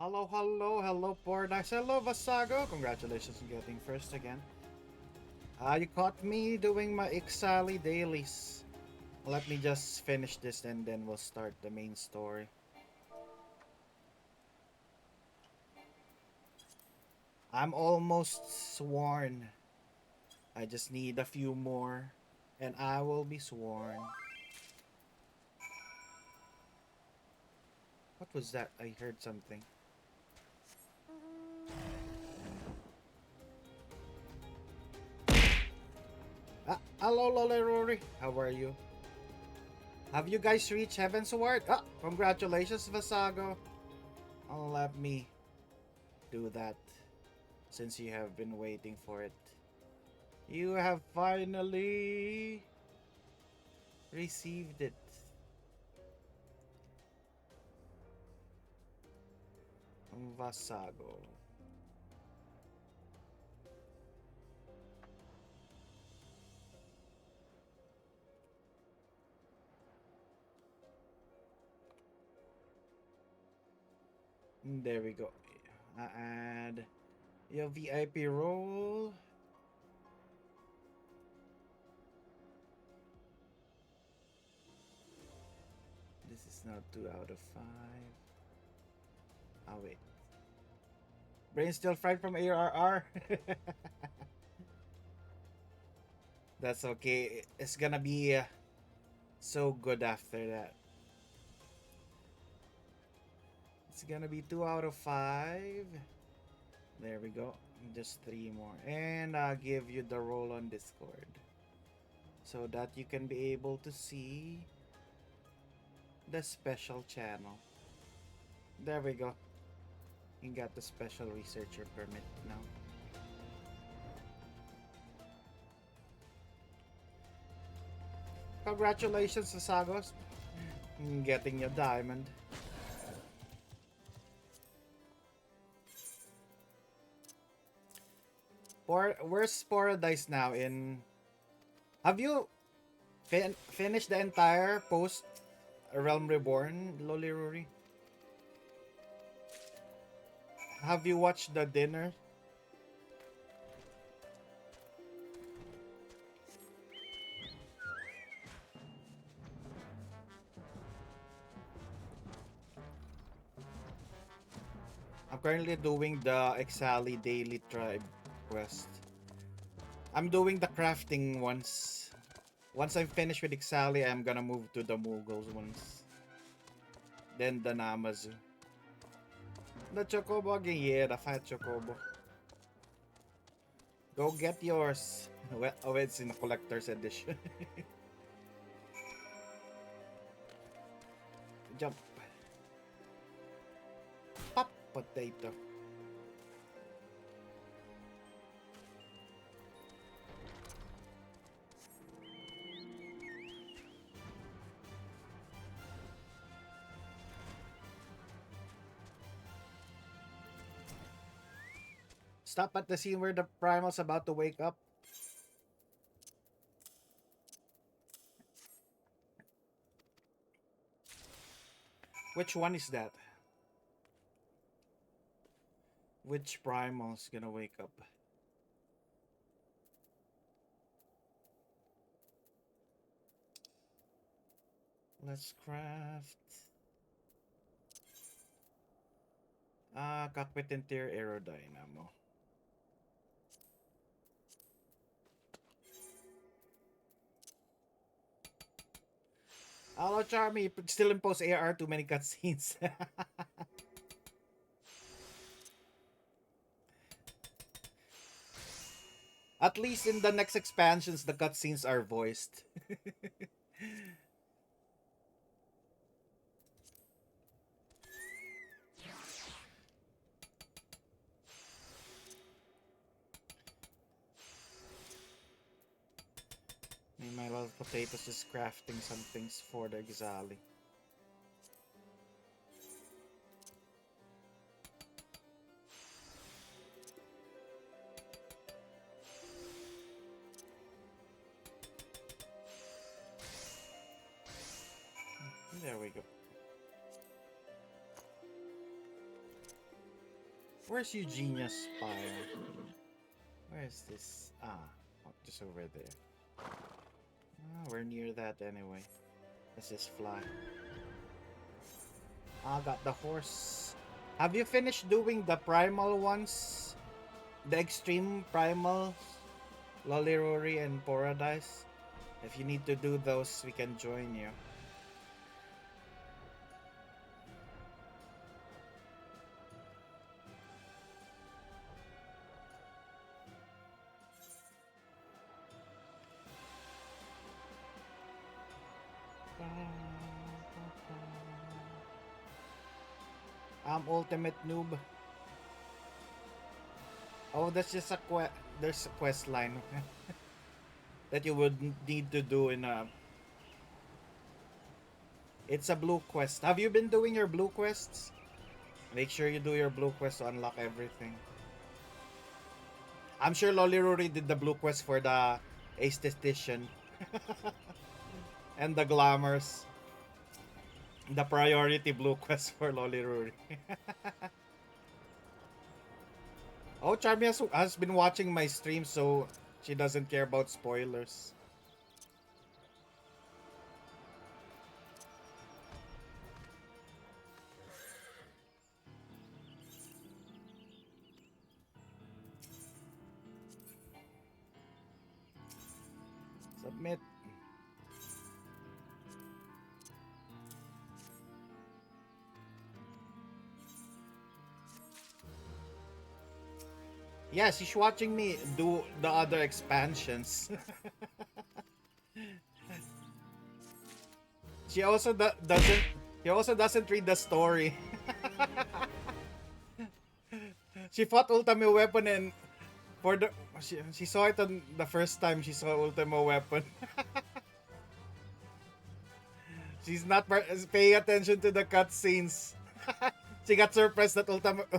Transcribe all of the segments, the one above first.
Hello, hello, hello, Pordax. Hello, Vasago. Congratulations on getting first again. You caught me doing my Ixali dailies. Let me just finish this and then we'll start the main story. I'm almost sworn. I just need a few more and I will be sworn. What was that? I heard something. Hello, Rory. How are you? Have you guys reached Heaven's Ward? Congratulations, Vasago. Let me do that since you have been waiting for it. You have finally received it. Vasago. There we go. Add your VIP role. This is now 2 out of 5. Oh, wait. Brain still fried from ARR. That's okay. It's gonna be so good after that. It's gonna be 2 out of 5. There we go. Just 3 more. And I'll give you the role on Discord so that you can be able to see the special channel. There we go. You got the special researcher permit now. Congratulations, Sasagos. Getting your diamond. Where's Paradise now? Have you finished the entire post Realm Reborn, Loliruri? Have you watched the dinner? I'm currently doing the Exali Daily Tribe quest. I'm doing the crafting ones. Once I'm finished with Exali, I'm gonna move to the Mughals ones. Then the Namazu. The Chocobo again, yeah, the fat Chocobo. Go get yours. Well, oh, it's in the collector's edition. Jump. Pop potato. Stop at the scene where the primal's about to wake up. Which one is that? Which primal's gonna wake up? Let's craft. Cockpit interior aerodynamo. Hello, Charmy. Still impose AR. Too many cutscenes. At least in the next expansions, the cutscenes are voiced. My love potatoes is crafting some things for the Exali. There we go. Where's Eugenia's Spire? Where is this? Just over there. We're near that anyway. Let's just fly. Got the horse. Have you finished doing the primal ones? The extreme primal? Lolirori and Paradise? If you need to do those, we can join you. I'm ultimate noob. Oh, that's just a there's a quest line that you would need to do in a. It's a blue quest. Have you been doing your blue quests? Make sure you do your blue quest to unlock everything. I'm sure Loliruri did the blue quest for the aesthetician and the glamours. The priority blue quest for Loliruri. Oh, Charmy has been watching my stream, so she doesn't care about spoilers. Submit. Yeah, she's watching me do the other expansions. She also doesn't. He also doesn't read the story. She fought Ultimate Weapon and for the she saw it on the first time she saw Ultimate Weapon. She's not paying attention to the cutscenes. She got surprised that Ultimate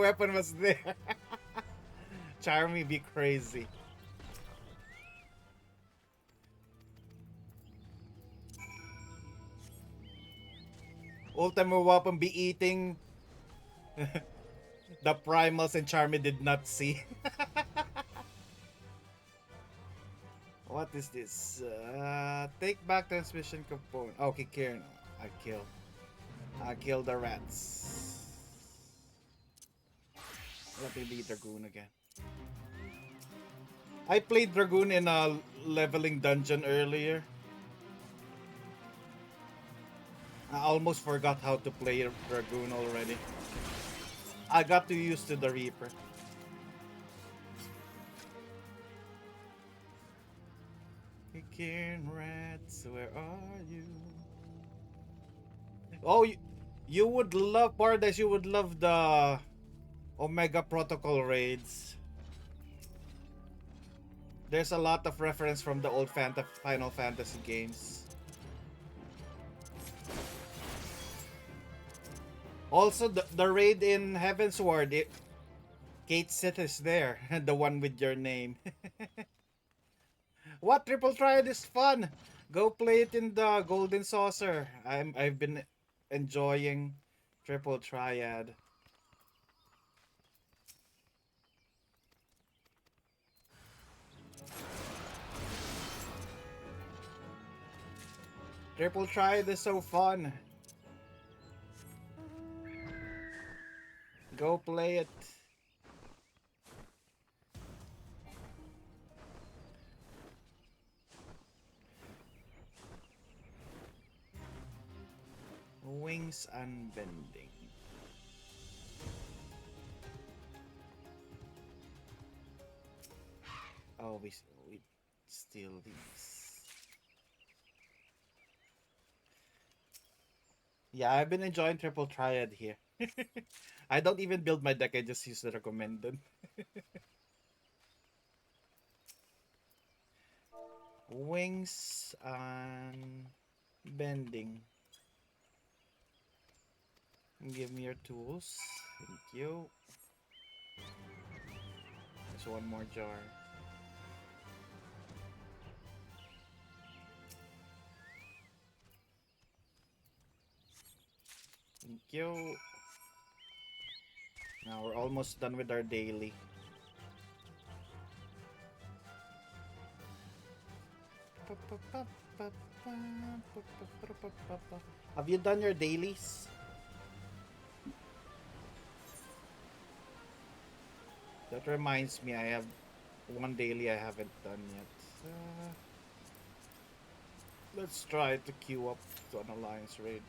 Weapon was there. Charmy be crazy. Ultimate Weapon be eating the primals and Charmy did not see. What is this? Take back transmission component. Okay, Kieran. I killed the rats. Let me be Dragoon again. I played Dragoon in a leveling dungeon earlier. I almost forgot how to play Dragoon already. I got too used to the Reaper. Kicking rats, where are you? Oh, you would love Paradise. You would love the Omega Protocol raids. There's a lot of reference from the old Final Fantasy games. Also, the raid in Heavensward, Kate Sith is there. The one with your name. What? Triple Triad is fun! Go play it in the Golden Saucer. I've been enjoying Triple Triad. Triple Triad is so fun. Go play it. Wings unbending. Oh, we steal these. Yeah, I've been enjoying Triple Triad here. I don't even build my deck, I just use the recommended. Wings and bending. Give me your tools. Thank you. There's one more jar. Thank you. Now we're almost done with our daily. Have you done your dailies? That reminds me, I have one daily I haven't done yet. Let's try to queue up to an alliance raid.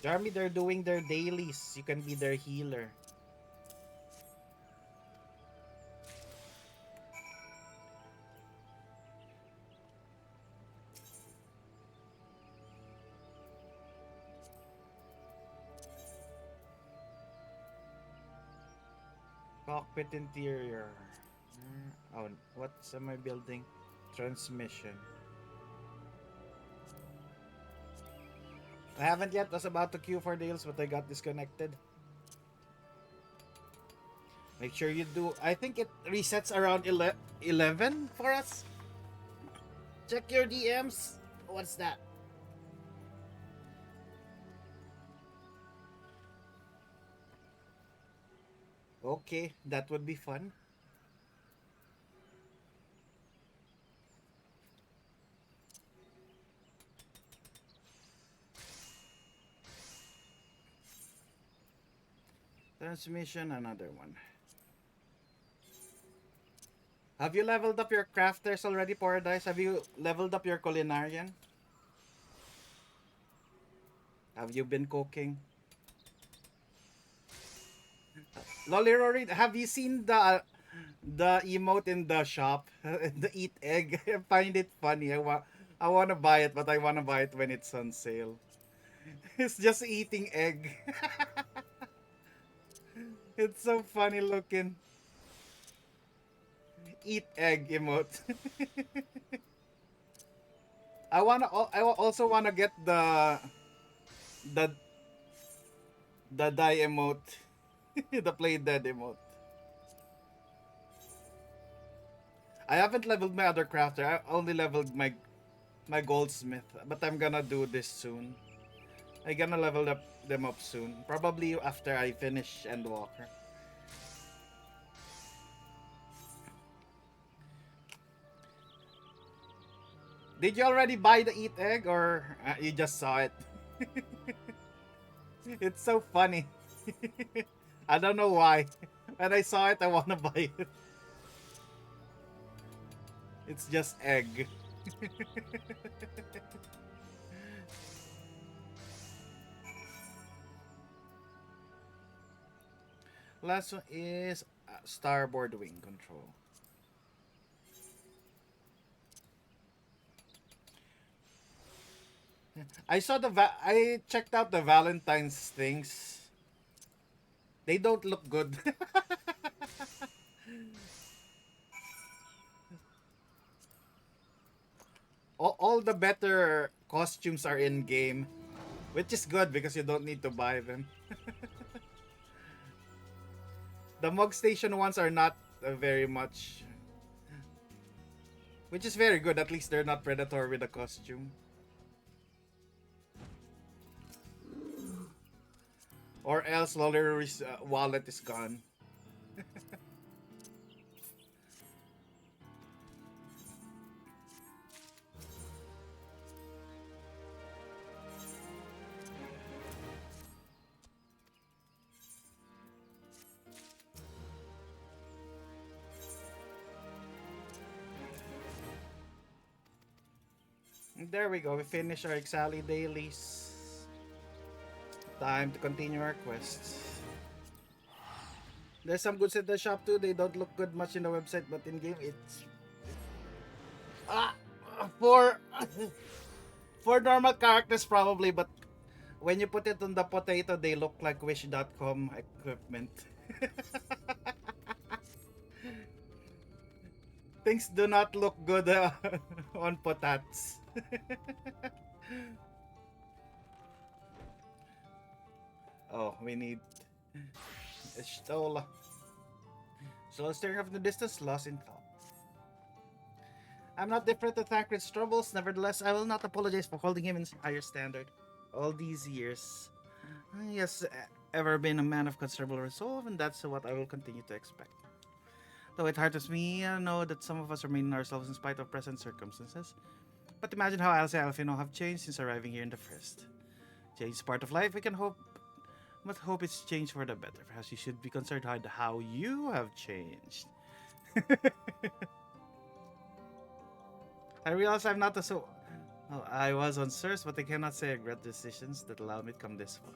Jeremy, they're doing their dailies. You can be their healer. Cockpit interior. Oh, what's am I building? Transmission. I haven't yet. Was about to queue for deals, but I got disconnected. Make sure you do. I think it resets around 11 for us. Check your DMs. What's that? Okay, that would be fun. Transmission, another one. Have you leveled up your crafters already, Paradise? Have you leveled up your culinarian? Have you been cooking? Lolly Rory, have you seen the emote in the shop? The eat egg. I find it funny. I wanna buy it, but I wanna buy it when it's on sale. It's just eating egg. It's so funny looking. Eat egg emote. I also wanna get the die emote. The play dead emote. I haven't leveled my other crafter. I only leveled my goldsmith, but I'm gonna do this soon. I'm gonna level them up soon. Probably after I finish Endwalker. Did you already buy the eat egg or you just saw it? It's so funny. I don't know why. When I saw it, I wanna buy it. It's just egg. Last one is starboard wing control. I checked out the Valentine's things. They don't look good. all the better costumes are in game, which is good because you don't need to buy them. The Mug Station ones are not very much, which is very good. At least they're not Predator with a costume. Or else Loller's wallet is gone. There we go. We finish our Exali dailies. Time to continue our quests. There's some goods at the shop too. They don't look good much in the website, but in game it's for for normal characters probably, but when you put it on the potato, they look like Wish.com equipment. Things do not look good on potats. Oh, we need Stola. So staring off in the distance, lost in thought. I'm not different to Thancred's troubles. Nevertheless, I will not apologize for holding him in higher standard. All these years, he has ever been a man of considerable resolve, and that's what I will continue to expect. Though it hurts me, I know that some of us remain ourselves in spite of present circumstances. But imagine how Elsa and Alfino have changed since arriving here in the first. Change is part of life, we can hope, but hope it's changed for the better. Perhaps you should be concerned how you have changed. I realize I'm not a so. Oh, I was uncertain, but I cannot say I regret decisions that allowed me to come this far.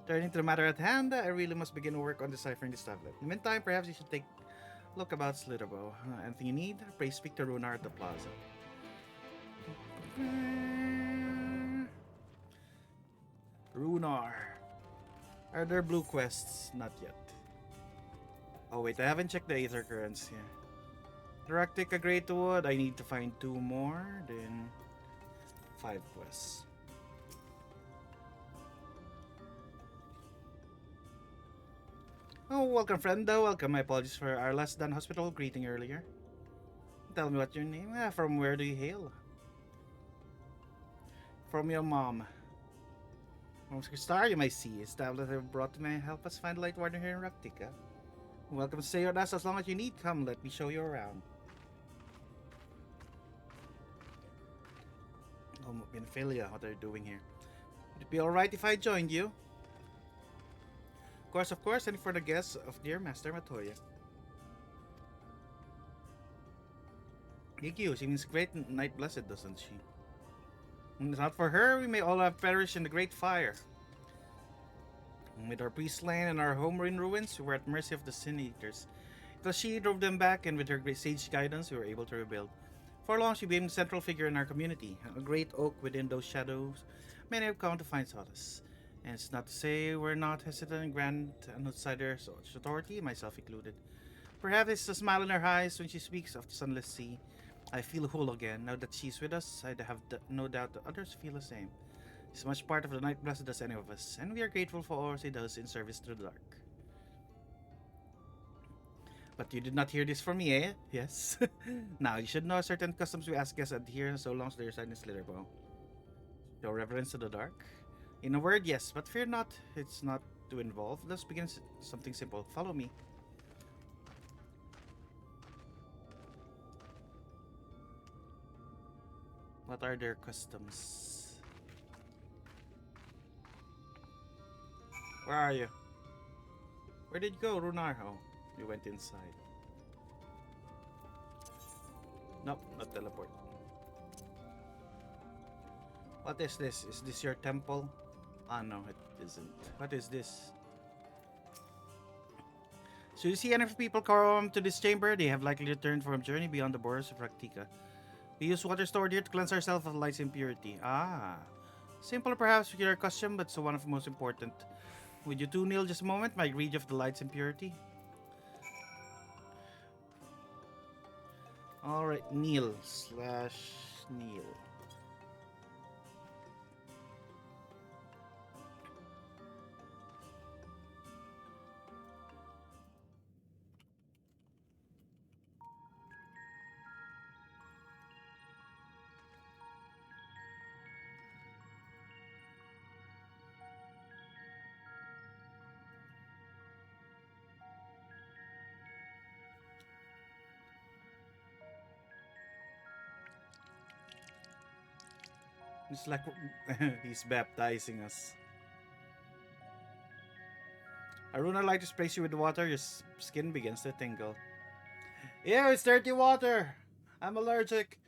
Turning to the matter at hand, I really must begin work on deciphering this tablet. In the meantime, perhaps you should take a look about Slitherbow. Anything you need, please speak to Runar at the plaza. Runar. Are there blue quests? Not yet. Oh wait, I haven't checked the Aether Currents here. Galactica Greatwood, I need to find 2 more, then 5 quests. Oh, welcome friendo, welcome. My apologies for our less than hospital greeting earlier. Tell me what your name, from where do you hail? From your mom. From Star, you may see. Is tablet I brought to me help us find Light Warden here in Galactica. Welcome to stay with us as long as you need. Come, let me show you around. Oh, Minphilia, what are you doing here? Would it be alright if I joined you? Of course, and for the guests of dear Master Matoya. Yikyu, she means great night blessed, doesn't she? And if not for her, we may all have perished in the great fire. With our priest slain and our home in ruins, we were at mercy of the Sin Eaters. It was she drove them back, and with her great sage guidance, we were able to rebuild. For long, she became a central figure in our community, a great oak within those shadows. Many have come to find solace. And it's not to say we're not hesitant and grant an outsider's authority, myself included. Perhaps it's the smile in her eyes when she speaks of the sunless sea. I feel whole again. Now that she's with us, I have no doubt that others feel the same. She's much part of the night blessed as any of us, and we are grateful for all she does in service to the dark. But you did not hear this from me, eh? Yes. Now, you should know certain customs we ask guests adhere so long as they reside in Slitherbow. Show reverence to the dark. In a word, yes, but fear not, it's not too involved. Let's begin something simple. Follow me. What are their customs? Where are you? Where did you go, Runar? Oh, you went inside. Nope, not teleport. What is this? Is this your temple? Ah, no, it isn't. What is this? So you see any people come to this chamber, they have likely returned from a journey beyond the borders of Raktika. We use water stored here to cleanse ourselves of light's impurity. Ah. Simple perhaps with your custom, but so one of the most important. Would you two kneel just a moment? Might read you of the light's impurity. Alright, kneel / kneel. It's like he's baptizing us. Aruna light to sprays you with water, your skin begins to tingle. Ew, it's dirty water! I'm allergic!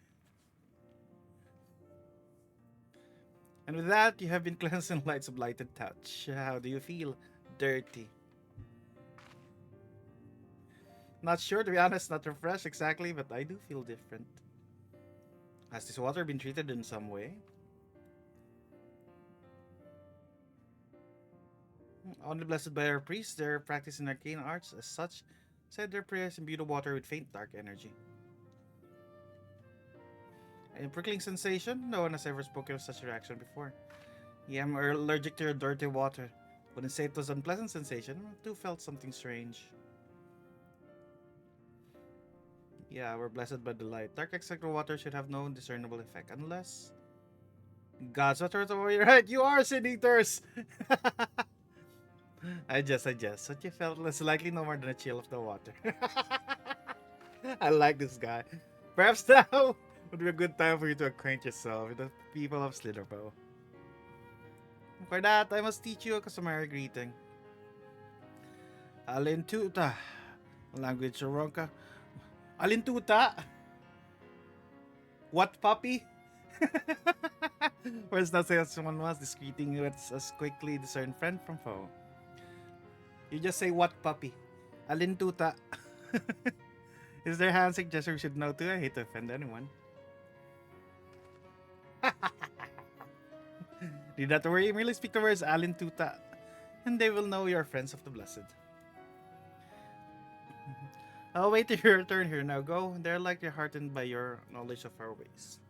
And with that, you have been cleansed in light's blighted touch. How do you feel? Dirty. Not sure, to be honest, not refreshed exactly, but I do feel different. Has this water been treated in some way? Only blessed by our priests, their practice in arcane arts as such, said their prayers imbue the water with faint dark energy. A prickling sensation? No one has ever spoken of such a reaction before. Yeah, I'm allergic to your dirty water. Wouldn't say it was an unpleasant sensation, I too felt something strange. Yeah, we're blessed by the light. Dark extract water should have no discernible effect unless... Gods, what are you right? You are sin eaters! I just. What you felt less likely no more than a chill of the water. I like this guy. Perhaps now would be a good time for you to acquaint yourself with the people of Slitherbow. For that, I must teach you a customary greeting. Alintuta. Language Ronka. Alintuta? What puppy? Whereas not say someone was this greeting lets us quickly discern friend from foe. You just say what puppy? Alintuta. Is there handshake gesture we should know too? I hate to offend anyone. Need not to worry, merely speak the words Alintuta, and they will know you are friends of the blessed. I'll wait till your turn here. Now go. They're likely heartened by your knowledge of our ways.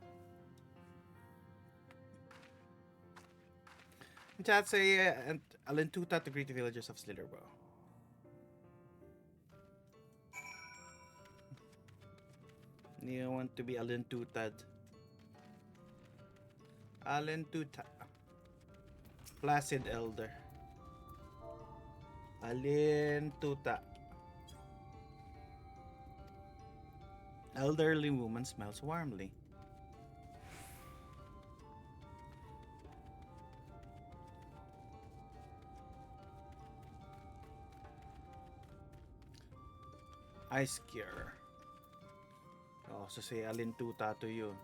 Chat say Alintuta to greet the villagers of Slitherbow. You want to be Alintutad. Alintuta. Placid elder. Alintuta. Elderly woman smells warmly. Ice cure. Oh, so say Alintuta to you.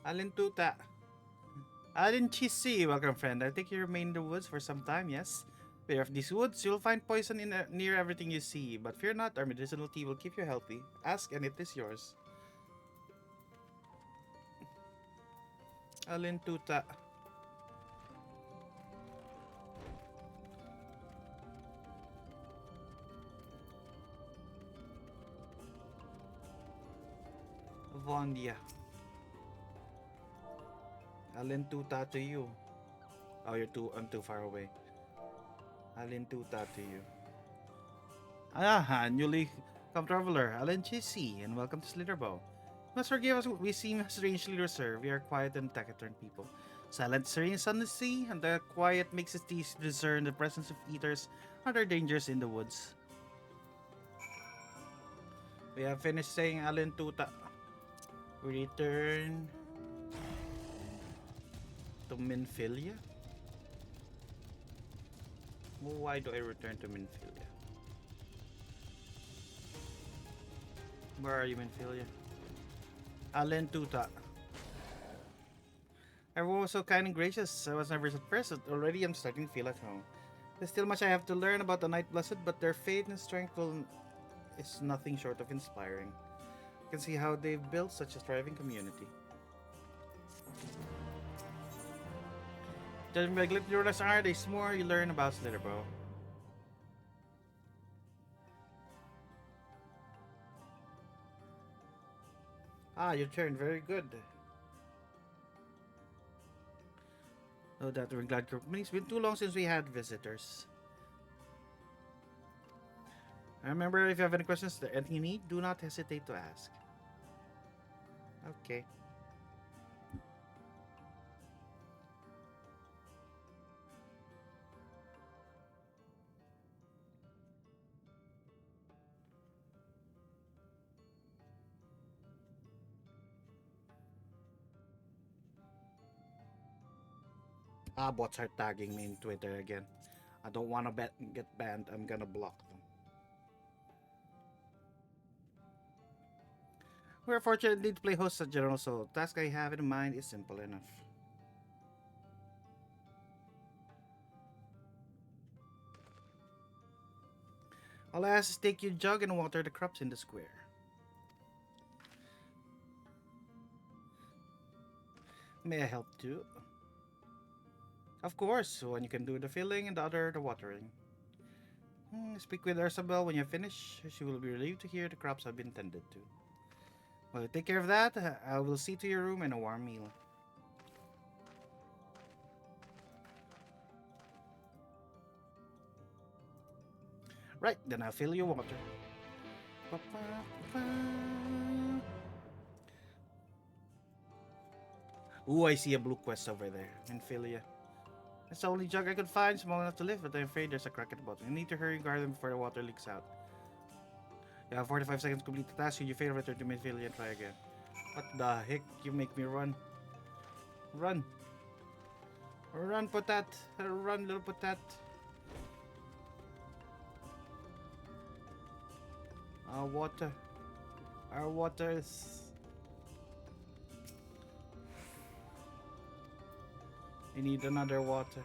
Alintuta. Alinchisi, welcome friend. I think you remain in the woods for some time, yes? Beware of these woods, you'll find poison in near everything you see. But fear not, our medicinal tea will keep you healthy. Ask and it is yours. Alintuta. Vondia. Alintuta to you. Oh, I'm too far away. Alintuta to you. Newly come traveler, Alinchisi, and welcome to Slitherbow. Must forgive us, we seem strangely reserved. We are quiet and taciturn people. Silent, serene sun the sea, and the quiet makes it easy to discern the presence of eaters and other dangers in the woods. We have finished saying Alintuta. We return to Minfilia? Why do I return to Minfilia? Where are you, Minfilia? Alintuta. Everyone was so kind and gracious. I was nervous at first, but already I'm starting to feel at home. There's still much I have to learn about the Night Blessed, but their faith and strength is nothing short of inspiring. You can see how they've built such a thriving community. Judging by Glitterless are, there's more you learn about Slitherbow. Your turn. Very good. No doubt we're glad company. It's been too long since we had visitors. Remember, if you have any questions or anything you need, do not hesitate to ask. Okay. Bots are tagging me in Twitter again. I don't want to get banned. I'm gonna block them. We're fortunate to play host at General, so the task I have in mind is simple enough. All I ask is take your jug and water the crops in the square. May I help too? Of course, one you can do the filling and the other the watering. Speak with Ursabel when you finish. She will be relieved to hear the crops have been tended to. Well, take care of that. I will see to your room and a warm meal. Right, then I'll fill your water. Ooh, I see a blue quest over there. Infilia. It's the only jug I could find small enough to lift, but I'm afraid there's a crack at the bottom. You need to hurry and guard them before the water leaks out. You have 45 seconds to complete the task. Should you fail, return to Midfilia and try again. What the heck? You make me run. Run. Run, Potat. Run, little Potat. Our water. Our water is... We need another water.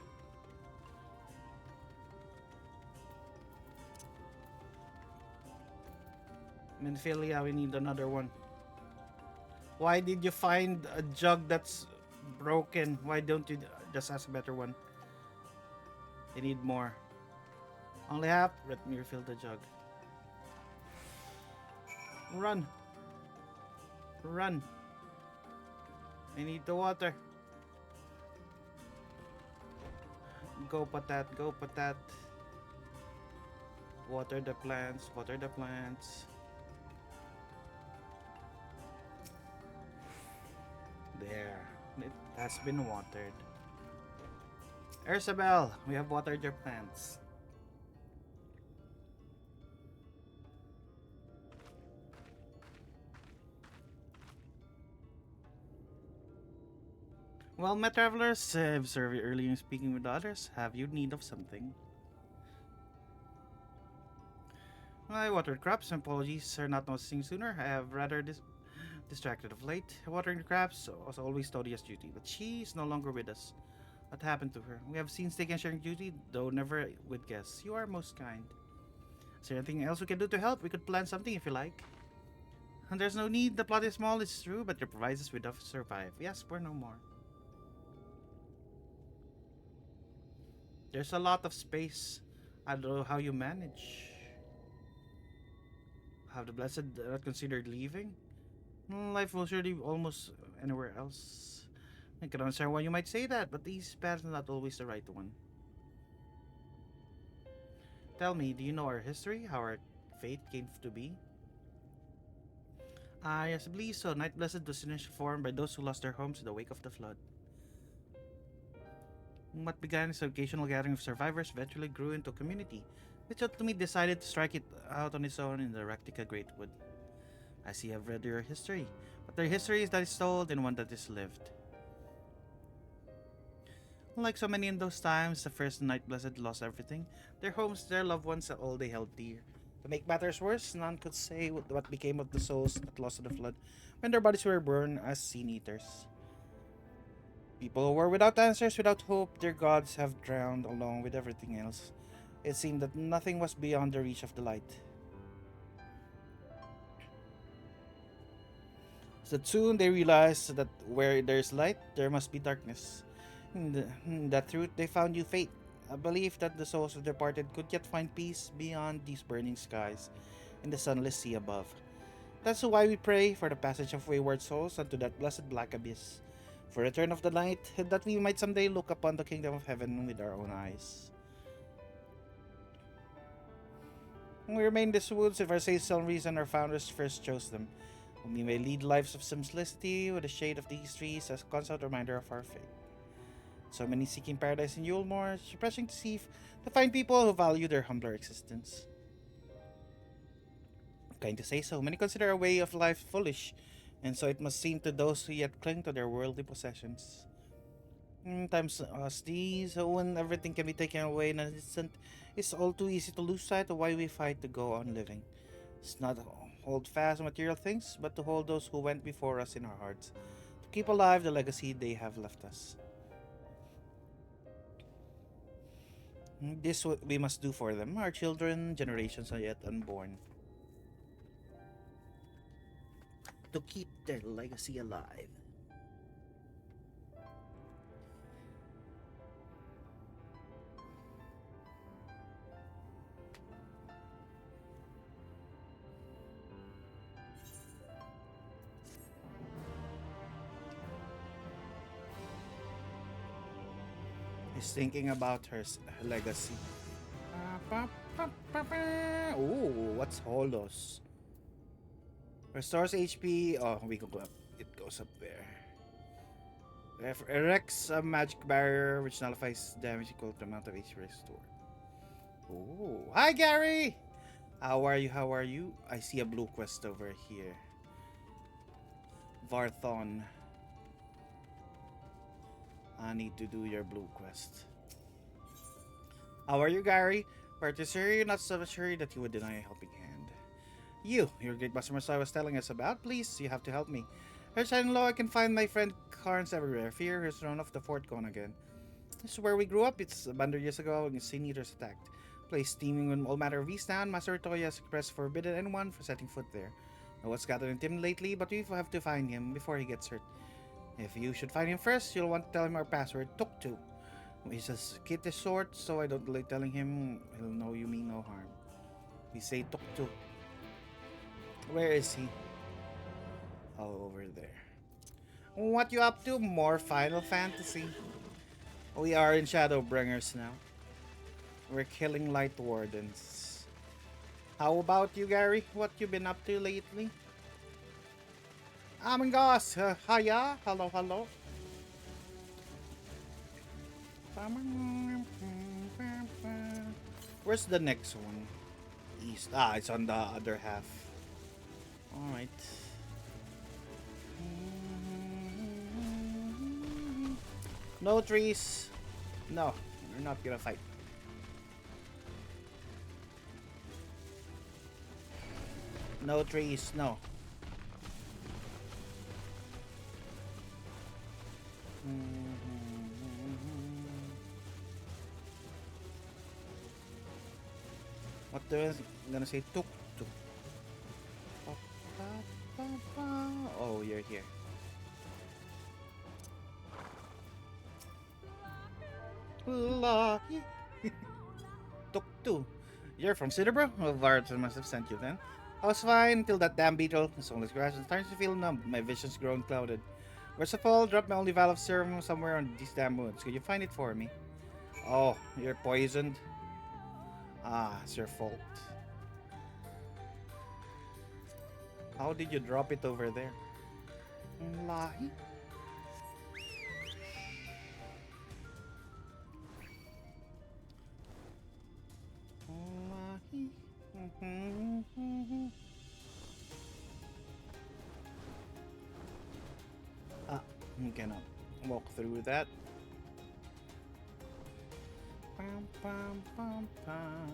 Minfilia, we need another one. Why did you find a jug that's broken? Why don't you just ask a better one? They need more. Only half? Let me refill the jug. Run! Run! I need the water. Go Patat, go Patat. Water the plants, water the plants. There. It has been watered. Ursabel, we have watered your plants. Well, my travelers, I've served you early in speaking with others. Have you need of something? I watered crops. Apologies are not noticing sooner. I have rather distracted of late. Watering the crops was always Todia's duty, but she is no longer with us. What happened to her? We have seen taking sharing duty, though never with guests. You are most kind. Is there anything else we can do to help? We could plan something if you like. And there's no need. The plot is small, it's true, but it provides us with enough to survive. We ask for no more. There's a lot of space. I don't know how you manage. Have the blessed not considered leaving? Life will surely be almost anywhere else. I can understand why you might say that, but these paths are not always the right one. Tell me, do you know our history? How our fate came to be? Ah, yes, I believe so. Night Blessed was initially formed by those who lost their homes in the wake of the flood. What began as an occasional gathering of survivors eventually grew into a community, which ultimately decided to strike it out on its own in the Raktika Greatwood. I see I've read your history, but their history is that is told and one that is lived. Like so many in those times, the first Night Blessed lost everything, their homes, their loved ones, and all they held dear. To make matters worse, none could say what became of the souls that lost in the flood when their bodies were burned as sin eaters. People who were without answers, without hope, their gods have drowned along with everything else. It seemed that nothing was beyond the reach of the light. So soon they realized that where there is light, there must be darkness. In that truth, they found new fate, a belief that the souls of the departed could yet find peace beyond these burning skies and the sunless sea above. That's why we pray for the passage of wayward souls unto that blessed black abyss, for return of the light, that we might someday look upon the kingdom of heaven with our own eyes. We remain in these woods if our sage some reason our founders first chose them. We may lead lives of simplicity with the shade of these trees as a constant reminder of our faith. So many seeking paradise in Yulmore, it's refreshing to find people who value their humbler existence. Kind to say so, many consider our way of life foolish, and so it must seem to those who yet cling to their worldly possessions. In times as these, when everything can be taken away in an instant, it's all too easy to lose sight of why we fight to go on living. It's not to hold fast material things, but to hold those who went before us in our hearts, to keep alive the legacy they have left us. This we must do for them, our children, generations are yet unborn, to keep their legacy alive. She's thinking about her legacy. Ooh, what's Holos? Restores HP. Oh, we go up. It goes up there. Erects a magic barrier which nullifies damage equal to the amount of HP restored. Ooh. Hi, Gary! How are you? How are you? I see a blue quest over here. Varthon. I need to do your blue quest. How are you, Gary? Patisserie, not so sure that you would deny a helping hand. Your great customer I was telling us about. Please, you have to help me. Her son-in-law, I can find my friend Carnes everywhere. Fear has run off the fort cone again. This is where we grew up. It's 100 years ago when Sin Eaters attacked. Place steaming with all matter of Easttown. Master Toya has expressed forbidden anyone from setting foot there. No one's gathered him lately, but we have to find him before he gets hurt. If you should find him first, you'll want to tell him our password, Tuk-Tu. He says, keep this short, so I don't like telling him. He'll know you mean no harm. We say Tuk-Tu. Where is he? Oh, over there. What you up to? More Final Fantasy. We are in Shadowbringers now. We're killing lighwardens. How about you, Gary? What you been up to lately? Amigos! Hiya! Hello, hello. Where's the next one? East. Ah, it's on the other half. Alright. No trees. No, we're not gonna fight. No trees, no. What the? I'm gonna say tuk tuk. Oh, you're here. Lucky. Tuk tuk. You're from Ciderbro? Well, Vartan must have sent you then. I was fine until that damn beetle. The soulless grass is starting to feel numb. My vision's grown clouded. First of all, drop my only vial of serum somewhere on these damn woods. Could you find it for me? Oh, you're poisoned. Ah, it's your fault. How did you drop it over there? Lahi? Lahi? Ah, you cannot walk through that. Pam, pam, pam, pam.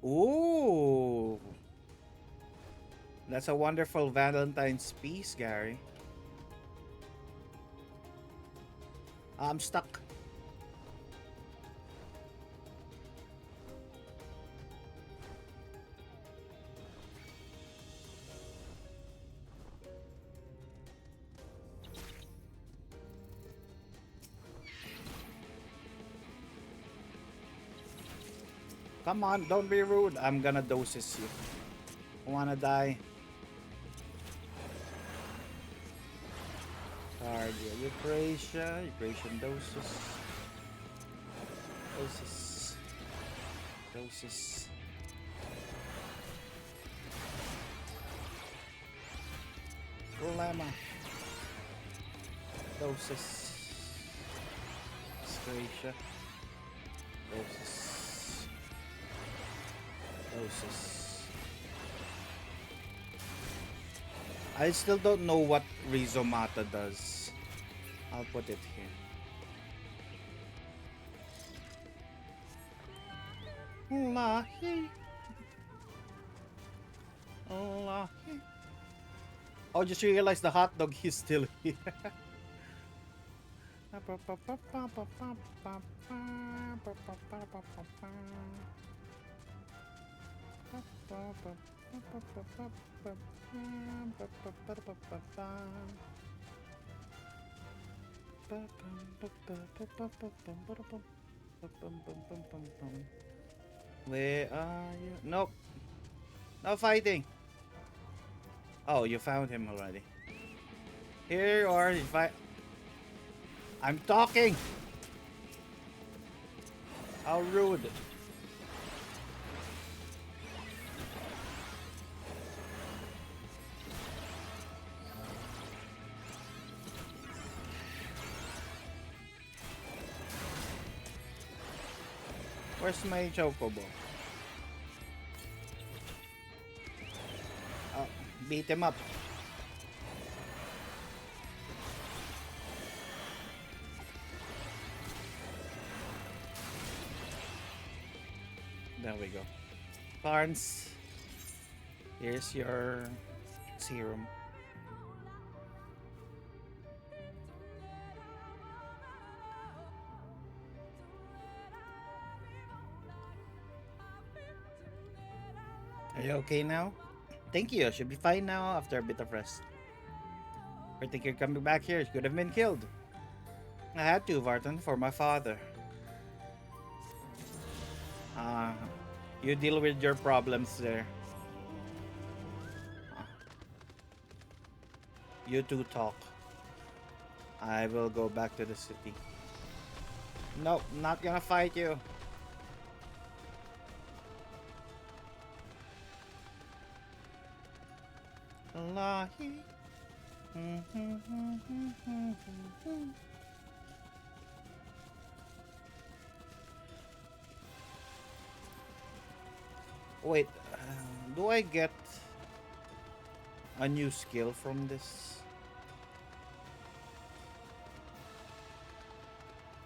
Ooh, that's a wonderful Valentine's piece, Gary. I'm stuck. Come on, don't be rude. I'm gonna doses you. Wanna die? Cardio, Eucration doses. Doses. Lemma. Doses. Eucration. Doses. I still don't know what Rizomata does. I'll put it here. Lahi. Lahi. Oh, just realized the hot dog is still here. Where are you? Nope. No fighting. Oh, you found him already. Here you are. I'm talking! How rude. Where's my chocobo? Oh, beat him up. There we go. Barnes, here's your serum. Are you okay now? Thank you. I should be fine now after a bit of rest. I think you're coming back here. You could have been killed. I had to, Vartan, for my father. Uh, you deal with your problems there. You two talk. I will go back to the city. Nope, not gonna fight you. Lahi. Wait, do I get a new skill from this?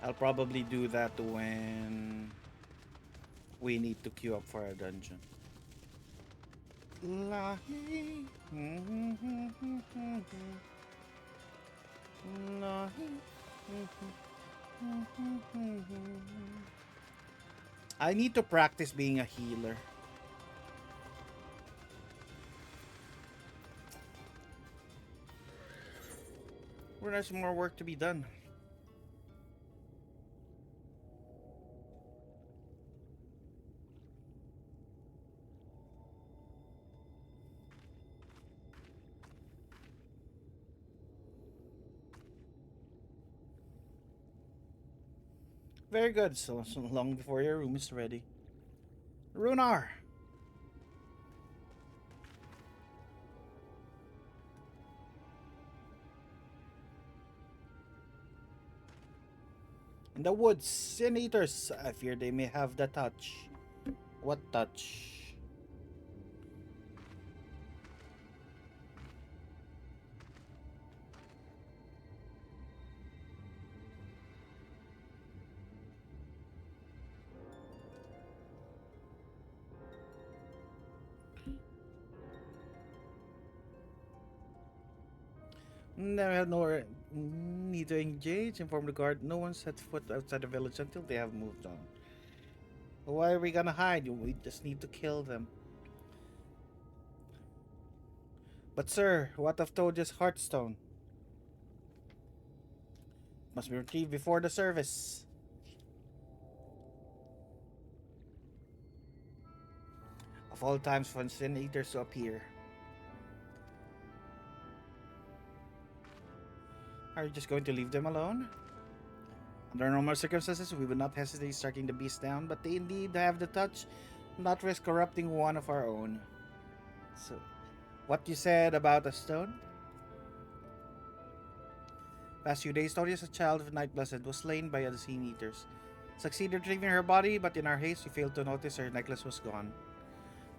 I'll probably do that when we need to queue up for a dungeon. Lahi. I need to practice being a healer. There's more work to be done. Very good. So long before your room is ready. Runar! In the woods, sin eaters. I fear they may have the touch. What touch? They have no need to engage. Inform the guard. No one set foot outside the village until they have moved on. Why are we gonna hide? We just need to kill them. But sir, what of Toad's Heartstone? Must be retrieved before the service. Of all times for sin eaters to appear. Are you just going to leave them alone? Under normal circumstances, we would not hesitate striking the beast down, but they indeed have the touch, not risk corrupting one of our own. So, what you said about a stone? Past few days, Tori, as a child of Night Blessed, was slain by the Sea Eaters. Succeeded retrieving her body, but in our haste, we failed to notice her necklace was gone.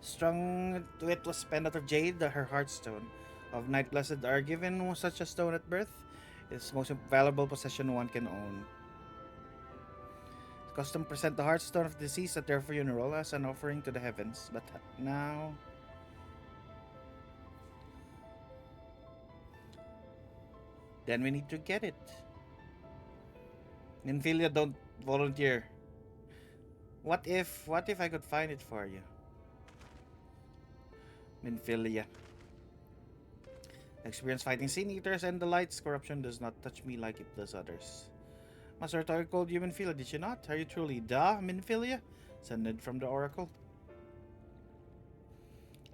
Strung to it was pendant of jade, her heartstone. Of Night Blessed are given such a stone at birth. It's the most valuable possession one can own. It's custom present the heartstone of the deceased at their funeral as an offering to the heavens, but now... then we need to get it. Nymphilia, don't volunteer. What if I could find it for you? Nymphilia. Experience fighting Sea Eaters and the lights. Corruption does not touch me like it does others. Master Tori called you Minfilia, did you not? Are you truly the Minfilia? Sended from the Oracle.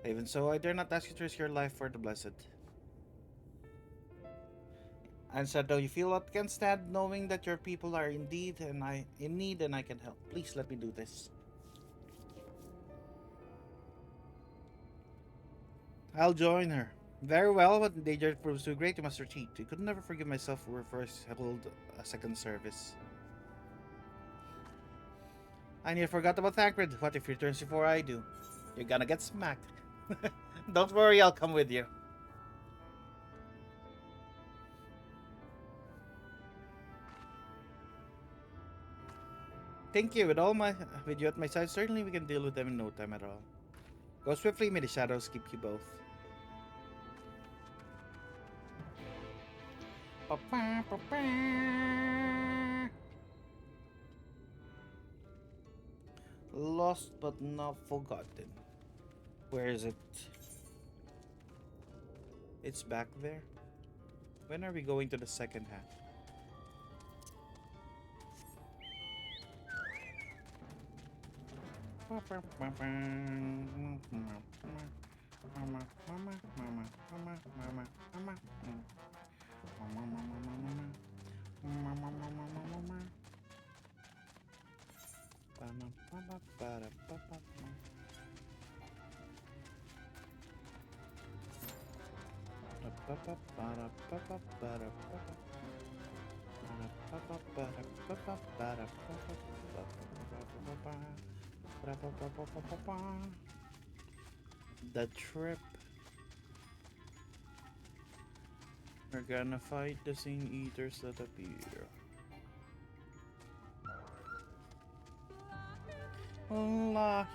Even so, I dare not ask you to risk your life for the Blessed. And said, "Do you feel what can stand knowing that your people are indeed in need and I can help? Please let me do this." I'll join her. Very well, but the danger proves too great. You must retreat. I could never forgive myself for first held a second service. I nearly forgot about Thancred. What if he returns before I do? You're gonna get smacked. Don't worry, I'll come with you. Thank you. With you at my side, certainly we can deal with them in no time at all. Go swiftly, may the shadows keep you both. Lost but not forgotten. Where is it? It's back there. When are we going to the second half? The trip. We're gonna fight the Sin Eaters that appear. Allah.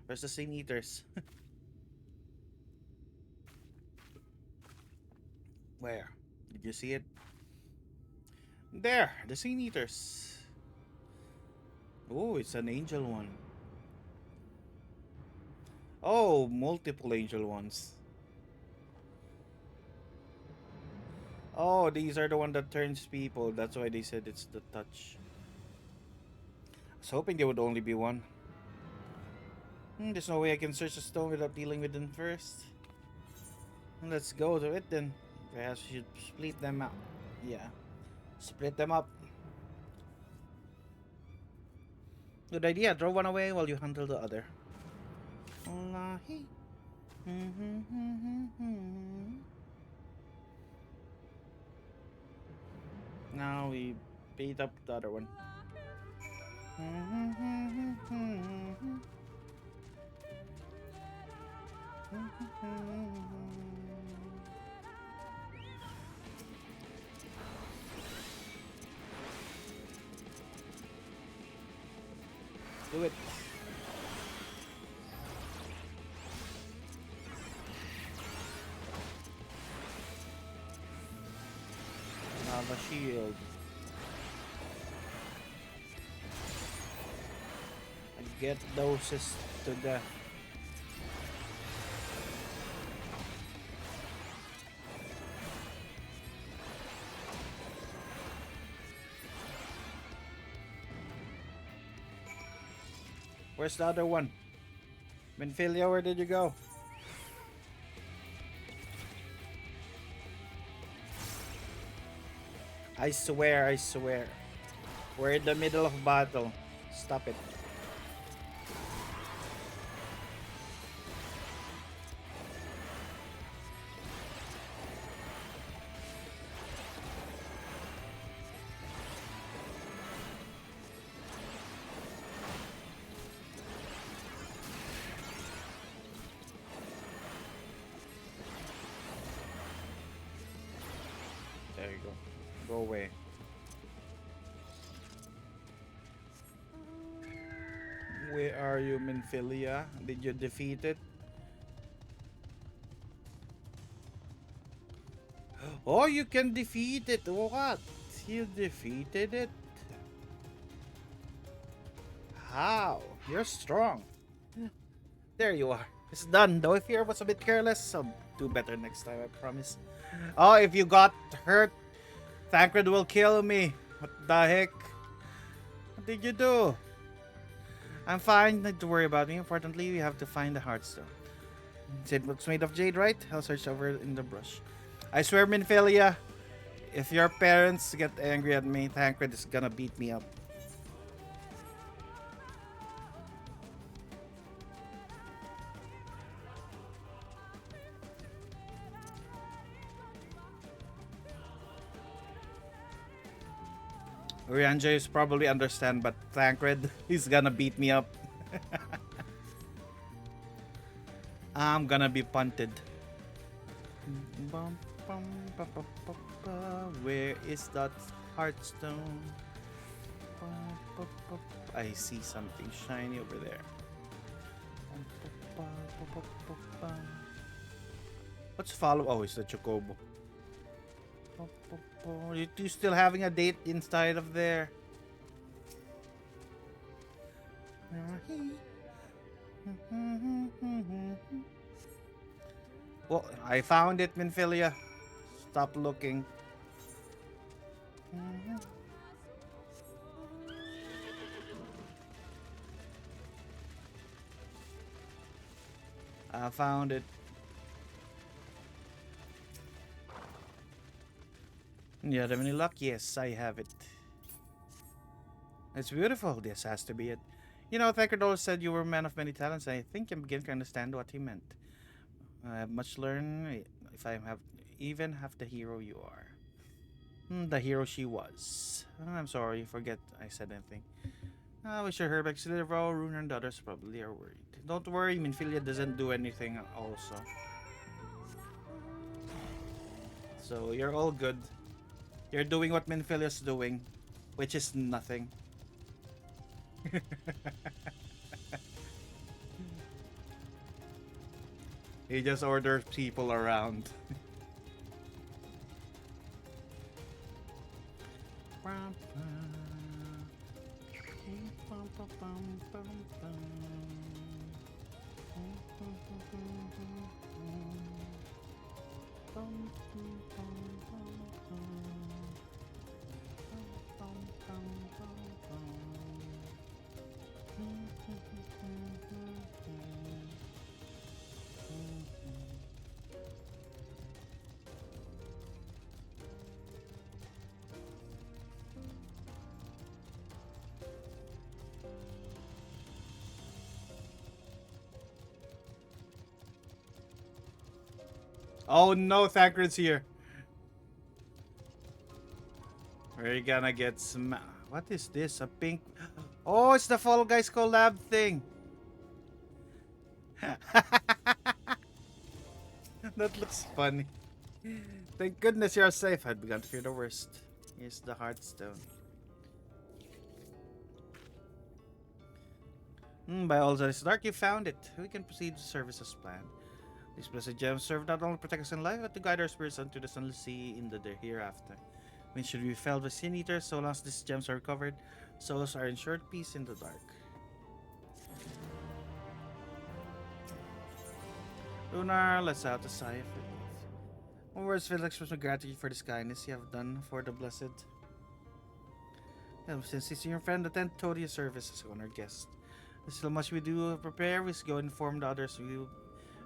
Where's the Sin Eaters? Where? Did you see it? There, the Sin Eaters. Oh, it's an angel one. Oh, multiple angel ones. Oh, these are the one that turns people. That's why they said it's the touch. I was hoping there would only be one. There's no way I can search the stone without dealing with them first. Let's go to it then. Perhaps we should split them out. Yeah. Split them up. Good idea. Throw one away while you handle the other. Now we beat up the other one. Do it. Lava shield. Get doses to death. Where's the other one? Minfilia, where did you go? I swear. We're in the middle of battle. Stop it. There you go. Go away. Where are you, Minfilia? Did you defeat it? Oh, you can defeat it. What? You defeated it? How? You're strong. There you are. It's done. Though if you was a bit careless, I'll do better next time, I promise. Oh, if you got hurt, Thancred will kill me. What the heck? What did you do? I'm fine, not to worry about me. Importantly, we have to find the Heartstone. It looks made of jade, right? I'll search over in the brush. I swear, Minfilia, if your parents get angry at me, Tancred is gonna beat me up. Rianja is probably understand, but Tancred, he's gonna beat me up. I'm gonna be punted. Where is that Heartstone? I see something shiny over there. What's follow? Oh, it's the Chocobo. You two still having a date inside of there? Well, I found it, Minfilia. Stop looking. I found it. You have any luck? Yes, I have it. It's beautiful. This has to be it. You know, Thackeray said you were a man of many talents. I think I'm beginning to understand what he meant. I have much learned if I have even half the hero you are. The hero she was. I'm sorry, forget I said anything. I wish I heard back to the Rune and the others probably are worried. Don't worry, Minfilia doesn't do anything also. So you're all good. You're doing what Minfilia's doing, which is nothing. He just orders people around. Oh no, Thackered's here. We're gonna get some. What is this? A pink. Oh, it's the Fall Guys collab thing. That looks funny. Thank goodness you're safe. I'd begun to fear the worst. Here's the Heartstone. By all that is dark, you found it. We can proceed to service as planned. These blessed gems serve not only to protect us in life, but to guide our spirits unto the sunless sea in the hereafter. When should we be felled by sin eaters, so long as these gems are recovered, souls are ensured peace in the dark. Lunar, let's out a sigh of relief. My words feel express my gratitude for this kindness you have done for the blessed. Since he's your friend, attend Todia's service as honored guest. There's still much we do prepare. We go inform the others.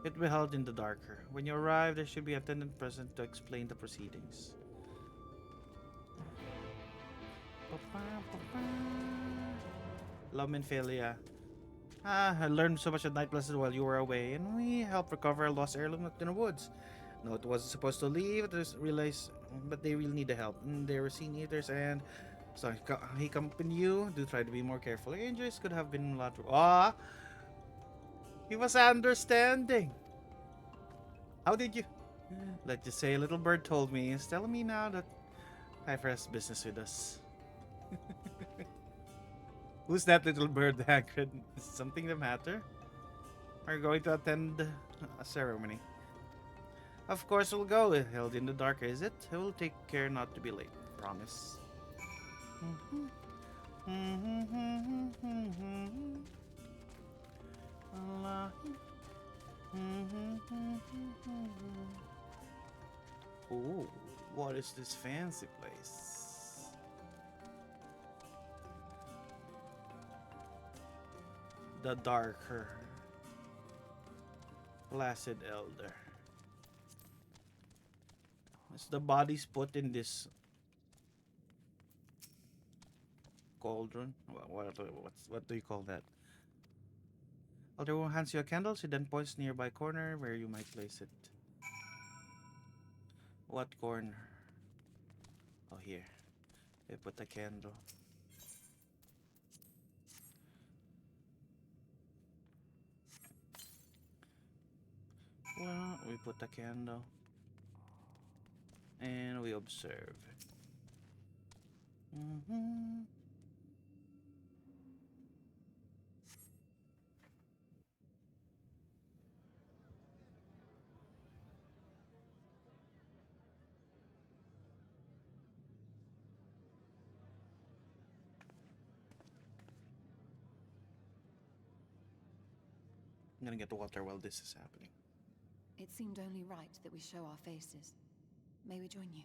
It will be held in the darker. When you arrive, there should be an attendant present to explain the proceedings. Love Minfilia. I learned so much at Night Blessed while you were away, and we helped recover a lost heirloom in the woods. No, it wasn't supposed to leave. But they really need the help. They were Sin Eaters, and so he accompanied you. Do try to be more careful. Injuries could have been a lot. He was understanding. How did you? Let's just say a little bird told me. He's telling me now that Hyper has business with us. Who's that little bird, Hagrid? Is something the matter? We're going to attend a ceremony. Of course we'll go. Held in the dark, is it? I will take care not to be late. Promise. Oh, what is this fancy place? the darker Placid Elder. As the body's put in this cauldron. What do you call that? Elder one hands you a candle. She then points nearby corner where you might place it. What corner? Oh, here. They put the candle. Well, we put the candle. And we observe. Mm-hmm. I'm gonna get water while this is happening. It seemed only right that we show our faces. May we join you?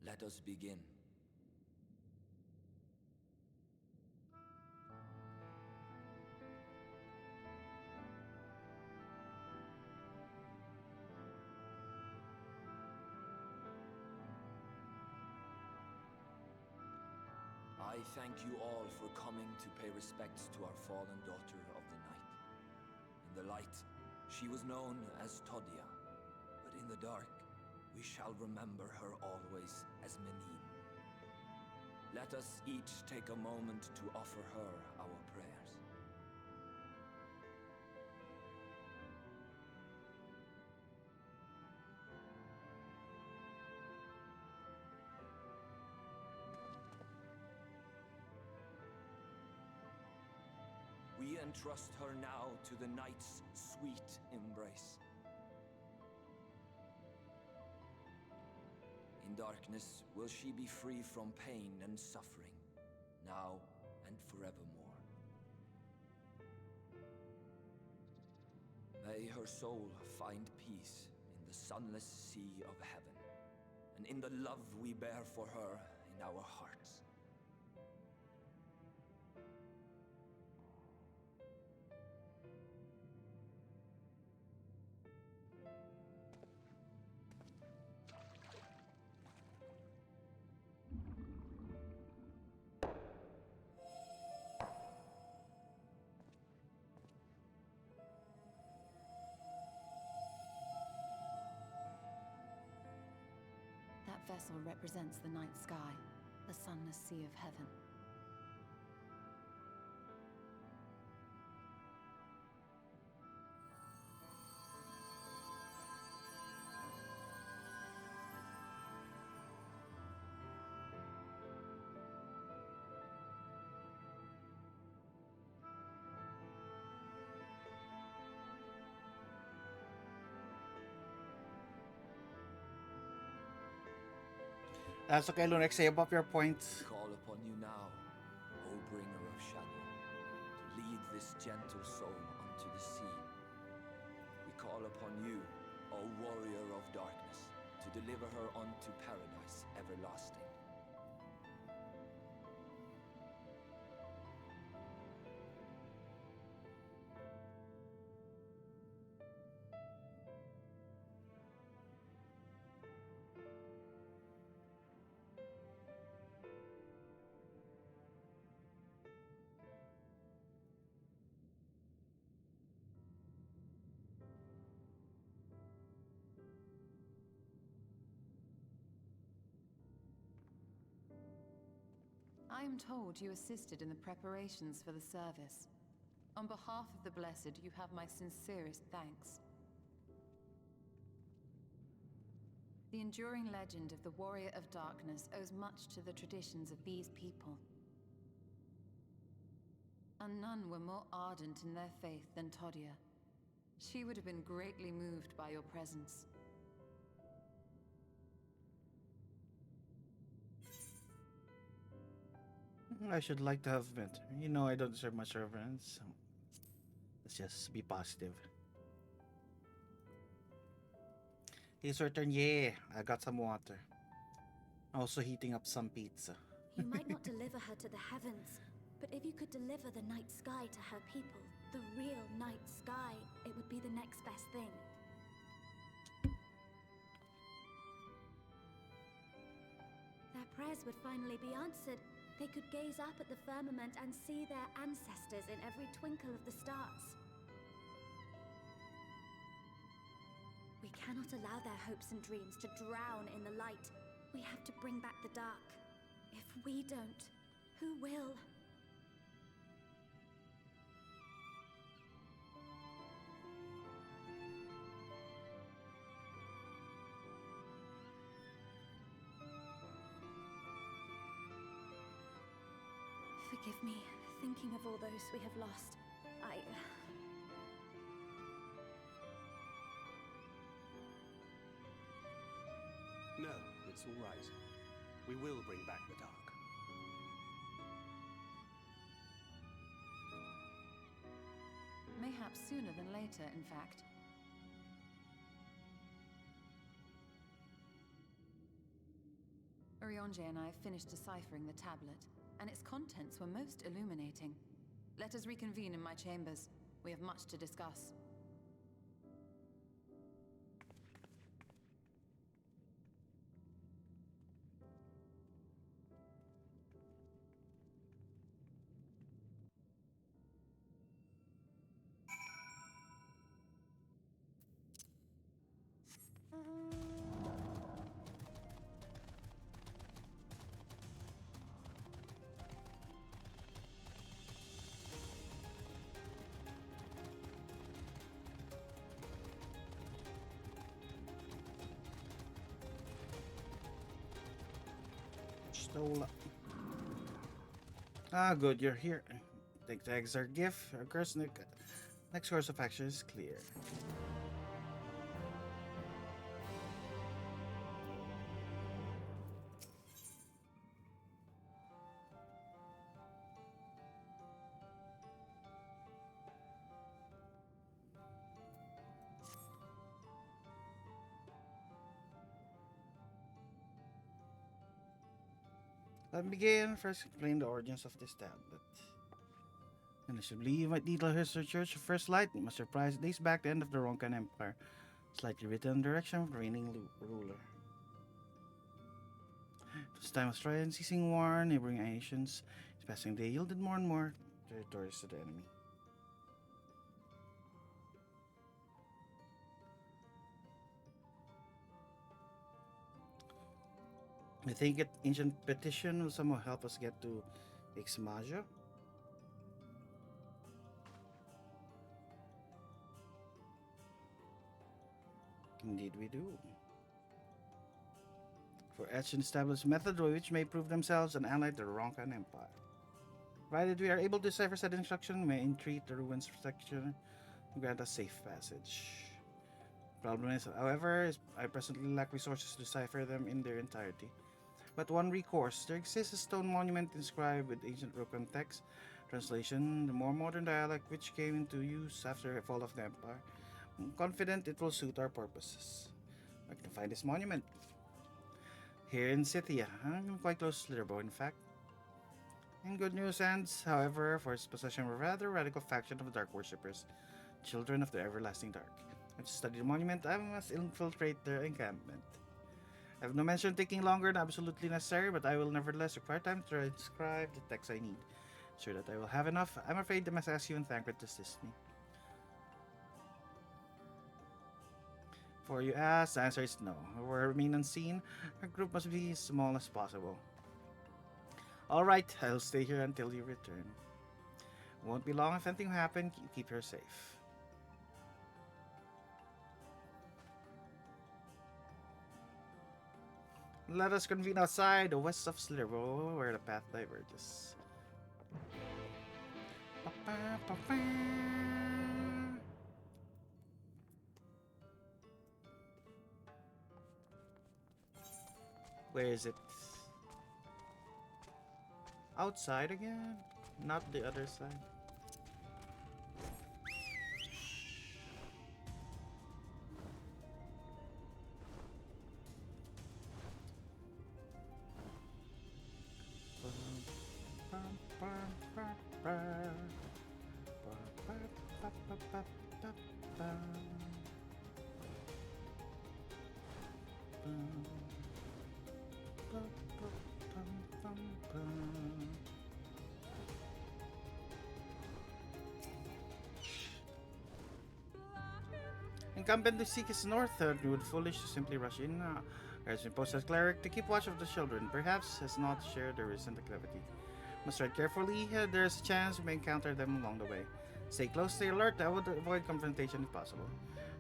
Let us begin. I thank you all for coming to pay respects to our fallen daughter of the night. In the light, she was known as Todia, but in the dark, we shall remember her always as Menine. Let us each take a moment to offer her our prayers. We entrust her now to the night's sweet embrace. In darkness will she be free from pain and suffering, now and forevermore. May her soul find peace in the sunless sea of heaven, and in the love we bear for her in our hearts. That vessel represents the night sky, the sunless sea of heaven. That's okay, Lunex. Say above your points. We call upon you now, O bringer of shadow, to lead this gentle soul unto the sea. We call upon you, O warrior of darkness, to deliver her unto paradise everlasting. I am told you assisted in the preparations for the service. On behalf of the Blessed, you have my sincerest thanks. The enduring legend of the Warrior of Darkness owes much to the traditions of these people. And none were more ardent in their faith than Todia. She would have been greatly moved by your presence. I should like to have met her. You know, I don't deserve much reverence. So let's just be positive. It's your turn. Yeah, I got some water. Also heating up some pizza. You might not deliver her to the heavens, but if you could deliver the night sky to her people, the real night sky, it would be the next best thing. Their prayers would finally be answered. They could gaze up at the firmament and see their ancestors in every twinkle of the stars. We cannot allow their hopes and dreams to drown in the light. We have to bring back the dark. If we don't, who will? Forgive me, thinking of all those we have lost. No, it's all right. We will bring back the dark. Mayhaps sooner than later, in fact. Orionje and I finished deciphering the tablet, and its contents were most illuminating. Let us reconvene in my chambers. We have much to discuss. Stole. Ah, good, you're here. Take the eggs, our gift. Our next course of action is clear. Let me begin. First, explain the origins of this tablet. Initially, you might detail history Church of First Light. It must surprise days back the end of the Ronkan Empire. Slightly written direction of the reigning ruler. It was time of strife and ceasing war, neighboring nations. Its passing day yielded more and more territories to the enemy. I think an ancient petition will somehow help us get to Ixmaja. Indeed we do. For etch and established method which may prove themselves an ally to the Ronkan Empire. Provided we are able to decipher said instruction, we may entreat the ruins protection and grant us safe passage. Problem is, however, I presently lack resources to decipher them in their entirety. But one recourse, there exists a stone monument inscribed with ancient Ronkan text, translation, the more modern dialect which came into use after the fall of the Empire. I'm confident it will suit our purposes. I can find this monument. Here in Scythia, I'm quite close to Slitherbow, in fact. And good news ends, however, for its possession of a rather radical faction of dark worshippers, children of the everlasting dark. To study the monument, I must infiltrate their encampment. I have no mention of taking longer than absolutely necessary, but I will nevertheless require time to transcribe the text I need. Sure that I will have enough, I'm afraid I must ask you and Thancred to assist me. For you ask, the answer is no. We will remain unseen. Our group must be as small as possible. Alright, I'll stay here until you return. Won't be long if anything happens, keep her safe. Let us convene outside, west of Slitherbow, where the path diverges. Where is it? Outside again? Not the other side. Incumbent to seek is north, it would foolish to simply rush in. Has been posted as cleric to keep watch of the children. Perhaps has not shared the recent activity. Must tread carefully. There's a chance we may encounter them along the way. Stay close, stay alert. I would avoid confrontation if possible.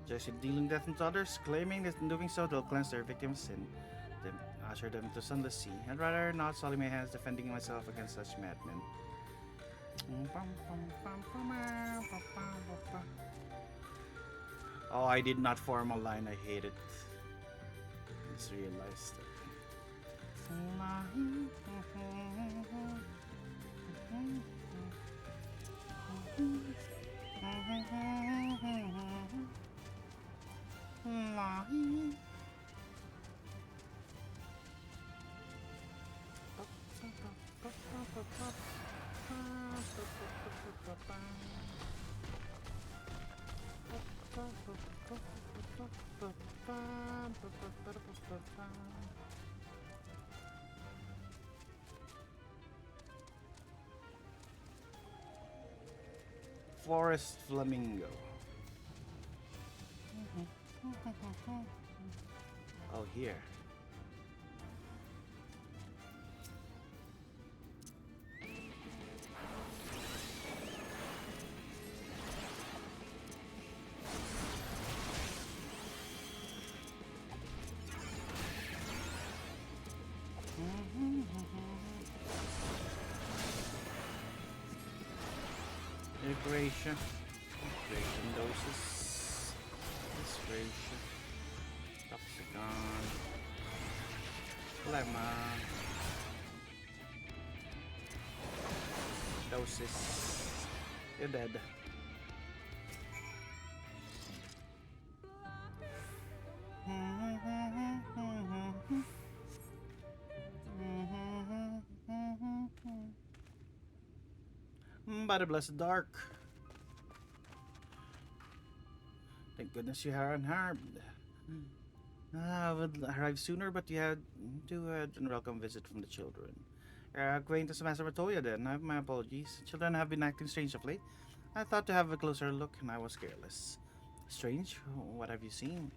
Just in dealing death into others, claiming that in doing so they'll cleanse their victim's sin, then usher them to sunless sea. I'd rather not sully my hands defending myself against such madmen. Oh, I did not form a line. I hate it. Just realized that. Forest flamingo. Oh, here. Integration doses. Inspiration. Toxicon. Lemon. Doses. You're dead. By the blessed dark. Thank goodness you are unharmed. I would arrive sooner, but you had to have a welcome visit from the children. Acquaintance Master Matoya then. My apologies. Children have been acting strange of late. I thought to have a closer look and I was careless. Strange? What have you seen?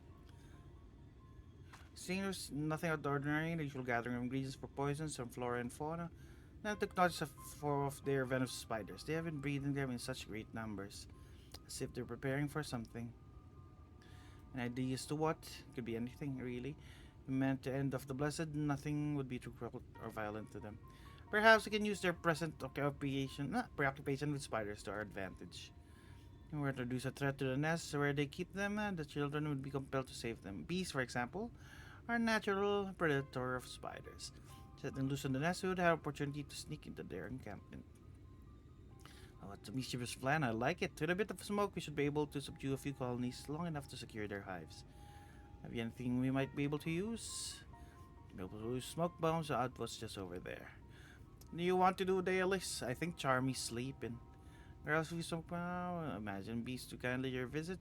Seeing there's nothing out of the ordinary, the usual gathering of ingredients for poisons from flora and fauna. Then I took notice of four of their venomous spiders. They have been breeding them in such great numbers, as if they're preparing for something. An idea as to what? Could be anything, really. Meant to end of the blessed, nothing would be too cruel or violent to them. Perhaps we can use their present preoccupation with spiders to our advantage. If we introduce a threat to the nest where they keep them, the children would be compelled to save them. Bees, for example, are a natural predator of spiders. Set them loose on the nest, we would have opportunity to sneak into their encampment. Oh, it's a mischievous plan. I like it. With a bit of smoke, we should be able to subdue a few colonies long enough to secure their hives. Have you anything we might be able to use? Be able to use smoke bombs. The outpost just over there. Do you want to do Daelis? I think Charmy's sleeping. Where else we smoke bomb? Imagine bees to kindly your visit.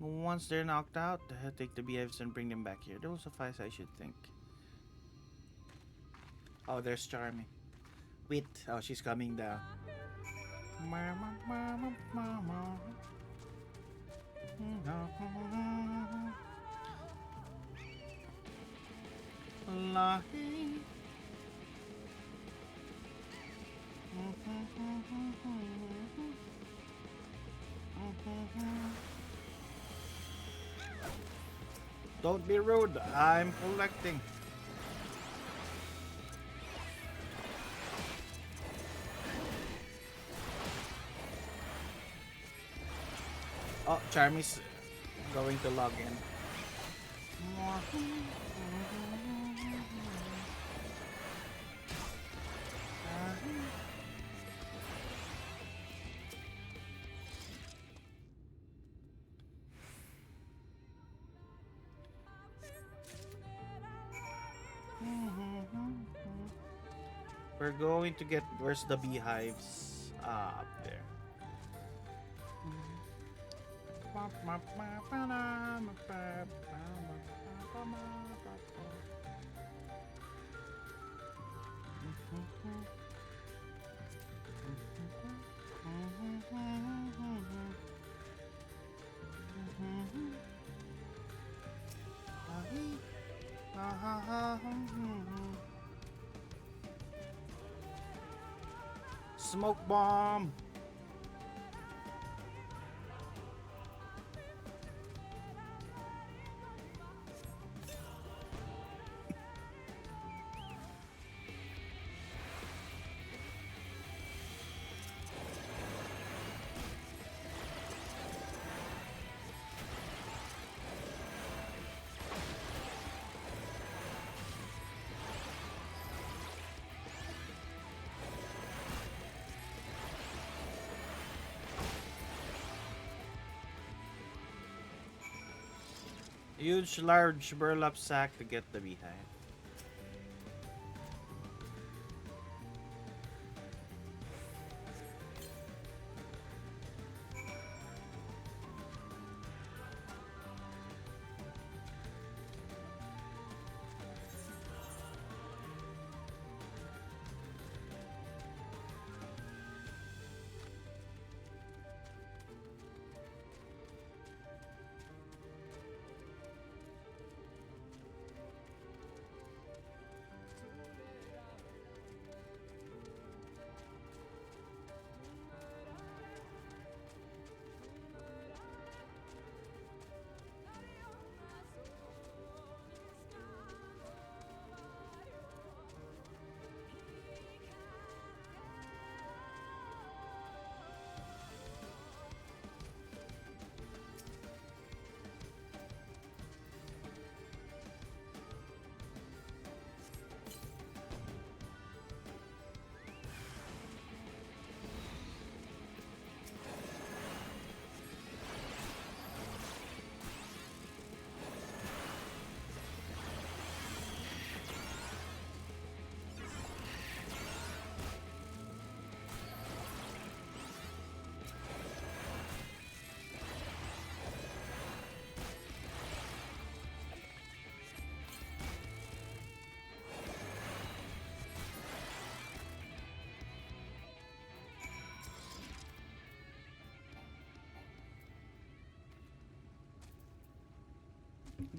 Once they're knocked out, take the beehives and bring them back here. That will suffice, I should think. Oh, there's Charmy. Wait. Oh, she's coming down. Mama, mama, mama. Don't be rude. I'm collecting. Oh, Charm is going to log in. We're going to get, where's the beehives? Ah, up there. Smoke bomb. Huge, large burlap sack to get the beehive.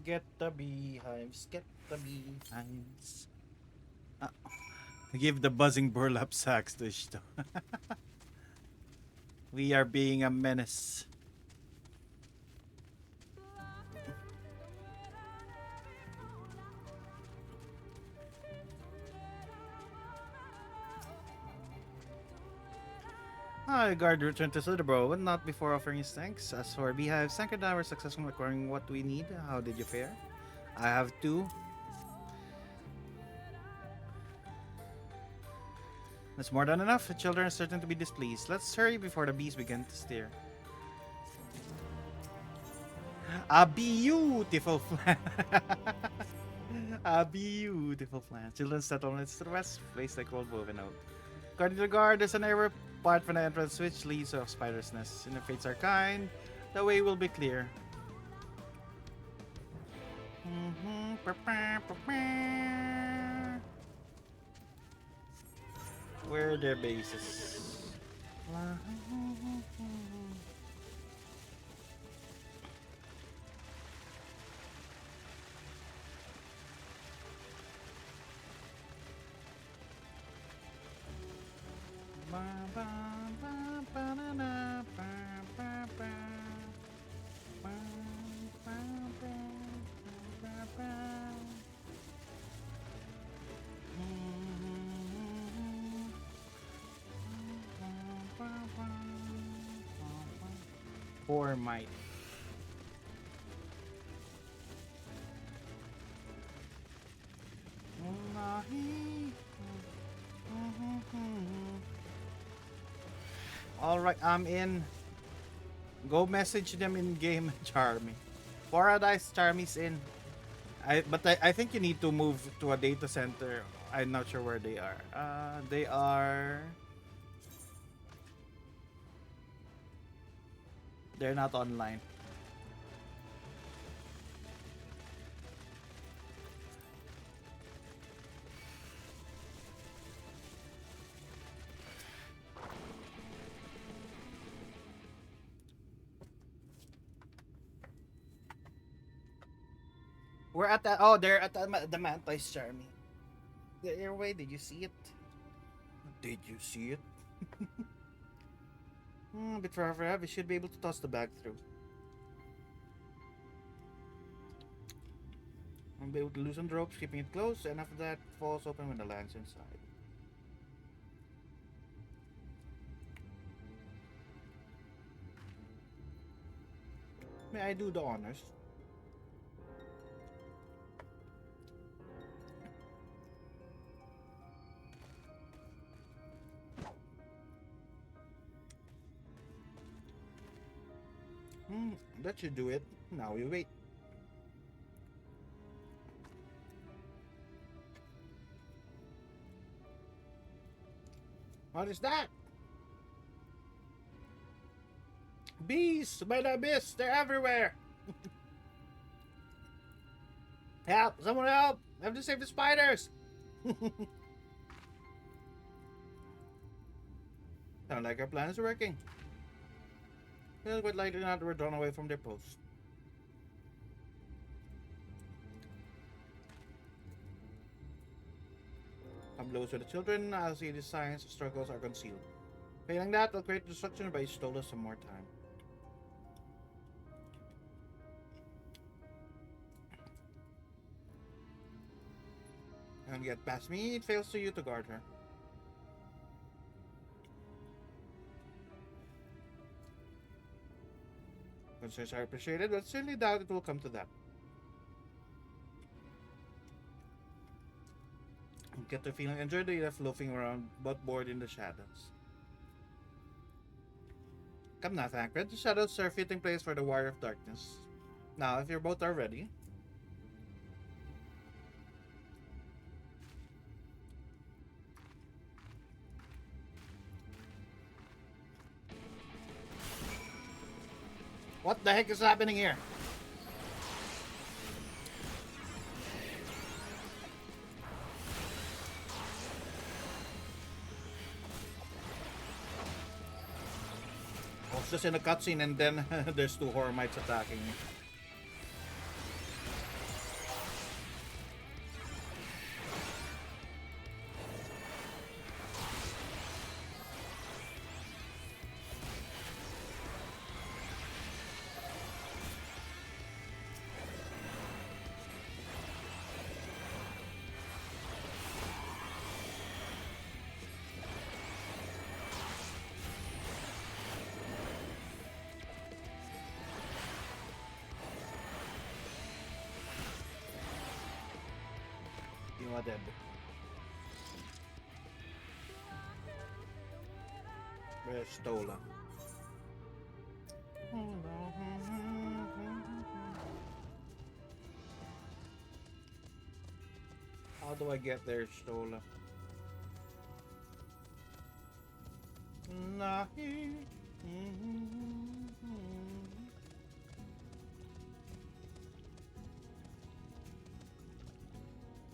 Get the beehives, get the beehives. Ah, give the buzzing burlap sacks to Ishto. We are being a menace. Guard returned to Sudabro, but not before offering his thanks. As for beehives, thank you that we're successful in acquiring what we need. How did you fare? I have two. That's more than enough. The children are certain to be displeased. Let's hurry before the bees begin to stir. A beautiful plan. A beautiful plan. Children's settlements to the west, place like old woven out. According to the guard, there's an area apart from the entrance which leads to a spider's nest. And if fates are kind, the way will be clear. Where are their bases? 4 might. Alright, I'm in. Go message them in game, Charmy. Paradise Charmy's in. I think you need to move to a data center. I'm not sure where they are. They are. They're not online. We're at that. Oh, they're at the Mantis, Charmy. The airway. Did you see it? Did you see it? A bit far for we should be able to toss the bag through. I'll be able to loosen the ropes, keeping it close, and after that, falls open when the land's inside. May I do the honors? That should do it. Now we wait. What is that? Bees by the abyss. They're everywhere. Help! Someone help! I have to save the spiders. Sound like our plan is working. They'll quite likely not to run away from their post. Come close to the children. I'll see the signs of struggles are concealed. Failing that, they'll create destruction, but you stole us some more time. And get past me, it fails to you to guard her. Concerns are appreciated, but certainly doubt it will come to that. Get the feeling, enjoy the left loafing around, but bored in the shadows. Come now, Thancred. The shadows are a fitting place for the Warrior of Darkness. Now, if you both are ready. What the heck is happening here? I was just in a cutscene and then there's 2 horror mites attacking me. You are dead. Where's Stola? How do I get there, Stola?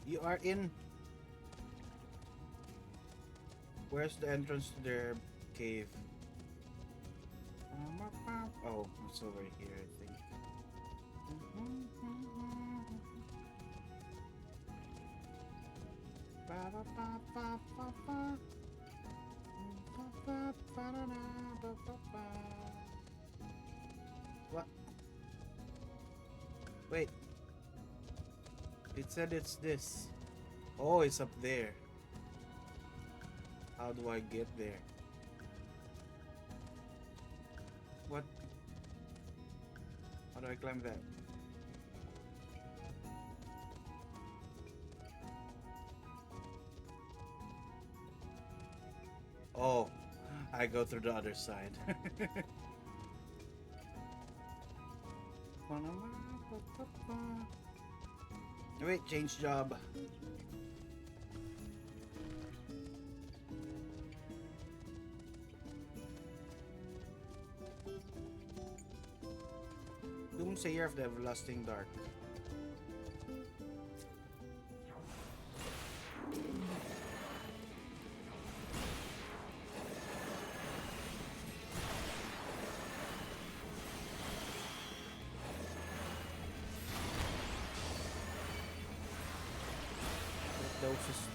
You are in. Where's the entrance to their cave? Oh, it's over here, I think. What? Wait. It said it's this. Oh, it's up there. How do I get there? What? do I climb that? Oh, I go through the other side. Wait, change job. Doomsayer of the Everlasting Dark. Dosest.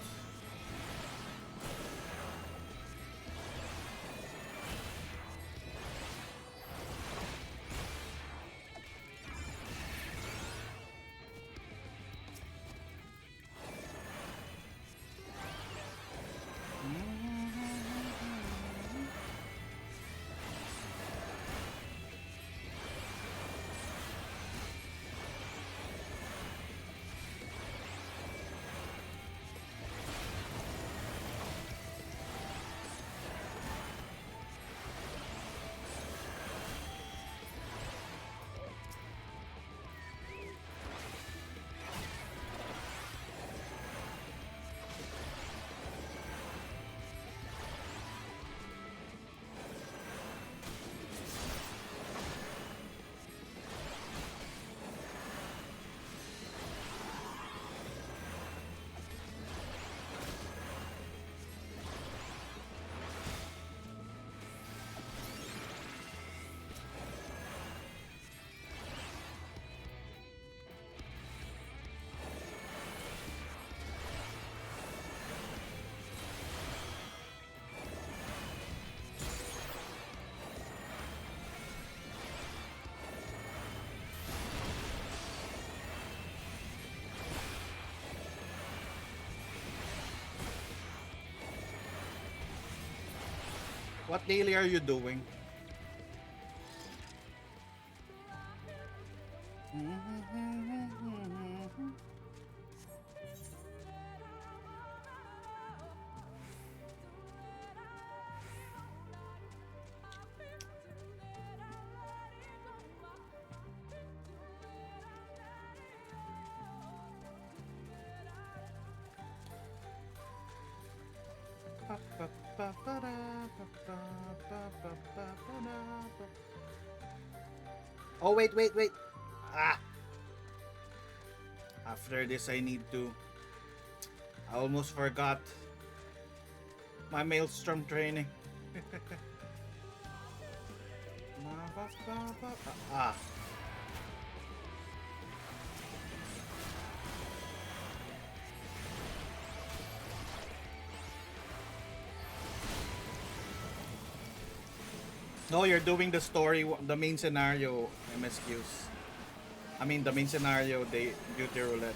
What daily are you doing? Oh, wait. Ah! After this, I need to... I almost forgot my Maelstrom training. Ah. No, you're doing the story, the main scenario MSQs. I mean, the main scenario, the duty roulette.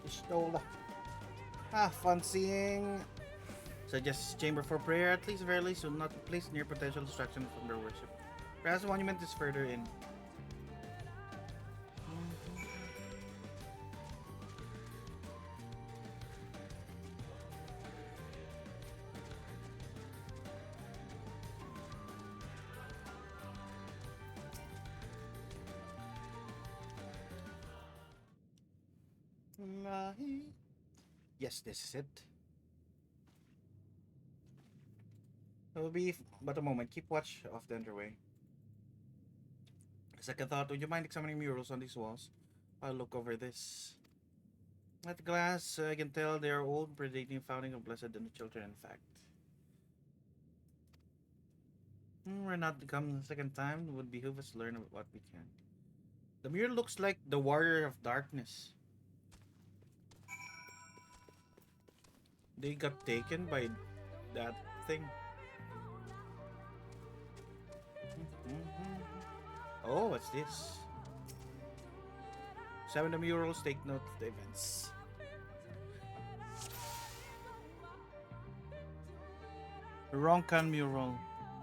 Pistola. Ah, fun seeing. Suggest chamber for prayer, at least very least, so not placed near potential distraction from their worship. Perhaps the monument is further in. Yes, this is it. It will be but a moment. Keep watch of the underway. Second thought, would you mind examining murals on these walls? I'll look over this. At the glance, I can tell they are old, predating founding of Blessed and the Children, in fact. We're not to come the second time. It would behoove us to learn what we can. The mural looks like the Warrior of Darkness. They got taken by that thing. Oh, what's this? Examine the murals, take note of the events. Ronkan mural.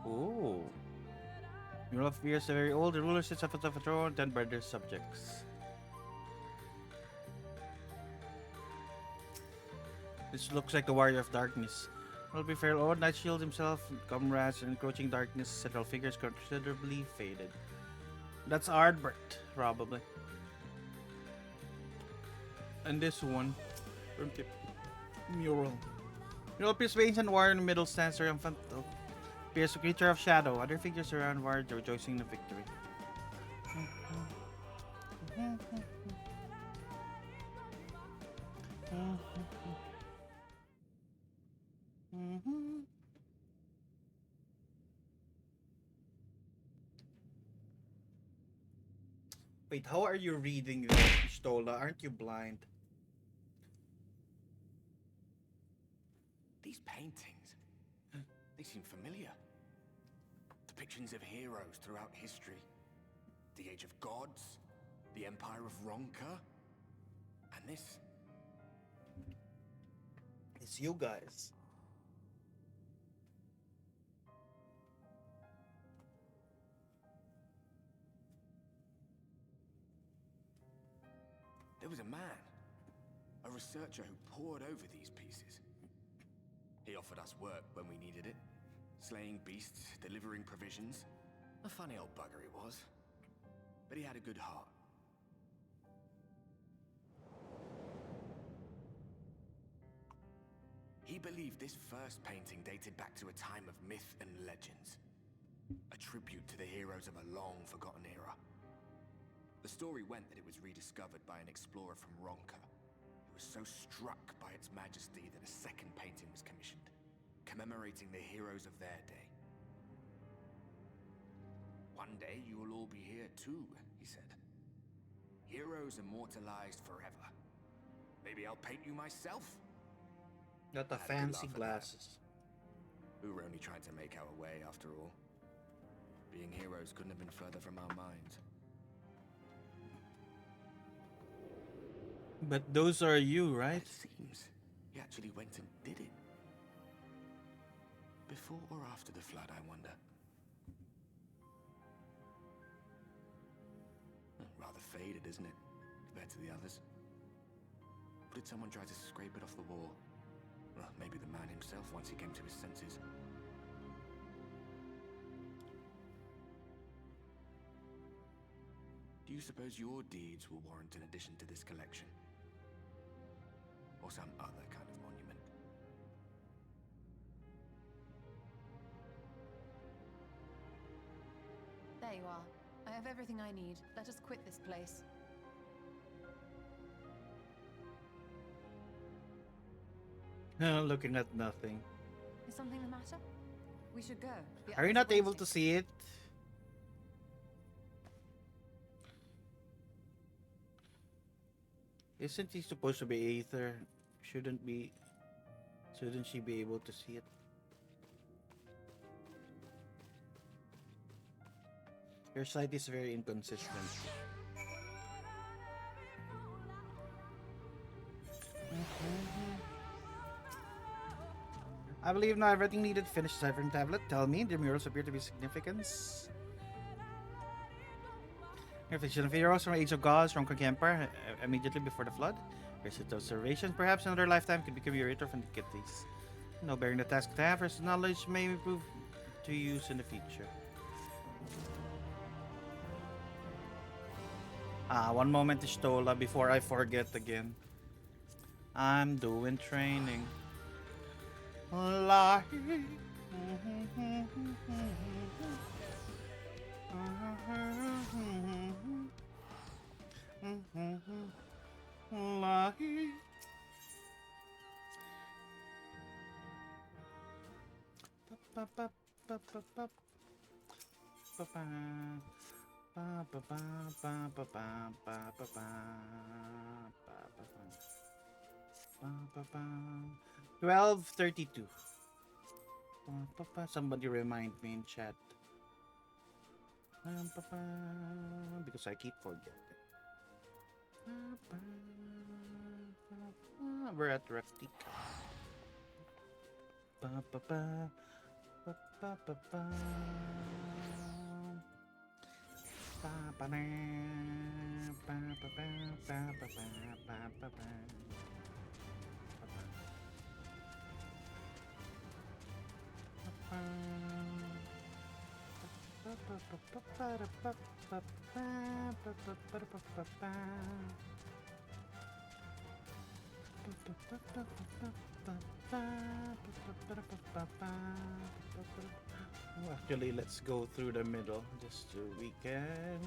Oh. Mural appears very old. The ruler sits atop a throne, 10 by their subjects. This looks like the Warrior of Darkness. Will be fair old Knight Shield himself, comrades, and encroaching darkness, central figures considerably faded. That's Ardbert, probably. And this one, mural. Mural appears to be ancient warrior in the middle, stands triumphant. Appears a creature of shadow. Other figures around warrior rejoicing in the victory. Wait, how are you reading this, Stola? Aren't you blind? These paintings, they seem familiar. Depictions of heroes throughout history. The Age of Gods, the Empire of Ronka, and this. It's you guys. There was a man, a researcher who pored over these pieces. He offered us work when we needed it. Slaying beasts, delivering provisions. A funny old bugger he was. But he had a good heart. He believed this first painting dated back to a time of myth and legends. A tribute to the heroes of a long-forgotten era. The story went that it was rediscovered by an explorer from Ronka, who was so struck by its majesty that a second painting was commissioned, commemorating the heroes of their day. One day you will all be here too, he said. Heroes immortalized forever. Maybe I'll paint you myself? Got the I had a good fancy laugh at that. glasses. We were only trying to make our way after all. Being heroes couldn't have been further from our minds. But those are you, right? It seems he actually went and did it. Before or after the flood, I wonder. Rather faded, isn't it, compared to the others? Or did someone try to scrape it off the wall? Well, maybe the man himself once he came to his senses. Do you suppose your deeds will warrant an addition to this collection? Or some other kind of monument? There you are. I have everything I need. Let us quit this place. Looking at nothing. Is something the matter? We should go. The Are you others not able to waiting. see it? Isn't he supposed to be Aether? Shouldn't she be able to see it? Your sight is very inconsistent. I believe now everything needed to finish the ciphering tablet. Tell me, the murals appear to be significant. Reflection of heroes from Age of Gods, from Kemper, immediately before the flood. Recent observations, perhaps another lifetime could become your from the kitties. No bearing the task to have, first knowledge may prove to use in the future. One moment, Stola, before I forget again. I'm doing training. Lie. Lie. Twelve 32. Somebody remind me in chat. Because I keep forgetting. We're at Rectica. Actually, let's go through the middle just so we can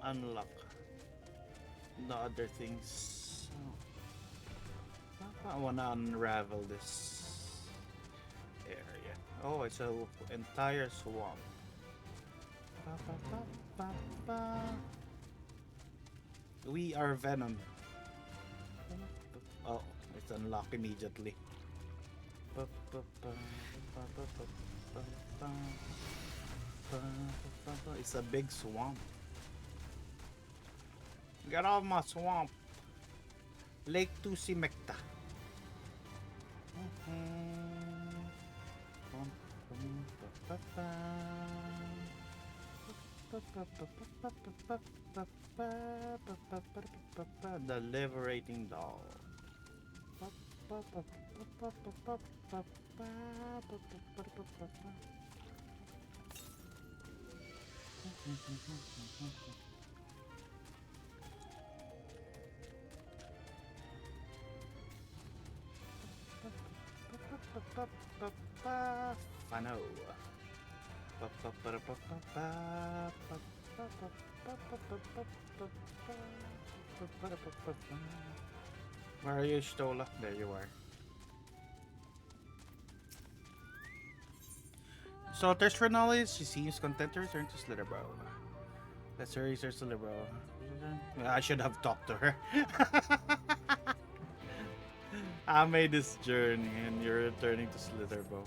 unlock the other things. I wanna unravel this area. Oh, it's an entire swamp. We are Venom. Oh, it's unlocked immediately. It's a big swamp. Get off my swamp. Lake Tusimekta. The liberating doll. Fano. Where are you, Stola? There you are. So Tertiary knowledge, she seems content to return to Slitherbro. Let's erase her Slitherbro. I should have talked to her. I made this journey and you're returning to Slitherbro.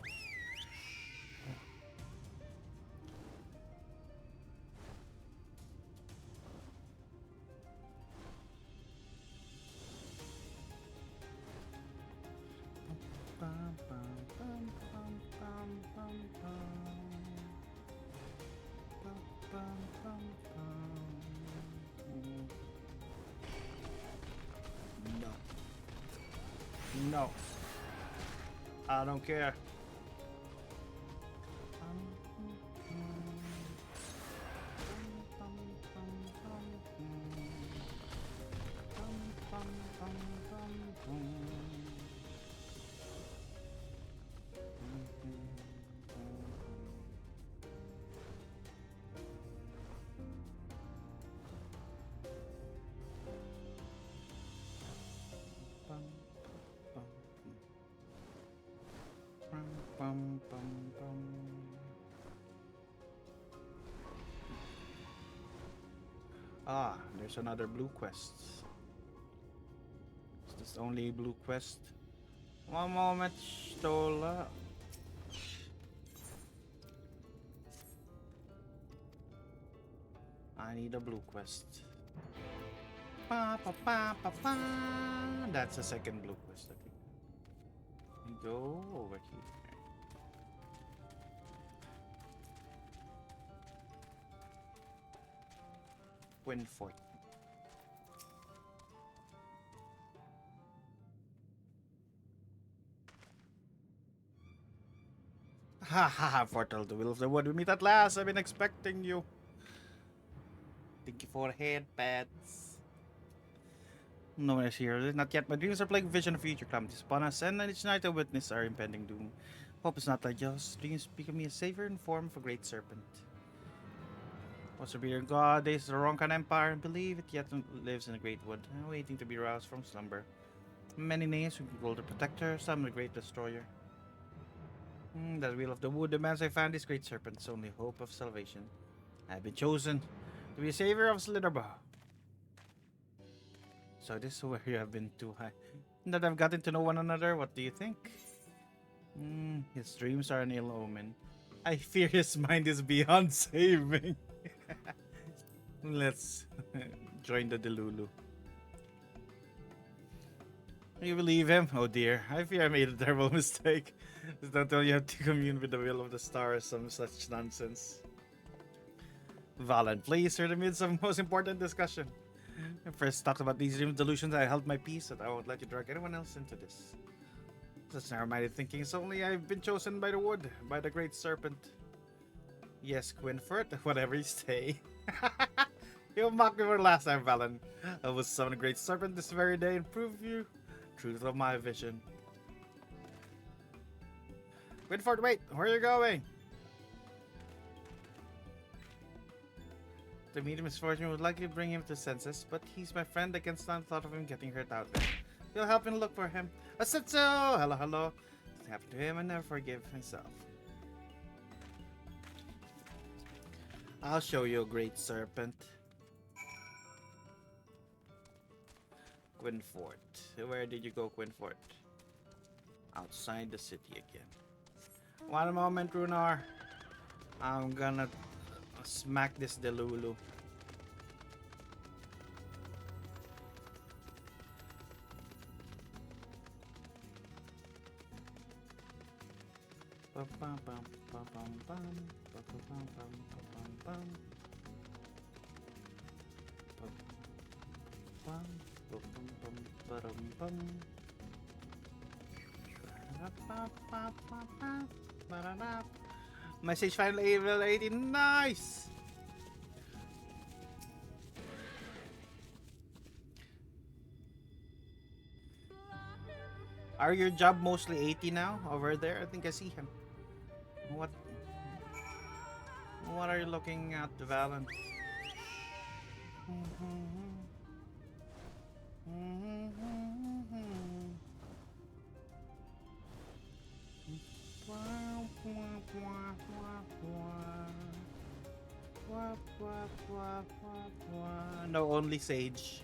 No. I don't care. Ah, there's another blue quest. Is this only blue quest? One moment, Stola. I need a blue quest. Pa, pa, pa, pa, pa. That's the second blue quest. Okay. We go over here. Winfort. Ha ha ha, Portal, the will of the wood. We meet at last. I've been expecting you. Thank you for head pats. No one is here. Not yet. My dreams are plagued with vision of future calamities upon us, and each night I witness our impending doom. Hope is not like just dreams speak of me as savior in form of a great serpent. Was be your god, days of the Ronkan Empire, and believe it yet lives in a great wood, waiting to be roused from slumber. Many names we call the protector, some the great destroyer. That wheel of the wood demands I find this great serpent's only hope of salvation. I have been chosen to be a savior of Slitherbaugh. So this is where you have been too high. That I've gotten to know one another, what do you think? His dreams are an ill omen. I fear his mind is beyond saving. Let's join the Delulu. You believe him? Oh dear, I fear I made a terrible mistake. It's not all you have to commune with the will of the stars, some such nonsense. Valen, please, you're in the midst of most important discussion. I first talked about these dream delusions, I held my peace, that I won't let you drag anyone else into this. Such narrow-minded thinking is only I've been chosen by the wood, by the great serpent. Yes, Quinford, whatever you say. You mocked me for last time, Valen. I will summon a great serpent this very day and prove you truth of my vision. Quinford, wait, where are you going? The medium misfortune would likely bring him to senses, but he's my friend. I can't stand the thought of him getting hurt out there. You'll help me look for him. I said so! Hello, hello. What happened to him? I never forgive myself. I'll show you a great serpent. Quinfort. Where did you go, Quinfort? Outside the city again. One moment, Runar. I'm gonna smack this Delulu. Message finally level 80. Nice! Are your job mostly 80 now over there? I think I see him. What are you looking at, Valen? No, only Sage.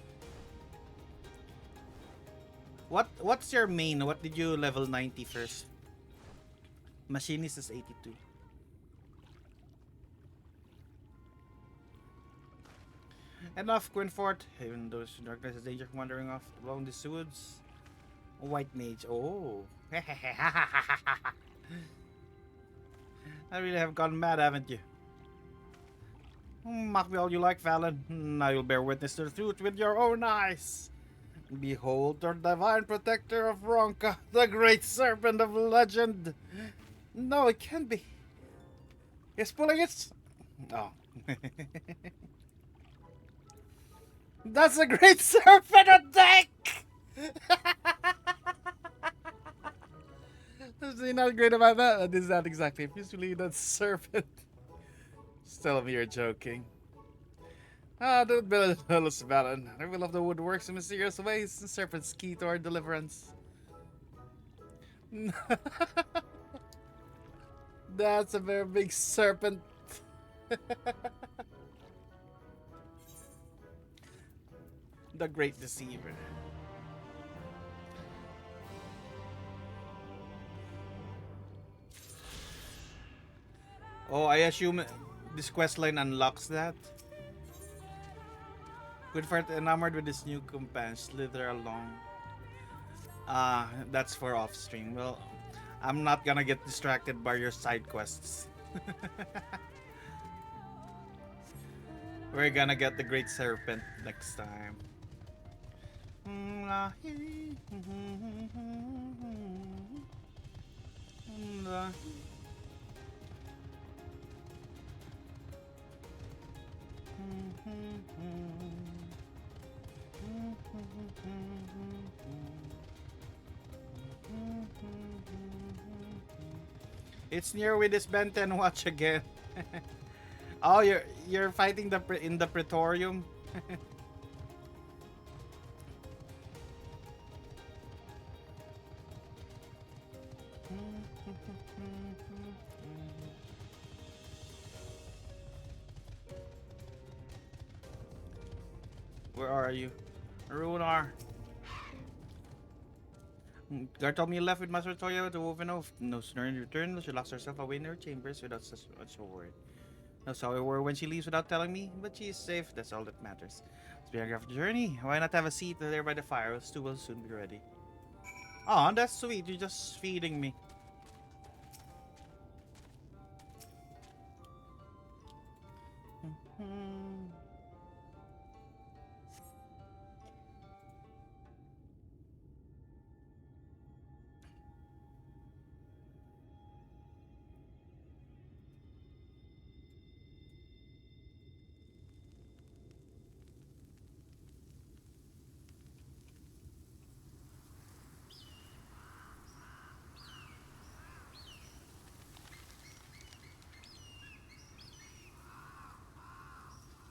What's your main? What did you level 90 first? Machinist is 82. Enough, Quinfort. Even those darkness is danger from wandering off along these woods. White mage. Oh. I really have gone mad, haven't you? Mock me all you like, Valen. Now you'll bear witness to the truth with your own eyes. Behold, the divine protector of Ronka, the great serpent of legend. No, it can't be. He's pulling it. Oh. That's a great serpent attack! There's not great about that. That is not exactly. Usually that's serpent. Just tell me you're joking. Don't build a jealous Valen. The will of the wood works in mysterious ways. The serpent's key to our deliverance. That's a very big serpent. The great deceiver. Oh, I assume this questline unlocks that. Quinfort enamored with his new companion, slither along. That's for off stream. Well, I'm not gonna get distracted by your side quests. We're gonna get the great serpent next time. It's near with this Ben 10 watch again. Oh, you're fighting in the Praetorium. Where are you? Runar. Guard told me you left with Master Toya to Woven Oath. No sooner in return, she locks herself away in her chambers without such a word. No sorry word when she leaves without telling me, but she is safe, that's all that matters. Speaking of the journey, why not have a seat there by the fire? The stew will soon be ready. Aw, that's sweet, you're just feeding me.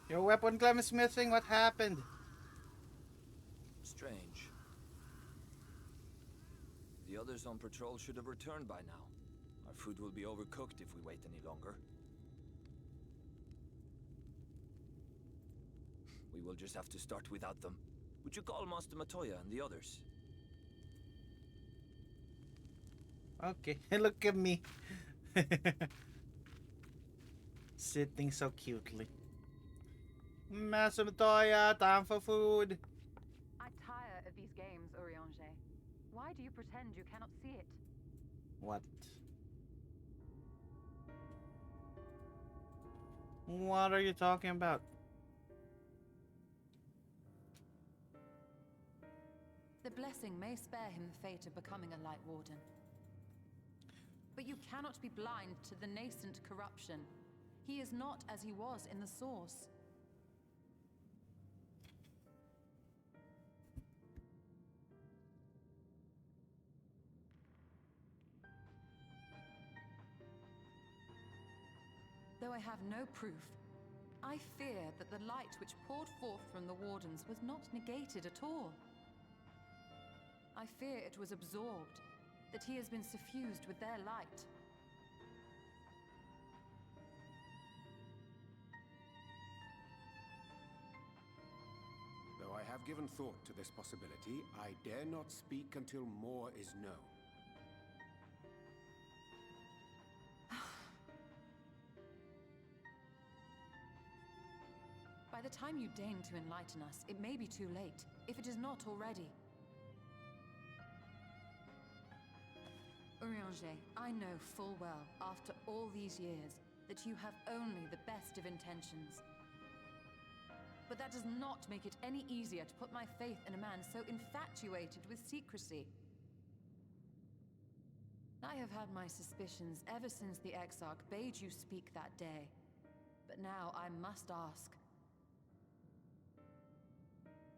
Your weapon clam is missing, what happened? Strange. The others on patrol should have returned by now. Our food will be overcooked if we wait any longer. We will just have to start without them. Would you call Master Matoya and the others? Okay, look at me. Sitting so cutely. Master Matoya, time for food. I tire of these games, Urianger. Why do you pretend you cannot see it? What? What are you talking about? The blessing may spare him the fate of becoming a light warden. But you cannot be blind to the nascent corruption. He is not as he was in the source. Though I have no proof, I fear that the light which poured forth from the wardens was not negated at all. I fear it was absorbed, that he has been suffused with their light. Though I have given thought to this possibility, I dare not speak until more is known. By the time you deign to enlighten us, it may be too late, if it is not already. Urianger, I know full well, after all these years, that you have only the best of intentions. But that does not make it any easier to put my faith in a man so infatuated with secrecy. I have had my suspicions ever since the Exarch bade you speak that day. But now I must ask.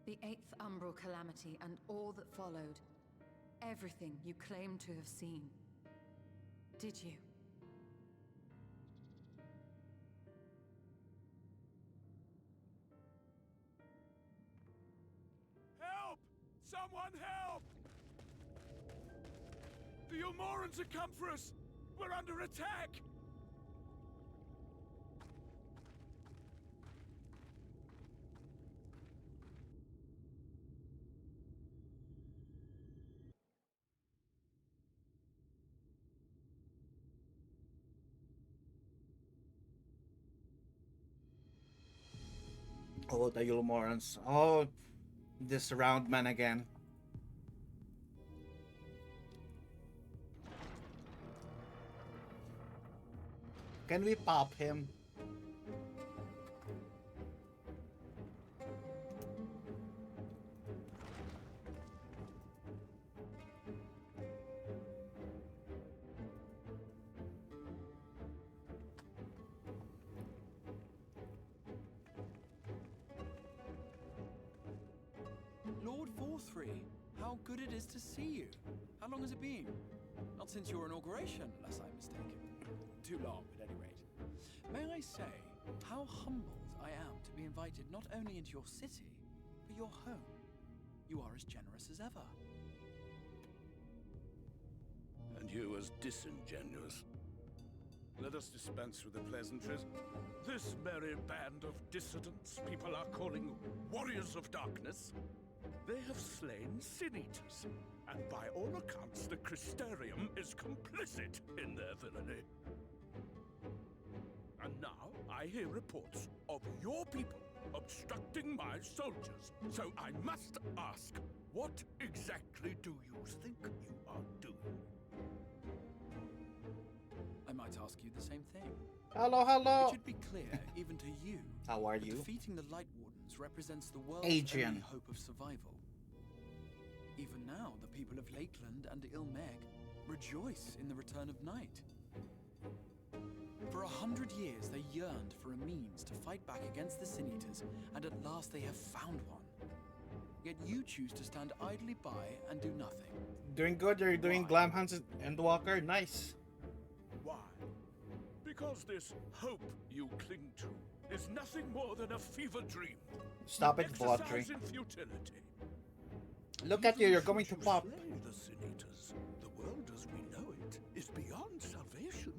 The 8th Umbral Calamity and all that followed. Everything you claim to have seen. Did you? Help! Someone help! The Ilmorans have come for us! We're under attack! Oh, the Yulmorans. Oh, this round man again. Can we pop him? Lord Forthree, how good it is to see you. How long has it been? Not since your inauguration, unless I'm mistaken. too long, at any rate. May I say how humbled I am to be invited not only into your city, but your home. You are as generous as ever. And you as disingenuous. Let us dispense with the pleasantries. This merry band of dissidents people are calling warriors of darkness, they have slain sin-eaters, and by all accounts the Crystarium is complicit in their villainy. And now I hear reports of your people obstructing my soldiers, so I must ask, what exactly do you think you are doing? I might ask you the same thing. Hello, It hello. should be clear, even to you, How are that you? defeating the Light Wardens represents the world's Adrian. only hope of survival. Even now, the people of Lakeland and Ilmeg rejoice in the return of night. For 100 years, they yearned for a means to fight back against the Sin-Eaters, and at last they have found one. Yet you choose to stand idly by and do nothing. Doing good. You're doing Why? Glam Hunts and Walker. Nice. Why? Because this hope you cling to is nothing more than a fever dream. Stop it, Exercise Vautry. in futility. Look at you. Even You're going should to you pop. slay the Sin-Eaters, the world as we know it is beyond salvation.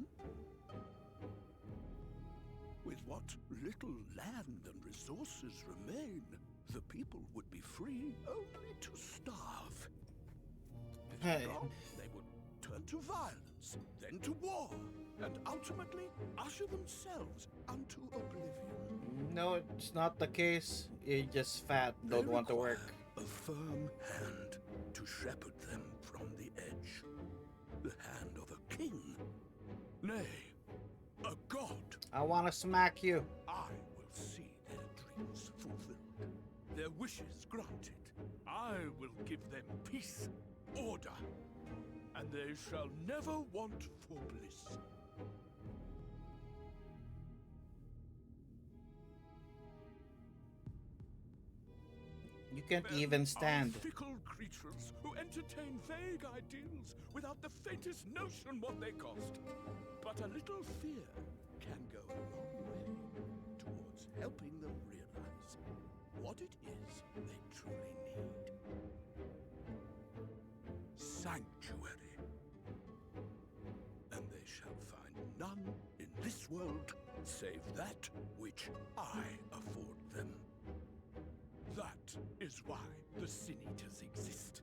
With what little land and resources remain, the people would be free only to starve. If Hey. not, they would turn to violence, then to war, and ultimately usher themselves unto oblivion. No, it's not the case. You're just fat. They Don't want to require work. a firm hand to shepherd them from the edge. The hand of a king. Nay, a god. I want to smack you. I will see their dreams fulfilled, their wishes granted. I will give them peace, order, and they shall never want for bliss. You can't Men even are stand. fickle creatures who entertain vague ideals without the faintest notion what they cost. But a little fear can go a long way towards helping them realize what it is they truly need. Sanctuary. And they shall find none in this world save that which I afford them. That is why the Sin-Eaters exist.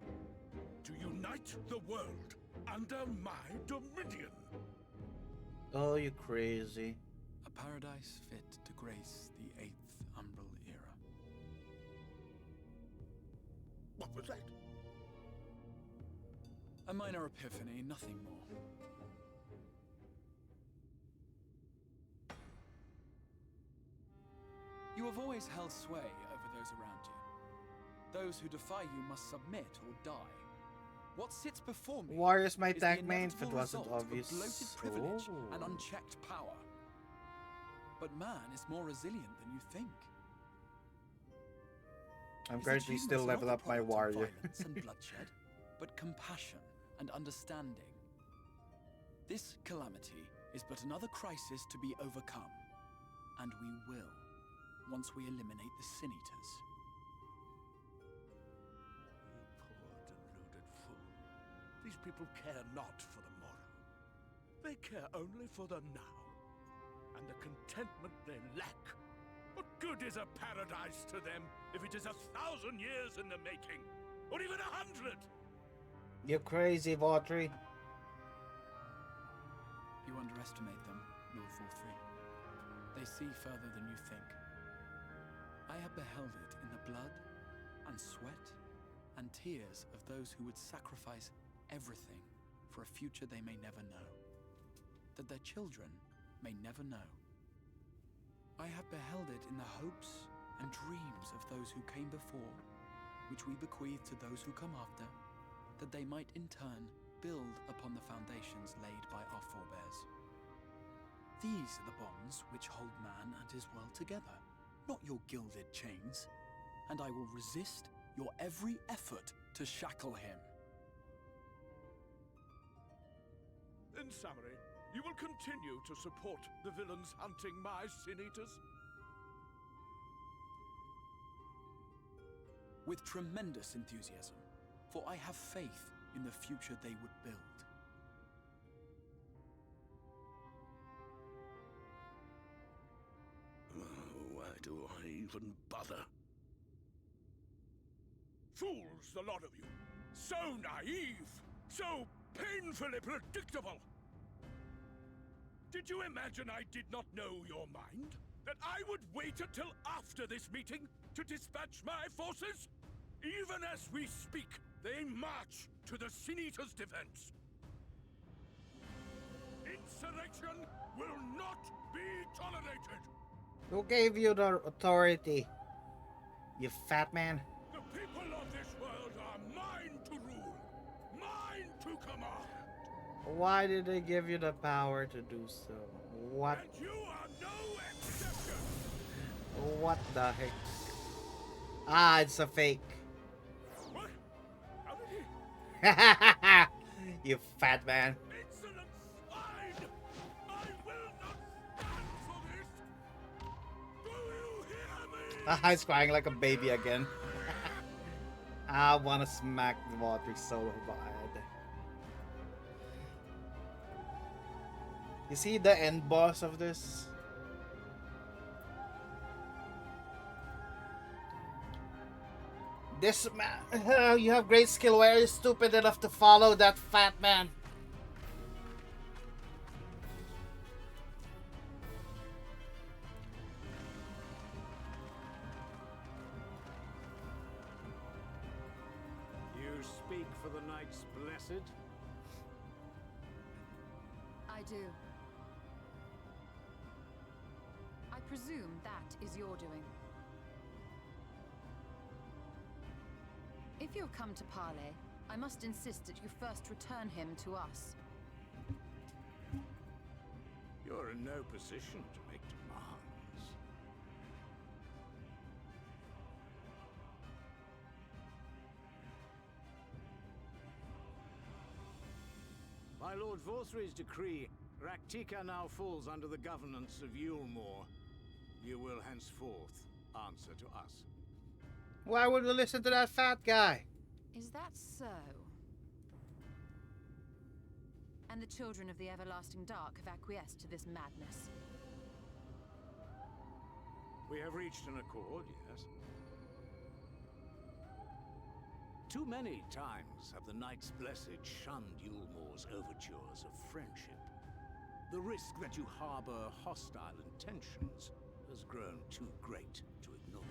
To unite the world under my dominion. Oh, you crazy. A paradise fit to grace the 8th Umbral era. What was that? A minor epiphany, nothing more. You have always held sway over those around you. Those who defy you must submit or die. What sits before me Warriors my is the tank main if it inevitable wasn't result of obvious. bloated privilege and Oh. unchecked power. But man is more resilient than you think. I'm His currently achievements still are level not up the my product of warrior. violence and bloodshed, but compassion and understanding. This calamity is but another crisis to be overcome, and we will, once we eliminate the Sin-Eaters. You poor deluded fool. These people care not for the morrow. They care only for the now, and the contentment they lack. What good is a paradise to them if it is 1,000 years in the making, or even 100? You're crazy, Vautry. You underestimate them, Lord Vorthry. They see further than you think. I have beheld it in the blood and sweat and tears of those who would sacrifice everything for a future they may never know, that their children may never know. I have beheld it in the hopes and dreams of those who came before, which we bequeath to those who come after, that they might in turn build upon the foundations laid by our forebears. These are the bonds which hold man and his world together, not your gilded chains, and I will resist your every effort to shackle him. In summary, You will continue to support the villains hunting my Sin Eaters? With tremendous enthusiasm, for I have faith in the future they would build. Why do I even bother? Fools, the lot of you! So naive! So painfully predictable! Did you imagine I did not know your mind? That I would wait until after this meeting to dispatch my forces? Even as we speak, they march to the Sin Eater's defense. Insurrection will not be tolerated! Who gave you the authority? You fat man. The people of this world are mine to rule, mine to command. Why did they give you the power to do so? What? And you are no exception. What the heck? Ah, it's a fake. What? How did he? You fat man. Insolent swine! I will not stand for this! Do you hear me? He's crying like a baby again. I wanna smack the water so bad. You see the end boss of this? This man, you have great skill. Why are you stupid enough to follow that fat man? You speak for the Knights Blessed? I do. I presume that is your doing. If you're come to parley, I must insist that you first return him to us. You're in no position to make demands. By Lord Vorthry's decree, Raktika now falls under the governance of Yulmore. You will henceforth answer to us. Why would we listen to that fat guy? Is that so? And the children of the Everlasting Dark have acquiesced to this madness. We have reached an accord, yes. Too many times have the Knights Blessed shunned Yulmore's overtures of friendship. The risk that you harbor hostile intentions has grown too great to ignore.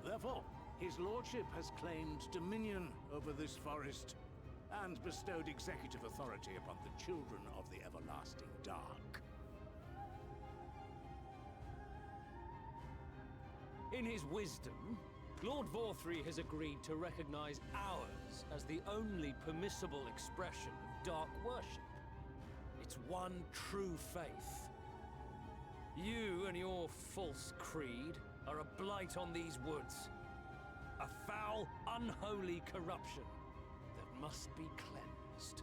Therefore, his lordship has claimed dominion over this forest and bestowed executive authority upon the children of the Everlasting Dark. In his wisdom, Lord Vorthry has agreed to recognize ours as the only permissible expression of dark worship. It's one true faith. You and your false creed are a blight on these woods. A foul, unholy corruption that must be cleansed.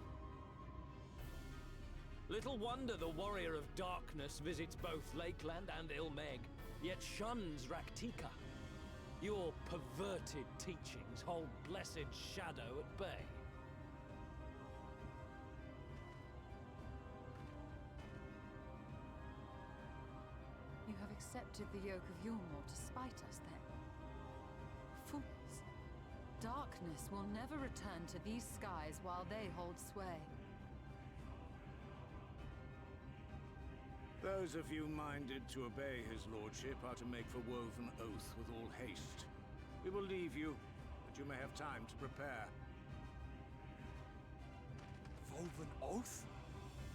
Little wonder the warrior of darkness visits both Lakeland and Ilmeg, yet shuns Raktika. Your perverted teachings hold blessed Shadow at bay. You have accepted the yoke of Yulmore to spite us, then? Fools. Darkness will never return to these skies while they hold sway. Those of you minded to obey his lordship are to make for woven oath with all haste. We will leave you, that you may have time to prepare. Woven oath?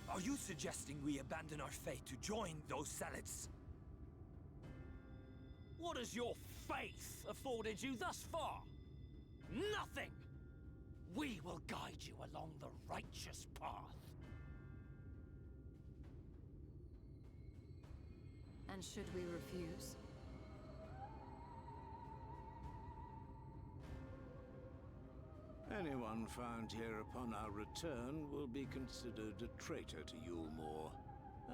Are you suggesting we abandon our fate to join those zealots? What has your faith afforded you thus far? Nothing! We will guide you along the righteous path. And should we refuse? Anyone found here upon our return will be considered a traitor to Yulmore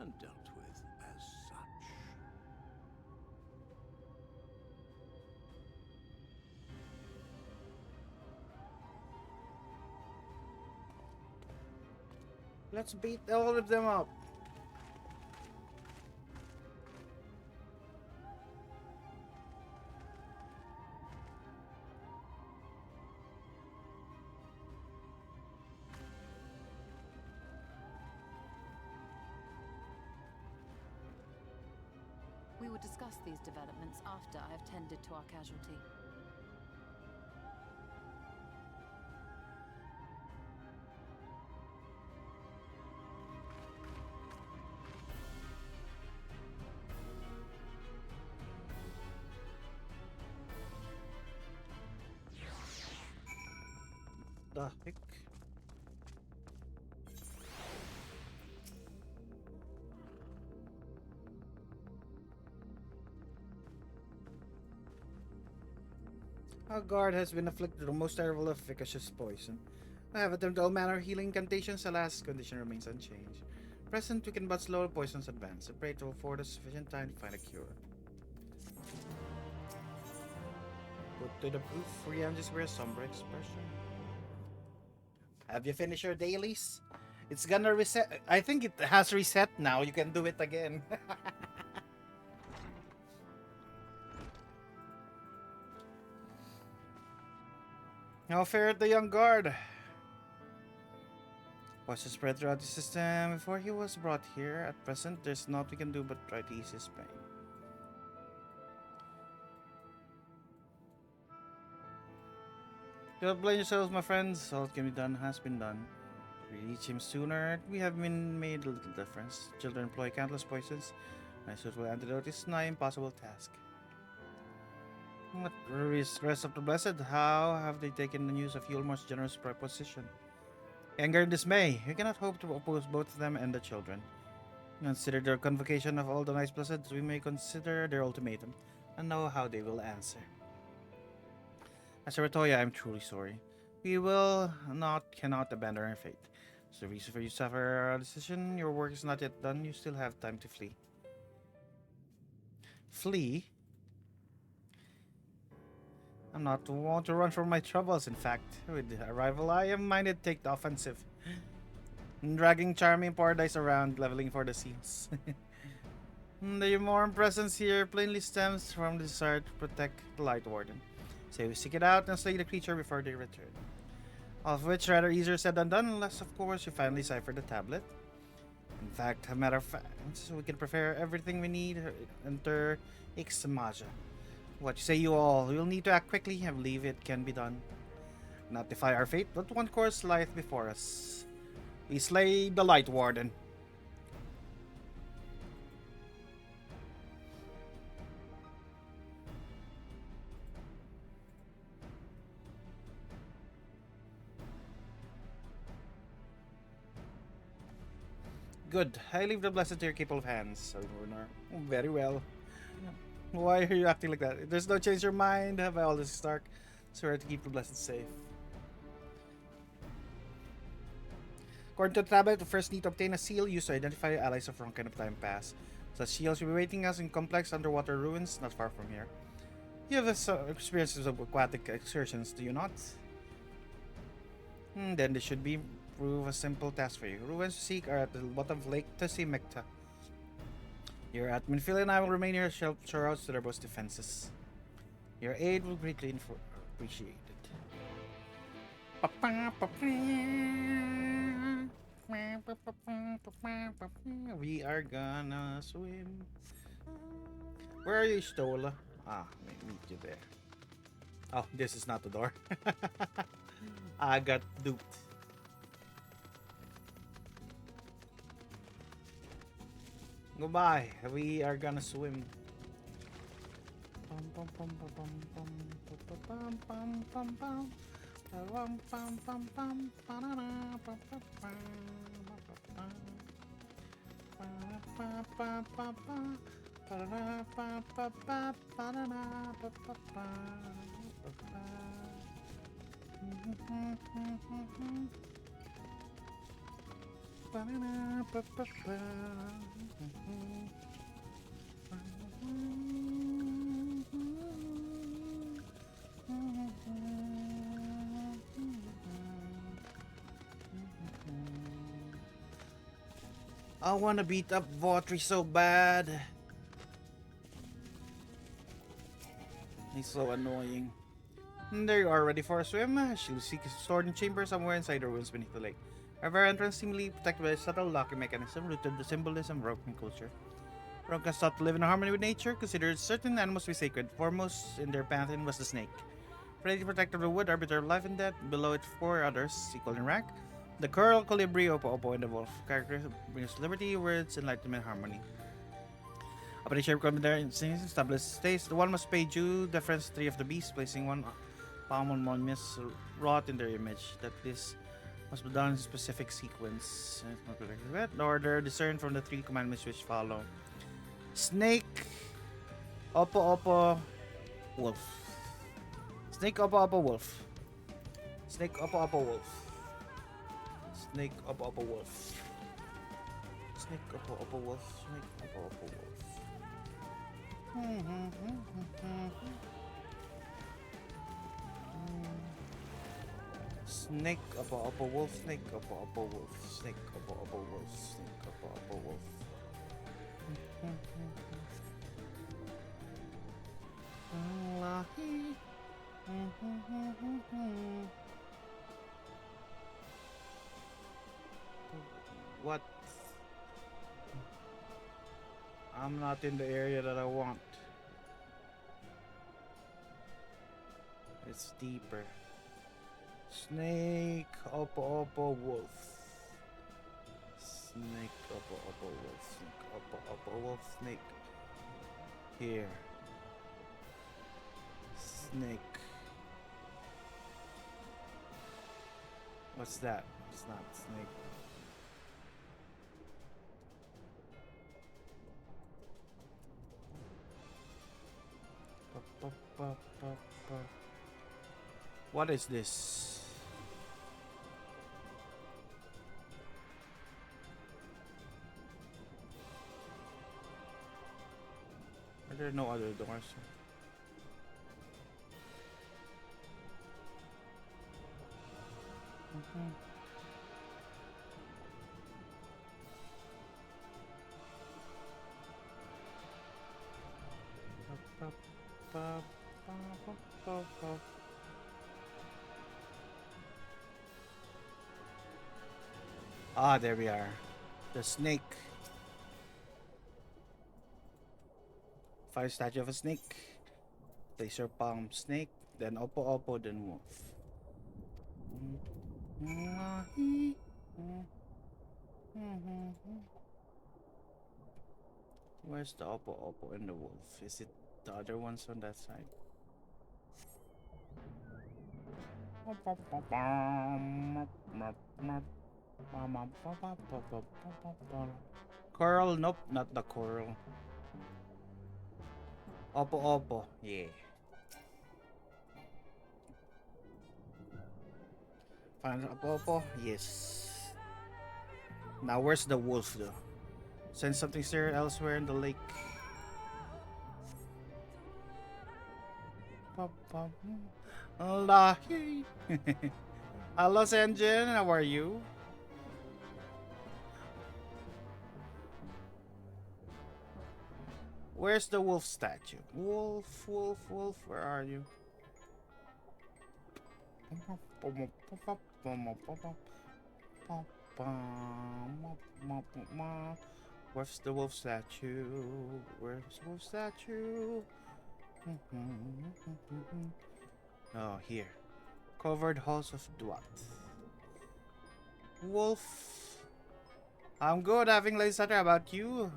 and dealt with as such. Let's beat all of them up. We will discuss these developments after I have tended to our casualty. The heck? Our guard has been afflicted with the most terrible of efficacious poison. I have attempted all manner of healing incantations, alas, condition remains unchanged. Present, we can but slow poison's advance. I pray to afford us sufficient time to find a cure. Put to the proof, Rian just wear a somber expression. Have you finished your dailies? It's gonna reset. I think it has reset now. You can do it again. How fared the young guard? Poison spread throughout the system before he was brought here. At present, there's naught we can do but try to ease his pain. Don't blame yourselves, my friends. All that can be done has been done. If we reach him sooner, we have been made a little difference. Children employ countless poisons. My suitable antidote is nigh impossible task. What rest of the blessed? How have they taken the news of Yulmar's generous proposition? Anger and dismay. We cannot hope to oppose both them and the children. Consider their convocation of all the Knights Blessed. We may consider their ultimatum and know how they will answer. As for Toya, I am truly sorry. We cannot abandon our fate. It's the reason for you to suffer our decision. Your work is not yet done. You still have time to flee. Flee? I'm not one to run from my troubles. In fact, with the arrival, I am minded to take the offensive. Dragging Charming Paradise around, leveling for the seals. The warm presence here plainly stems from the desire to protect the Light Warden. So we seek it out and slay the creature before they return. All of which rather easier said than done, unless of course you finally cipher the tablet. In fact, a matter of fact, we can prepare everything we need. Enter Ixamaja. What say you all? We'll need to act quickly. I believe it can be done. Not defy our fate, but one course lieth before us. We slay the Light Warden. Good. I leave the blessed to your capable hands, Runner. Very well. Why are you acting like that? If there's no change your mind, have I all this Stark? Swear to keep the blessed safe. According to the tablet, we first need to obtain a seal used to identify allies of wrong kind of time pass. Such seals will be waiting us in complex underwater ruins not far from here. You have experiences of aquatic excursions, do you not? Then this should prove a simple task for you. Ruins to seek are at the bottom of Lake Tusimekta. Your admin Phil and I will remain here to shore out to their both defenses. Your aid will greatly appreciate it. We are gonna swim. Where are you, Stola? Ah, I meet you there. Oh, this is not the door. I got duped. Goodbye. We are gonna swim. I wanna beat up Vautry so bad. He's so annoying. There you are, ready for a swim. She'll seek a stored in chamber somewhere inside the ruins beneath the lake. Our entrance seemingly protected by a subtle locking mechanism rooted in the symbolism of broken culture. One can stop to live in harmony with nature, considered certain animals to be sacred. Foremost in their pantheon was the snake. Ready to protect the wood, arbiter of life and death. Below it, 4 others, equal in rank. The coral, colibri, opo, and the wolf. Characters bring us liberty, words, enlightenment, harmony. Upon the shape there, established states. The one must pay due deference to 3 of the beasts, placing one palm on monuments wrought in their image. That this must be done in a specific sequence. The order discerned from the 3 commandments which follow. Snake, opo, wolf. Snake, opo, wolf. Snake, opo, wolf. Snake, opo, wolf. Snake, opo, wolf. Snake, opo, wolf. Snake, opo, wolf. Snake, opo, wolf. Snake, opo, wolf. Snake, opo, wolf. What? I'm not in the area that I want. It's deeper. Snake, opo, wolf. Snake, opo, wolf. Snake, opo, wolf. Snake. Here. Snake. What's that? It's not snake. What is this? Are there no other doors? Ah, there we are. The snake. 5 statue of a snake. Place your palm, snake. Then opo, then wolf. Where's the opo and the wolf? Is it the other ones on that side? Coral? Nope, not the coral. Opo, yeah. Find opo, yes. Now where's the wolf though? Sense something stir elsewhere in the lake. Lahi. Hello, Senjin. How are you? Where's the wolf statue? Wolf, where are you? Where's the wolf statue? Where's the wolf statue? Oh, here. Covered halls of Duat. Wolf. I'm good, having late Saturday. About you?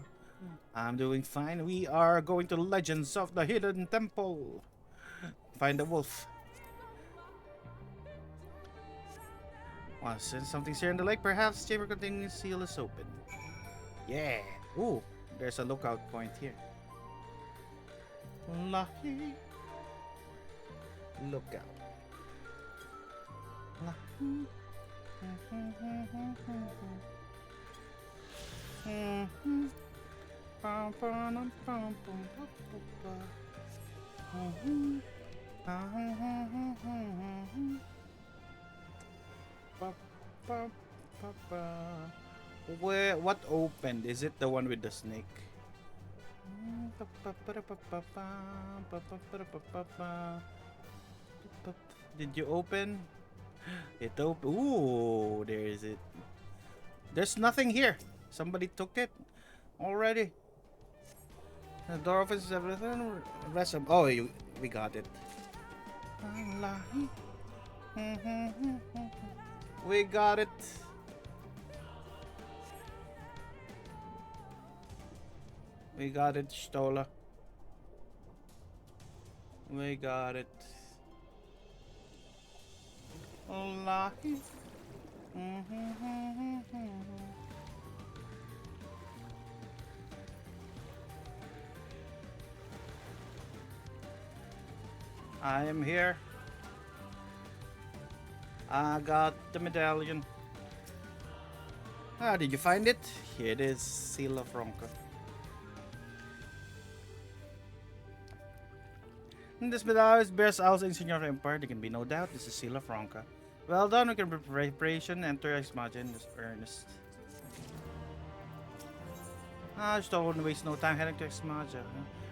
I'm doing fine. We are going to Legends of the Hidden Temple. Find the wolf. Since something's here in the lake, perhaps chamber containing seal is open. Yeah. Ooh, there's a lookout point here. Lucky. Lookout. Where? What opened? Is it the one with the snake? Did you open? It open. Ooh, there is it. There's nothing here. Somebody took it already. The door opens everything. Rest of. Oh, we got it. We got it. We got it, Stola. We got it. Allah. I am here. I got the medallion. Ah, did you find it? Here it is, Seal of Ronka. This medallion bears Al's insignia of Empire. There can be no doubt this is Seal of Ronka. Well done, we can preparation, enter Exmaja in this earnest. Just don't waste no time heading to Exmaja.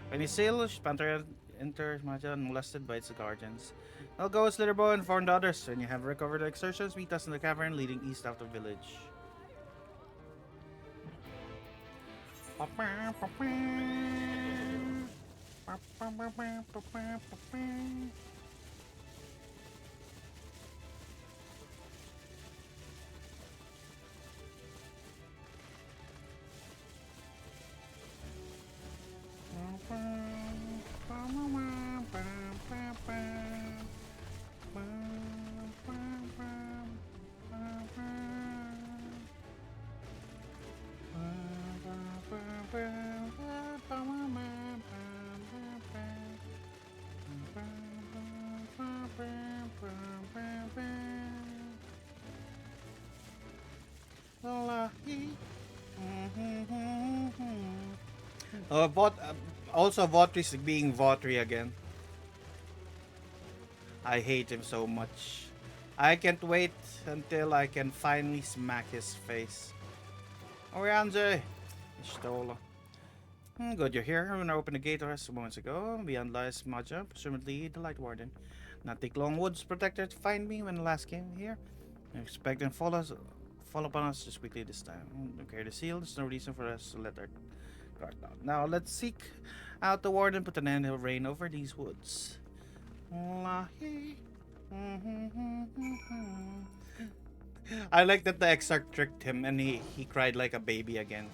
When you sail, Panther enter Exmaja unmolested by its guardians. I'll go with Slitherbow and inform the others. When you have recovered the exertions, meet us in the cavern leading east out of the village. Also Votry's being Votry again. I hate him so much. I can't wait until I can finally smack his face. Orianze! Stola. Good, you're here. When I opened the gate a few moments ago, beyond lies Maja, presumably the Light Warden. Not take long woods protector to find me when I last came here. I expect them fall upon us just quickly this time. Don't carry the seal, there's no reason for us to let our guard down. Now let's seek out the warden, put an end to reign over these woods. I like that the exarch tricked him and he cried like a baby again.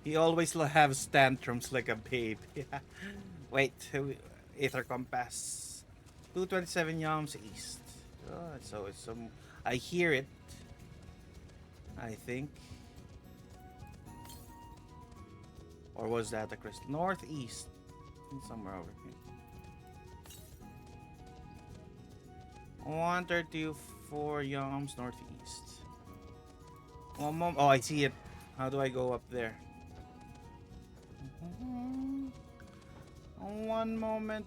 He always has tantrums like a babe. Wait, Aether Compass. 227 yams east. Oh, so it's some. I hear it. I think. Or was that the crystal? Northeast. Somewhere over here. 134 yams northeast. One moment. Oh, I see it. How do I go up there? One moment.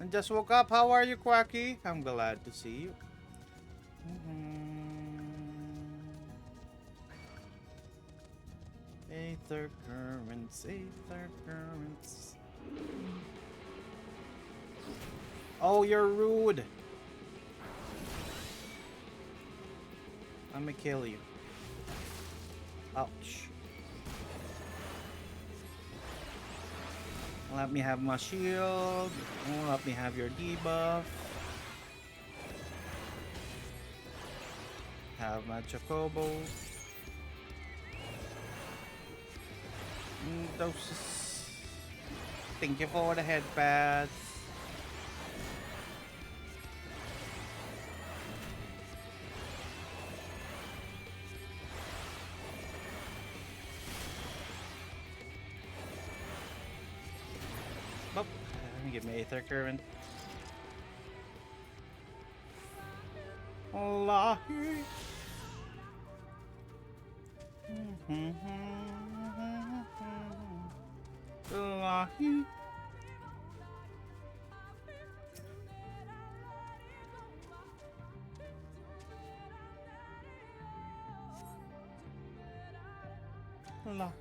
I just woke up. How are you, Quacky? I'm glad to see you. Aether currents, aether currents. Oh, you're rude. I'm gonna kill you. Ouch. Let me have my shield. Let me have your debuff. Have my Chocobo. Doses. Thank you for the headpads. Oh, give me Aether Current. Allah. Allah. Allah.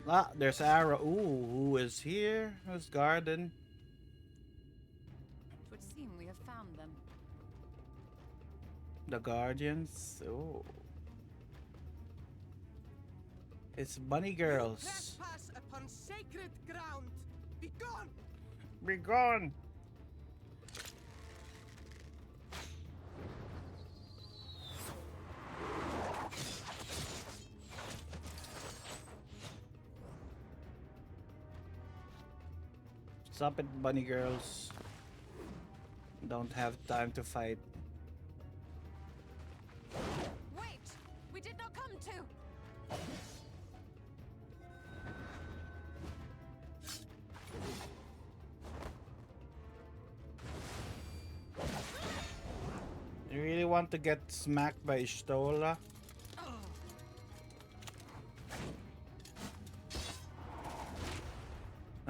Ah, there's Arrow. Ooh, who is here? Who's Garden? It would seem we have found them. The Guardians. Oh. It's Bunny Girls. Trespass upon sacred ground. Be gone! Be gone! Stop it, Bunny Girls. Don't have time to fight. Wait! We did not come to! You really want to get smacked by Stola?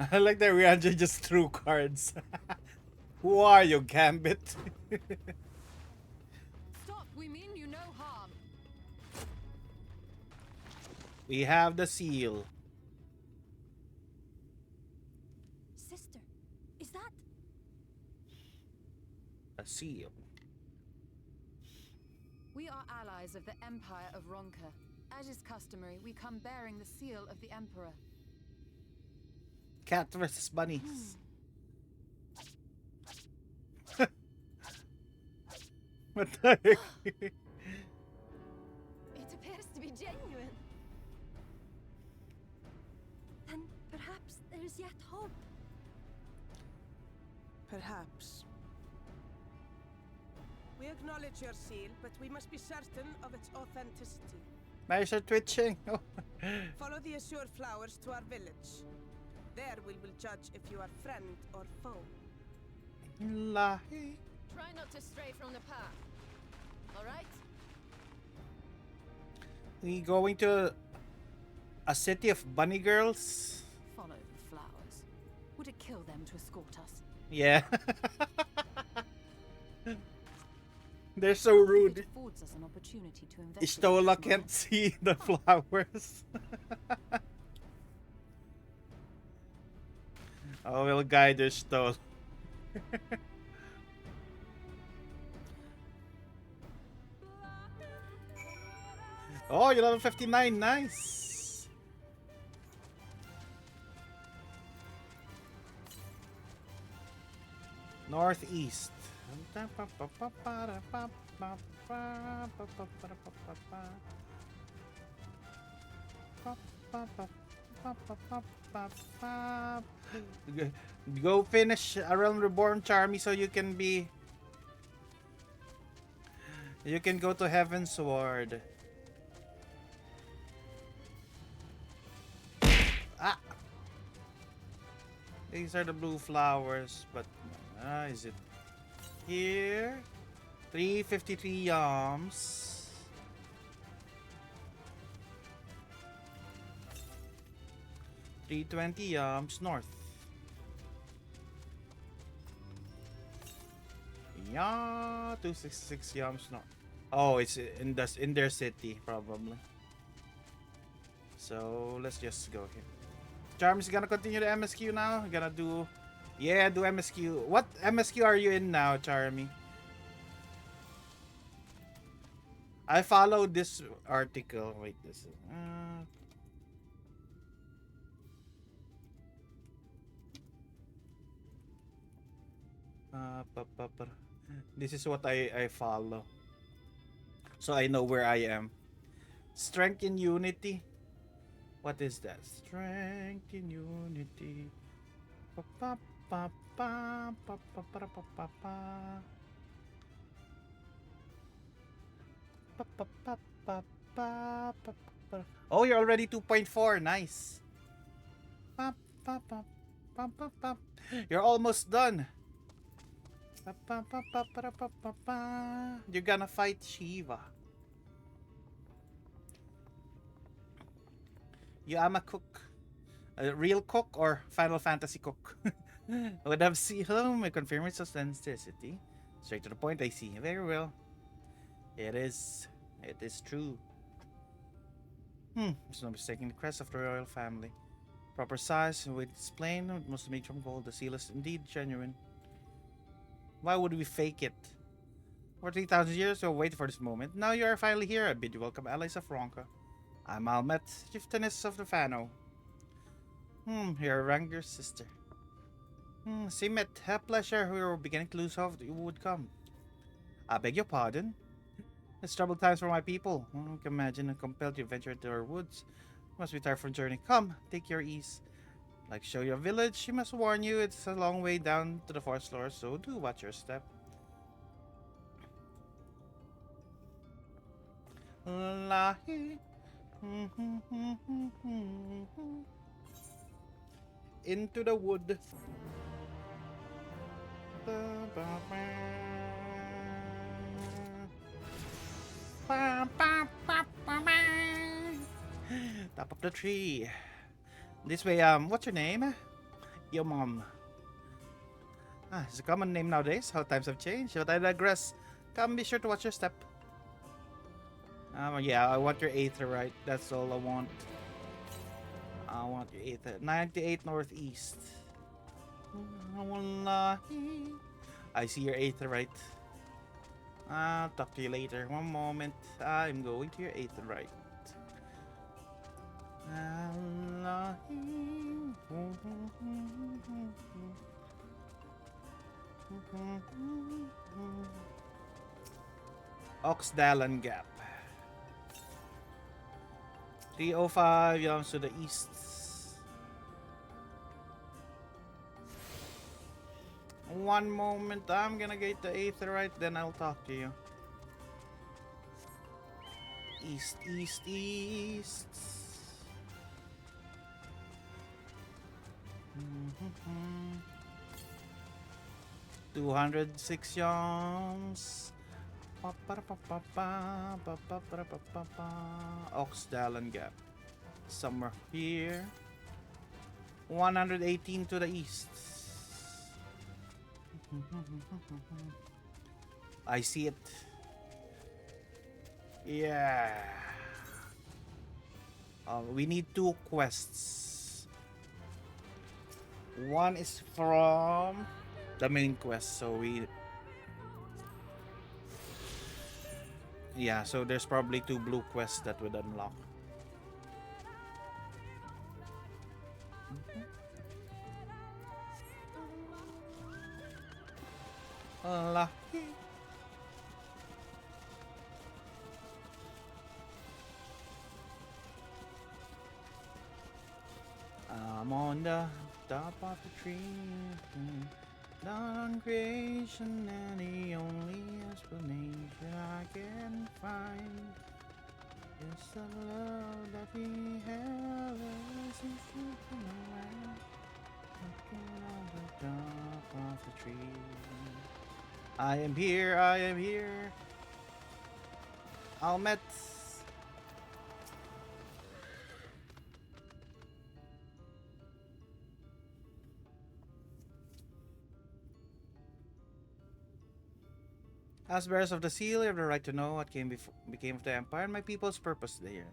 I like that Rianja just threw cards. Who are you, Gambit? Stop! We mean you no harm. We have the seal. Sister, is that? A seal. We are allies of the Empire of Ronka. As is customary, we come bearing the seal of the Emperor. Cat versus bunnies. What the heck? It appears to be genuine. Then perhaps there is yet hope. Perhaps. We acknowledge your seal, but we must be certain of its authenticity. My eyes are twitching. Oh. Follow the assured flowers to our village. There we will judge if you are friend or foe. Lahi. Try not to stray from the path. All right? We going to a city of bunny girls? Follow the flowers. Would it kill them to escort us? Yeah. They're so rude. It affords us an opportunity to investigate. Istola can't see the flowers. Oh, we'll guide Istola. Oh, you're level 59. Nice. Northeast. Go finish A Realm Reborn, Charmy, so you can be... You can go to Heaven's Sword. Ah! These are the blue flowers, but... is it here? 353 yams. 320 yams north. Yeah, 266 yams north. Oh, it's in their city probably. So let's just go here. Charm is gonna continue the MSQ now. Gonna do, yeah, do MSQ. What MSQ are you in now, Charmy? I followed this article. Wait, this is. This is what I follow, so I know where I am. Strength in Unity. What is that? Strength in Unity. pa pa pa pa pa pa pa pa. Pa pa pa pa pa pa pa. Oh, you're already 2.4. Nice. Pa pa pa pa pa pa. You're almost done. Pa pa pa pa pa pa pa pa. You're gonna fight Shiva. You am a cook. A real cook or Final Fantasy cook? Would have seen my confirm its authenticity. Straight to the point, I see. Very well. It is. It is true. There's no mistaking the crest of the royal family. Proper size, with its plain, must made from gold. The seal is indeed genuine. Why would we fake it? For 3,000 years, we waited for this moment. Now you are finally here. I bid you welcome, allies of Ronka. I'm Almet, chieftainess of the Fano. You're Ranger's sister. Simet, a pleasure. We were beginning to lose hope that you would come. I beg your pardon? It's troubled times for my people. I can imagine and compelled to venture into our woods. You must be tired from journey. Come, take your ease. Like show your village, she must warn you it's a long way down to the forest floor, so do watch your step. Lahi. Into the wood. Top of the tree. This way, what's your name? Your mom. It's a common name nowadays. How times have changed. But I digress. Come, be sure to watch your step. Yeah, I want your aetherite. That's all I want. I want your aether. 98 northeast. I see your aetherite. I'll talk to you later. One moment. I'm going to your aetherite. Oxdalan Gap. 305 yards to the east. One moment, I'm gonna get the aetherite, then I'll talk to you. East, east, east. 206 yards. Oxdalan Gap. Somewhere here. 118 to the east. I see it. Yeah. We need 2 quests. One is from the main quest, so yeah, so there's probably 2 blue quests that would unlock. Lucky. I'm on the top of the tree, not on creation, and the only explanation I can find is the love that we have ever since you've been around. Looking on the top of the tree. I am here, I am here. Almet. As bearers of the seal, you have the right to know what became of the Empire and my people's purpose there.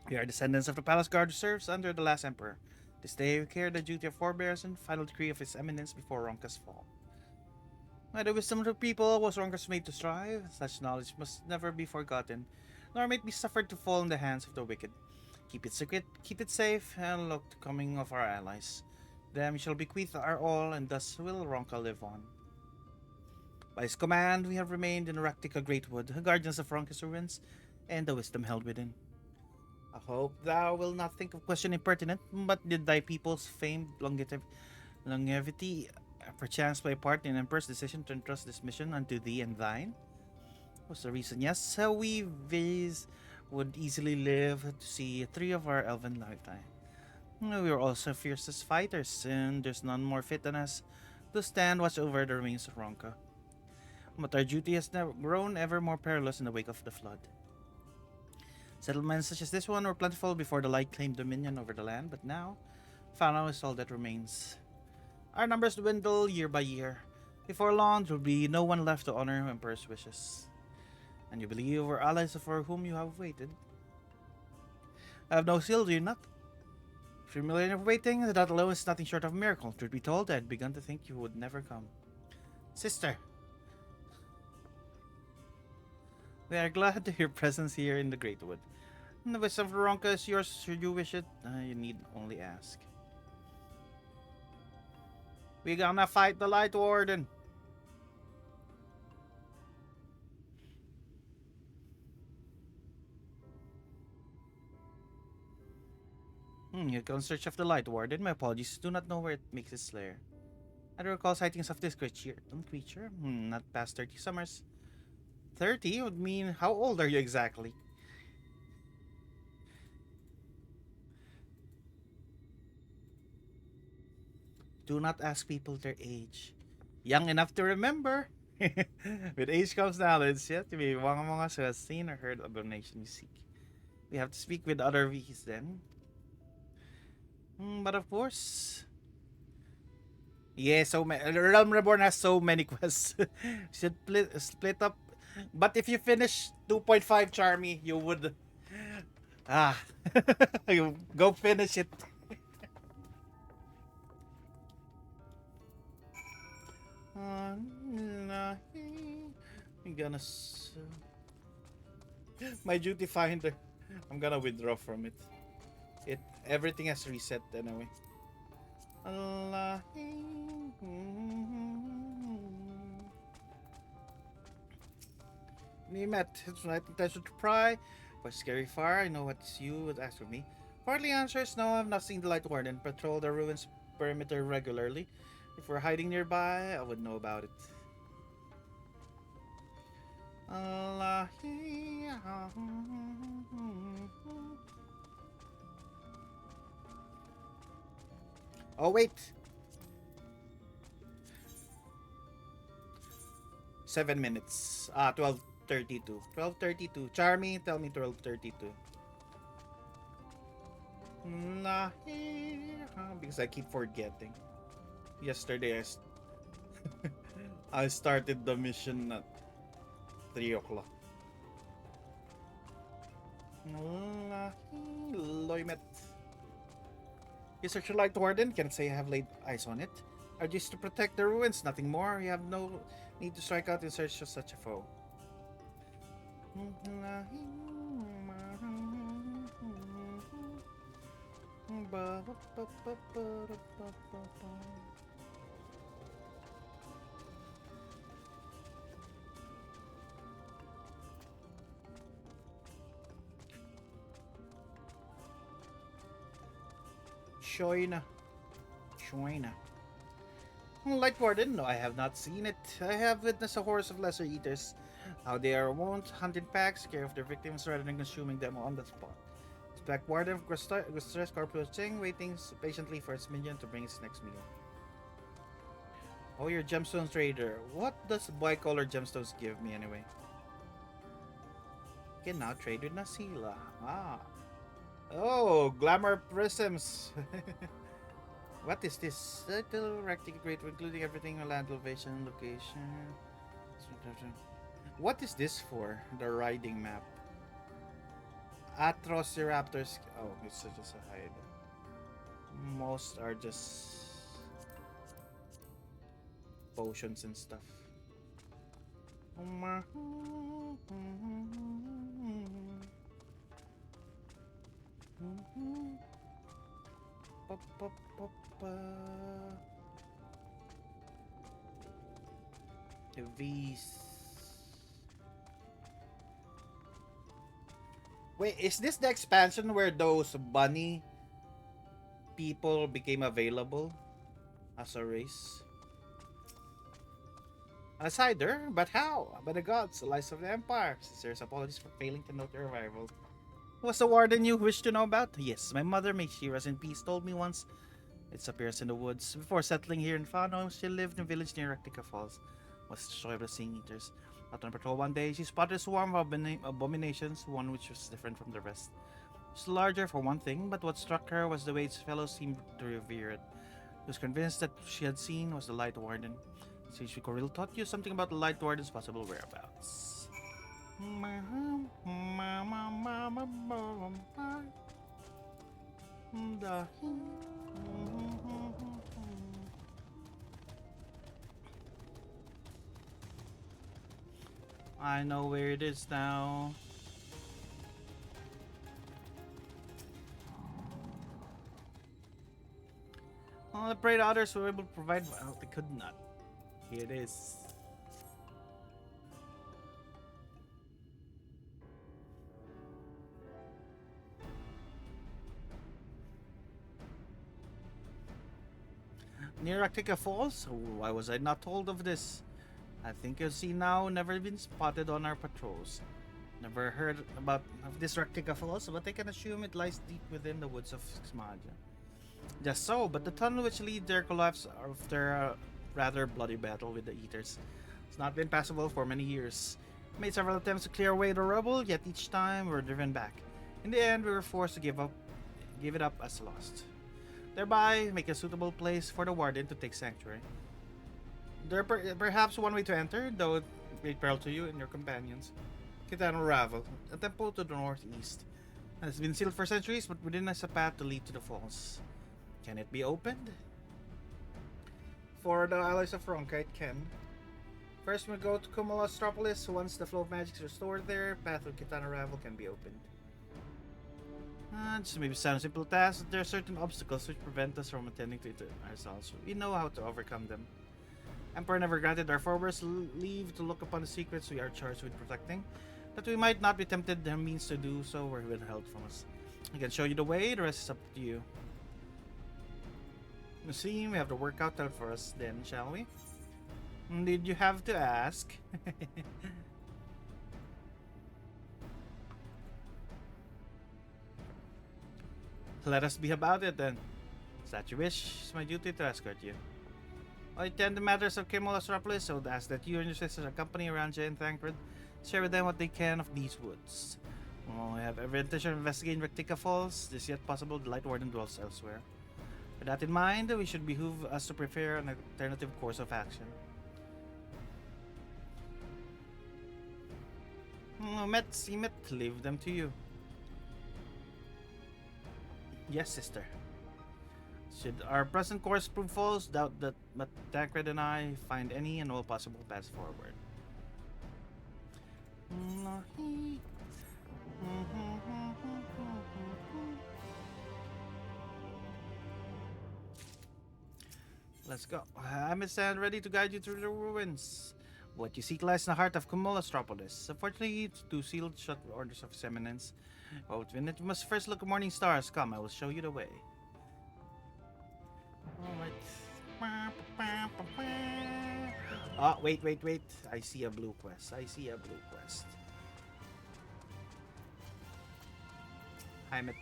We are descendants of the palace guard who serves under the last emperor. This day we carry the duty of forebears and final decree of his eminence before Ronka's fall. By the wisdom of the people was Ronka's made to strive. Such knowledge must never be forgotten, nor may it be suffered to fall in the hands of the wicked. Keep it secret, keep it safe, and look to the coming of our allies. Them shall bequeath our all, and thus will Ronka live on. By his command, we have remained in Raktika Greatwood, guardians of Ronka's ruins, and the wisdom held within. I hope thou will not think of question impertinent, but did thy people's famed longevity perchance play a part in Emperor's decision to entrust this mission unto thee and thine? Was the reason? Yes, so we Viz would easily live to see 3 of our elven lifetime. We are also fiercest fighters, and there's none more fit than us to stand watch over the remains of Ronka. But our duty has never grown ever more perilous in the wake of the flood. Settlements such as this one were plentiful before the light claimed dominion over the land, but now, Fano is all that remains. Our numbers dwindle year by year. Before long, there will be no one left to honor Emperor's wishes. And you believe we're allies for whom you have waited? I have no seal, do you not? If you're familiar with waiting, that alone is nothing short of a miracle. Truth be told, I had begun to think you would never come. Sister, we are glad to your presence here in the Great Wood. And the wisdom of Ronka is yours should you wish it. You need only ask. We gonna fight the Light Warden. You go in search of the Light Warden. My apologies, do not know where it makes its lair. I don't recall sightings of this creature. Not past 30 summers. 30 would mean how old are you exactly? Do not ask people their age. Young enough to remember. With age comes knowledge, yet to be one among us who has seen or heard of the nation you seek. We have to speak with other V's then. But of course. Yeah, Realm Reborn has so many quests. Should split up. But if you finish 2.5 Charmy, you would. Go finish it. I'm gonna. My duty finder. I'm gonna withdraw from it. Everything has reset anyway. Allah. Nimet, it's right intention to pry. But scary far, I know what you would ask of me. Partly answers, no, I've not seen the Light Warden. Patrol the ruins perimeter regularly. If we're hiding nearby, I would know about it. Allah. Oh, wait. 7 minutes. 12:32. 12:32. Charmy, tell me 12:32. Because I keep forgetting. Yesterday, I started the mission at 3 o'clock. Loymet. You search the Light Warden? Can't say I have laid eyes on it. Are just to protect the ruins, nothing more. You have no need to strike out in search of such a foe. Shoina. Light Warden? No, I have not seen it. I have witnessed a horse of lesser eaters. How they are wont, hunt in packs, care of their victims rather than consuming them on the spot. This Black Warden of Gustres Corporal Cheng waiting patiently for its minion to bring its next meal. Oh, you're gemstone trader. What does bicolor gemstones give me anyway? You can now trade with Nasila. Oh, glamour prisms. What is this? Little rectangle including everything, land elevation, location. What is this for? The riding map. Atrociraptors. Oh, it's just a hide. Most are just potions and stuff. These. Wait, is this the expansion where those bunny people became available as a race? Outsider? But how? By the gods, the lies of the Empire. Sincerest apologies for failing to note your arrival. Was the warden you wished to know about? Yes, my mother, may she rest in peace, told me once its appearance in the woods. Before settling here in Fano, she lived in a village near Rectica Falls. Was destroyed by sea eaters. Out on patrol one day, she spotted a swarm of abominations, one which was different from the rest. It was larger for one thing, but what struck her was the way its fellows seemed to revere it. She was convinced that she had seen was the Light Warden. Since Coril taught you something about the Light Warden's possible whereabouts. I know where it is now. Well, I prayed others were able to provide. Well, they could not. Here it is. Near Arctica Falls? Why was I not told of this? I think you'll see now, never been spotted on our patrols. Never heard about of this Arctica Falls, but I can assume it lies deep within the woods of Xmadia. Just so, but the tunnel which leads there collapsed after a rather bloody battle with the Eaters. It's not been passable for many years. Made several attempts to clear away the rubble, yet each time we were driven back. In the end, we were forced to give it up as lost. Thereby, make a suitable place for the warden to take sanctuary. There perhaps one way to enter, though it may peril to you and your companions. Kitano Ravel, a temple to the northeast. It has been sealed for centuries, but within is a path to lead to the falls. Can it be opened? For the allies of Ronka, it can. First, we go to Kumala-Astropolis. Once the flow of magic is restored there, path to Kitano Ravel can be opened. This may sound a simple task, but there are certain obstacles which prevent us from attending to it ourselves. We know how to overcome them. Emperor never granted our forebears leave to look upon the secrets we are charged with protecting, but we might not be tempted. The means to do so were withheld from us. I can show you the way, the rest is up to you. You see, we have the work out for us then, shall we? Did you have to ask? Let us be about it then. Is that your wish? It's my duty to escort you. I attend the matters of Kumala-Astropolis, so ask that you and your sisters accompany Aranja and Thancred, share with them what they can of these woods. Well, I have every intention of investigating Rectica Falls. It is yet possible the Light Warden dwells elsewhere. With that in mind, we should behoove us to prepare an alternative course of action. Seemet, leave them to you. Yes, sister. Should our present course prove false, doubt that but Tancred and I find any and all possible paths forward. Let's go. I'm stand ready to guide you through the ruins. What you seek lies in the heart of Kumala-Astropolis. Unfortunately, two sealed shut orders of His Eminence. But we must first look at morning stars. Come, I will show you the way. Alright. Oh, wait. I see a blue quest. I'm it.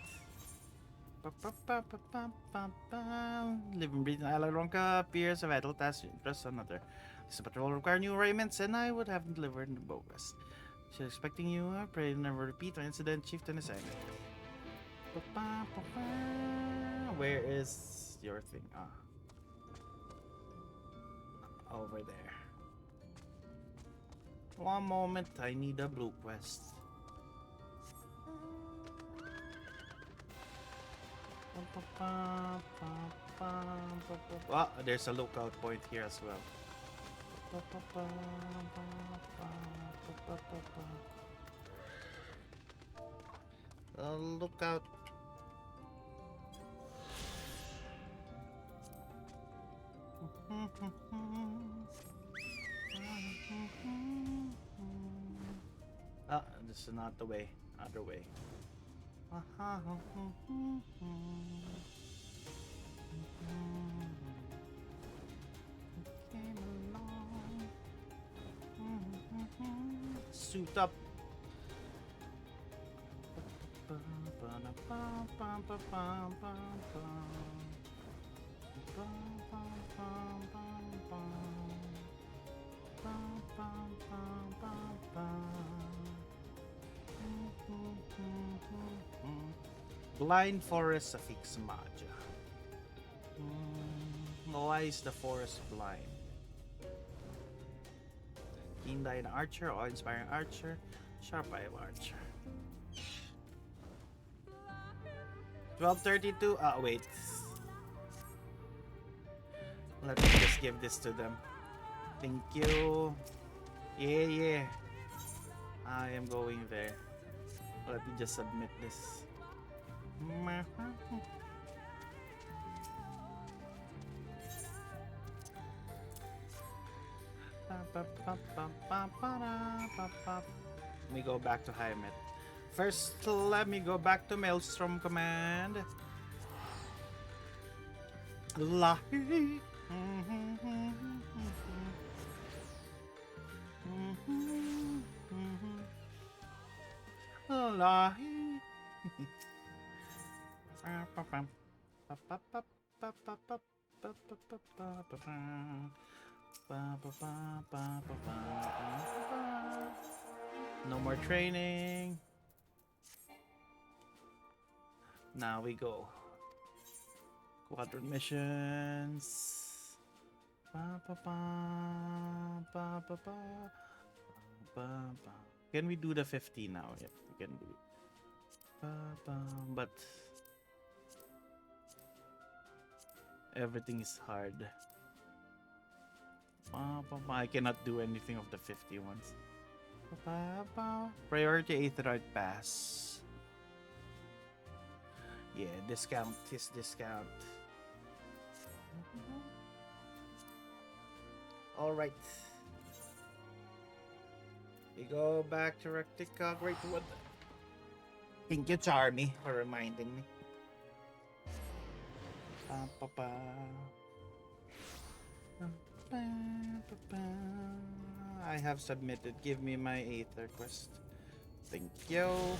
Living breathing Isla Ronka appears a vital task to impress another. This patrol will require new arrangements, and I would have delivered the bogus. She's expecting you. I pray to never repeat an incident, chieftain assignment. Where is your thing? Over there. One moment, I need a blue quest. Oh, there's a lookout point here as well. Lookout. This is not the way. Other way. Came along. Suit up. Blind forest affix Maja. Why is the forest blind? Keen Eye Archer, Awe Inspiring Archer, Sharp Eye Archer. 1232. Wait. Let me just give this to them. Thank you. Yeah. I am going there. Let me just submit this. Let me go back to Heimet. First, let me go back to Maelstrom Command. Lahi. Lahi. No more training. Now we go. Quadrant missions. Can we do the 50 now? Yep, we can do it. But everything is hard. I cannot do anything of the 50 ones. Priority Aetherite Pass. Yeah, discount. His discount. Alright. We go back to Rectica Greatwood. Thank you, Charmy, for reminding me. I have submitted. Give me my Aether quest. Thank you.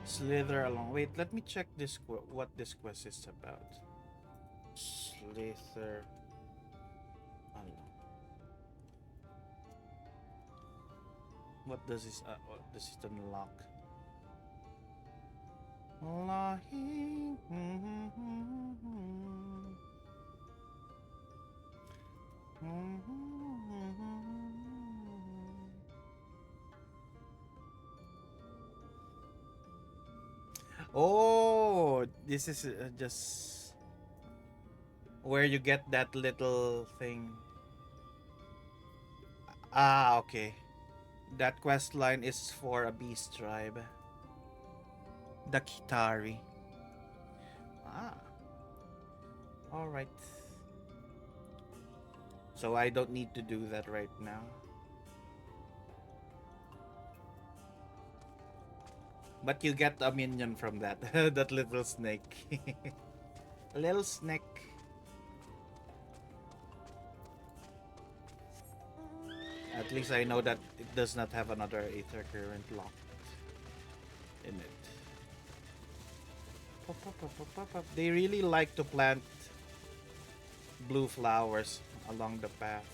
Slither along. Wait, let me check this what this quest is about. Slither along. What does this unlock? Oh, this is just where you get that little thing. Okay. That quest line is for a beast tribe. The Kitari. Alright. So I don't need to do that right now. But you get a minion from that. That little snake. Little snake. At least I know that it does not have another Aether Current locked in it. They really like to plant blue flowers along the path.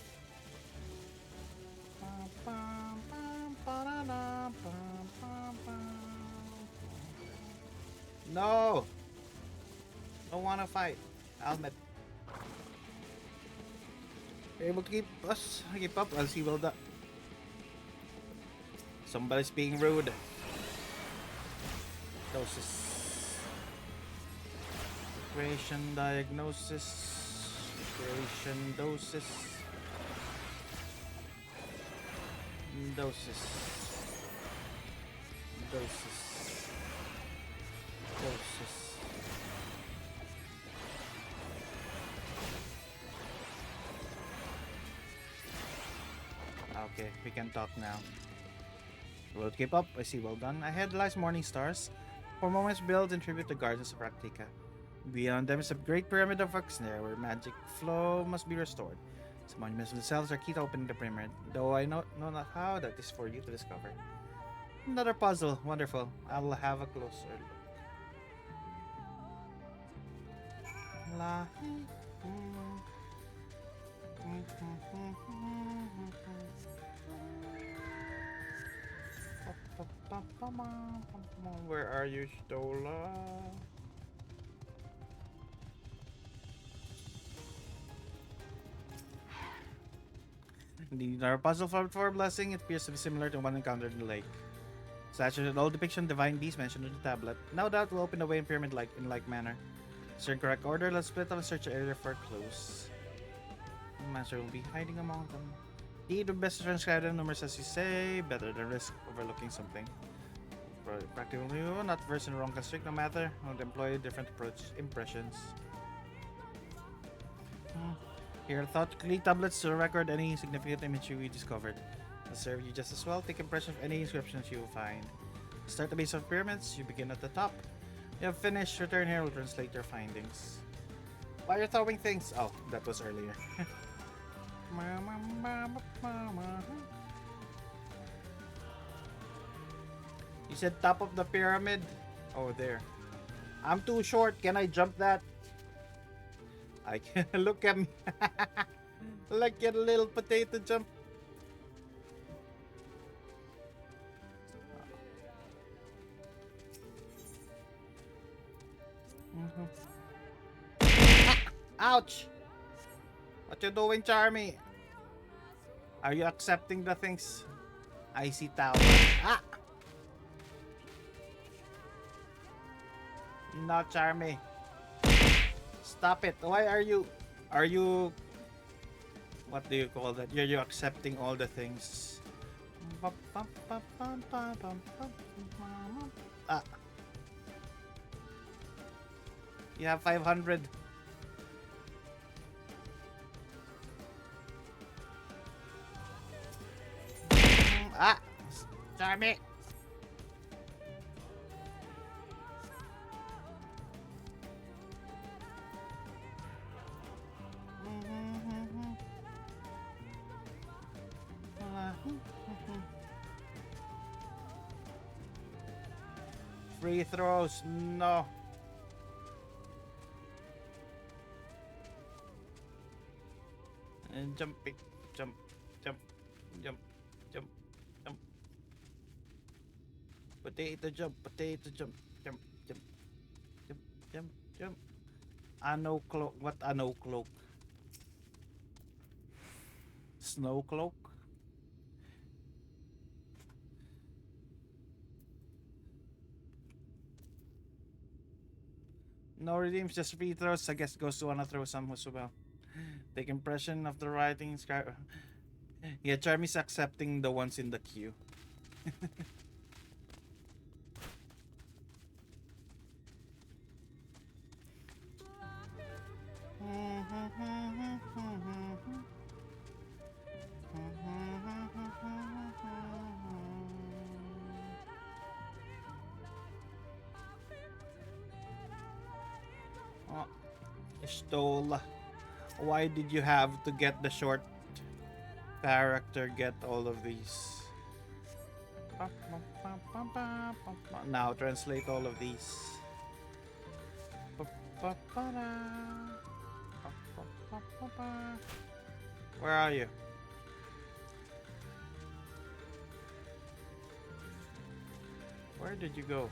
No! Don't wanna fight. Helmet. You're able to keep up, else he will die. Somebody's being rude. Doses. Creation diagnosis. Creation doses. Doses. Okay, we can talk now. Will it keep up? I see, well done. Ahead lies morning stars. For moments built in tribute to gardens of Raktika. Beyond them is a great pyramid of Oxnare where magic flow must be restored. Some monuments themselves are key to opening the pyramid, though I know not how. That is for you to discover. Another puzzle. Wonderful. I'll have a closer look. La. Where are you, Stola? The our puzzle for blessing, it appears to be similar to one encountered in the lake. Statues and old depiction of divine beasts mentioned in the tablet. No doubt will open the way in pyramid in like manner. Is in correct order, let's split up and search the area for clues. The master will be hiding among them. Indeed, the best to transcribe them numerous as you say, better than risk overlooking something. Practically, not versed in wrong constrict, no matter. I'll employ different approach impressions. Here, thoughtfully tablets to record any significant image you discovered. Will serve you just as well. Take impression of any inscriptions you will find. Start the base of pyramids. You begin at the top. You have finished. Return here. Will translate your findings. Why are you throwing things? Oh, that was earlier. You said top of the pyramid? Oh, there. I'm too short. Can I jump that? I can look at me. Like a little potato jump. Ouch! What you doing, Charmy? Are you accepting the things? I see tower. Ah! No, Charmy. Stop it. Why are you... What do you call that? Are you accepting all the things? Ah. You have 500. Ah! Charmy! Free throws, no. And jumping, jump, jump, jump, jump, jump. Potato jump, jump, jump, jump, jump, jump, jump. No cloak. What no cloak? Snow cloak? No redeems, just free throws. I guess goes to wanna throw some as well. Take impression of the writing. Yeah, Charmy's accepting the ones in the queue. Oh, stole. Why did you have to get the short character get all of these? Now translate all of these. Where are you? Where did you go?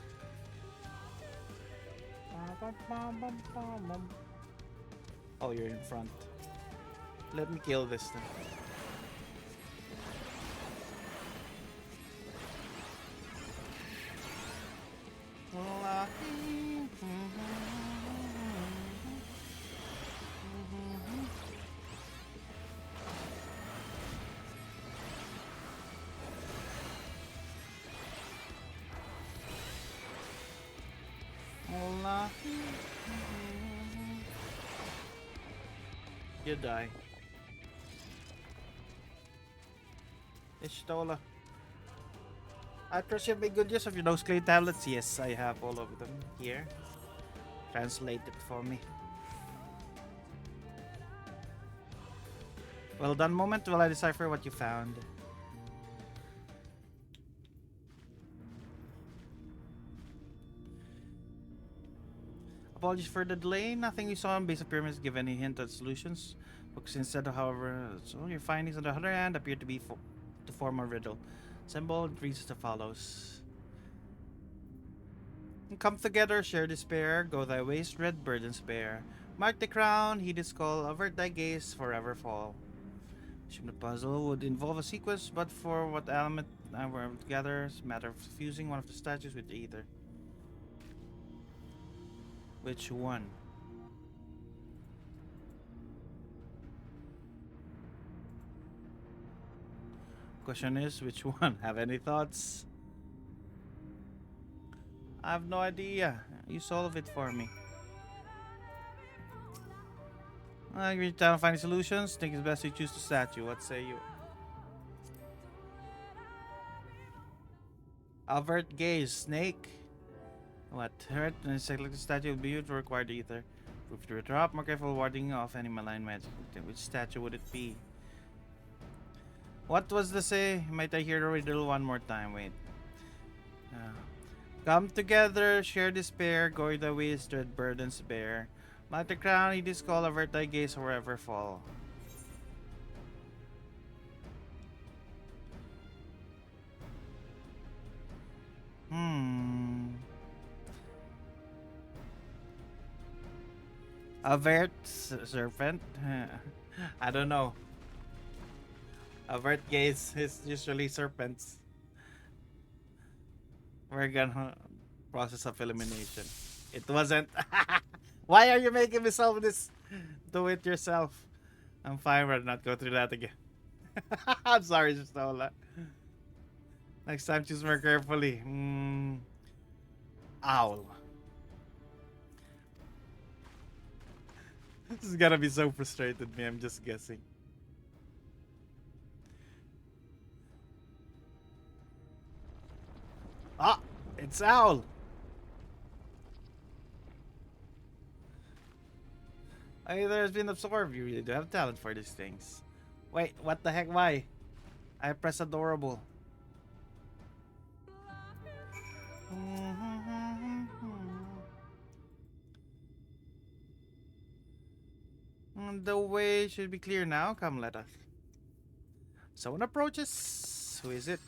Oh, you're in front. Let me kill this thing. You die. Ishtola. I trust you make good use of your nose clay tablets. Yes, I have all of them here. Translate it for me. Well done, moment while I decipher what you found. Apologies for the delay. Nothing we saw on base of pyramids give any hint of solutions. Focus instead, however, so your findings on the other hand appear to be to form a riddle. Symbol reads as follows. Come together, share despair, go thy ways, red burdens bear. Mark the crown, heed its call, avert thy gaze, forever fall. The puzzle would involve a sequence, but for what element were together, it's a matter of fusing one of the statues with either. Which one? Question is, which one? Have any thoughts? I have no idea. You solve it for me. I agree to finding solutions. Think it's best you choose the statue. What say you? Avert gaze, snake. What? Hurt and select the statue will be used to require the ether. Proof to drop, more careful warding off any malign magic. Which statue would it be? What was the say? Might I hear the riddle one more time? Wait. Come together, share despair, go the ways, dread burdens bear. Mount the crown, he this call, avert thy gaze, wherever fall. Avert serpent? I don't know. Avert gaze is usually serpents. We're gonna process of elimination. It wasn't. Why are you making me solve this? Do it yourself. I'm fine, we'll not go through that again. I'm sorry, Jistola. Next time, choose more carefully. Owl. This is gonna be so frustrated me, I'm just guessing. Ah! It's Owl! Either has been absorbed. You really do have talent for these things. Wait, what the heck? Why? I press adorable. The way should be clear now. Come, let us. Someone approaches. Who is it?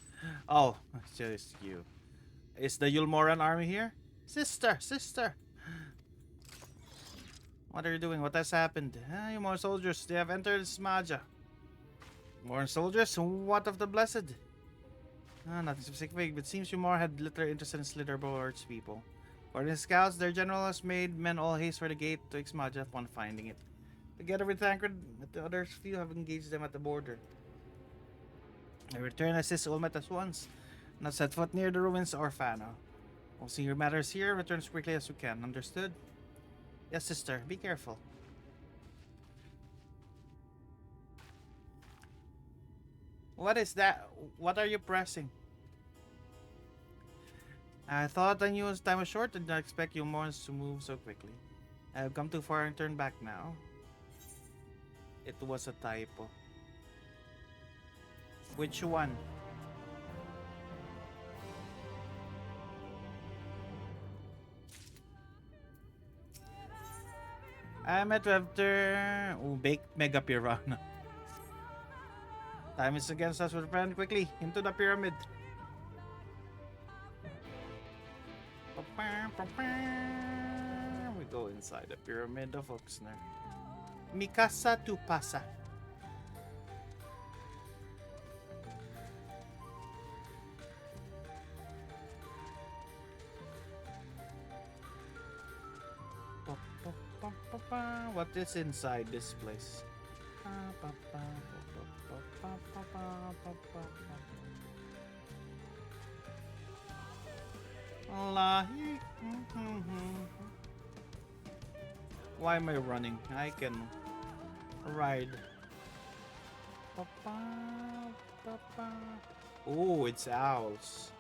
Oh, it's just you. Is the Yulmoran army here? Sister, sister. What are you doing? What has happened? You more soldiers. They have entered Smaja. More soldiers? What of the blessed? Nothing specific, but seems you more had little interest in Slitherboard's people. According to scouts, their general has made men all haste for the gate to Ixmaja upon finding it. Together with Tancred, the others few have engaged them at the border. I return assist all met at once. Not set foot near the ruins or Fano. We'll see your matters here. Return as quickly as we can. Understood? Yes, sister. Be careful. What is that? What are you pressing? I thought I knew time was short and did not expect you Morons to move so quickly. I have come too far and turn back now. It was a typo. Which one? I met after baked Mega Piranha. Time is against us, with friend. Quickly into the pyramid. We go inside the pyramid of Oxner. Mikasa to pasa. What is inside this place? Why am I running? I can ride. Oh, it's owls.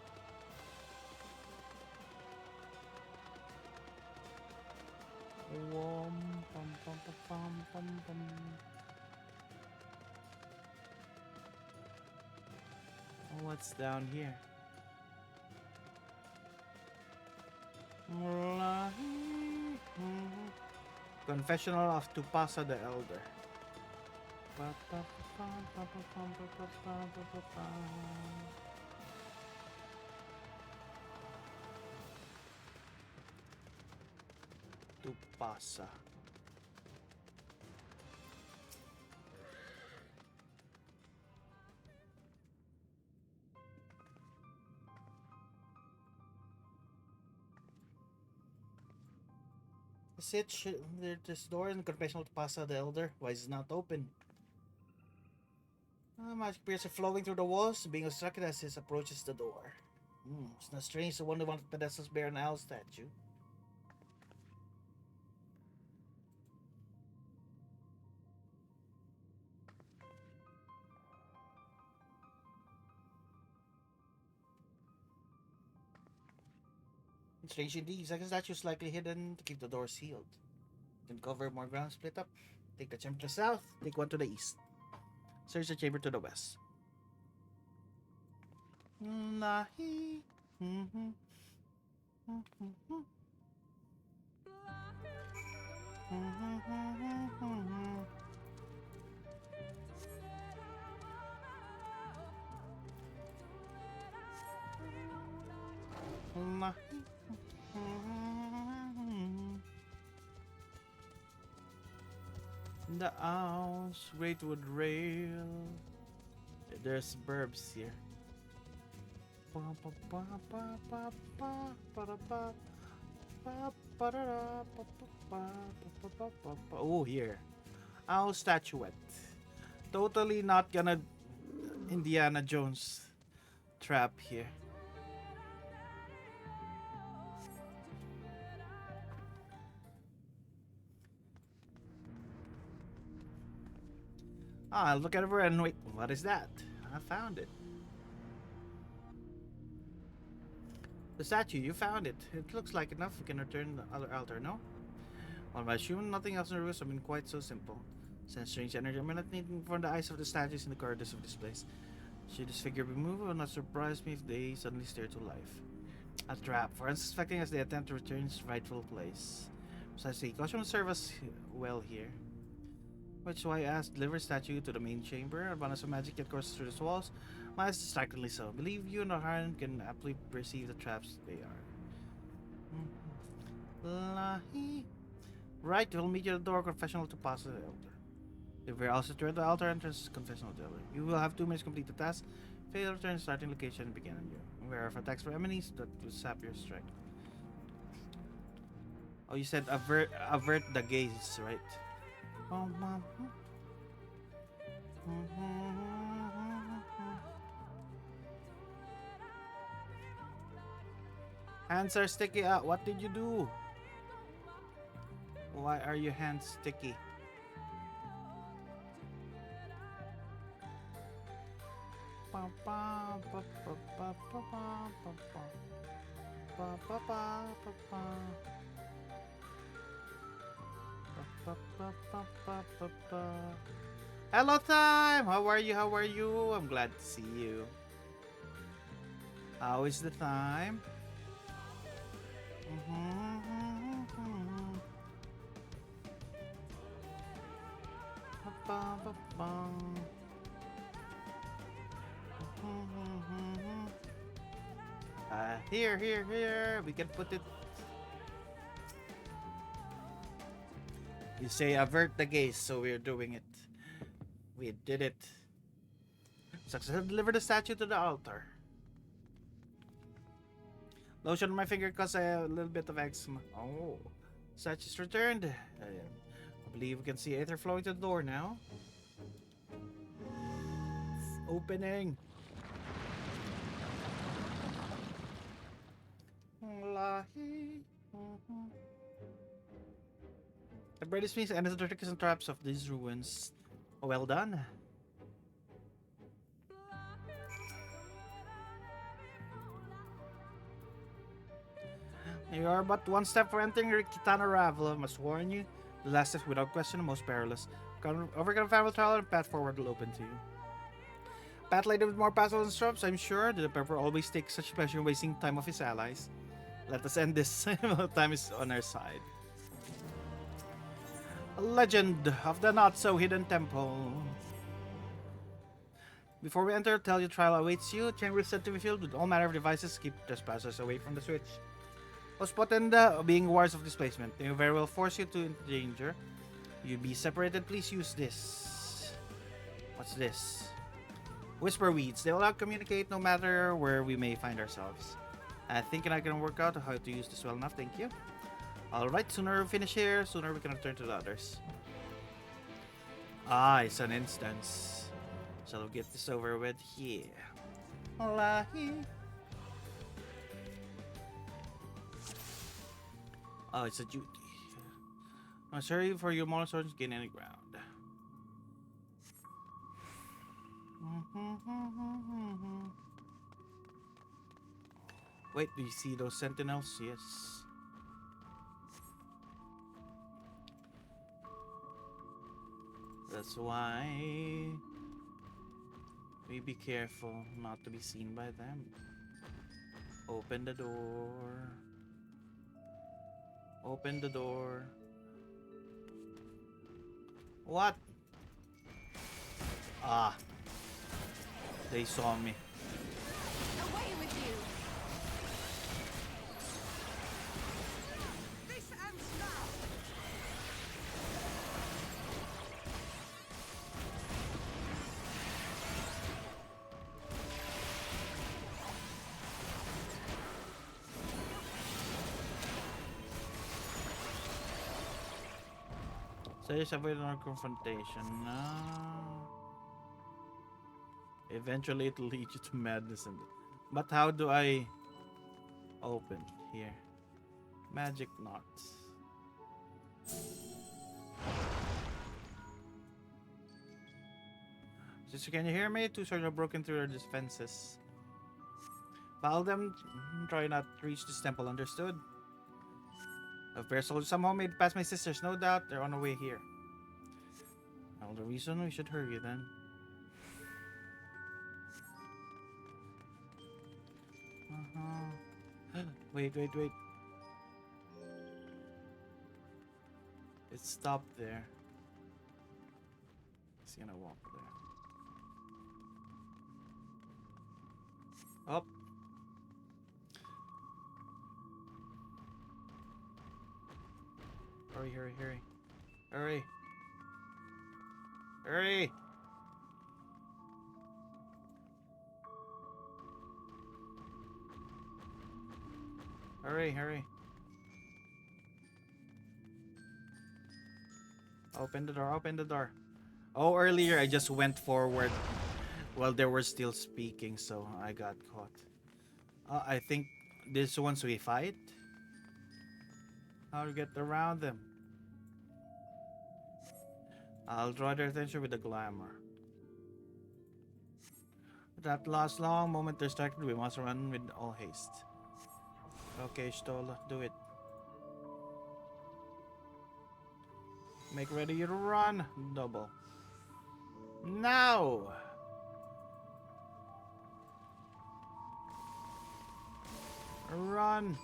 Wom, pum, pum, pum, pum, pum, pum. Oh, what's down here? Confessional of Tupasa the Elder. Tupasa. This door in the confessional to Pasa the Elder. Why is it not open? Magic spirits are flowing through the walls, being obstructed as he approaches the door. It's not strange the one who wanted Pedesta's bear and owl statue. Strange indeed. Second statue is likely hidden to keep the door sealed. You can cover more ground, split up. Take the chamber to the south, take one to the east. Search the chamber to the west. Lahi. The owls, Greatwood Rail. There's burbs here. Oh, here. Owl statuette. Totally not gonna Indiana Jones trap here. Look at her and wait. What is that? I found it. The statue, you found it. It looks like enough. We can return the other altar, no? Well, I assume nothing else in the ruins have been quite so simple. Sense strange energy emanating from the eyes of the statues in the corridors of this place. Should this figure be moved, it will not surprise me if they suddenly stare to life. A trap, for unsuspecting as they attempt to return its rightful place. Precisely, caution will serve us well here. Which is why I asked deliver statue to the main chamber. Abundance of magic that courses through its walls. Mine is distractingly so. Believe you and Oharan can aptly perceive the traps they are. Right, we'll meet you at the door confessional to pass the altar. If we're also to the altar entrance, confessional to the altar. You will have 2 minutes to complete the task. Fail, return starting location and begin on you. Beware of attacks from enemies that will sap your strength. Oh, you said avert the gaze, right? Hands are sticky. What did you do? Why are your hands sticky? Hello, time. How are you? How are you? I'm glad to see you. How is the time? Here. We can put it. You say avert the gaze, so we're doing it. We did it. Successfully deliver the statue to the altar. Lotion on my finger cause I have a little bit of eczema. Oh, statue's returned. I believe we can see aether flowing to the door now. It's opening. The brightest means and the tricks and traps of these ruins. Oh, well done. You are but one step from entering Kitana Ravel. I must warn you, the last step without question the most perilous. Overcome family trial and path forward will open to you. Path laden with more battles and strokes, I'm sure the Emperor always takes such pleasure in wasting time of his allies. Let us end this while time is on our side. A legend of the not-so-hidden temple. Before we enter, tell your trial awaits you. Chamber is said to be filled with all manner of devices. Keep trespassers away from the switch. Hotspot and being wars of displacement. They may very well force you to danger. You'll be separated. Please use this. What's this? Whisper weeds. They will communicate no matter where we may find ourselves. I think I can work out how to use this well enough. Thank you. Alright, sooner we finish here, sooner we can return to the others. Ah, it's an instance. Shall we get this over with? Yeah. Oh, it's a duty. I'm sorry for your monsters gain any ground. Wait, do you see those sentinels? Yes. That's why we be careful not to be seen by them. Open the door. Open the door. What? Ah. They saw me. Away with you! This ends now! So just avoid our confrontation. No. Eventually it'll lead you to madness. But how do I open here? Magic knots. Sister, can you hear me? Two swords are broken through their defenses. Follow them. Try not to reach this temple, understood? A pair of soldiers somehow made it past my sisters. No doubt they're on their way here. All the reason we should hurry then. Wait. It stopped there. It's gonna walk there. Up. Hurry. Hurry. Open the door. Oh, earlier I just went forward while they were still speaking, so I got caught. I think this ones we fight. How to get around them? I'll draw their attention with the glamour. That last long moment they're distracted, we must run with all haste. Okay, Stola, do it. Make ready to run. Double. Now! Run!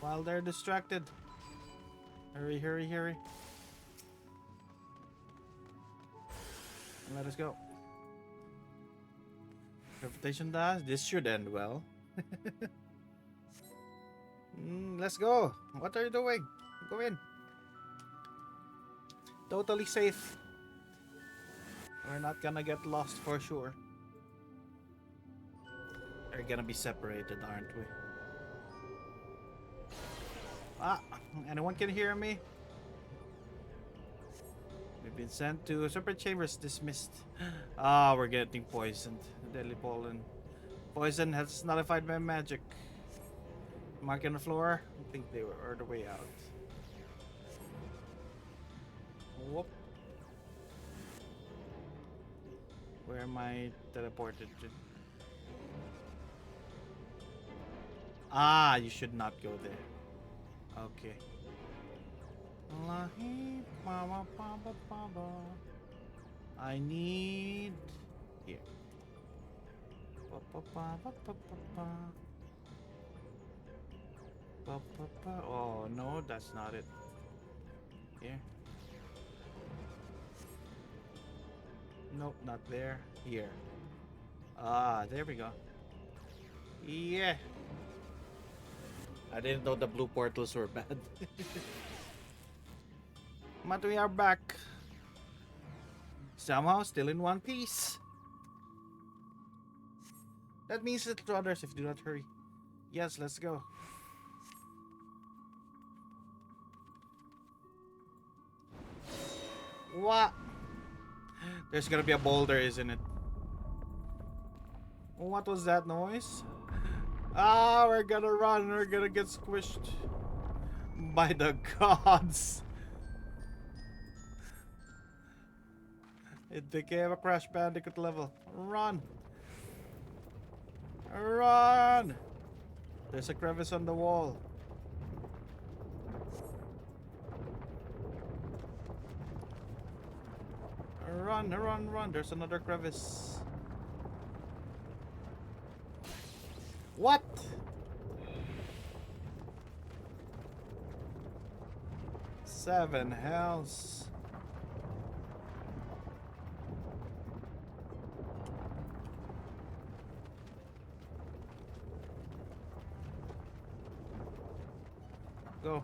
While they're distracted. Hurry. Let us go. Reputation does. This should end well. Let's go. What are you doing? Go in. Totally safe. We're not gonna get lost for sure. We're gonna be separated, aren't we? Ah, anyone can hear me? We've been sent to separate chambers. Dismissed. Ah, we're getting poisoned. Deadly pollen. Poison has nullified my magic. Mark on the floor. I think they were the way out. Whoop. Where am I teleported to? Ah, you should not go there. Okay. I need here. Oh no, that's not it. Here. Nope, not there. Here. Ah, there we go. Yeah. I didn't know the blue portals were bad. But we are back. Somehow still in one piece. That means it's to others if you do not hurry. Yes, let's go. What? There's gonna be a boulder, isn't it? What was that noise? Ah, we're gonna run. We're gonna get squished. By the gods. It became a Crash Bandicoot level. Run. Run. There's a crevice on the wall. Run, run, run. There's another crevice. What? Seven hells. Go.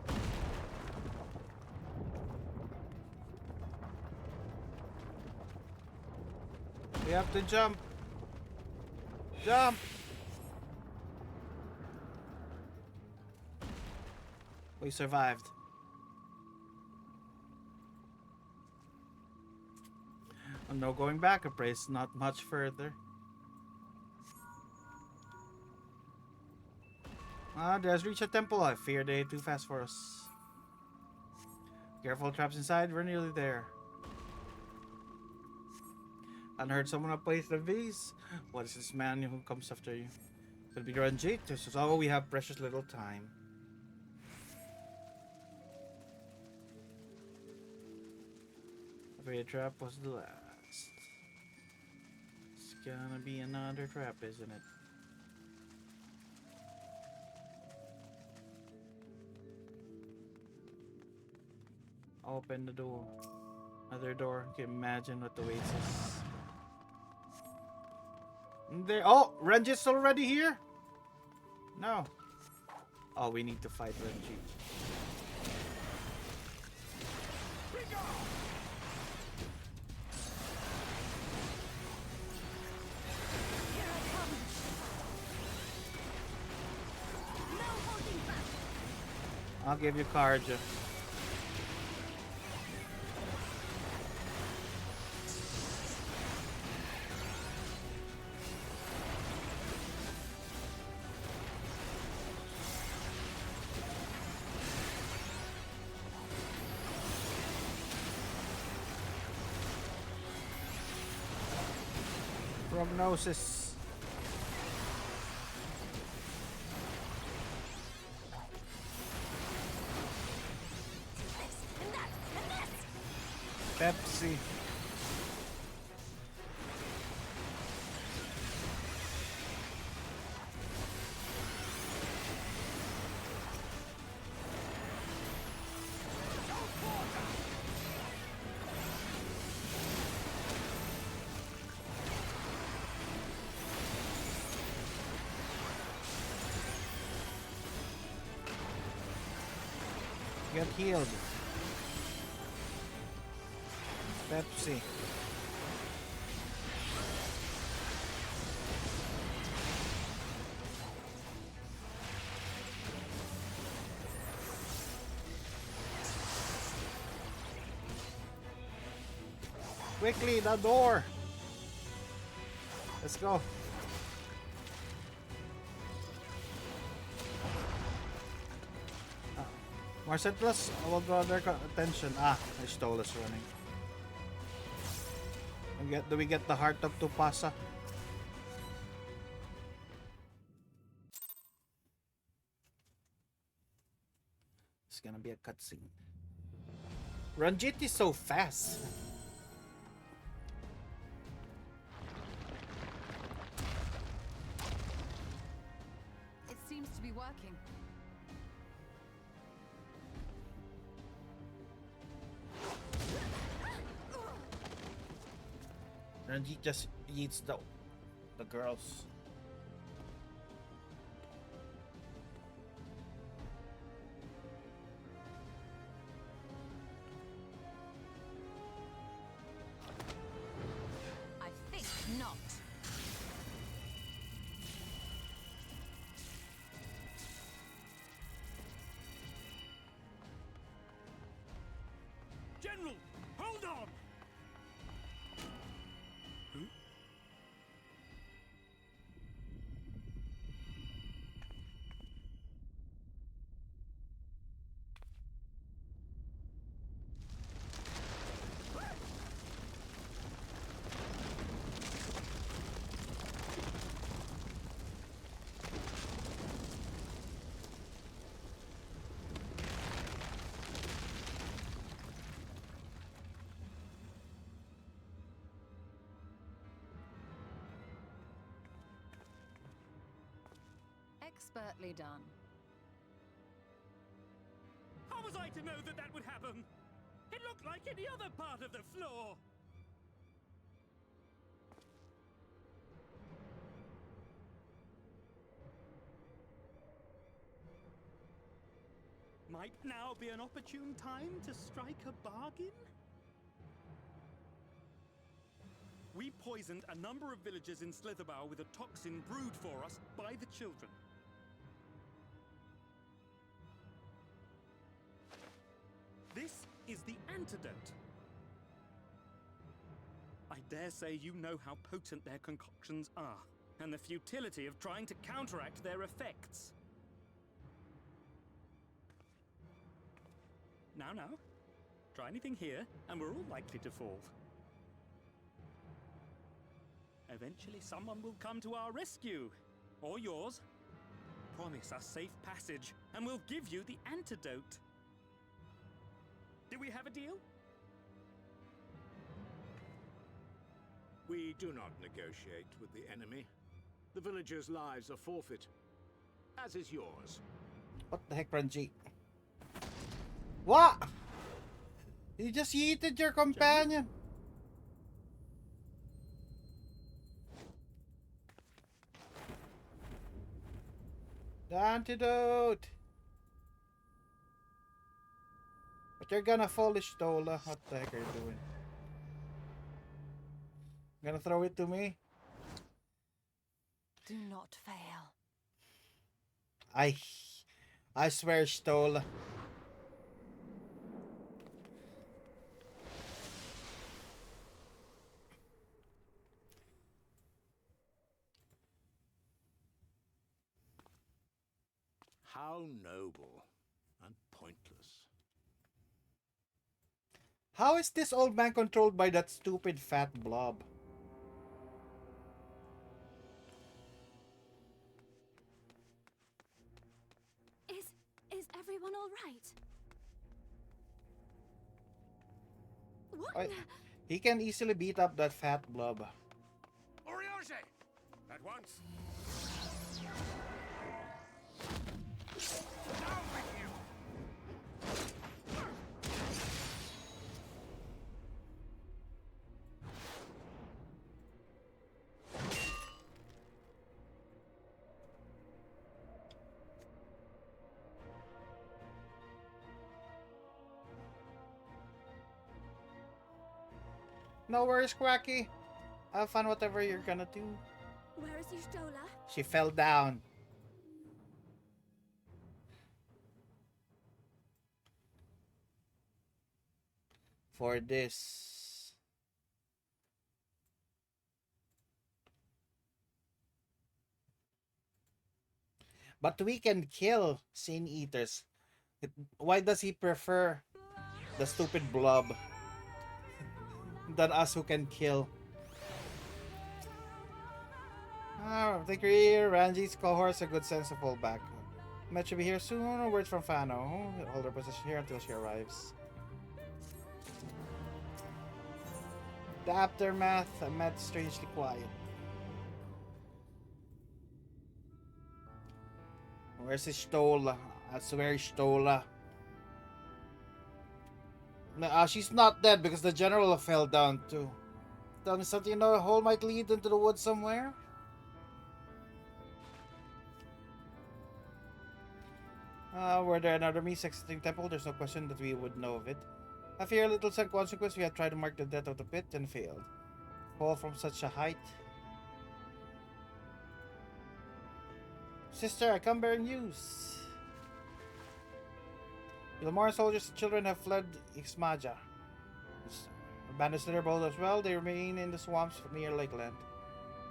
We have to jump. Jump. We survived. No going back, a place not much further. There's reached a temple. I fear they're too fast for us. Careful, traps inside. We're nearly there. Unheard someone have placed the V's. What is this man who comes after you? Could be Ranjit. So we have precious little time. Afraid trap was the last. It's gonna be another trap, isn't it? Open the door. Another door. You can imagine what awaits us. There. Oh, Ranjit's already here? No. Oh, we need to fight Ranjit. I'll give you Karja. Prognosis. Pepsi. Get healed. Pepsi. Quickly, the door. Let's go. More settlers, I will draw their attention. Ah, I stole us running. Do we get the heart of Tupasa? It's gonna be a cutscene. Ranjit is so fast. It seems to be working. Ranjit just eats the girls. I think not. General, hold on! Expertly done. How was I to know that that would happen? It looked like any other part of the floor. Might now be an opportune time to strike a bargain? We poisoned a number of villagers in Slitherbough with a toxin brewed for us by the children. This is the antidote. I dare say you know how potent their concoctions are, and the futility of trying to counteract their effects. Now, try anything here, and we're all likely to fall. Eventually someone will come to our rescue, or yours. Promise us safe passage, and we'll give you the antidote. Do we have a deal? We do not negotiate with the enemy. The villagers' lives are forfeit, as is yours. What the heck, Ranjit? What? You just yeeted your companion. The antidote. But you're gonna foolish Tola. What the heck are you doing? Gonna throw it to me? Do not fail. I swear, Stola. How noble and pointless. How is this old man controlled by that stupid fat blob? Is everyone all right? What? Wait, he can easily beat up that fat blob. Oriage! At once! Down with you! No worries, Quacky. Have fun whatever you're gonna do. Where is Y'shtola? She fell down. For this. But we can kill Sin Eaters. Why does he prefer the stupid blob than us who can kill? Oh, I think Ranji's cohort's a good sense of fallback. Met should be here soon. Words from Fano. Hold her position here until she arrives. The aftermath. Met strangely quiet. Where's his Stola? I swear Stola. No, she's not dead because the general fell down too. Tell me something, you know, a hole might lead into the woods somewhere? Were there another me exiting temple? There's no question that we would know of it. I fear a little sad consequence. We had tried to mark the depth of the pit and failed. Fall from such a height. Sister, I come bearing news. Ilmar soldiers and children have fled Ixmaja. Abandoned Slitherbolt as well. They remain in the swamps near Lakeland.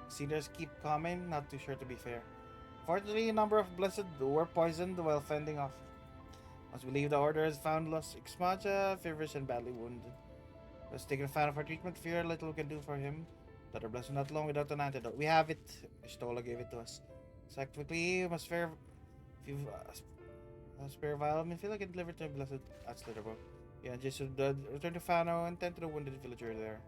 Cedars keep coming. Not too sure, to be fair. Fortunately, a number of blessed were poisoned while fending off. As we leave, the order has found lost Ixmaja, feverish and badly wounded. Was taken a fan for treatment. Fear little we can do for him. That our blessed not long without an antidote. We have it. Stola gave it to us. So quickly, we must spare. If you've spare vial, I feel like it delivered to a blessed at Slitherbolt. Yeah, just return to Fano and tend to the wounded villager there.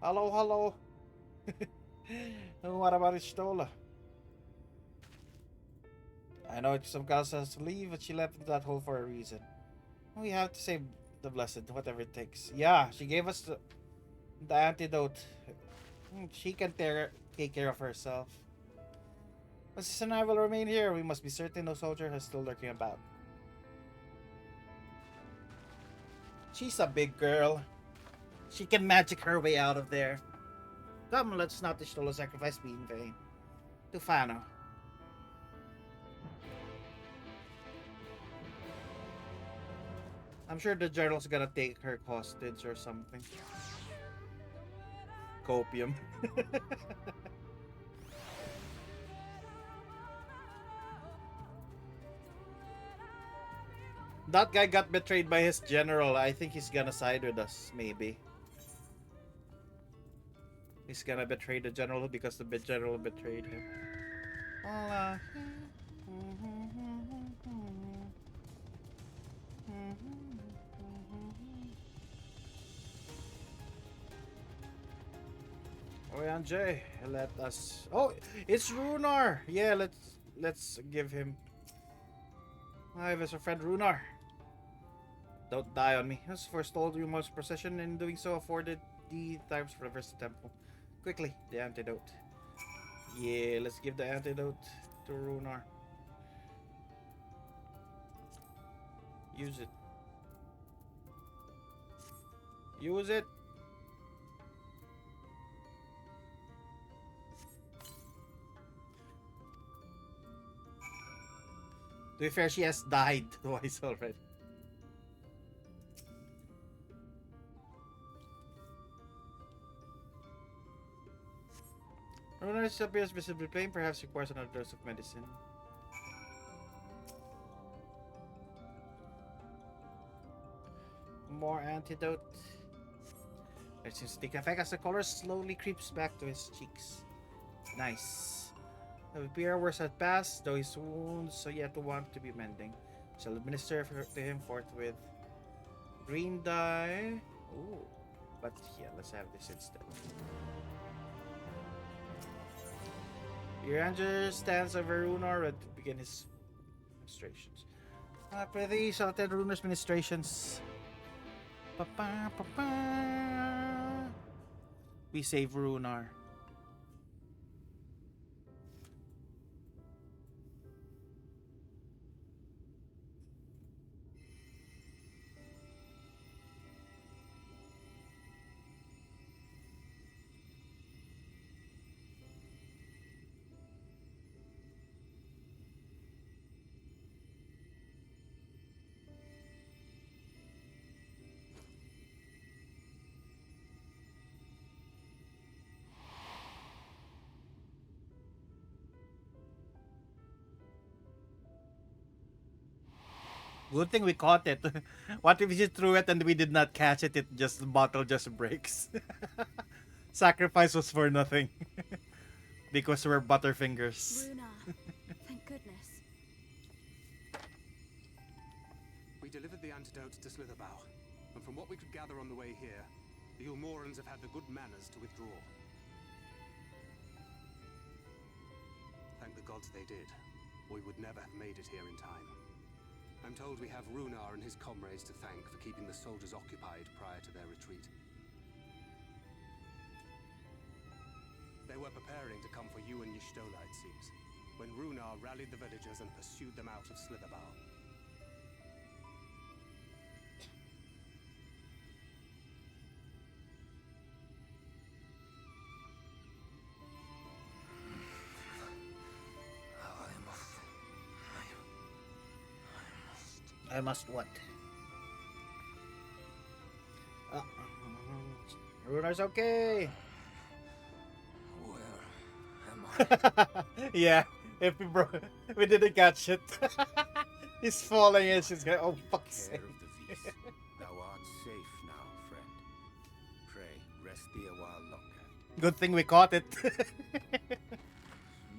Hello, hello. What about Stola? I know some girls has to leave, but she left that hole for a reason. We have to save the blessed, whatever it takes. Yeah, she gave us the antidote. She can take care of herself. But since and I will remain here, we must be certain no soldier has still lurking about. She's a big girl. She can magic her way out of there. Come, let's not destroy the sacrifice be in vain. To Fano. I'm sure the general's gonna take her hostage or something. Copium. That guy got betrayed by his general. I think he's gonna side with us, maybe. He's gonna betray the general because the general betrayed him. Jay, let us. Oh, it's Runar. Yeah, let's give him. I have a friend Runar. Don't die on me. As forestalled you most procession, in doing so afforded the times for the first temple. Quickly, the antidote. Yeah, let's give the antidote to Runar. Use it. Use it. To be fair, she has died twice already. Runar appears visibly plain, perhaps requires another dose of medicine. More antidote. It seems to take effect as the color slowly creeps back to his cheeks. Nice. The appear worse had passed, though his wounds are yet to want to be mending. Shall administer to him forthwith. Green dye. Ooh. But yeah, let's have this instead. Ranger stands over Runar to begin his ministrations. Pretty so attend Runar's ministrations. We save Runar. Good thing we caught it. What if we just threw it and we did not catch it? The bottle just breaks. Sacrifice was for nothing. Because we're Butterfingers. Runar, thank goodness. We delivered the antidote to Slitherbow, and from what we could gather on the way here, the Ulmorans have had the good manners to withdraw. Thank the gods they did, or we would never have made it here in time. I'm told we have Runar and his comrades to thank for keeping the soldiers occupied prior to their retreat. They were preparing to come for you and Y'shtola, it seems, when Runar rallied the villagers and pursued them out of Slitherbow. I must what? Runar's okay. Where am I? Yeah, if we didn't catch it. He's falling and she's going, oh fuck's Care sake. of the Vis, thou art safe now, friend. Pray, rest thee a while longer. Good thing we caught it.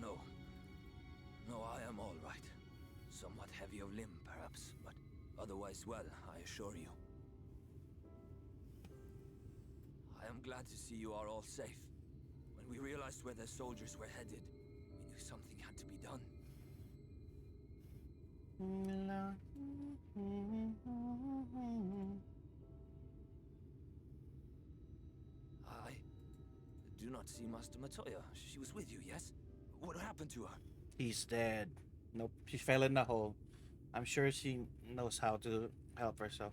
No. No, I am all right. Somewhat heavy of limb, perhaps, but otherwise well, I assure you. I am glad to see you are all safe. When we realized where the soldiers were headed, we knew something had to be done. I do not see Master Matoya. She was with you, yes? What happened to her? He's dead. Nope, she fell in the hole. I'm sure she knows how to help herself.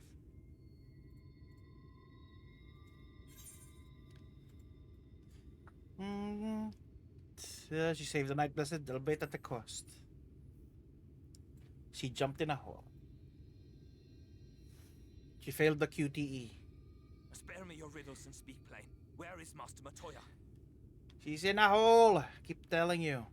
She saved the Night Blessed, albeit at the cost. She jumped in a hole. She failed the QTE. Spare me your riddles and speak plain. Where is Master Matoya? She's in a hole. Keep telling you.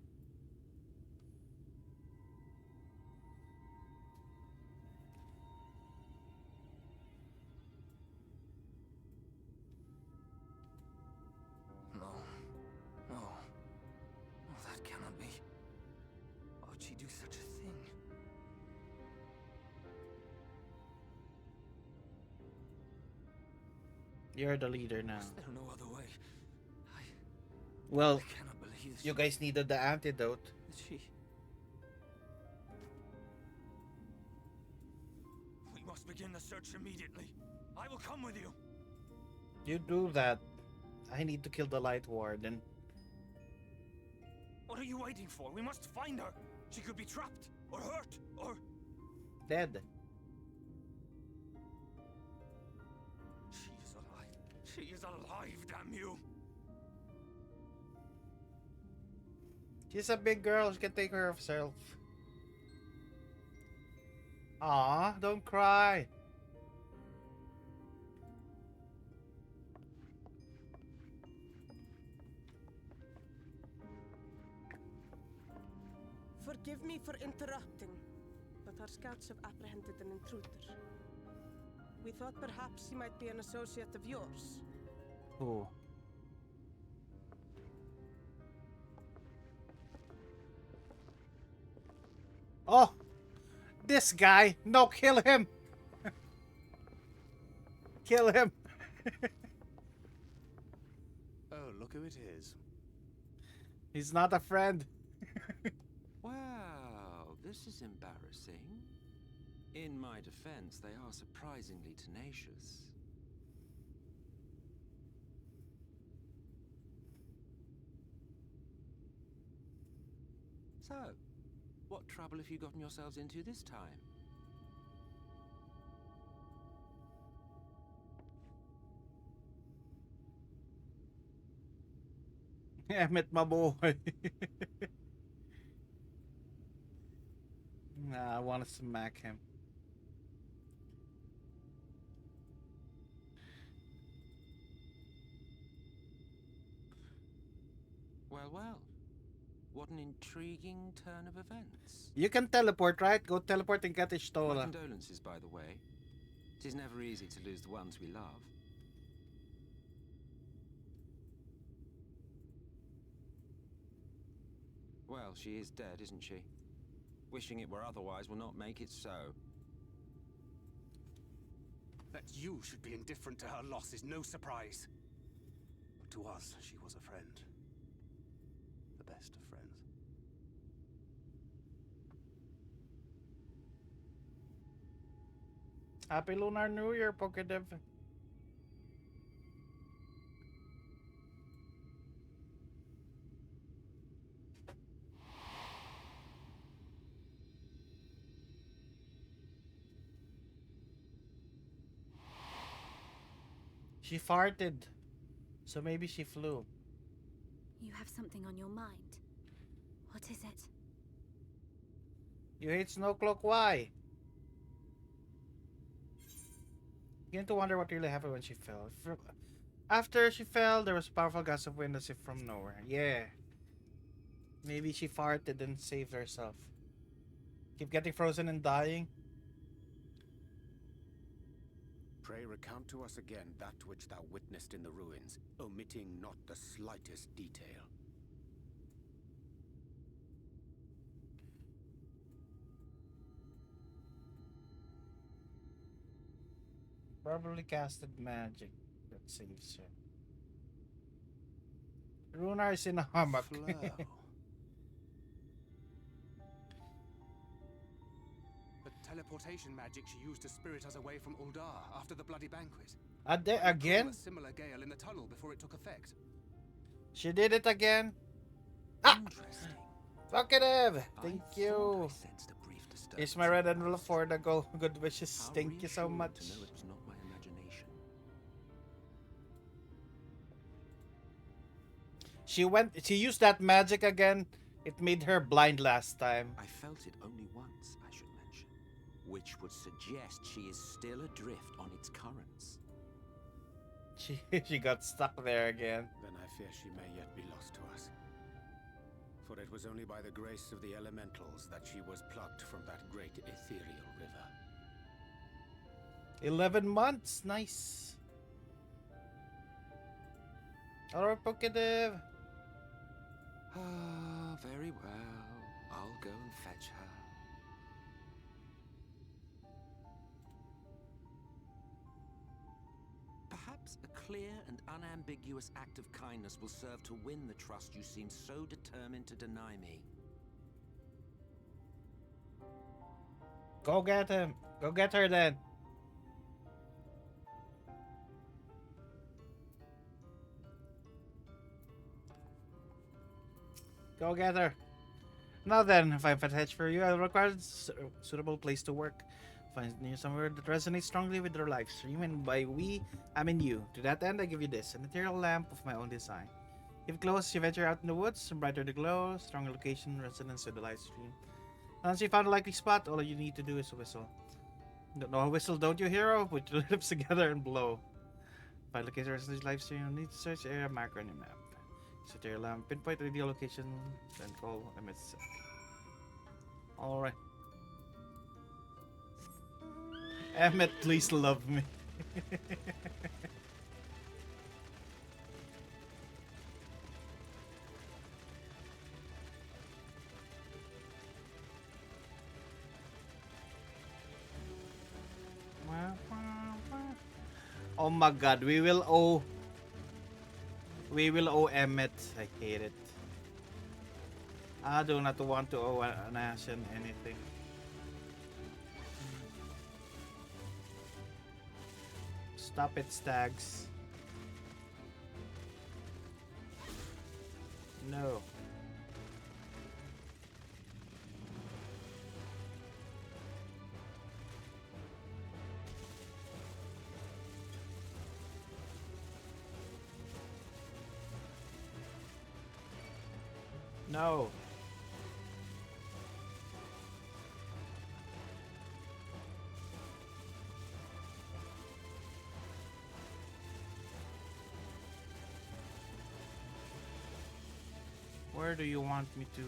No. No. No, that cannot be. Why would she do such a thing? You're the leader now. Is there no other way? Well, I cannot believe you guys needed the antidote. that she... We must begin the search immediately. I will come with you. You do that. I need to kill the Light Warden. What are you waiting for? We must find her. She could be trapped, or hurt, or... Dead. She is alive. She is alive, damn you. She's a big girl. She can take care of herself. Aw, don't cry. Forgive me for interrupting, but our scouts have apprehended an intruder. We thought perhaps he might be an associate of yours. Who? Oh! This guy! No, kill him! Kill him! Oh, look who it is. He's not a friend. Well, this is embarrassing. In my defense, they are surprisingly tenacious. So, what trouble have you gotten yourselves into this time? Emmett, my boy. Nah, I want to smack him. Well, well. What an intriguing turn of events. You can teleport, right? Go teleport and get My Y'shtola. condolences, by the way. It is never easy to lose the ones we love. Well, she is dead, isn't she? Wishing it were otherwise will not make it so. That you should be indifferent to her loss is no surprise. But to us, she was a friend. The best of friends. Happy Lunar New Year, Pokedev. She farted, so maybe she flew. You have something on your mind. What is it? You hate Snowcloak, why? Begin to wonder what really happened when she fell. After she fell, there was a powerful gust of wind as if from nowhere. Yeah. Maybe she farted and saved herself. Keep getting frozen and dying. Pray recount to us again that which thou witnessed in the ruins, omitting not the slightest detail. Probably casted magic that saves her. Runar is in a hammock. The teleportation magic she used to spirit us away from Uldar after the bloody banquet. Again? A similar gale in the tunnel before it took effect. She did it again. Ah! Talkative! Thank you. It's my red envelope for the good wishes. Thank you so much. To know it was not my imagination. She used that magic again. It made her blind last time. I felt it only once, I should mention, which would suggest she is still adrift on its currents. She got stuck there again. Then I fear she may yet be lost to us. For it was only by the grace of the elementals that she was plucked from that great ethereal river. 11 months, nice. Alright, Pokedev. Ah, very well. I'll go and fetch her. Perhaps a clear and unambiguous act of kindness will serve to win the trust you seem so determined to deny me. Go get him. Go get her then. Go get her. Now then, if I fetch for you, I'll require a suitable place to work. Find you somewhere that resonates strongly with your live stream, and by we, I mean you. To that end, I give you this, an ethereal lamp of my own design. If close, you venture out in the woods, brighter the glow, stronger location, resonance with the live stream. Once you found a likely spot, all you need to do is whistle. Don't know how whistle, don't you, hero? Put your lips together and blow. Find location resonance live stream, you need to search area marker on your map. Set your lamp, pinpoint the ideal location, then call MS. Alright. Emmet, please love me. Oh my god, we will owe Emmet. I hate it. I do not want to owe an Ashen anything. Stop it, Stags. No. No. Where do you want me to go?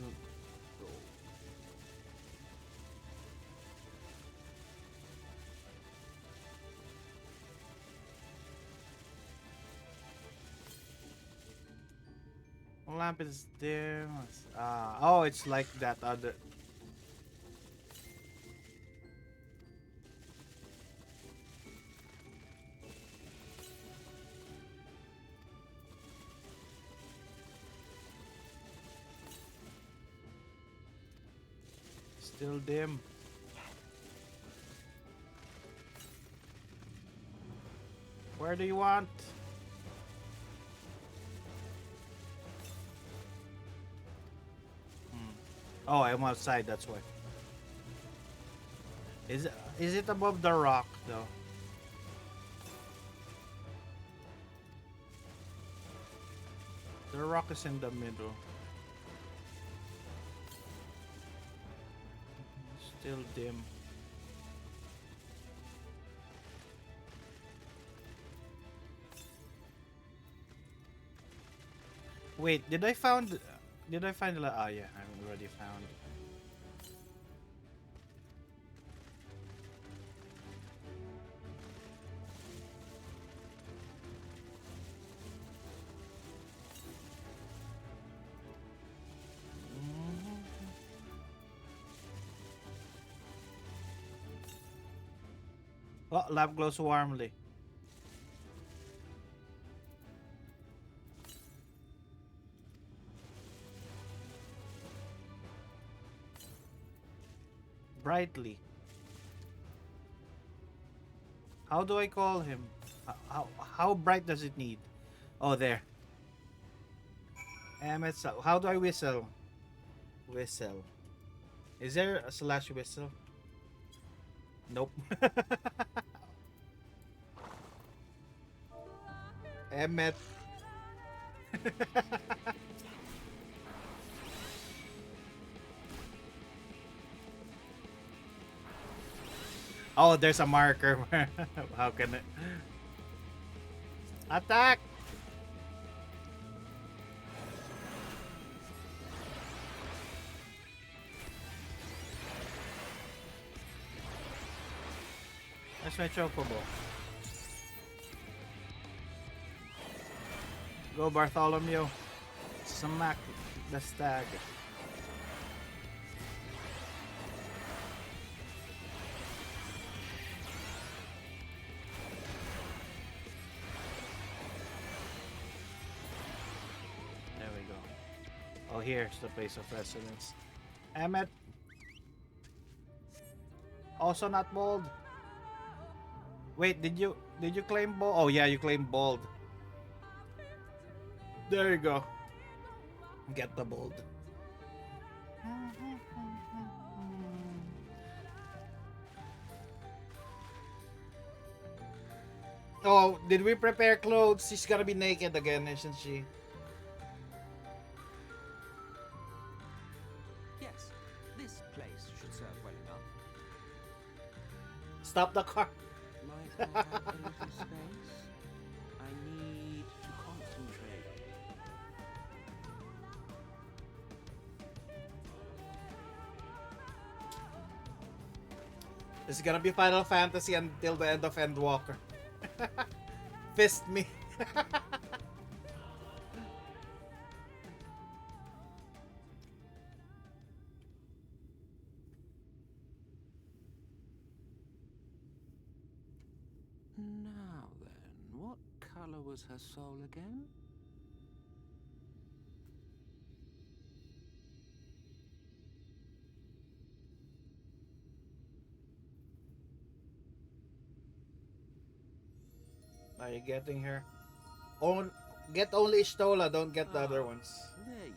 lamp is dim. Oh, it's like that other. Still dim. Where do you want? Oh, I'm outside, that's why. Is it above the rock though? The rock is in the middle. Still dim. Wait, did I find the ah yeah, I already found. Oh, lab glows warmly. Brightly. How do I call him? How bright does it need? Oh, there. How do I whistle? Whistle. Is there a slash whistle? Nope. Emmet. Oh, there's a marker. How can it? Attack! That's my chocobo. Go, Bartholomew. Smack the stag. There we go. Oh, here's the place of residence. Emmet. Also not bold. Wait, did you claim bold? Oh yeah, you claimed bold. There you go. Get the bold. Oh, did we prepare clothes? She's gonna be naked again, isn't she? Yes, this place should serve well enough. Stop the car. Might I have a little space? I need to concentrate. This is gonna be Final Fantasy until the end of Endwalker. Fist me. Now then, what color was her soul again? Are you getting her? Get only Ishtola, don't get the other ones. There you are.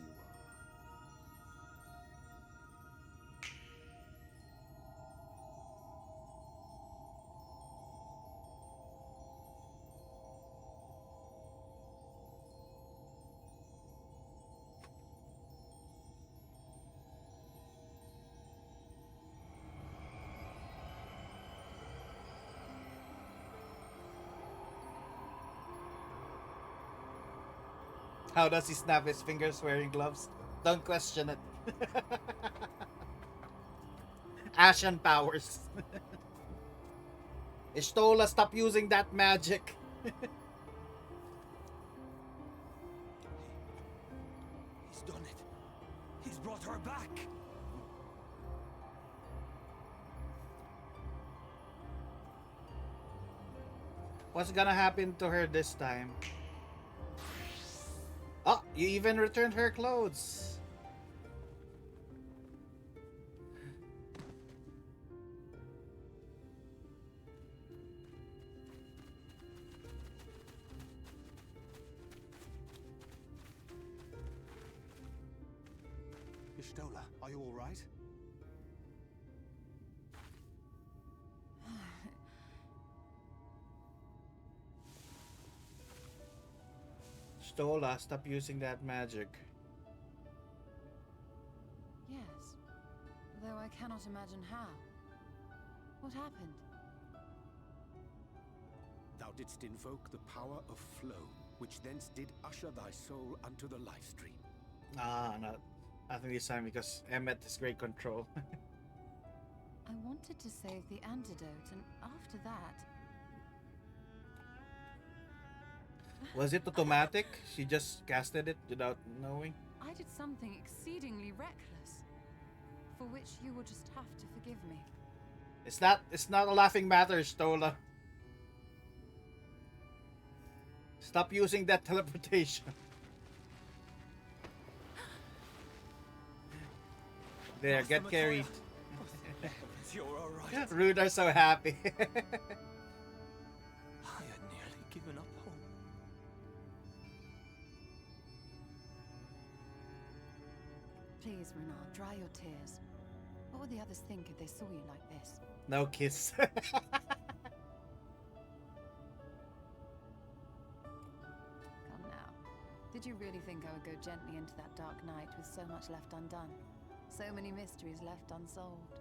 How does he snap his fingers wearing gloves? Don't question it. Ashen powers. Ishtola, stop using that magic. What's gonna happen to her this time? Oh, you even returned her clothes. Ishtola, are you all right? Stola, stop using that magic. Yes, though I cannot imagine how. What happened? Thou didst invoke the power of flow, which thence did usher thy soul unto the life stream. Ah, not. I think this time because Emmet has great control. I wanted to save the antidote, and after that... Was it automatic? She just casted it without knowing? I did something exceedingly reckless, for which you will just have to forgive me. It's not a laughing matter, Stola. Stop using that teleportation. There, get carried. You're alright. Rude are so happy. I had nearly given up hope. Please, Renard, dry your tears. What would the others think if they saw you like this? No kiss. Come now. Did you really think I would go gently into that dark night with so much left undone? So many mysteries left unsolved.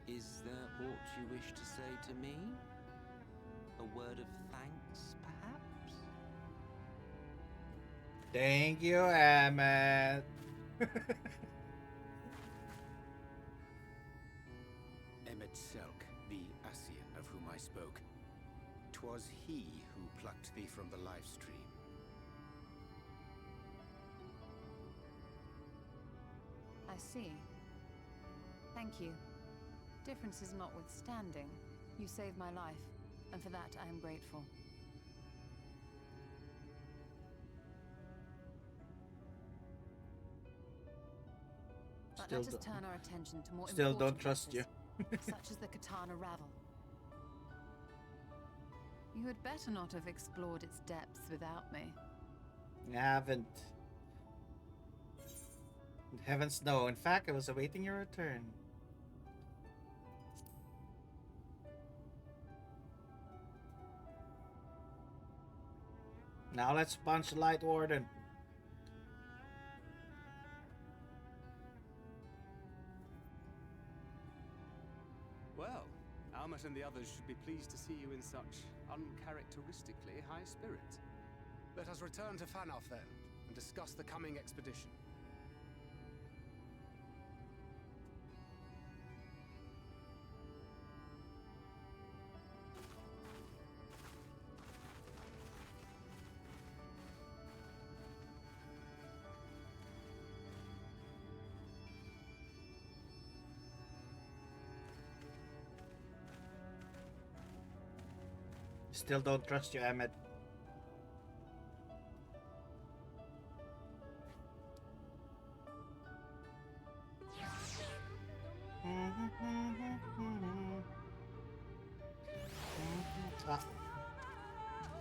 Is there aught you wish to say to me? A word of thanks, perhaps? Thank you, Emmet. Emmet Selk, the Ascian of whom I spoke. 'Twas he who plucked thee from the life stream. I see. Thank you. Differences notwithstanding, you saved my life, and for that I am grateful. But let us turn our attention to more Still important don't trust you. matters, such as the Katana Ravel. You had better not have explored its depths without me. I haven't. Heavens no. In fact, I was awaiting your return. Now let's punch the Light Warden. Well, Almet and the others should be pleased to see you in such uncharacteristically high spirits. Let us return to Fanoff then, and discuss the coming expedition. Still don't trust you, Emmet.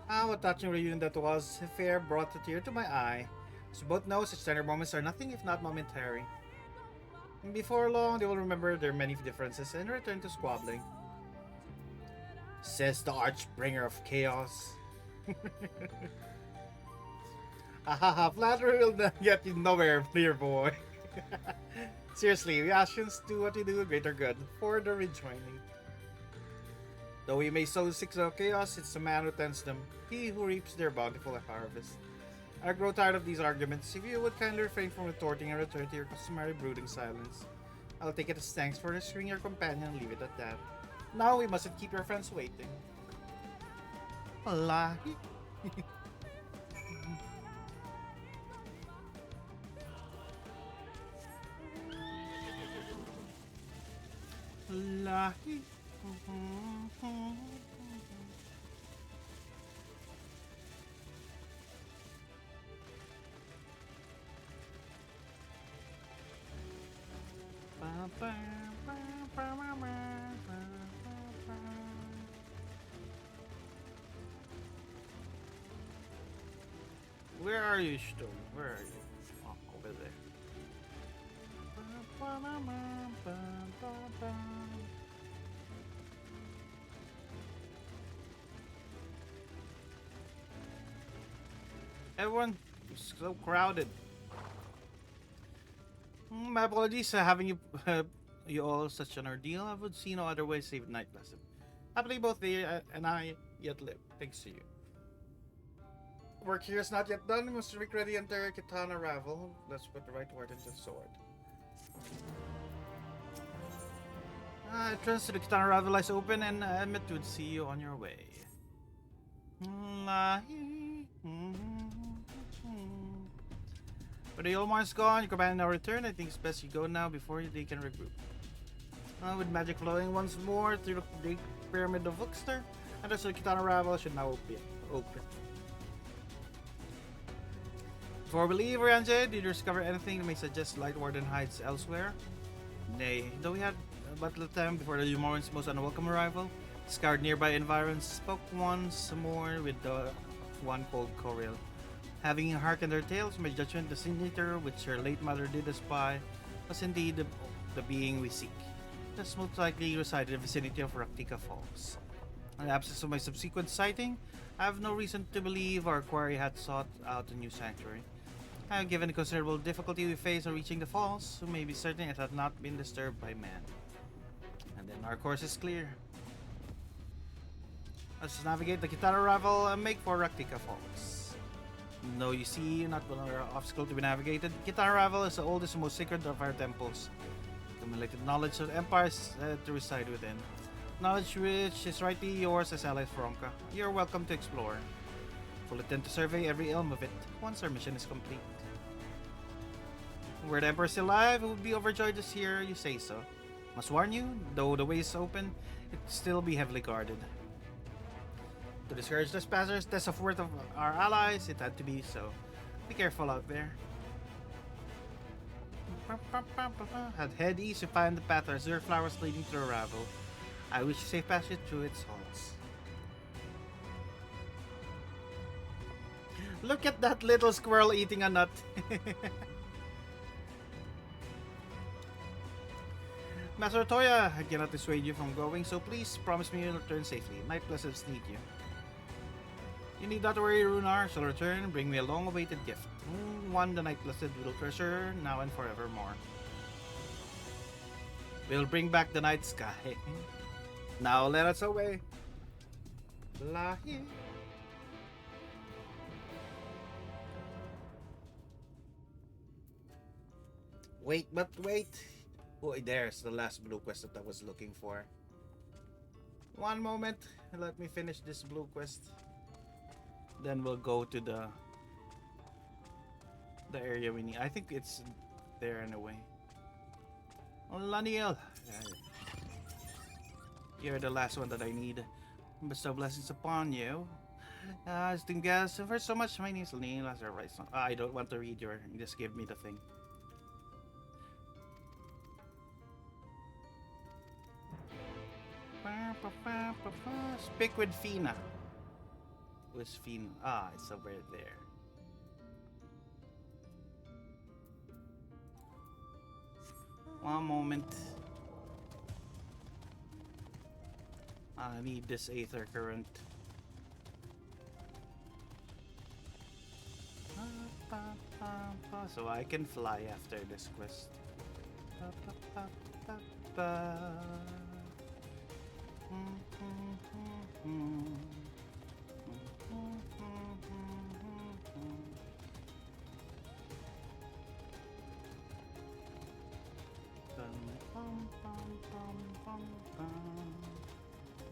What a touching reunion that was. A fair brought a tear to my eye. As you both know, such tender moments are nothing if not momentary. And before long, they will remember their many differences and return to squabbling. Says the Archbringer of Chaos. Haha, flattery will not get you nowhere, dear boy. Seriously, we actions do what we do, greater good, for the rejoining. Though we may sow the seeds of chaos, it's the man who tends them, he who reaps their bountiful harvest. I grow tired of these arguments. If you would kindly refrain from retorting and return to your customary brooding silence, I'll take it as thanks for rescuing your companion and leave it at that. Now we mustn't keep your friends waiting. Wallahi. Lahi. Where are you, Stone? Where are you? Oh, over there. Everyone is so crowded. My apologies for having you you all such an ordeal. I would see no other way save Night Blessed. Happily both they and I yet live, thanks to you. Work here is not yet done. We must recreate the entire katana ravel. Let's put the right word into the sword. Entrance to the katana ravel lies open, and Emmett would see you on your way. But the Olmar's gone, your companion now returned. I think it's best you go now before they can regroup. With magic flowing once more through the big pyramid of Vookster, and the katana ravel should now be open. Before we leave, Ranje, did you discover anything that may suggest Lightwarden hides elsewhere? Nay, though we had but little time before the Umorans' most unwelcome arrival, scoured nearby environs, spoke once more with the one called Coriel. Having hearkened her tales, my judgment, the sin eater which her late mother did espy, was indeed the being we seek. This most likely resided in the vicinity of Raktika Falls. In the absence of my subsequent sighting, I have no reason to believe our quarry had sought out a new sanctuary. Given the considerable difficulty we face on reaching the falls, we may be certain it had not been disturbed by man. And then our course is clear. Let's navigate the Kitara Ravel and make for Raktika Falls. No, you see, not one obstacle to be navigated. Kitara Ravel is the oldest and most sacred of our temples. Accumulated knowledge of empires to reside within. Knowledge which is rightly yours as Ally Fronka. You're welcome to explore. We'll attempt to survey every elm of it once our mission is complete. Were the Emperor still alive, we would be overjoyed to hear you say so. Must warn you, though the way is open, it will still be heavily guarded. To discourage trespassers, test of worth of our allies, it had to be so. Be careful out there. Head east to find the path of azure flowers leading to the Ravel. I wish you safe passage through its halls. Look at that little squirrel eating a nut. Master Toya, I cannot dissuade you from going, so please promise me you'll return safely. Night Blesseds need you. You need not worry, Runar shall return and bring me a long-awaited gift. One the Night Blessed will treasure now and forevermore. We'll bring back the night sky. Now let us away. Lahi. Wait, but wait. Oh, there's the last blue quest that I was looking for. One moment. Let me finish this blue quest. Then we'll go to the area we need. I think it's there in a way. Oh, Laniel. You're the last one that I need. Bestow blessings upon you. Distinct guests, first so much. My name is Laniel. I don't want to read your. Just give me the thing. Speak with Fina. Where's Fina? Ah, it's over there. One moment. I need this Aether Current. So I can fly after this quest.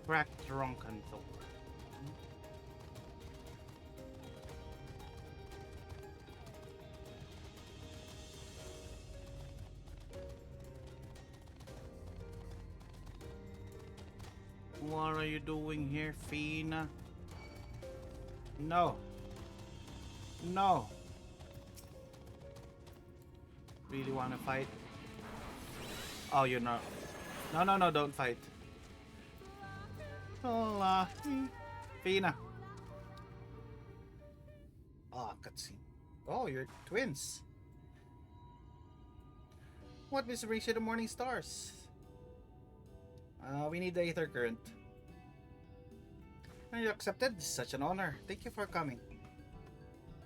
Cracked drunken Thor. What are you doing here, Fina? No. No. Really want to fight? Oh, you're not. No, no, no, don't fight. Hola. Fina. Ah, cutscene. Oh, you're twins. What brings you to the morning stars? We need the Aether Current. And you accepted? This is such an honor. Thank you for coming.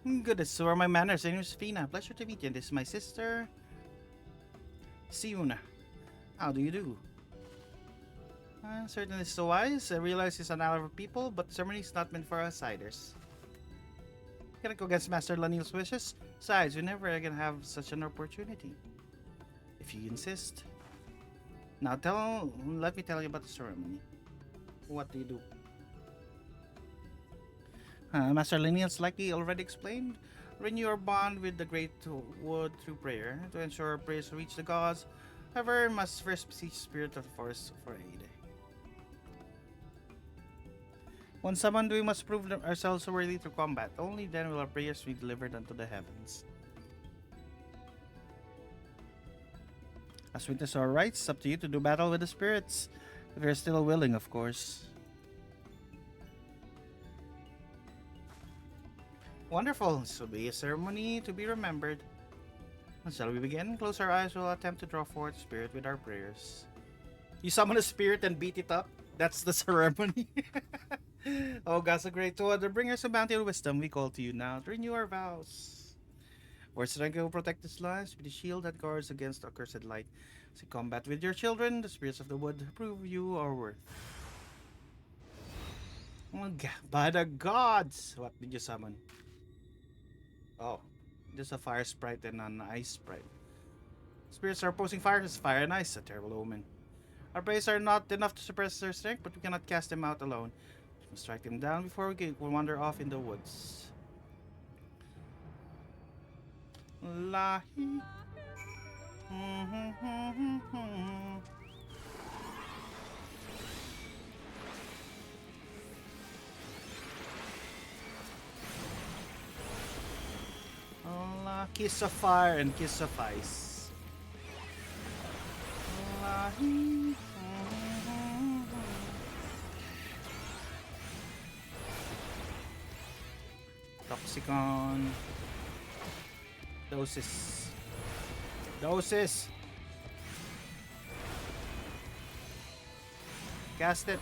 Goodness, so are my manners. My name is Fina. Pleasure to meet you. This is my sister, Siuna. How do you do? Certainly so wise. I realize he's an ally of people, but the ceremony is not meant for outsiders. Can I go against Master Lanil's wishes? Besides, we never again have such an opportunity. If you insist. Now let me tell you about the ceremony. What do you do? Master Lanil's likely already explained. Renew your bond with the Great Wood through prayer. To ensure our prayers reach the gods, however, must first beseech the Spirit of the Forest for aid. Once summoned, we must prove ourselves worthy through combat. Only then will our prayers be delivered unto the heavens. As witness our rights, it's up to you to do battle with the spirits. If you're still willing, of course. Wonderful. This will be a ceremony to be remembered. Shall we begin? Close our eyes. We'll attempt to draw forth spirit with our prayers. You summon a spirit and beat it up? That's the ceremony. Oh, God's the great to the bringers of bounty and wisdom, we call to you now to renew our vows. For strength will protect this lives with the shield that guards against accursed light. As you combat with your children, the spirits of the wood prove you our worth. Oh, by the gods! What did you summon? Oh, just a fire sprite and an ice sprite. Spirits are opposing fire as fire and ice, a terrible omen. Our prayers are not enough to suppress their strength, but we cannot cast them out alone. We must strike them down before we wander off in the woods. Lahi. Allah, kiss of fire and kiss of ice. Lahi. Toxicon. Doses. Doses. Cast it.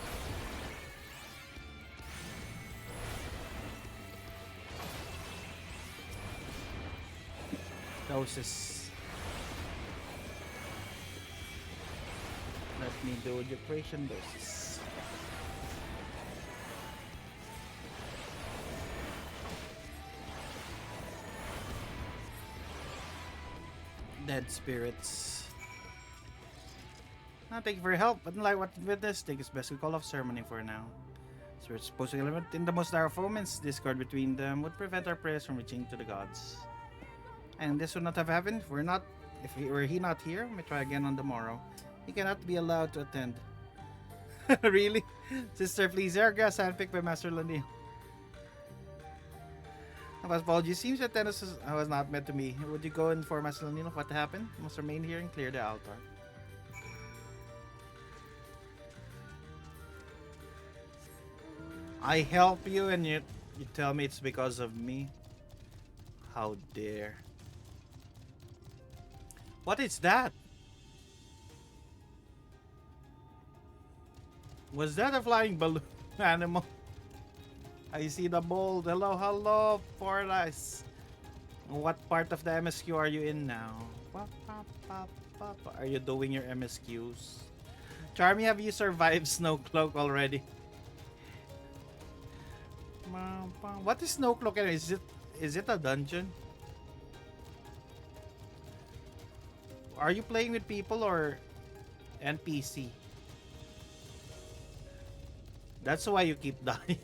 Doses. Let me do the operation doses. Dead spirits. Thank you for your help. But unlike what with this, take his best we call off ceremony for now. Spirits opposing element in the most dire of omens, discord between them would prevent our prayers from reaching to the gods. And this would not have happened if he not here. We may try again on the morrow. He cannot be allowed to attend. Really? Sister, please, our guest handpicked by Master Lanil. Apologies, seems that tennis was not meant to me. Would you go in for Master Lanil of what happened? You must remain here and clear the altar. I help you and you tell me it's because of me? How dare. What is that? Was that a flying balloon animal? I see the bold. Hello, hello, Paradise. What part of the MSQ are you in now? Are you doing your MSQs? Charmy, have you survived Snowcloak already? What is Snowcloak? Is it a dungeon? Are you playing with people or NPC? That's why you keep dying.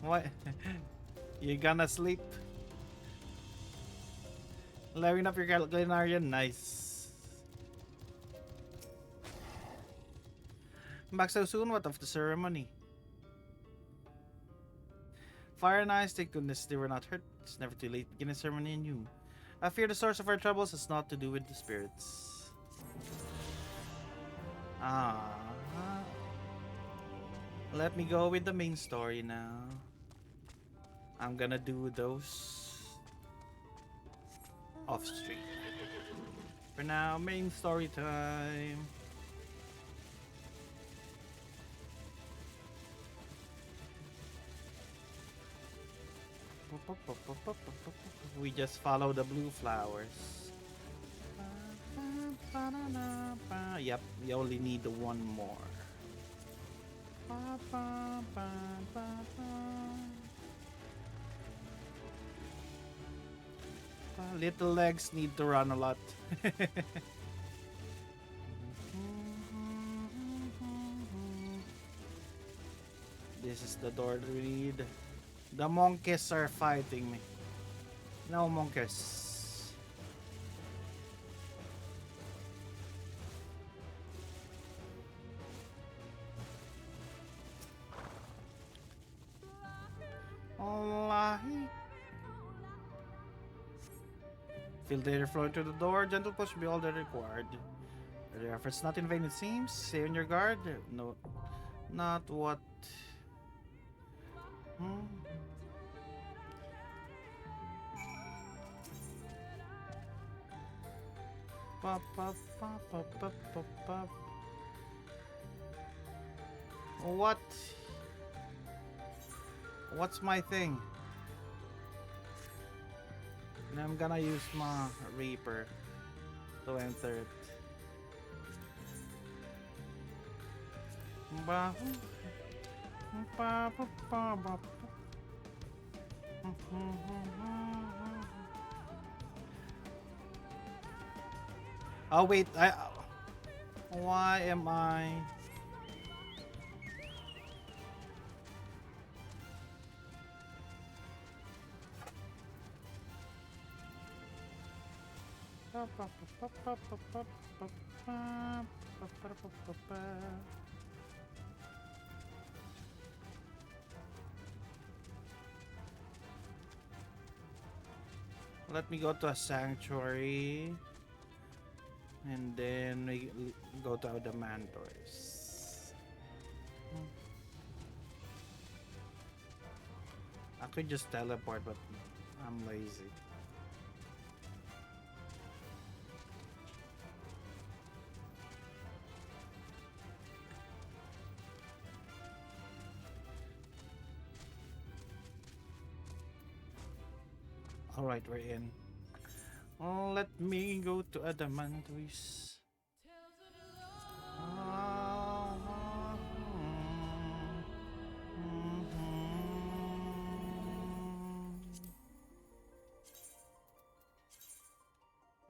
What? You gonna sleep? Leveling up your Glenarian, nice. Back so soon? What of the ceremony? Fire and Ice, thank goodness they were not hurt. It's never too late to begin a ceremony anew. I fear the source of our troubles has not to do with the spirits. Let me go with the main story now. I'm gonna do those off stream. For now, main story time. We just follow the blue flowers. Yep, we only need the one more. Little legs need to run a lot. This is the door to read. The monkeys are fighting me. No monkeys. Wallahi. Feel the air flowing through the door. Gentle push will be all that required. Your efforts not in vain, it seems. Stay on your guard. No, not what. What? What's my thing? And I'm gonna use my Reaper to enter it. Oh wait, why am I? Let me go to a sanctuary. And then we go to the Mandors. I could just teleport, but I'm lazy. Alright, we're in. Oh, let me go to Adamantois.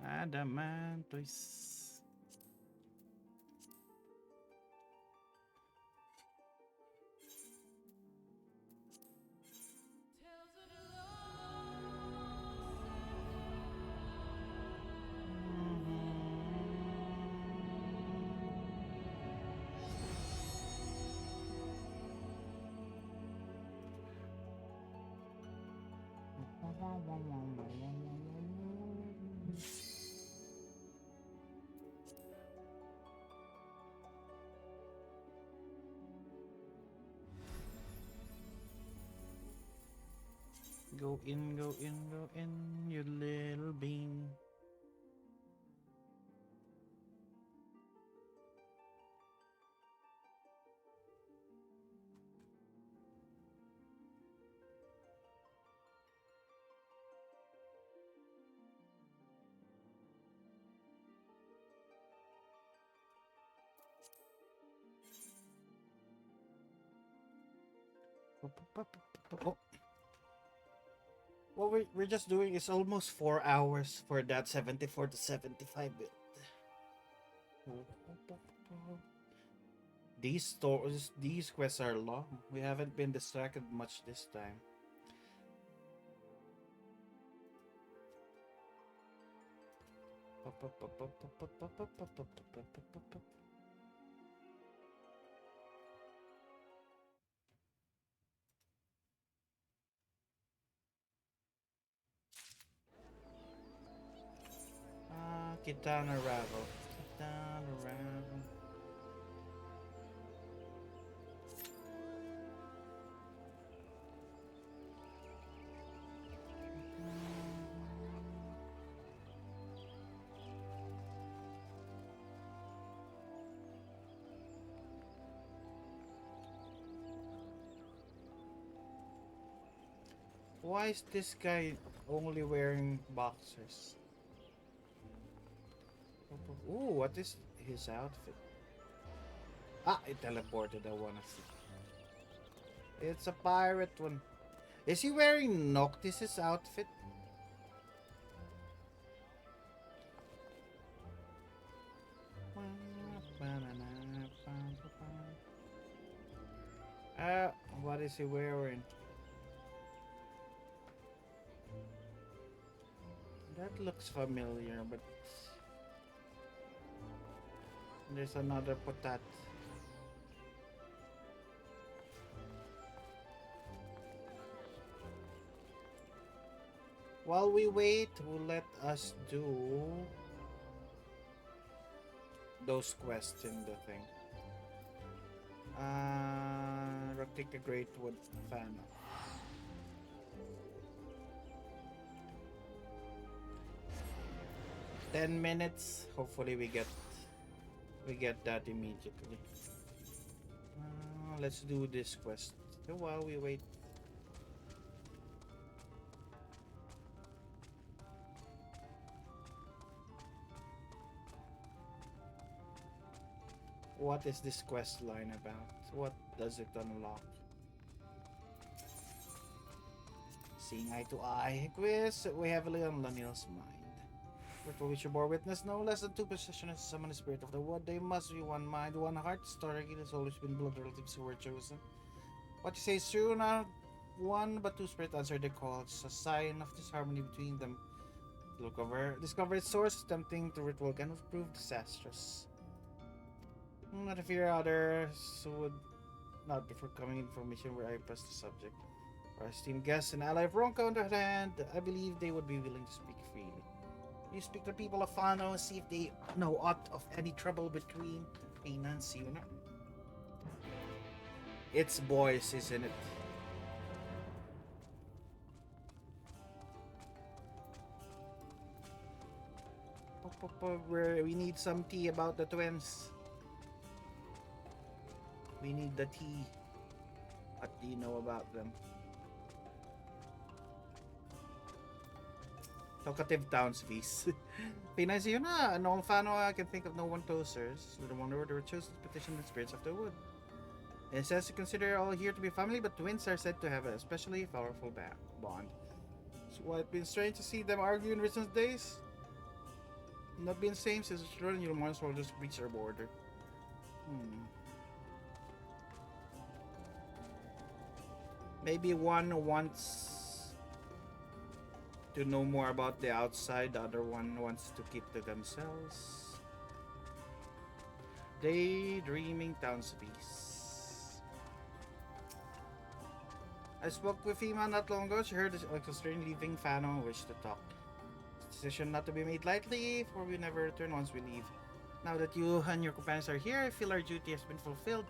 Adamantois. Go in, go in, go in, you little bean. Oh. What we're just doing is almost 4 hours for that 74 to 75 build. These quests are long. We haven't been distracted much this time. Kitana Ravel. Kitana Ravel. Why is this guy only wearing boxers? Ooh, what is his outfit? Ah, it teleported. I wanna see. It's a pirate one. Is he wearing Noctis's outfit? What is he wearing? That looks familiar, but there's another potat. While we wait, let us do those quests in the thing. Take a great wood fan. 10 minutes. Hopefully we get that immediately. Let's do this quest while we wait. What is this quest line about? What does it unlock? Seeing eye to eye quiz. We heavily on Lanil's mind. Ritual which you bore witness, no less than 2 possessions summon the spirit of the wood. They must be one mind, one heart. Historically, it has always been blood relatives who were chosen. What you say is true, not one but 2 spirits answered the call. It's a sign of disharmony between them. Discover its source, tempting to ritual cannot prove disastrous. Not if your others would not be forthcoming information where I press the subject. Our esteemed guests and ally of Ronco on the other hand, I believe they would be willing to speak freely. You speak to people of Fano and see if they know aught of any trouble between Pina and Siuna. It's boys, isn't it? We need some tea about the twins. We need the tea. What do you know about them? Talkative townspeople. Pinay yun na. Noong Fano, I can think of no one closer. So the wonder they were chosen to petition the spirits of the wood. It says to consider all here to be family, but twins are said to have a especially powerful bond. So it's been strange to see them argue in recent days. Not being the same since the children, you'll might as well just breach our border. Maybe one wants to know more about the outside, the other one wants to keep to themselves. Daydreaming townspeople. I spoke with Fima not long ago. She heard a strange leaving Fano wished to talk. Decision not to be made lightly, for we never return once we leave. Now that you and your companions are here, I feel our duty has been fulfilled.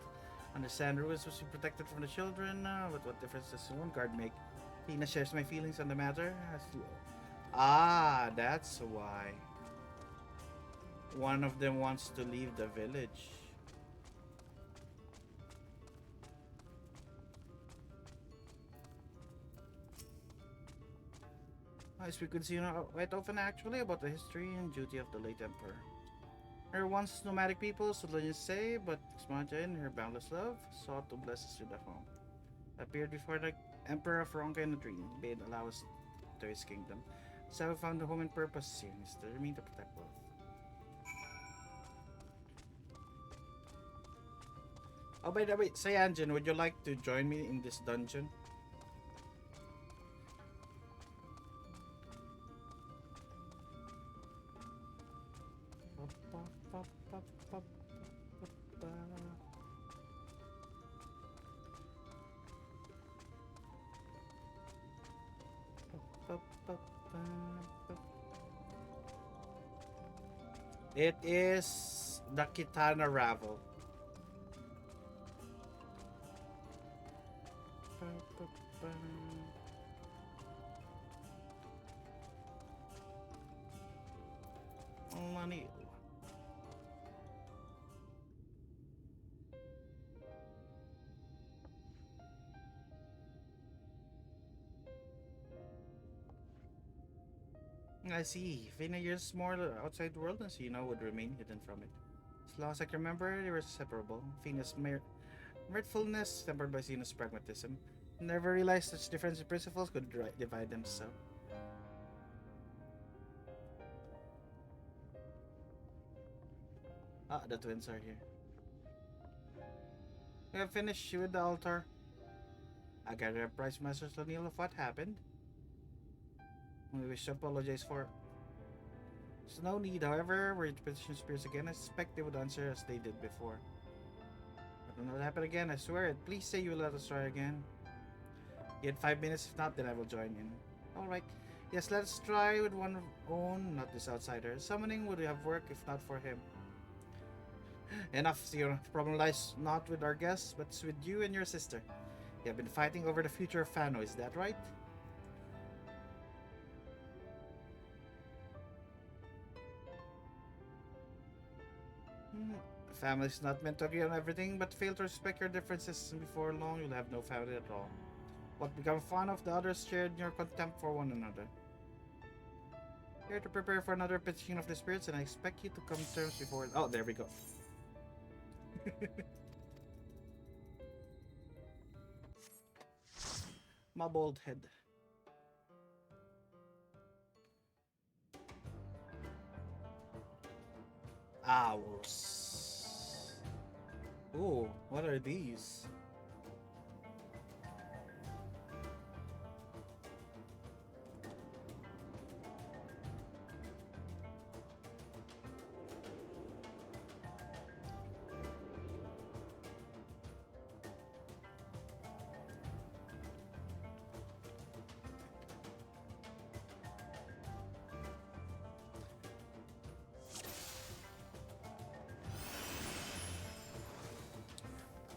Understand ruins must be protected from the children, but what difference does one guard make? Tina shares my feelings on the matter. That's why. One of them wants to leave the village. I speak with Xena quite often actually about the history and duty of the late emperor. Her once nomadic people, so legends say, but Xmaja in her boundless love sought to bless us with a home. Appeared before the Emperor of Ronka in a dream, bade allow us to his kingdom. So we found the home and purpose here is to remain to protect both. Oh, by the way, Sayanjin, would you like to join me in this dungeon? It is the Kitana Ravel. Money. I see. If in a years more the outside world and Sino would remain hidden from it. As long as I can remember, they were separable. Fina's mirthfulness tempered by Sino's pragmatism. Never realized such difference in principles could divide them so. Ah, the twins are here. We have finished with the altar. I gotta apprise Master O'Neill of what happened. We wish to apologize for. There's no need, however, were to petition spirits again, I suspect they would answer as they did before. But will not happen again, I swear it. Please say you will let us try again. You had 5 minutes, if not, then I will join in. Alright. Yes, let us try with one own, not this outsider. Summoning would have worked if not for him. Enough, Zero. The problem lies not with our guests, but with you and your sister. You have been fighting over the future of Fano, is that right? Family is not meant to agree on everything, but fail to respect your differences, and before long you'll have no family at all. What become fun of the others shared in your contempt for one another. Here to prepare for another petition of the spirits, and I expect you to come to terms before. Oh, there we go. My bald head. Owls. Oh, what are these?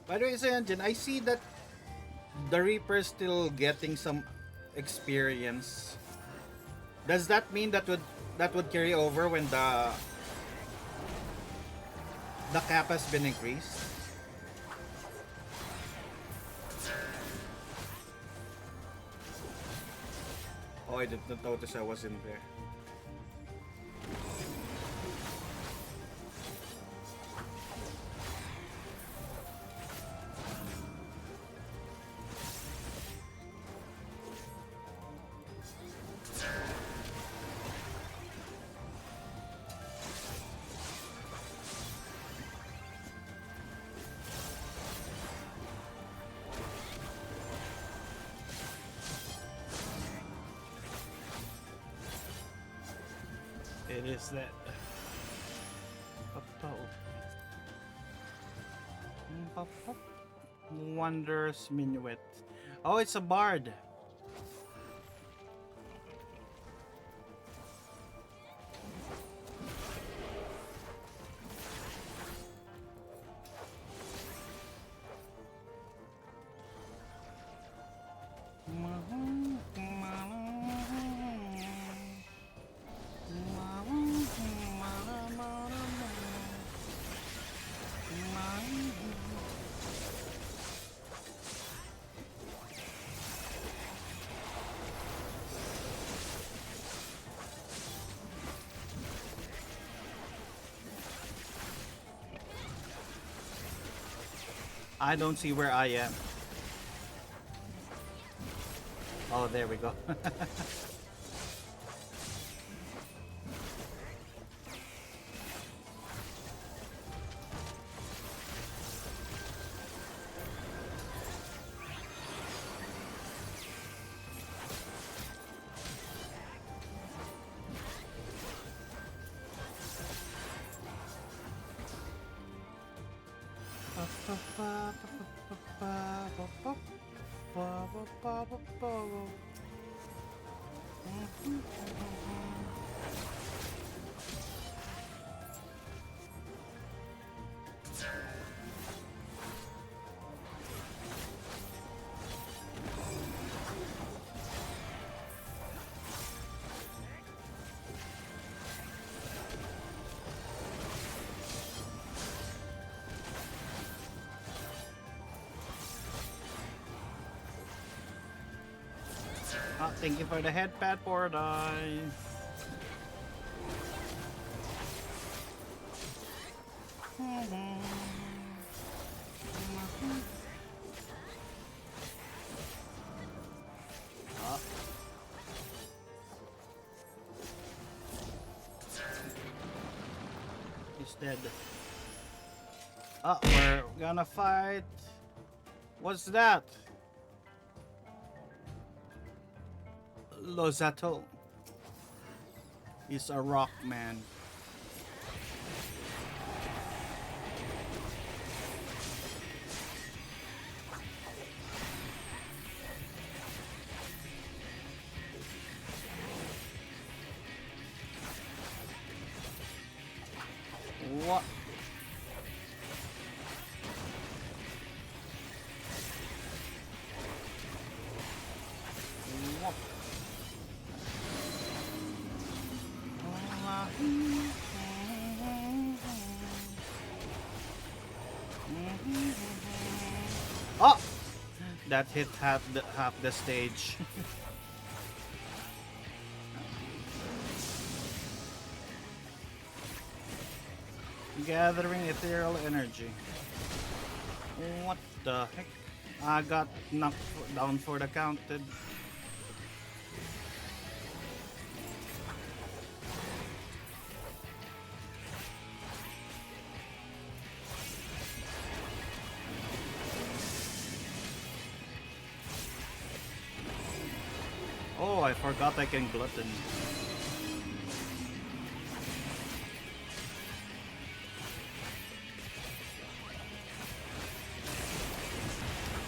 By the way, so Yanjin, I see that the Reaper is still getting some experience. Does that mean that would carry over when the cap has been increased? Oh, I did not notice I was in there. It is that. Wondrous minuet. Oh, it's a bard. I don't see where I am. Oh, there we go. Oh, thank you for the head pat, Paradise. Oh. He's dead. Oh, we're gonna fight. What's that? Lozato. He's a rock man. What? What? Oh! That hit half the stage. Gathering ethereal energy. What the heck? I got knocked down for the counted. Oh, I forgot I can glutton.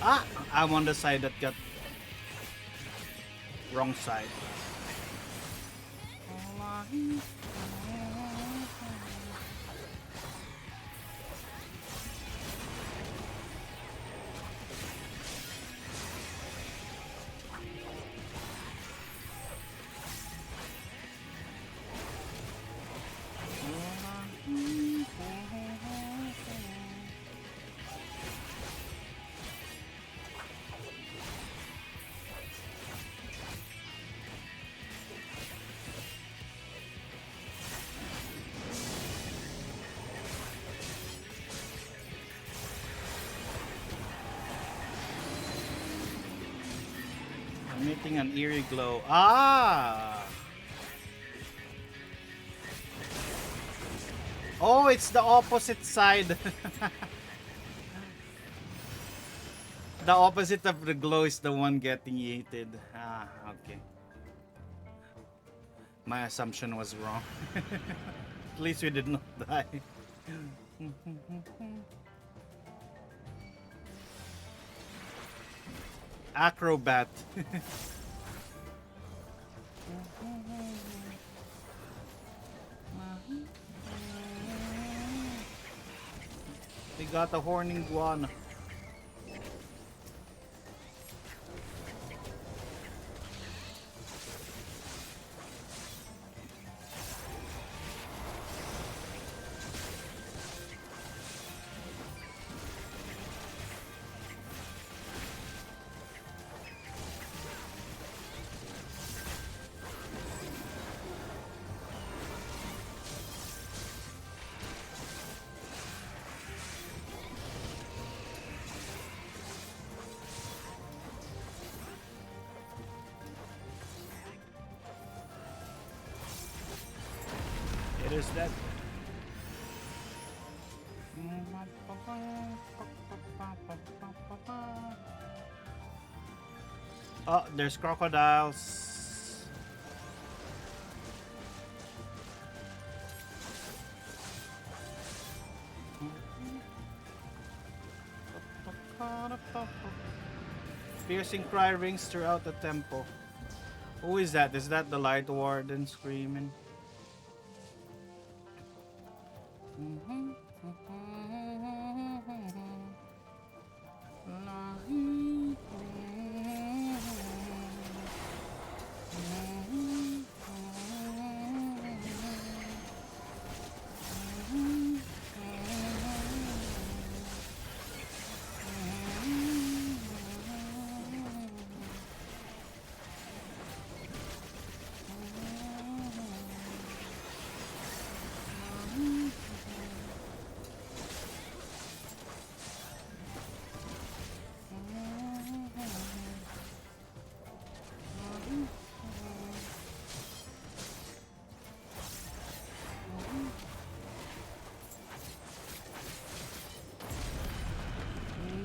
Ah! I'm on the side that got wrong side. Emitting an eerie glow. Ah! Oh, it's the opposite side. The opposite of the glow is the one getting yeeted. Ah, okay. My assumption was wrong. At least we did not die. Acrobat. We got a horning iguana. It is that. Oh, there's crocodiles. Piercing cry rings throughout the temple. Who is that? Is that the light warden screaming?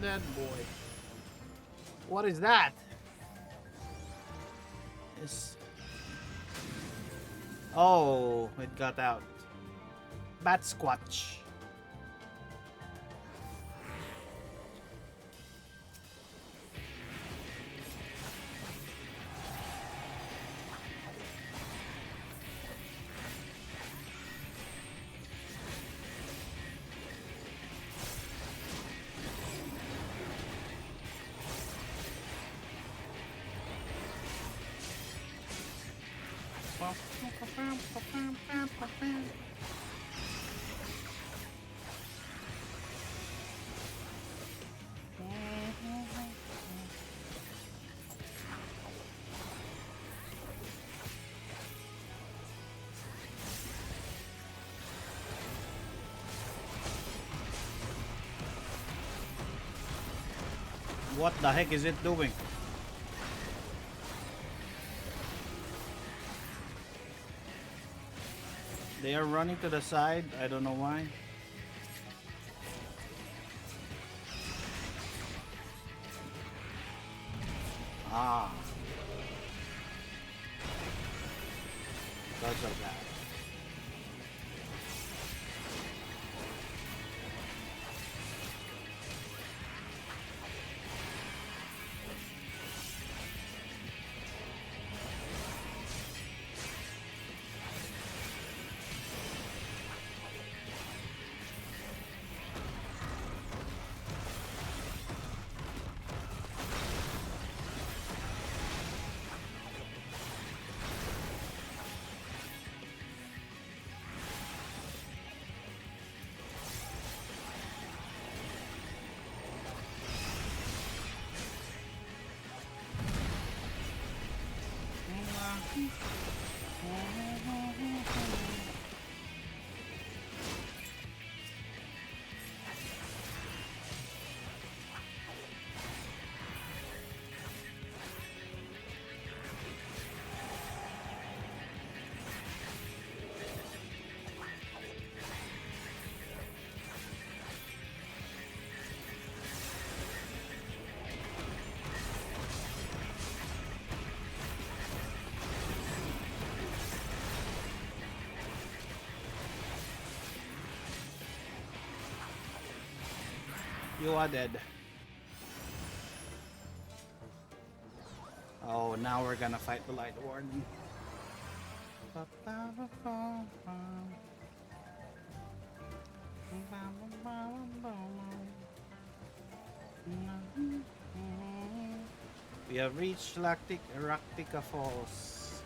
dead boy. What is that? It's... Oh, it got out. Bat Squatch. What the heck is it doing? They are running to the side. I don't know why. Ah. Because of that. You are dead. Oh, now we're gonna fight the Light Warden. We have reached Lactica Falls.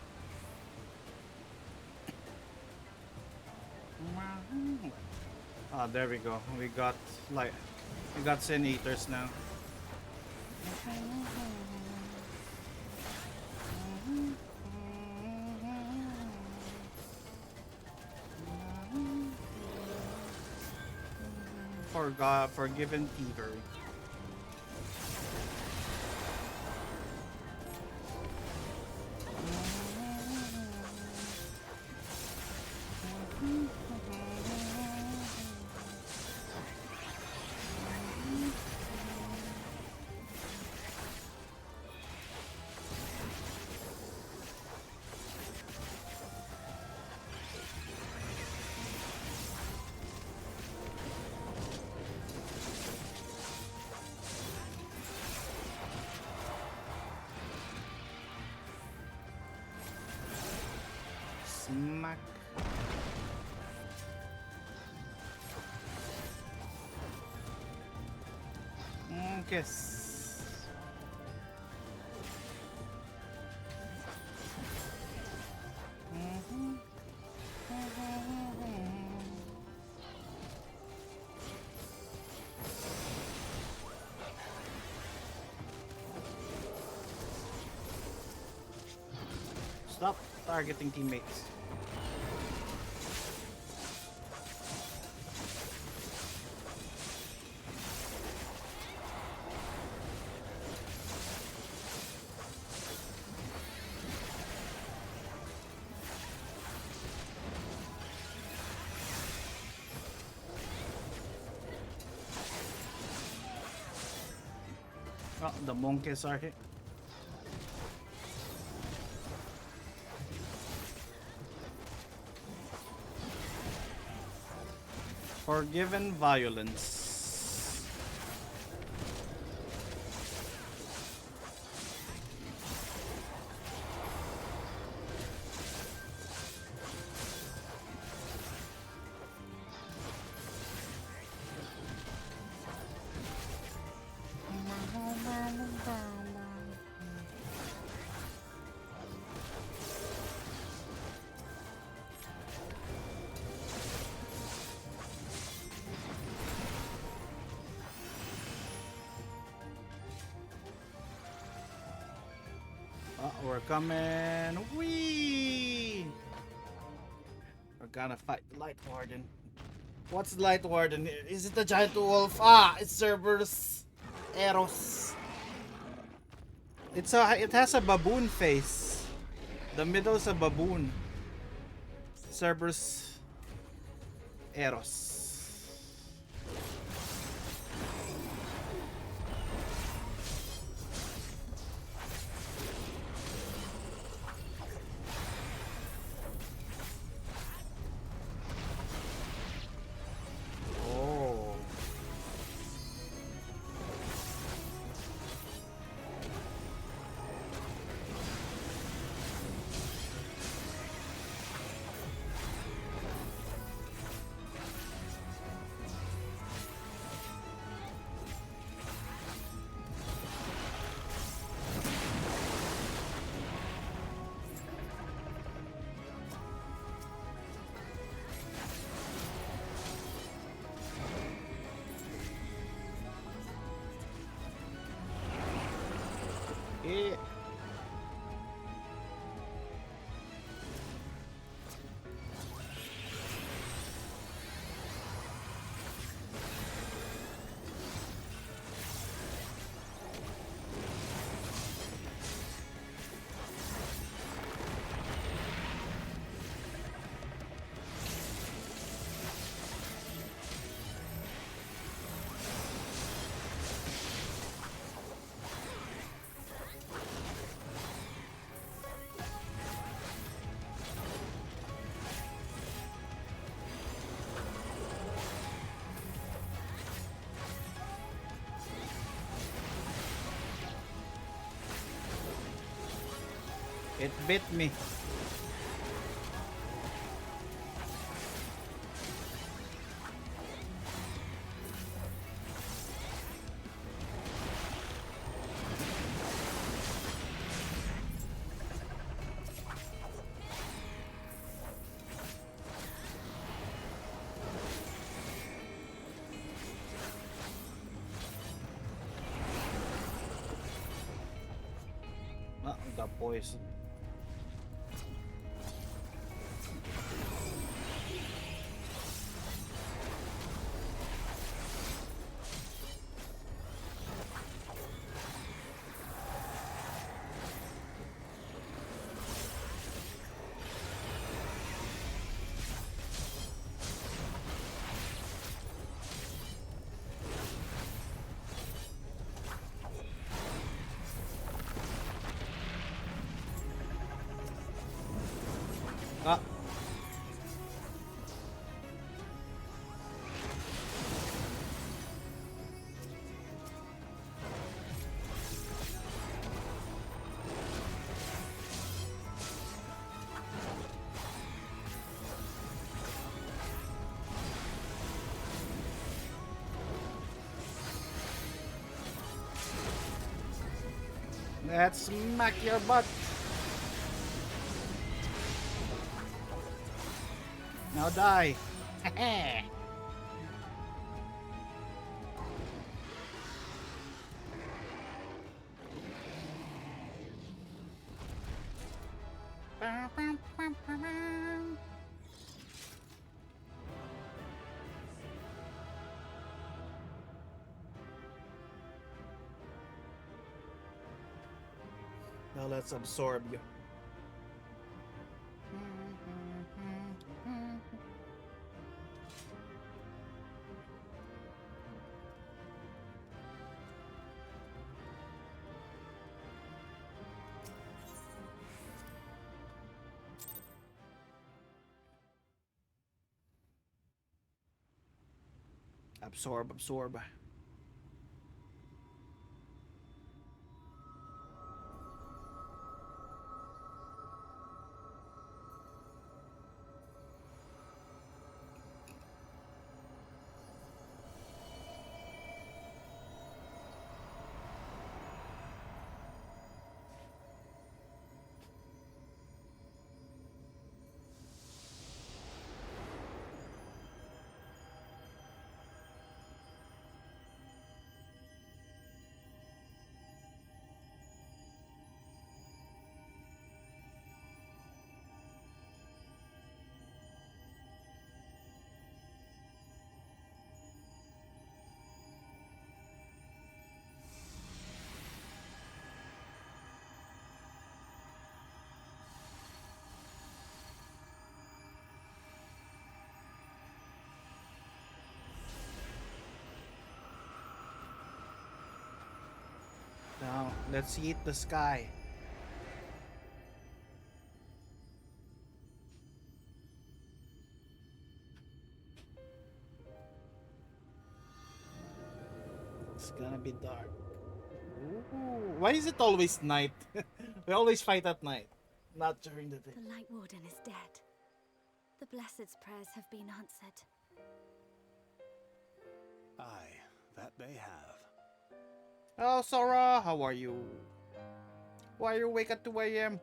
Oh, there we go. We got Senators now. Forgiven thievery. Smack. Kiss. Stop targeting teammates. Oh, the monkeys are here. Forgiven violence. We're coming. Whee! We're gonna fight the Light Warden. What's the Light Warden? Is it the giant wolf? Ah, it's Cerberus Eros. It has a baboon face. The middle's a baboon. Cerberus Eros. Yeah. It bit me. Ah, the poison. Ah. Let's smack your butt. Now die. Now let's absorb you. Absorb, absorb. Now, let's eat the sky. It's gonna be dark. Ooh, why is it always night? We always fight at night, not during the day. The Light Warden is dead. The Blessed's prayers have been answered. Aye, that they have. Oh, Sora, how are you? Why are you awake at 2 a.m.?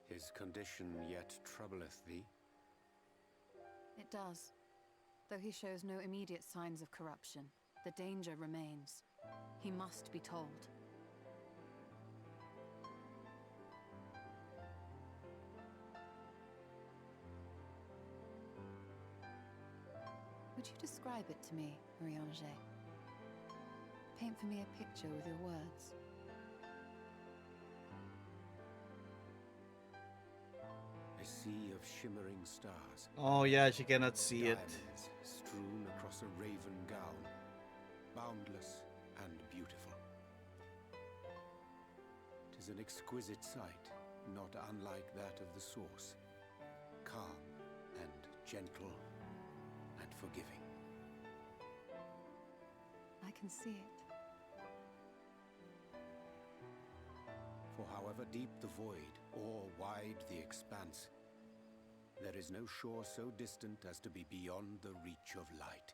His condition yet troubleth thee? It does. Though he shows no immediate signs of corruption, the danger remains. He must be told. Would you describe it to me, Marie-Angé? Paint for me a picture with your words. A sea of shimmering stars. Oh yeah, she cannot see it. Diamonds strewn across a raven gown, boundless and beautiful. 'Tis an exquisite sight, not unlike that of the source. Calm and gentle and forgiving. I can see it. For however deep the void, or wide the expanse, there is no shore so distant as to be beyond the reach of light.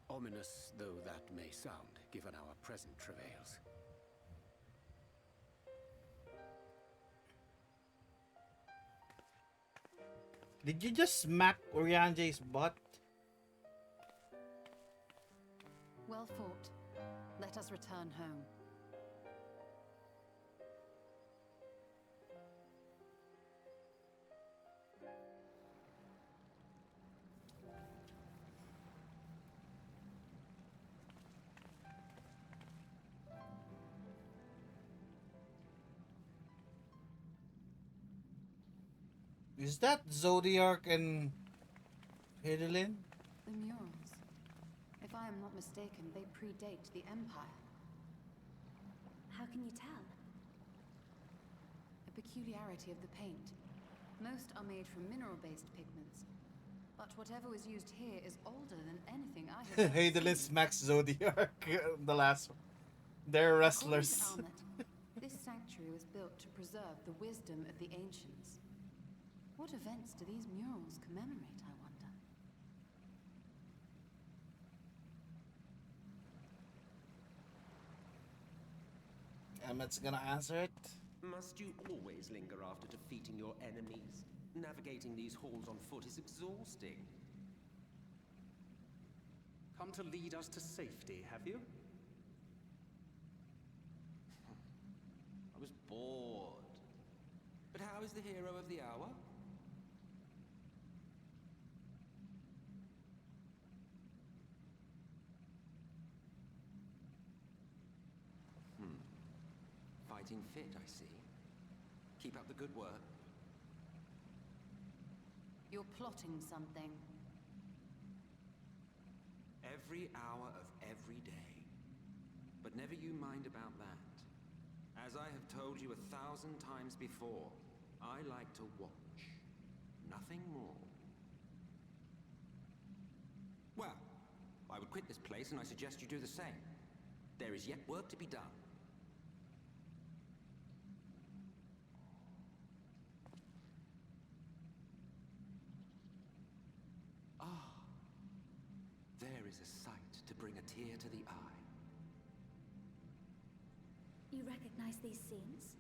Ominous though that may sound, given our present travails. Did you just smack Orianje's butt? Well fought. Let us return home. Is that Zodiac and Heidelin? The murals. If I am not mistaken, they predate the Empire. How can you tell? A peculiarity of the paint. Most are made from mineral-based pigments. But whatever was used here is older than anything I have ever Heidelin seen. smacks Zodiac, the last one. They're wrestlers. According to Almet, this sanctuary was built to preserve the wisdom of the ancients. What events do these murals commemorate, I wonder? Emmett's gonna answer it. Must you always linger after defeating your enemies? Navigating these halls on foot is exhausting. Come to lead us to safety, have you? I was bored. But how is the hero of the hour? Fighting fit, I see. Keep up the good work. You're plotting something. Every hour of every day. But never you mind about that. As I have told you 1,000 times before, I like to watch. Nothing quit this place, and I suggest you do the same. There is yet work to be done. Ah, there is a sight to bring a tear to the eye. You recognize these scenes?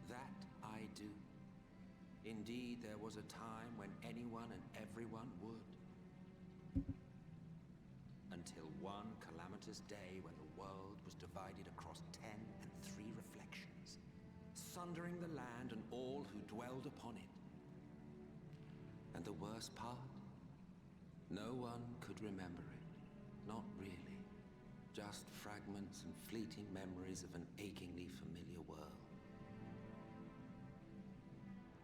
That I do. Indeed, there was a time when anyone and everyone would. Until one calamitous day when the world was divided across 10 and 3 reflections, sundering the land and all who dwelled upon it. And the worst part? No one could remember it. Not really. Just fragments and fleeting memories of an achingly familiar world.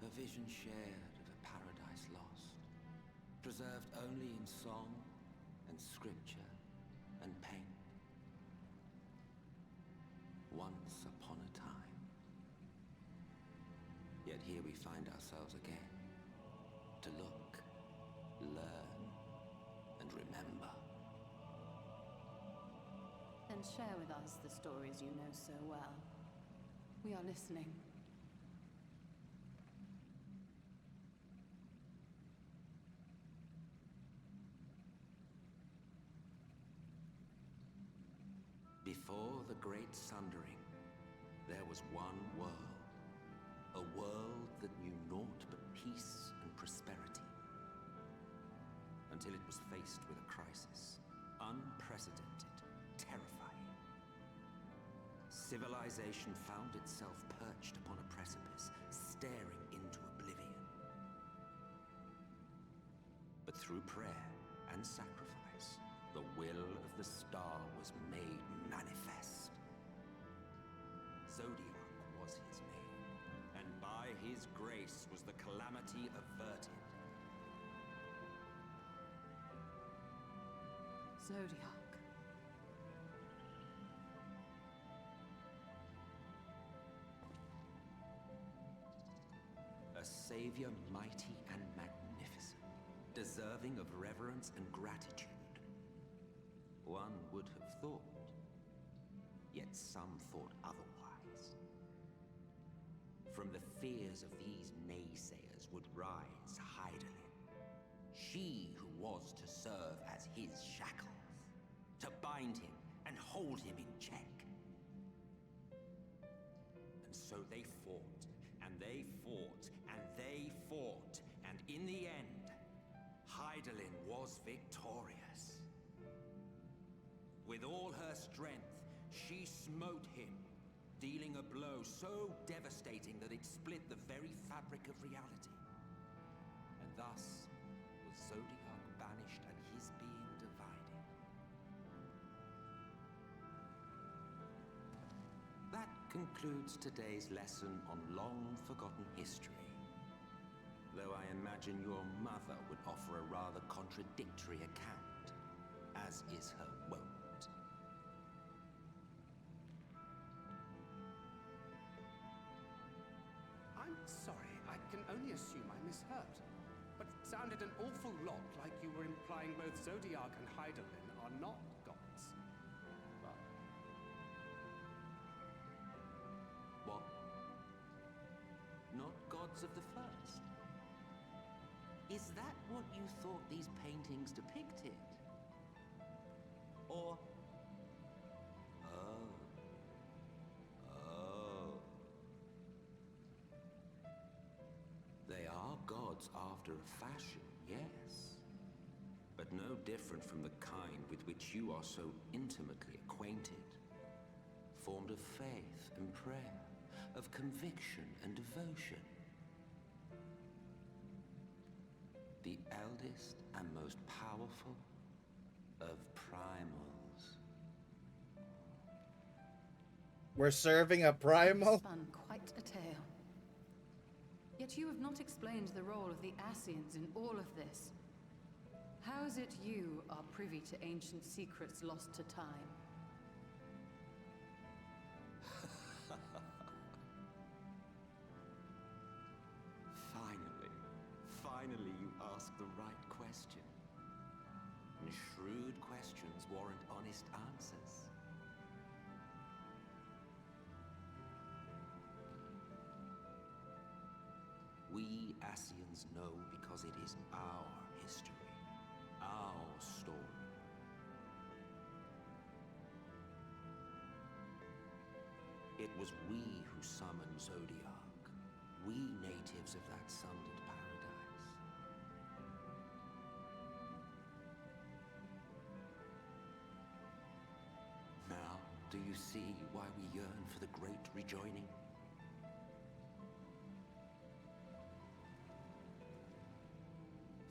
A vision shared of a paradise lost, preserved only in song and scripture and paint. Once upon a time. Yet here we find ourselves again, to look, learn, and remember. Then share with us the stories you know so well. We are listening. Before the Great Sundering, there was one world. A world that knew naught but peace and prosperity. Until it was faced with a crisis. Unprecedented, terrifying. Civilization found itself perched upon a precipice, staring into oblivion. But through prayer and sacrifice, the will of the star was made manifest. Zodiac was his name, and by his grace was the calamity averted. Zodiac. A savior mighty and magnificent, deserving of reverence and gratitude. One would have thought, yet some thought otherwise. From the fears of these naysayers would rise Hydaelyn, she who was to serve as his shackles, to bind him and hold him in check. And so they fought, and they fought, and they fought, and in the end, Hydaelyn was victorious. With all her strength, she smote him, dealing a blow so devastating that it split the very fabric of reality. And thus was Zodiac banished and his being divided. That concludes today's lesson on long-forgotten history. Though I imagine your mother would offer a rather contradictory account, as is her wont. I'm sorry, I can only assume I misheard. But it sounded an awful lot like you were implying both Zodiac and Hydaelyn are not gods. Well, what? Not gods of the first? Is that what you thought these paintings depicted? Or... Oh. They are gods after a fashion, yes. But no different from the kind with which you are so intimately acquainted. Formed of faith and prayer, of conviction and devotion. The eldest and most powerful of primals. We're serving a primal? Spun quite a tale. Yet you have not explained the role of the Ascians in all of this. How is it you are privy to ancient secrets lost to time? ask the right question. And shrewd questions warrant honest answers. We Ascians know because it is our history, our story. It was we who summoned Zodiac, we natives of that sundered paradise. Now, do you see why we yearn for the great rejoining?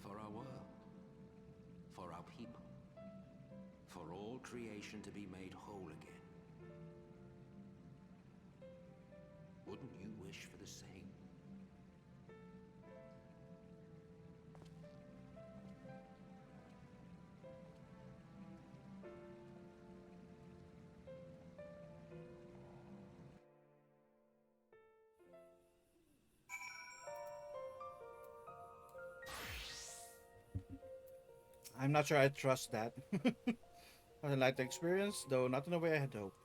For our world, for our people, for all creation to be made whole again. Wouldn't you wish for the same? I'm not sure I trust that. I like the experience, though not in the way I had hoped.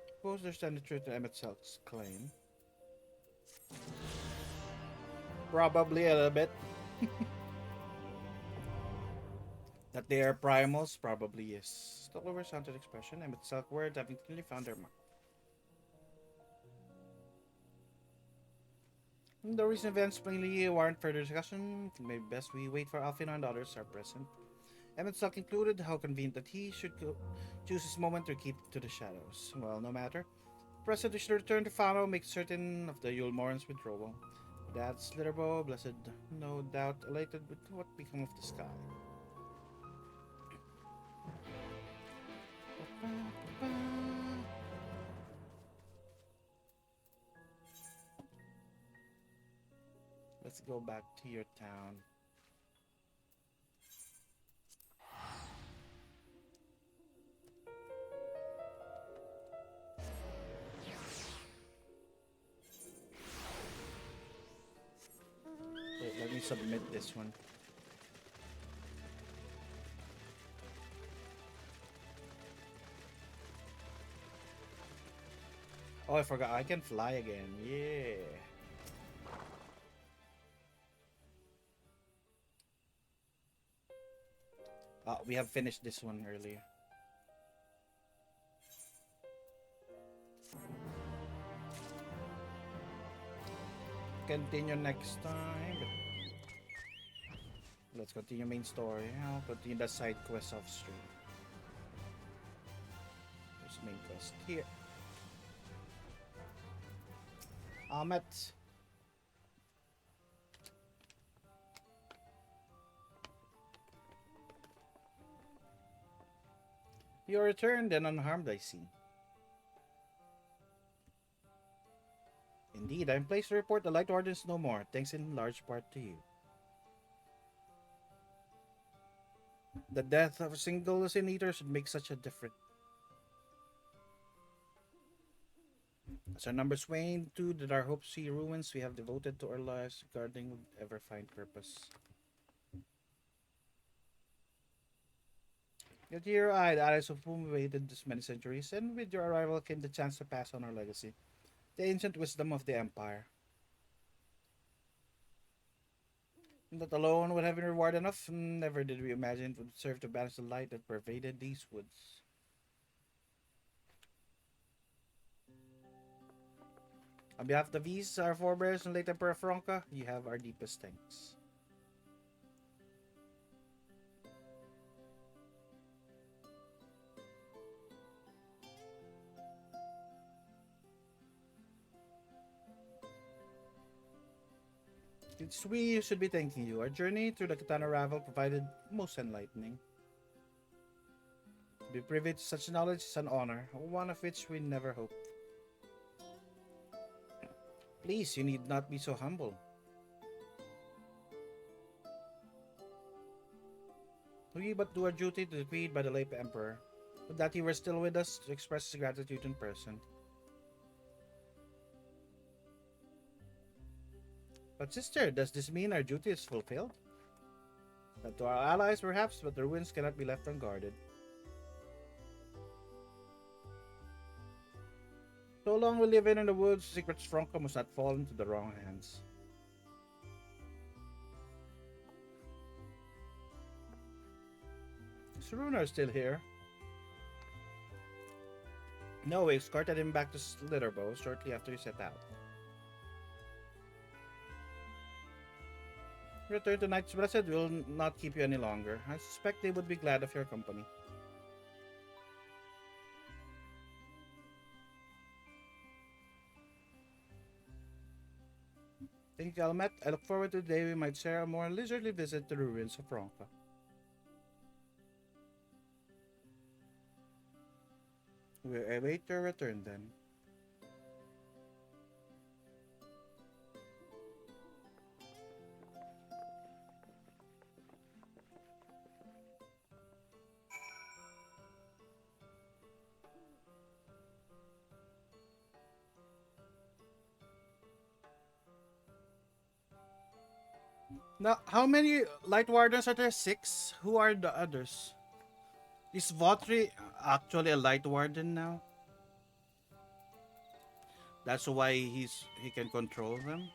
Suppose there's any truth to Emetzel's claim. Probably a little bit. That they are primals probably is. The lower sounded expression, Emetzel's words having clearly found their mark. The recent events plainly warrant further discussion. Maybe best we wait for Alfina and others are present. Emetzel concluded how convenient that he should choose this moment to keep to the shadows. Well, no matter. Present, we should return to Fano, make certain of the Yulmoran's withdrawal. That's Slitherbow, blessed, no doubt elated with what become of the sky. Let's go back to your town. Wait, let me submit this one. Oh, I forgot. I can fly again. Yeah. We have finished this one earlier. Continue next time. Let's continue main story. I'll continue the side quest off stream. There's main quest here. Ahmet. You returned and unharmed, I see. Indeed, I am pleased to report the lighwardens no more, thanks in large part to you. The death of a single sin eater should make such a difference. As our numbers wane, too, did our hopes see ruins we have devoted to our lives, guarding would ever find purpose. Yet here I, the allies of whom we waited this many centuries, and with your arrival came the chance to pass on our legacy, the ancient wisdom of the Empire. That alone would have been reward enough. Never did we imagine it would serve to banish the light that pervaded these woods. On behalf of the V's, our forebears, and late Emperor Franca, you have our deepest thanks. It's we who should be thanking you. Our journey through the Katana Ravel provided most enlightening. To be privy to such knowledge is an honor, one of which we never hoped. Please, you need not be so humble. We but do our duty to decreed by the late Emperor, but that he were still with us to express his gratitude in person. But sister, does this mean our duty is fulfilled? Not to our allies, perhaps, but the ruins cannot be left unguarded. So long we live in the woods, secrets Franco must not fall into the wrong hands. Is Runar still here? No, we escorted him back to Slitherbow shortly after he set out. Return to Knight's Blessed will not keep you any longer. I suspect they would be glad of your company. Thank you, Almet. I look forward to the day we might share a more leisurely visit to the ruins of Ronka. We await your return then. Now, how many light wardens are there? 6? Who are the others? Is Votri actually a light warden now? That's why he can control them.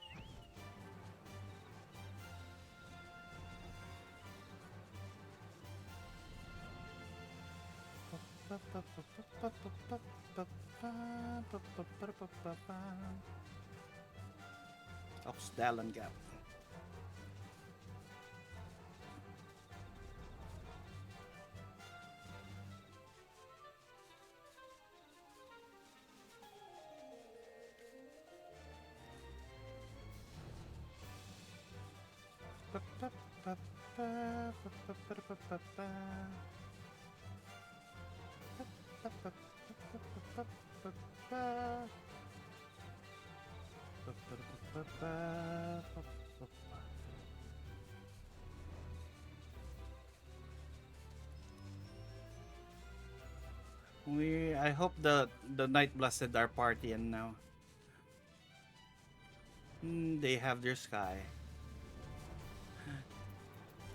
Oxdalen Gap. I hope the Night Blessed are partying now. They have their sky.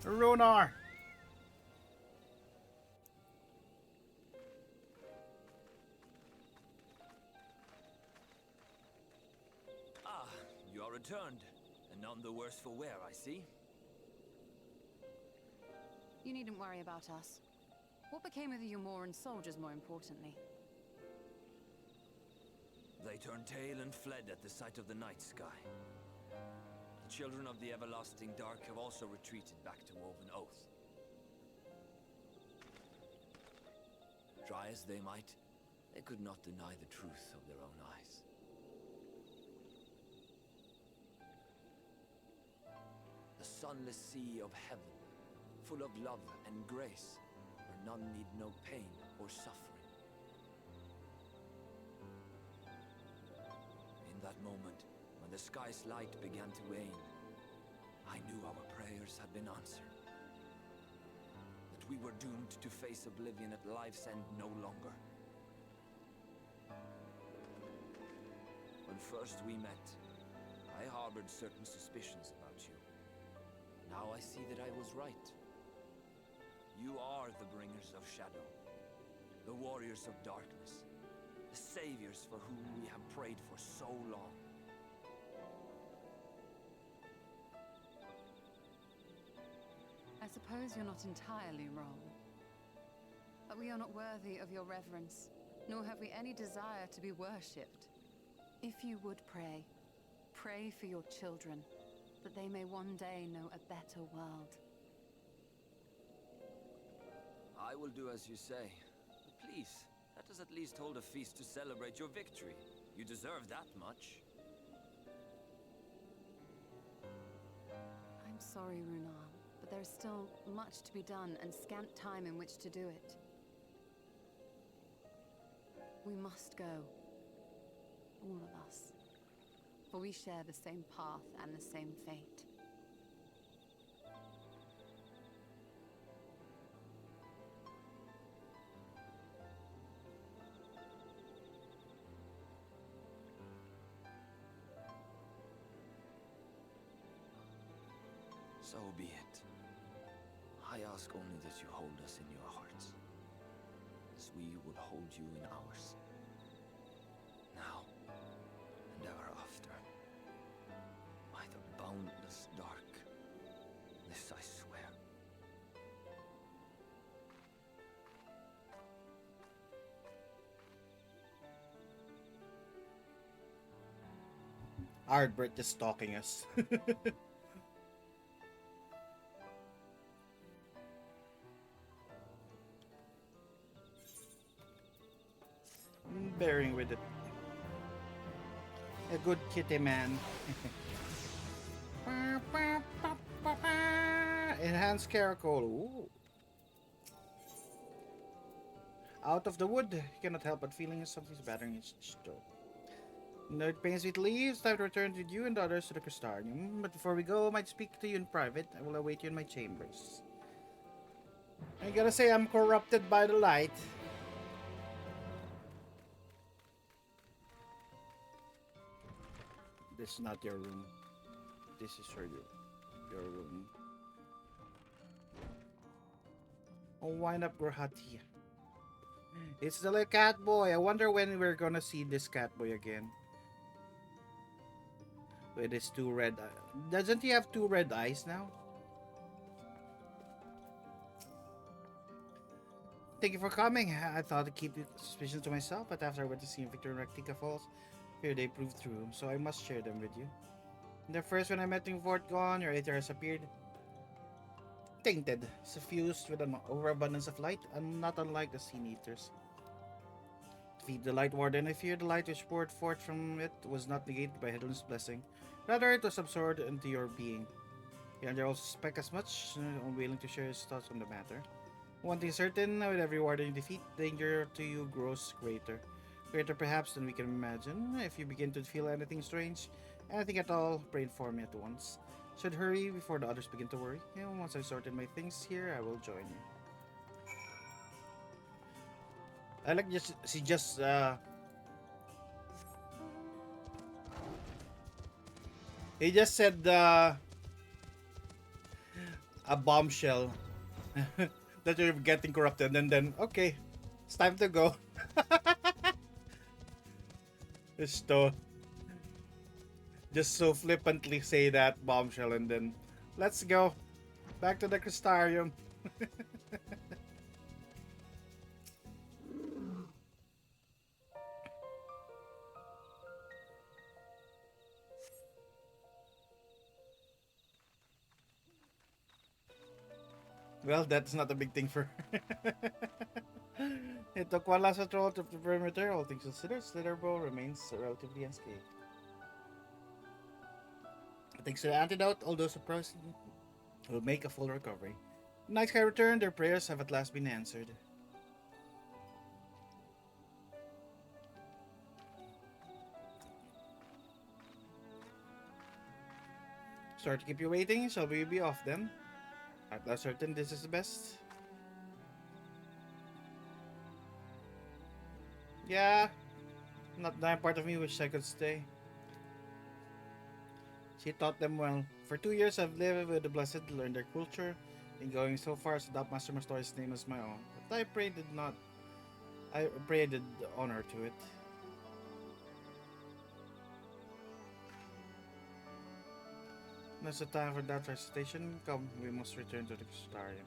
Runar! Ah, you are returned, and none the worse for wear, I see. You needn't worry about us. What became of the Umoran soldiers, more importantly? They turned tail and fled at the sight of the night sky. The children of the everlasting dark have also retreated back to Woven Oath. Try as they might, they could not deny the truth of their own eyes. The sunless sea of heaven, full of love and grace, where none need know pain or suffering. In that moment, when the sky's light began to wane, I knew our prayers had been answered. That we were doomed to face oblivion at life's end no longer. When first we met, I harbored certain suspicions about you. Now I see that I was right. You are the bringers of shadow, the warriors of darkness, the saviors for whom we have prayed for so long. I suppose you're not entirely wrong. But we are not worthy of your reverence, nor have we any desire to be worshipped. If you would pray, pray for your children, that they may one day know a better world. I will do as you say. But please, let us at least hold a feast to celebrate your victory. You deserve that much. I'm sorry, Runar, but there's still much to be done and scant time in which to do it. We must go. All of us. For we share the same path and the same fate. So be it. I ask only that you hold us in your hearts, as we would hold you in ours. Now and ever after. By the boundless dark. This I swear. Ardbert just stalking us. Bearing with it. A good kitty man. Enhanced caracol. Ooh. Out of the wood, you cannot help but feeling something's battering its toe. No, it pains me to leave. It's time to return with you and the others to the Crystarium. But before we go, I might speak to you in private. I will await you in my chambers. I gotta say, I'm corrupted by the light. This is not your room. This is your room. Oh, wind up Grahati. It's the little cat boy. I wonder when we're gonna see this cat boy again. With his two red eyes. Doesn't he have two red eyes now? Thank you for coming. I thought to keep suspicions to myself, but after I went to see Victor and Rectica Falls, here they proved true, so I must share them with you. The first when I met in Fort Gone, your Aether has appeared. Tainted, suffused with an overabundance of light, and not unlike the Sea Eaters. To feed the Light Warden, I fear the light which poured forth from it was not negated by Headland's blessing. Rather, it was absorbed into your being. Yet I also suspect as much, unwilling to share his thoughts on the matter. One thing certain, with every warden you defeat, danger to you grows greater. Greater perhaps than we can imagine. If you begin to feel anything strange, anything at all, pray inform me at once. Should hurry before the others begin to worry. Once I've sorted my things here, I will join you. I like she just he just said a bombshell that you're getting corrupted, and then okay, it's time to go. Just so flippantly say that bombshell, and then let's go back to the Crystarium. Well, that's not a big thing for her. It took one last patrol to the perimeter. All things considered, Slitherbow remains relatively unscathed. Thanks to the antidote, all those suppressed will make a full recovery. The Night Sky returned, their prayers have at last been answered. Sorry to keep you waiting, shall we be off then? I'm not certain this is the best. Yeah, not that part of me wish I could stay. She taught them well. For 2 years I've lived with the Blessed to learn their culture, and going so far as to adopt Master Mastori's name as my own. But I pray did honor to it. That's the time for that recitation. Come, we must return to the Crystarium.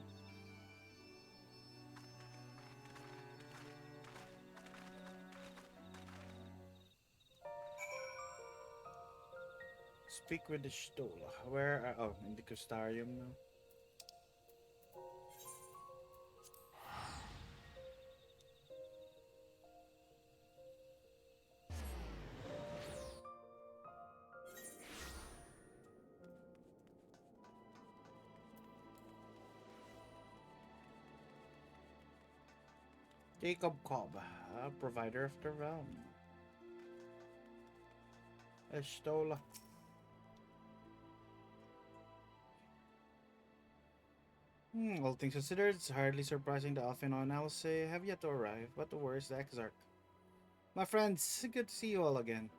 Speak with the Stola. Where are... Oh, in the Crystarium now. Jacob Cobb, a provider of the realm. Estola. All things considered, it's hardly surprising the Alphinaunals have yet to arrive, but where's the Exarch? My friends, good to see you all again.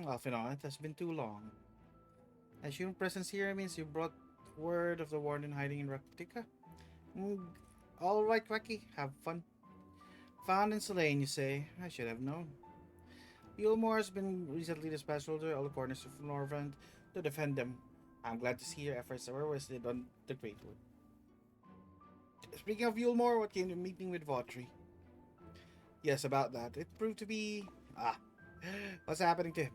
Off and on, it has been too long. I assume presence here means you brought word of the warden hiding in Raktika? Mm, all right, Wacky, have fun. Found in Selene, you say? I should have known. Yulmore has been recently dispatched to all the corners of Norvrand to defend them. I'm glad to see your efforts were wasted on the Great Wood. Speaking of Yulmore, what came to meeting with Vautry? Yes, about that. It proved to be... what's happening to him?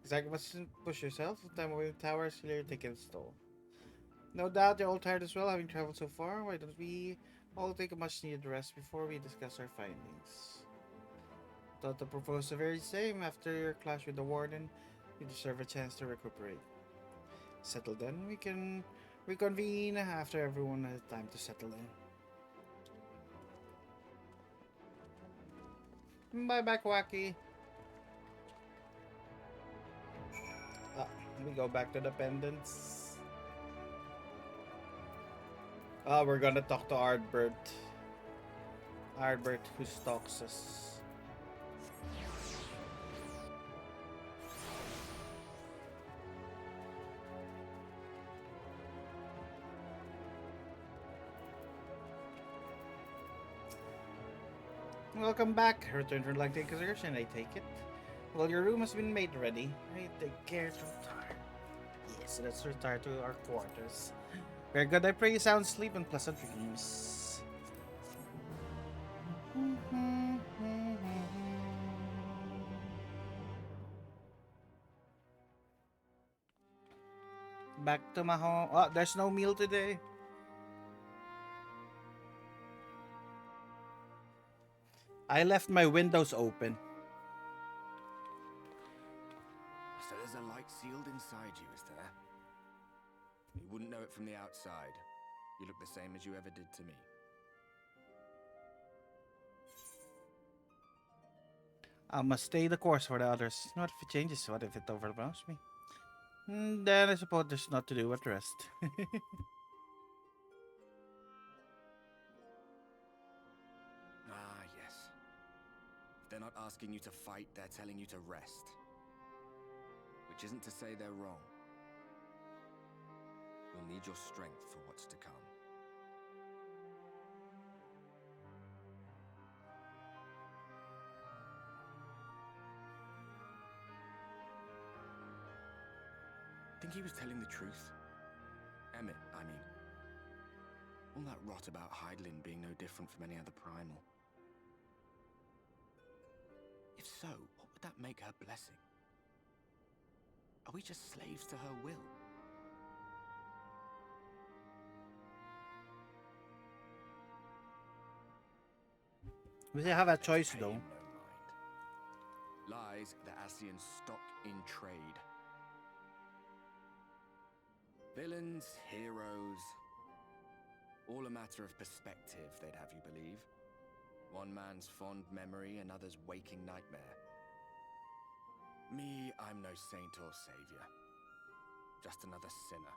Exactly, mustn't push yourself. Time away with towers, clear taken stole. No doubt you're all tired as well, having traveled so far. Why don't we all take a much needed rest before we discuss our findings? Thought the propose the very same. After your clash with the warden, you deserve a chance to recuperate. Settle then, we can reconvene after everyone has time to settle in. Bye back, Wacky. We go back to the pendants. We're gonna talk to Ardbert. Ardbert, who stalks us. Welcome back. Return from Lagtake excursion, I take it. Well, your room has been made ready. I take care to retire. Yes, let's retire to our quarters. Very good. I pray you sound sleep and pleasant dreams. Back to my home. Oh, there's no meal today. I left my windows open. So there's a light sealed inside you, is there? You wouldn't know it from the outside. You look the same as you ever did to me. I must stay the course for the others. Not if it changes, what if it overwhelms me? Then I suppose there's not to do but rest. Ah, yes. If they're not asking you to fight, they're telling you to rest. Which isn't to say they're wrong. You'll need your strength for what's to come. Think he was telling the truth? Emmett, I mean. All that rot about Hydaelyn being no different from any other primal. If so, what would that make her blessing? Are we just slaves to her will? We have a choice though. No mind. Lies the Ascian stock in trade. Villains, heroes, all a matter of perspective, they'd have you believe. One man's fond memory, another's waking nightmare. Me, I'm no saint or savior. Just another sinner.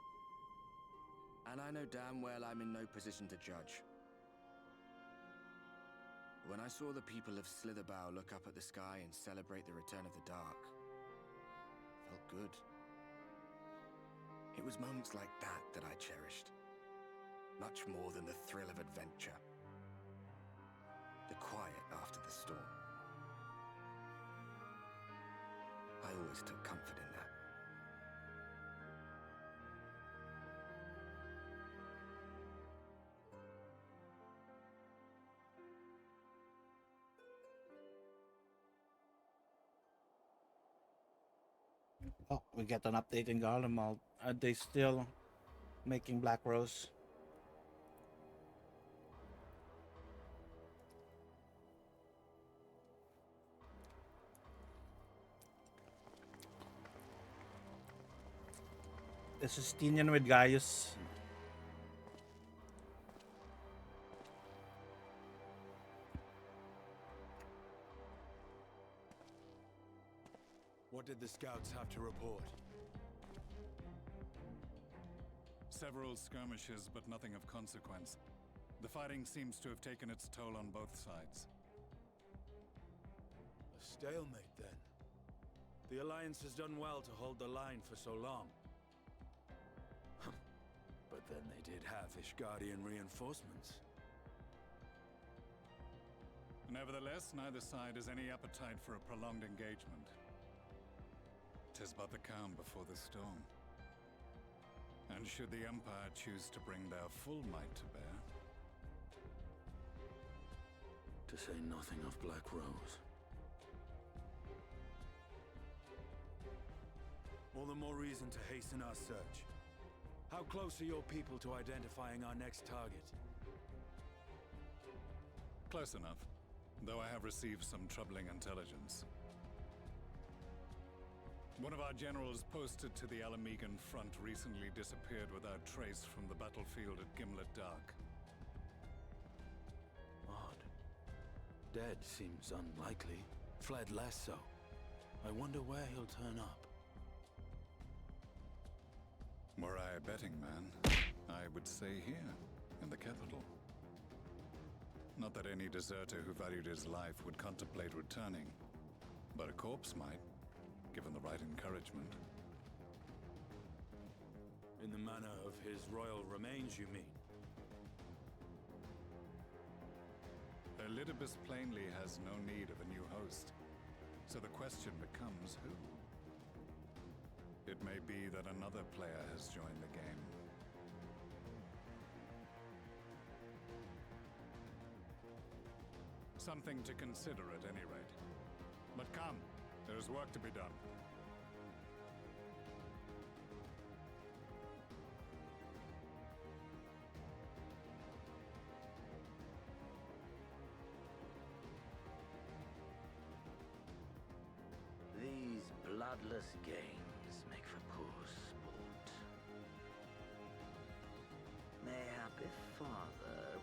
And I know damn well I'm in no position to judge. When I saw the people of Slitherbow look up at the sky and celebrate the return of the dark, felt good. It was moments like that that I cherished. Much more than the thrill of adventure. The quiet after the storm. I always took comfort in that. Oh, we get an update in Garlemald. Are they still making Black Rose? This is Tinian with Gaius. What did the scouts have to report? Several skirmishes, but nothing of consequence. The fighting seems to have taken its toll on both sides. A Stalemate, then. The Alliance has done well to hold the line for so long. But then they did have Ishgardian reinforcements. Nevertheless, neither side has any appetite for a prolonged engagement. 'Tis but the calm before the storm. And should the Empire choose to bring their full might to bear... To say nothing of Black Rose. All the more reason to hasten our search. How close are your people to identifying our next target? Close enough, though I have received some troubling intelligence. One of our generals posted to the Alamegan front recently disappeared without trace from the battlefield at Gimlet Dark. Odd. Dead seems unlikely. Fled less so. I wonder where he'll turn up. Were I a betting man, I would say here, in the capital. Not that any deserter who valued his life would contemplate returning, but a corpse might, given the right encouragement. In the manner of his royal remains, you mean? Elidibus plainly has no need of a new host, so the question becomes who? It may be that another player has joined the game. Something to consider at any rate. But come, there's work to be done. These bloodless games make for poor sport. Mayhap if father...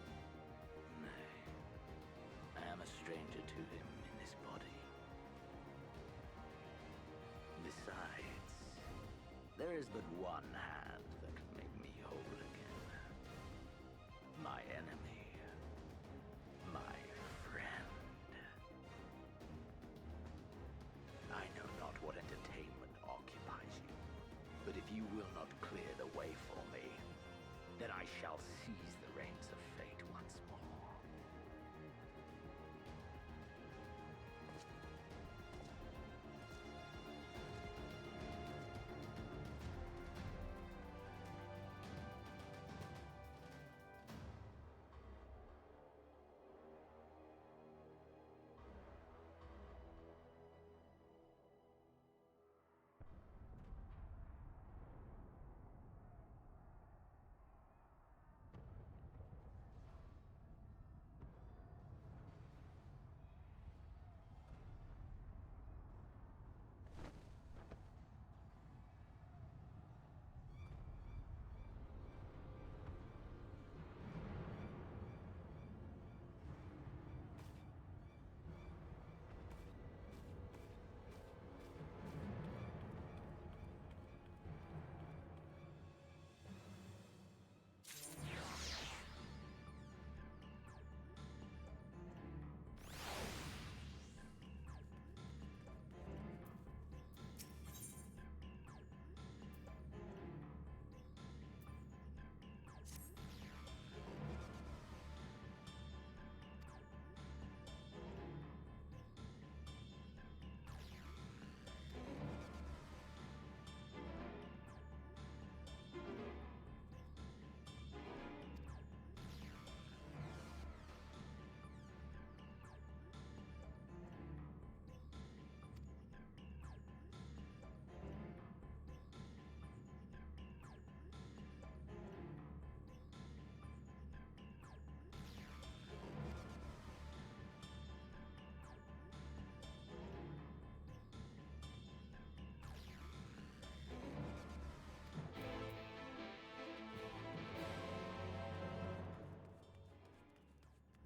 Nay. I am a stranger to him in this body. Besides, there is but one hand that can make me whole again. My enemy. My friend. I know not what entertainment occupies you, but if you will not clear the way for me, then I shall seize the reins of fate once more.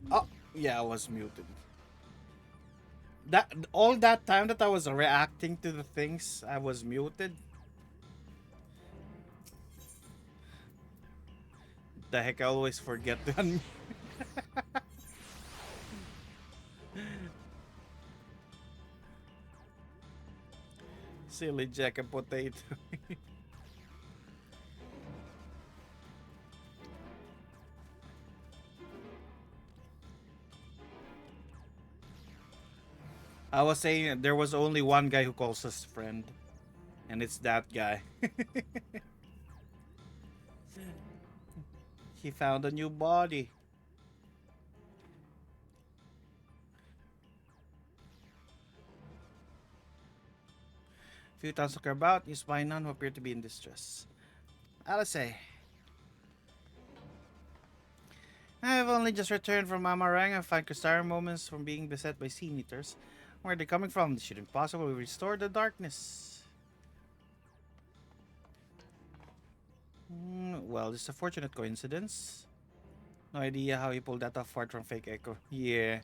Oh, yeah, I was muted. That all that time that I was reacting to the things, I was muted. The heck, I always forget to unmute. Silly Jack and Potato. I was saying there was only one guy who calls us friend, and it's that guy. He found a new body. Few towns look about, used by none who appear to be in distress. Alice, I have only just returned from Amarang and find Crystarium moments from being beset by sea eaters. Where are they coming from? This shouldn't possibly restore the darkness. Well, it's a fortunate coincidence. No idea how he pulled that off from fake echo. Yeah.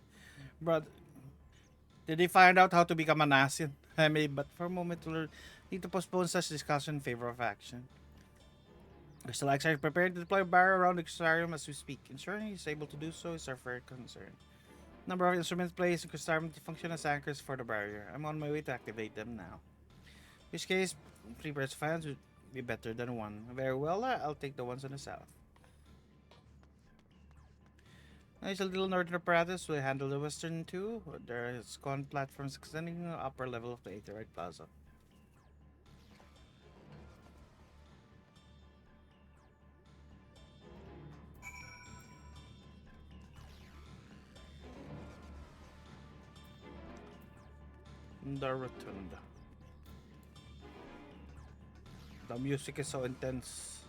But did he find out how to become an Asian? I may, but for a moment we'll need to postpone such discussion in favor of action. Crystal Axe are prepared to deploy a barrier around the Crystarium as we speak. Ensuring he's able to do so is our first concern. Number of instruments placed in Crystarium to function as anchors for the barrier. I'm on my way to activate them now. In which case, 3 pairs of hands would be better than 1. Very well, I'll take the ones on the south. Nice little northern apparatus will handle the western too. There is con platforms extending the upper level of the Aetherite Plaza. The Rotunda. The music is so intense.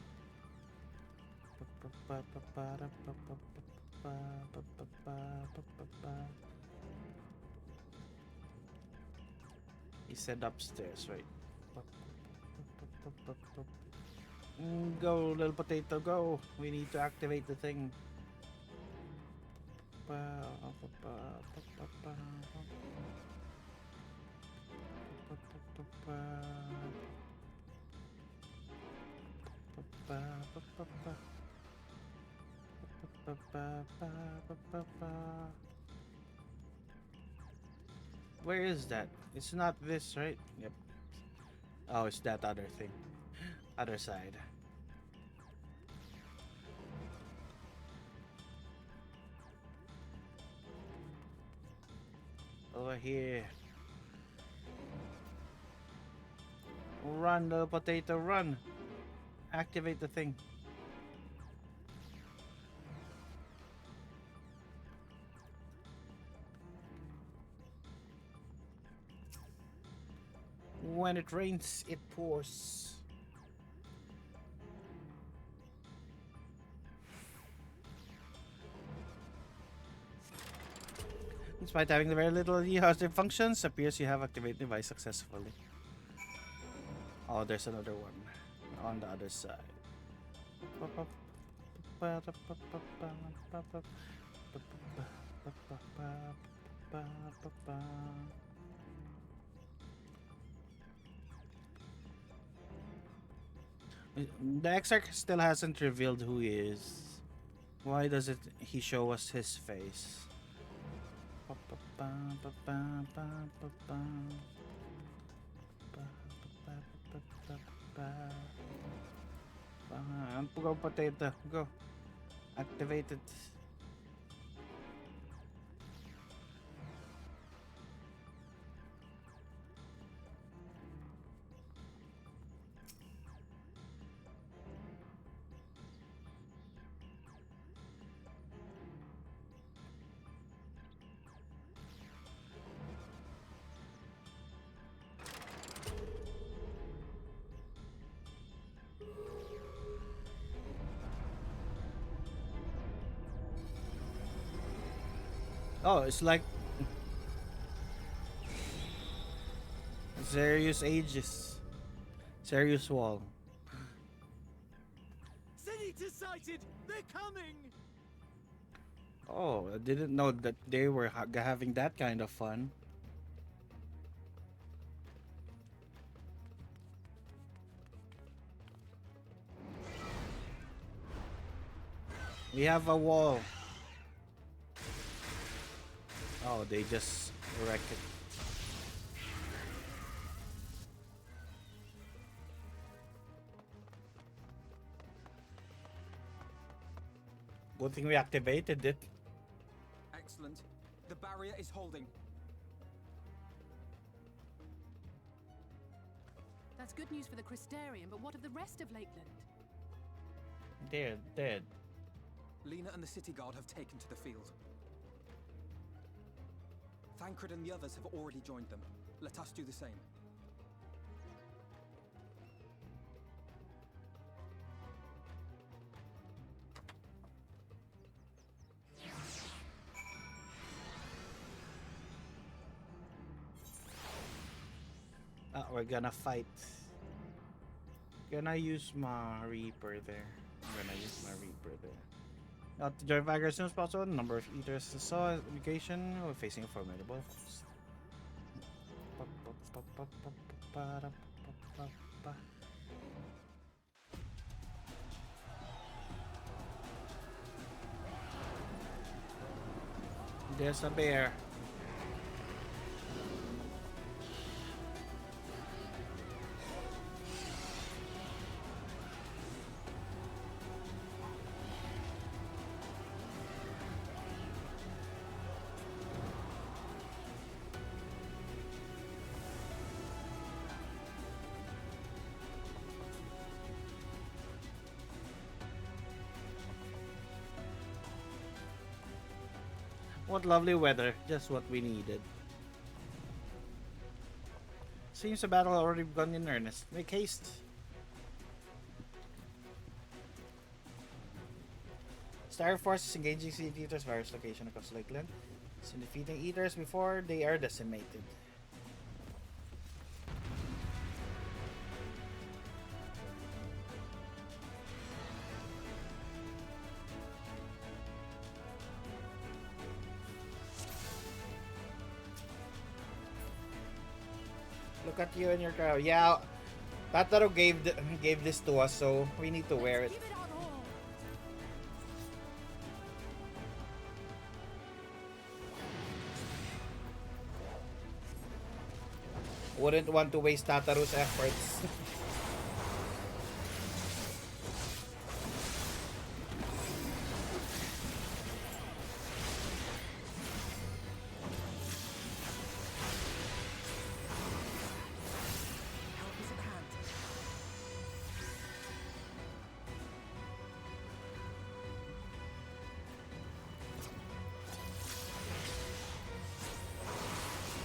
He said upstairs, right? Go, little potato, go. We need to activate the thing. Where is that? It's not this, right? Yep. Oh, it's that other thing. Other side. Over here. Run, little potato, run. Activate the thing. When it rains, it pours. Despite having very little hosting functions, appears you have activated the device successfully. Oh, there's another one on the other side. The Exarch still hasn't revealed who he is. Why doesn't he show us his face? Go, potato, go. Activate it. Oh, it's like Serious Aegis. Serious Wall. Senator sighted! They're coming! Oh, I didn't know that they were having that kind of fun. We have a wall. Oh, they just wreck it. Good thing we activated it. Excellent. The barrier is holding. That's good news for the Crystarian, but what of the rest of Lakeland? They're dead. Lena and the city guard have taken to the field. Thancred and the others have already joined them. Let us do the same. We're gonna fight. Gonna use my Reaper there. I'm gonna use my Reaper there. Now to join Vanguard as soon as possible. Number of eaters saw location. We're facing a formidable host. There's a bear. What lovely weather, just what we needed. Seems the battle already begun in earnest. Make haste. Star forces engaging sea eaters various locations across Lakeland. So defeating eaters before they are decimated. Look at you and your crowd. Yeah, Tataro gave this to us, so we need to wear it. Wouldn't want to waste Tataro's efforts.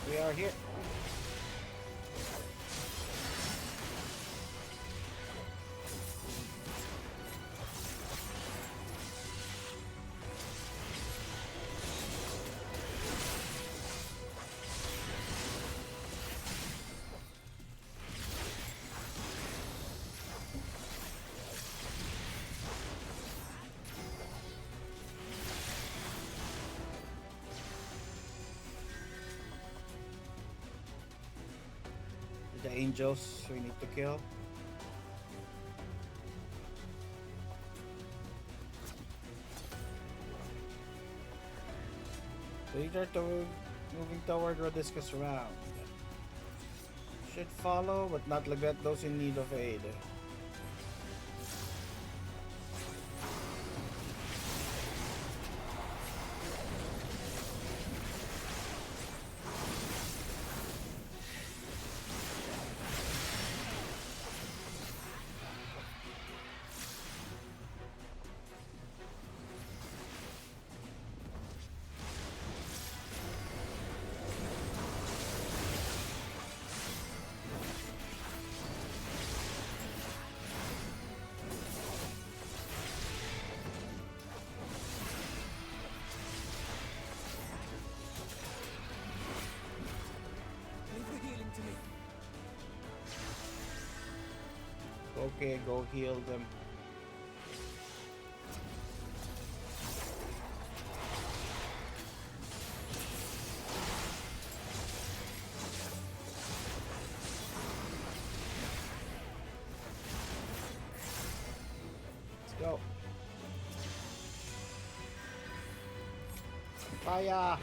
We are here. The angels we need to kill. We are moving toward Rodiscus round. Should follow, but not neglect those in need of aid. Okay, go heal them. Let's go. Fire!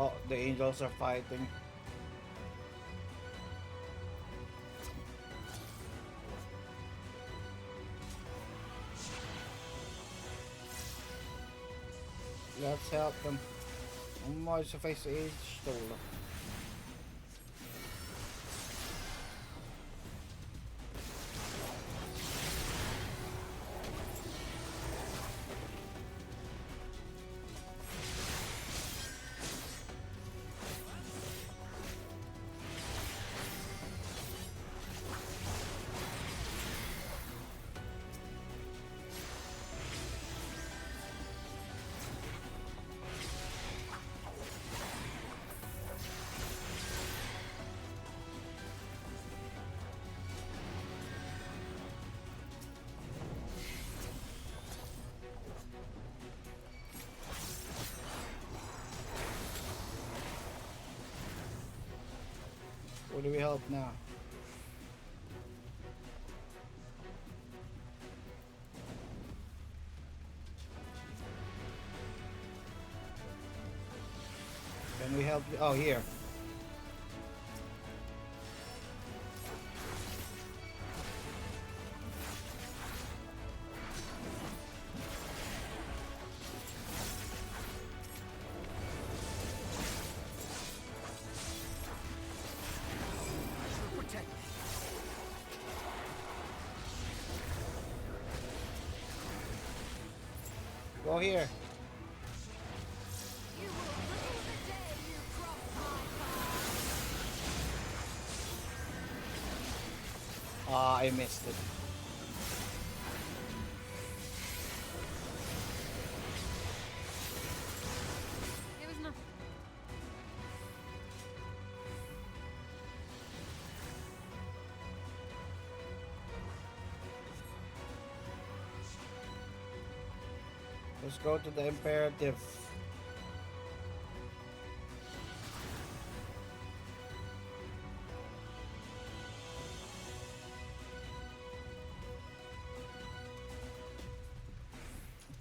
Oh, the angels are fighting. Let's help them. Maar ze face is gestolen. Where do we help now? Can we help? Oh, here. Go here. Ah, I missed it. It was nothing. Let's go to the imperative.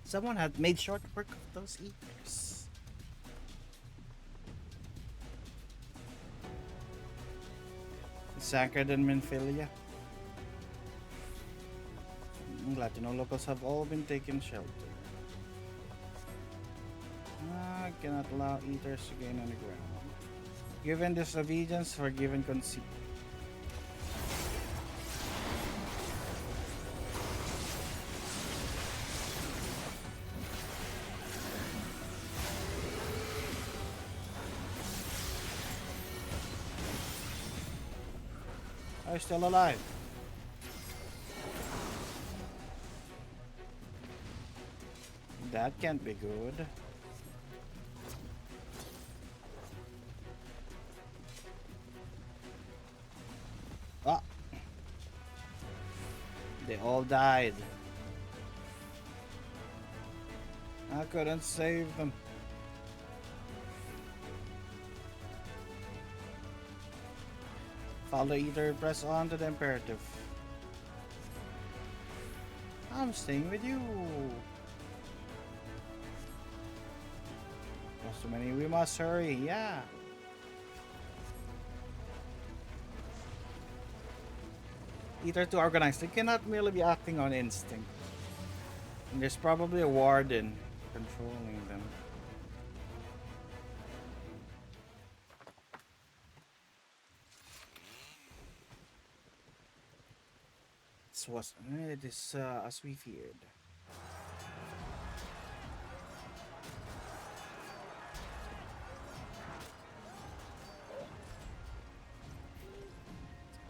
Someone had made short work of those eaters. Sacred and Minfilia. I'm glad to know locals have all been taken shelter. I cannot allow eaters to gain on the ground. Given disobedience, forgiven conceit. Are you still alive? That can't be good. Ah! They all died. I couldn't save them. Follow either, press on to the imperative. I'm staying with you. There's too many. We must hurry. Yeah. Either too organized. They cannot merely be acting on instinct. And there's probably a warden controlling them. It is as we feared.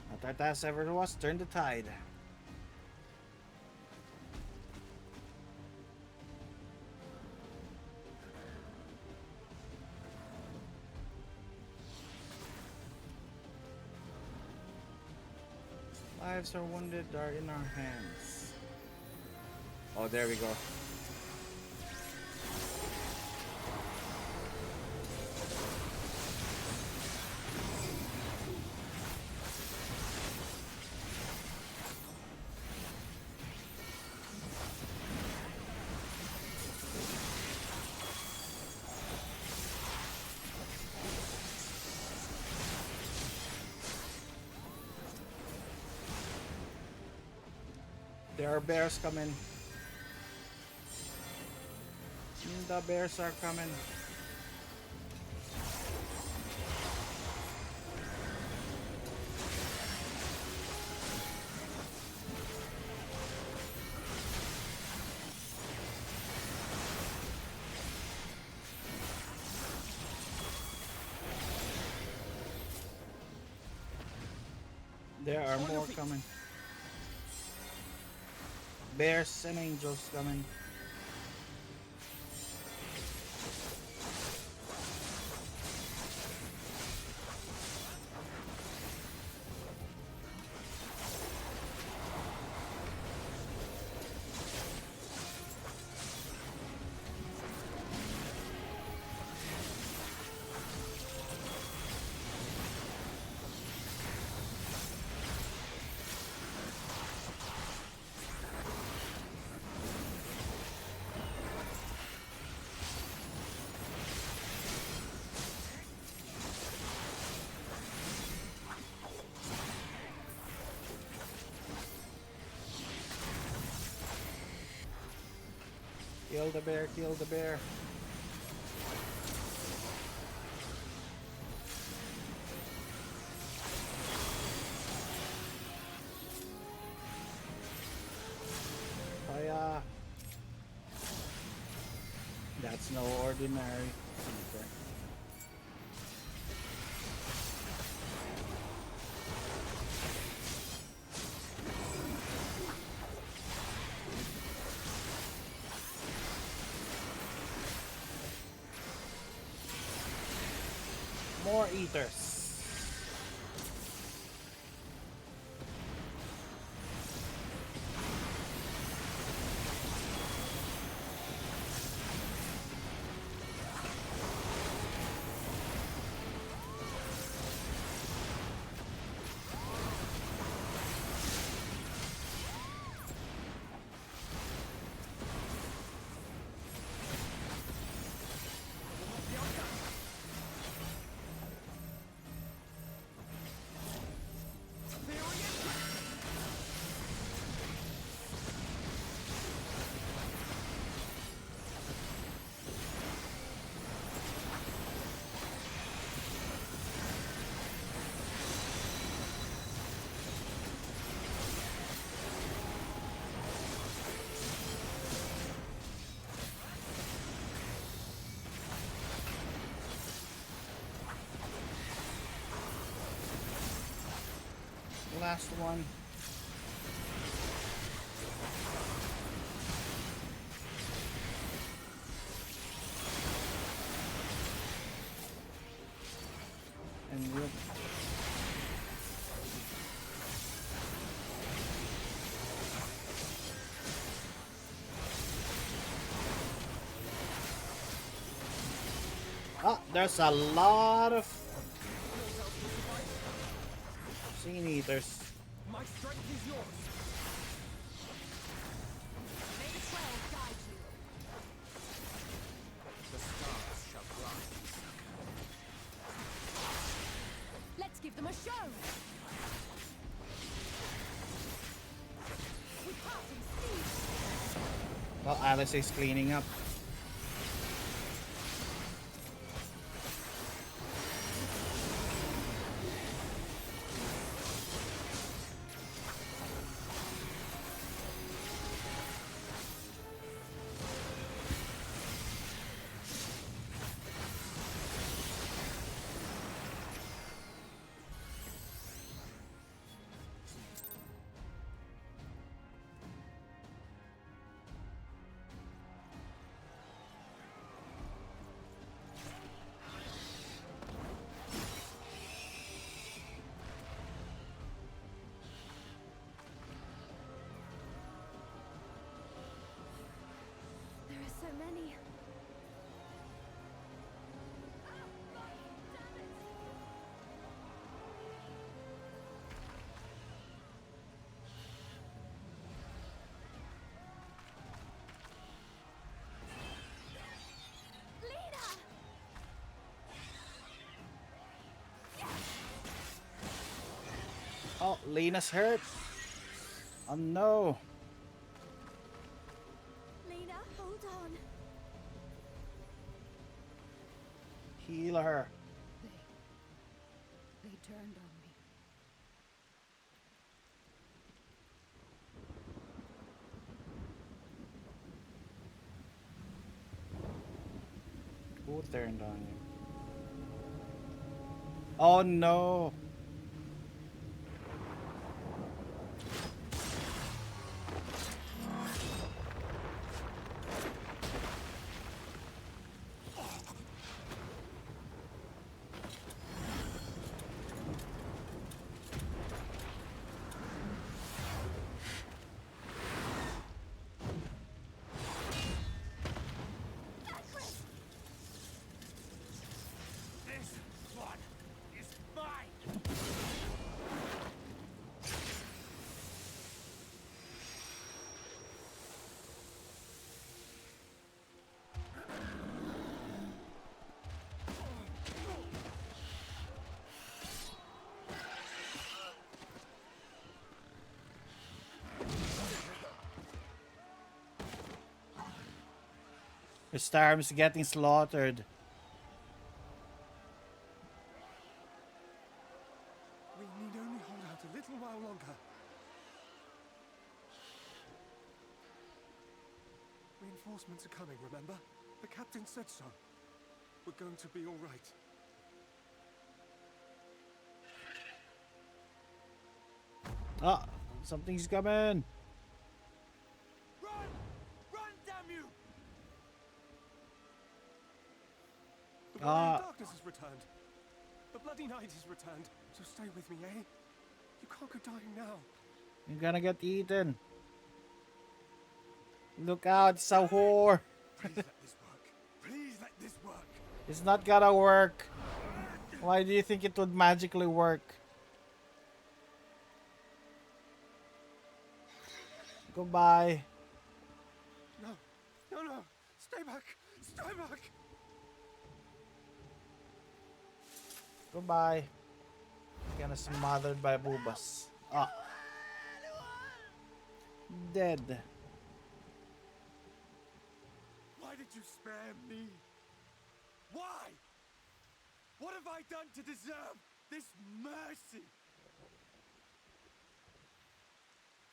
Not our task ever was turn the tide. Lives are wounded are in our hands. Oh, there we go. There are bears coming. The bears are coming. There are more coming. Bears and angels coming. Kill the bear, kill the bear. Fire. That's no ordinary creature. More eaters. Last one. And we'll there's a lot of scene eaters. My strength is yours. May the trail guide you. The stars shall rise. Let's give them a show. We parting speed. Well, Alice is cleaning up. There are so many. Oh, Lena's hurt. Oh no. Heal her. They turned on me. Who turned on you? Oh no! This one is mine! Your Starm's getting slaughtered. We need only hold out a little while longer. Reinforcements are coming, remember? The captain said so. We're going to be all right. Ah, something's coming. Run! Run, damn you! The Warrior of Darkness has returned. The Bloody Knight has returned. So stay with me, eh? You can't go dying now. You're gonna get eaten. Look out, it's a whore. Please let this work. Please let this work. It's not gonna work. Why do you think it would magically work? Goodbye. No, no, no. Stay back. Stay back. Goodbye. Kinda smothered by boobas. Ah. Dead. Why did you spare me? Why? What have I done to deserve this mercy?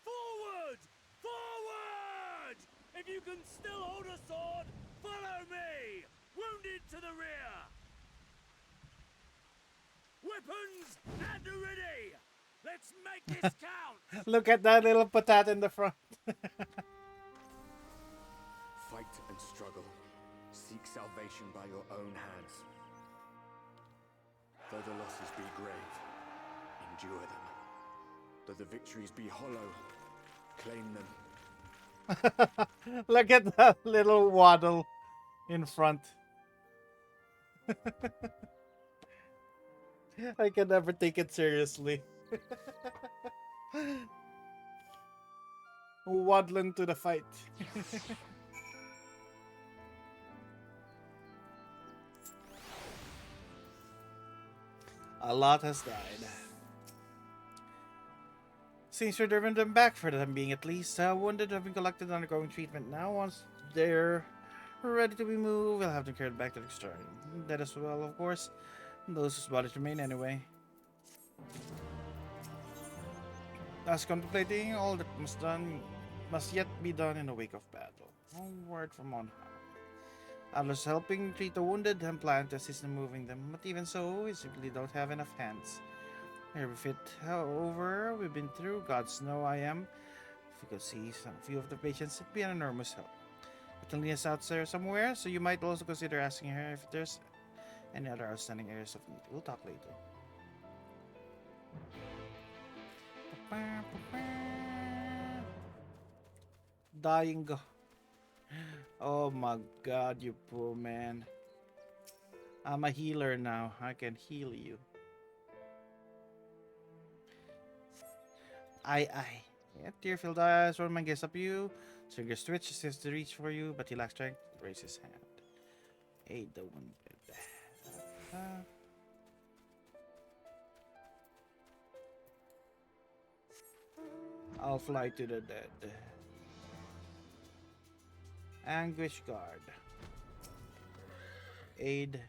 Forward! Forward! If you can still hold a sword, follow me! Wounded to the rear! Weapons at the ready! Let's make this count! Look at that little patat in the front. Fight and struggle. Seek salvation by your own hands. Though the losses be grave, endure them. Though the victories be hollow, claim them. Look at that little waddle in front. I can never take it seriously. Waddling to the fight. A lot has died. Seems we're driven them back for the time being at least. Wounded have been collected and undergoing treatment now. Once they're ready to be moved, we'll have them carried back to the extraction. That as well, of course. Those whose bodies remain anyway. As contemplating all that must yet be done in the wake of battle. Word from on high. Others helping treat the wounded and plan to assist in moving them, but even so, we simply don't have enough hands. Here we fit. However, we've been through, gods know I am. If we could see some few of the patients, it'd be an enormous help. Catalina's out there somewhere, so you might also consider asking her if there's any other outstanding areas of need. We'll talk later. Dying go. Oh my god, you poor man. I'm a healer now. I can heal you. Aye. Yeah, Tearfield eyes, Roman gets up you. Trigger switch says to reach for you, but he lacks strength. Raise his hand. Aid the wounded. I'll fly to the dead. Anguish guard. Aid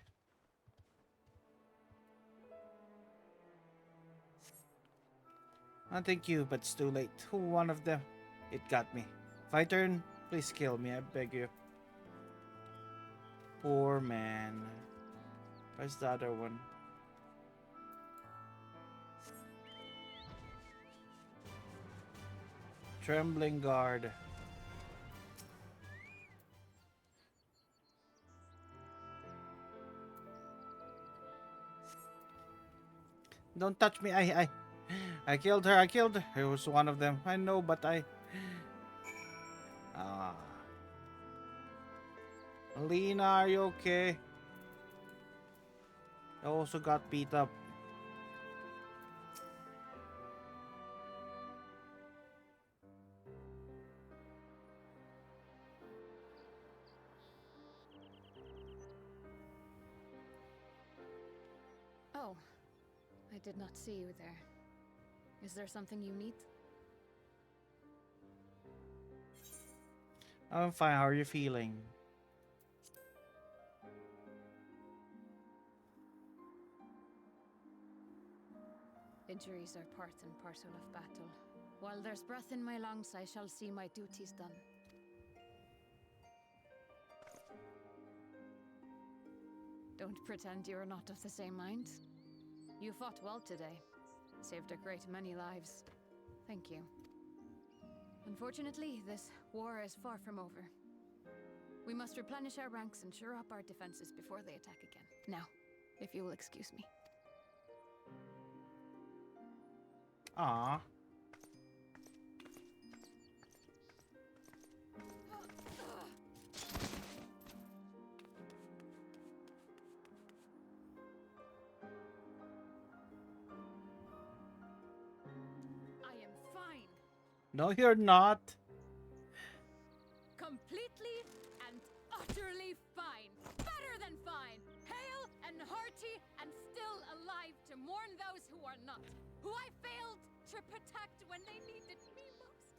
Thank you, but it's too late. One of them. It got me. If I turn, please kill me, I beg you. Poor man. Where's the other one? Trembling guard. Don't touch me. I killed her. I killed her. It was one of them. I know, but I... Ah. Lena, are you okay? I also got beat up. Oh, I did not see you there. Is there something you need? I'm fine. How are you feeling? Injuries are part and parcel of battle. While there's breath in my lungs, I shall see my duties done. Don't pretend you're not of the same mind. You fought well today. Saved a great many lives. Thank you. Unfortunately, this war is far from over. We must replenish our ranks and shore up our defenses before they attack again. Now, if you will excuse me. Ah. I am fine. No, you're not. Completely and utterly fine. Better than fine. Hale and hearty and still alive to mourn those who are not. Who I failed to protect when they needed me most.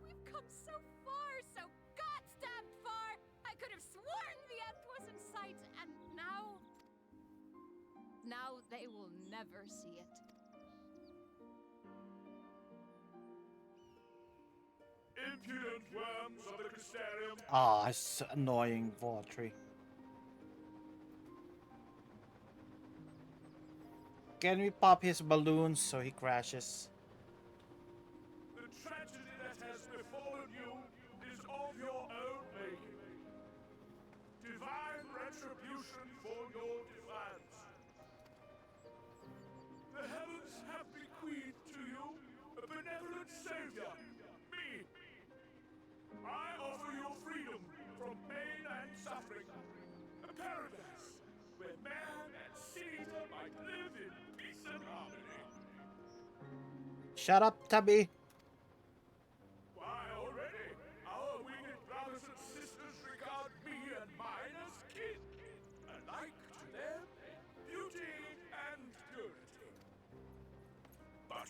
We've come so far, so goddamn far. I could have sworn the end was in sight, and now they will never see it. Impudent worms of the Crystarium. Ah, it's annoying, Vautry. Can we pop his balloons so he crashes? The tragedy that has befallen you is of your own making. Divine retribution for your defiance. The heavens have bequeathed to you a benevolent savior, me. I offer you freedom from pain and suffering. A paradise where man and Caesar might live in peace and harmony. Shut up, Tubby. Why, already, our winged brothers and sisters regard me and mine as kin, alike to them in beauty and purity. But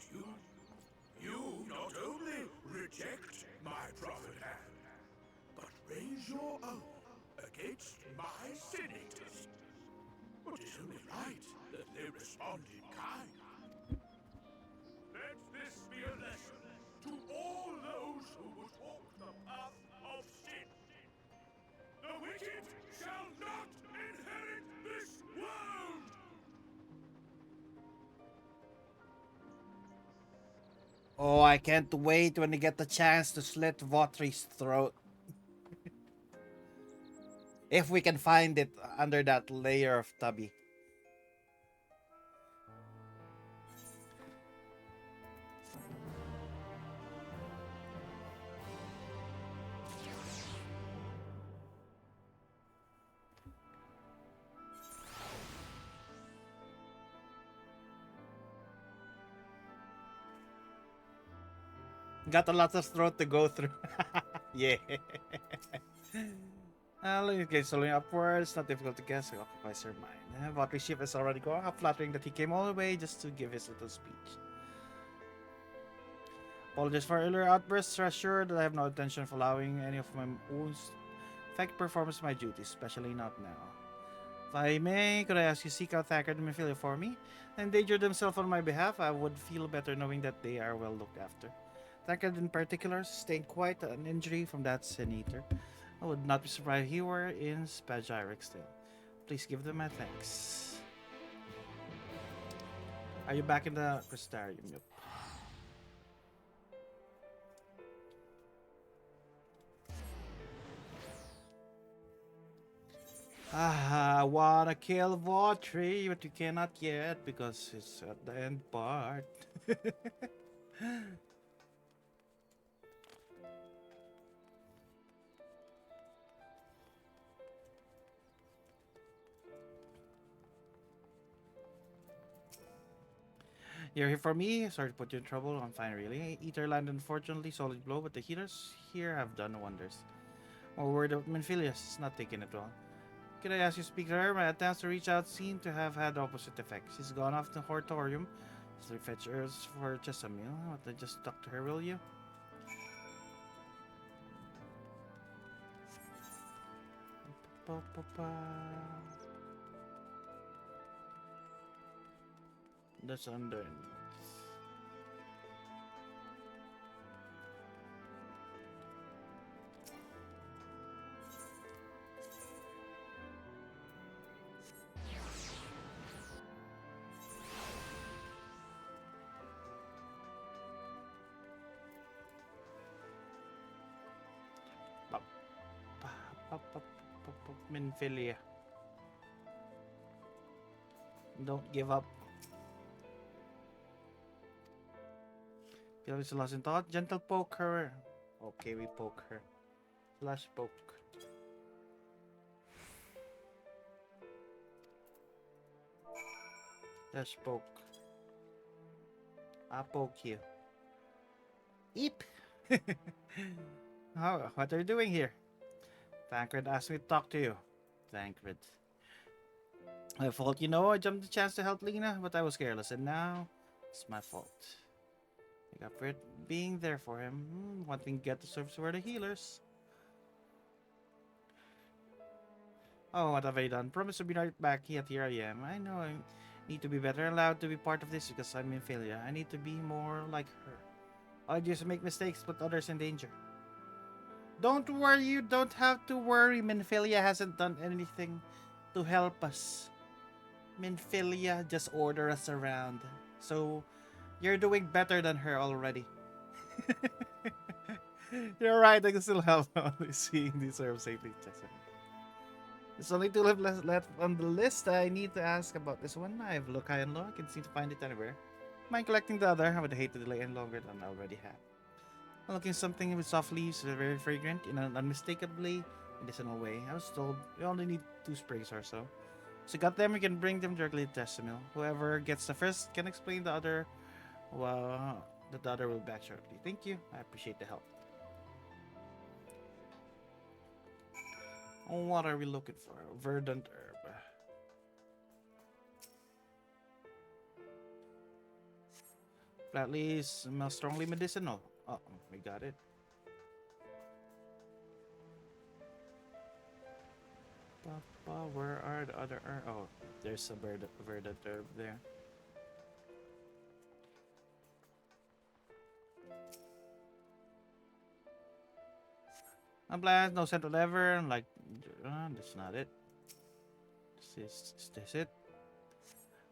you not only reject my prophet hand, but raise your own against my senators. But it's only right that they respond in kind. Let this be a lesson to all those who would walk the path of sin. The wicked shall not inherit this world! Oh, I can't wait when you get the chance to slit Vautry's throat. If we can find it under that layer of Tubby. Got a lot of throat to go through. Yeah. Okay, slowing upwards, not difficult to guess, it occupies her mind. Vautry's ship is already gone. How flattering that he came all the way just to give his little speech. Apologies for earlier outbursts. Rest assured that I have no intention of allowing any of my wounds affect performance of my duties, especially not now. If I may, could I ask you to seek out Thacker and Mephilia for me? Endanger themselves on my behalf. I would feel better knowing that they are well looked after. Thacker in particular sustained quite an injury from that Sin Eater. I would not be surprised if he were in Spagyrix still. Please give them my thanks. Are you back in the Crystarium? Yep. I wanna kill Vautry, but you cannot yet because it's at the end part. You're here for me? Sorry to put you in trouble. I'm fine, really. Ether landed unfortunately, solid blow, but the healers here have done wonders. More worried about Menphilius. It's not taking it well. Can I ask you to speak to her? My attempts to reach out seem to have had opposite effects. She's gone off to Hortorium. So fetch herbs for just a meal. What, just talk to her, will you? That's under. Menphilia. Don't give up. Feel it's lost in thought. Gentle poke her. Okay, we poke her. Slash poke. Slash poke. I poke you. Eep! Oh, what are you doing here? Tancred asked me to talk to you. Tancred. My fault, you know. I jumped the chance to help Lena, but I was careless, and now it's my fault. Make up for it being there for him. Wanting to get the service where the healers. Oh, what have I done? Promise to be right back, yet here I am. I know I need to be better allowed to be part of this because I'm in failure. I need to be more like her. I just make mistakes, put others in danger. Don't worry, you don't have to worry. Menphilia hasn't done anything to help us. Menphilia just order us around. So, you're doing better than her already. You're right, I can still help only seeing these sort of safety checks. There's only two left on the list. I need to ask about this one. I've looked high and low. I can seem to find it anywhere. Mind collecting the other? I would hate to delay any longer than I already have. I'm looking something with soft leaves, very fragrant, in an unmistakably medicinal way. I was told we only need 2 sprays or so. So got them, we can bring them directly to Testimil. Whoever gets the first can explain the other. Well, the other will be back shortly. Thank you. I appreciate the help. What are we looking for? Verdant herb. Flat leaves smell strongly medicinal. Oh, we got it. Papa, where are the other herb? Oh, there's a verdant herb there. Unblast, no scent whatever. Like, that's not it. Is this it?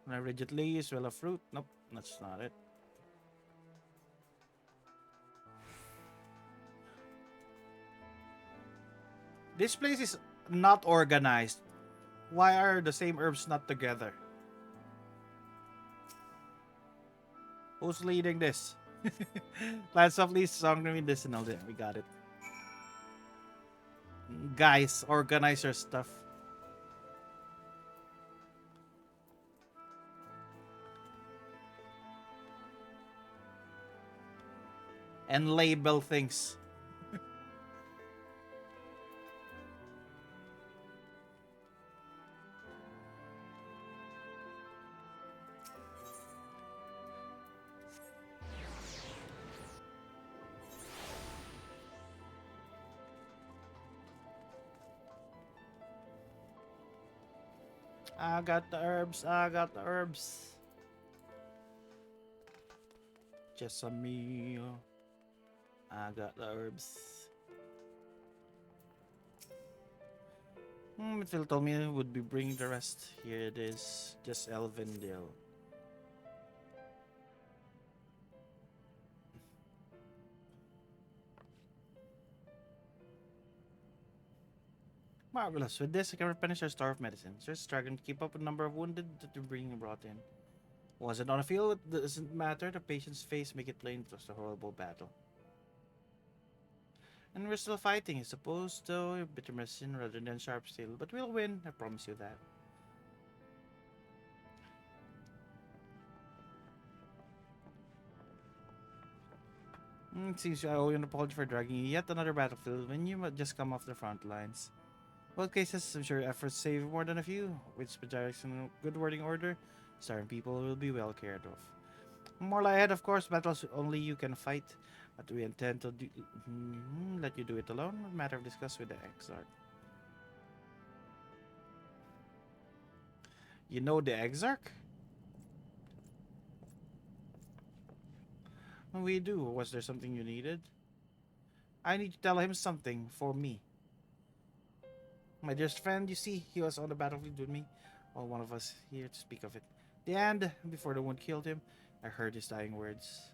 Rigid leaves, well of fruit. Nope, that's not it. This place is not organized. Why are the same herbs not together? Who's leading this? Plants of leaves, strong medicinal. There, we got it. Guys, organize your stuff. And label things. I got the herbs. I got the herbs. Just a meal. I got the herbs. Phil told me it would be bringing the rest. Here it is. Just Elvendale. Marvelous. With this, I can replenish our store of medicines. We're struggling to keep up with the number of wounded that we're being brought in. Was it on the field? It doesn't matter. The patient's face make it plain it was a horrible battle. And we're still fighting, I suppose, though. Bitter medicine rather than sharp steel. But we'll win. I promise you that. It seems I owe you an apology for dragging you yet another battlefield when you just come off the front lines. Both cases, I'm sure efforts save more than a few. With projects in good wording order, starving people will be well cared of. More lie ahead, of course. Battles only you can fight. But we intend to let you do it alone. A matter of discuss with the Exarch. You know the Exarch? We do. Was there something you needed? I need to tell him something for me. My dearest friend, you see, he was on the battlefield with me. Well, one of us here to speak of it. The end, before the wound killed him, I heard his dying words.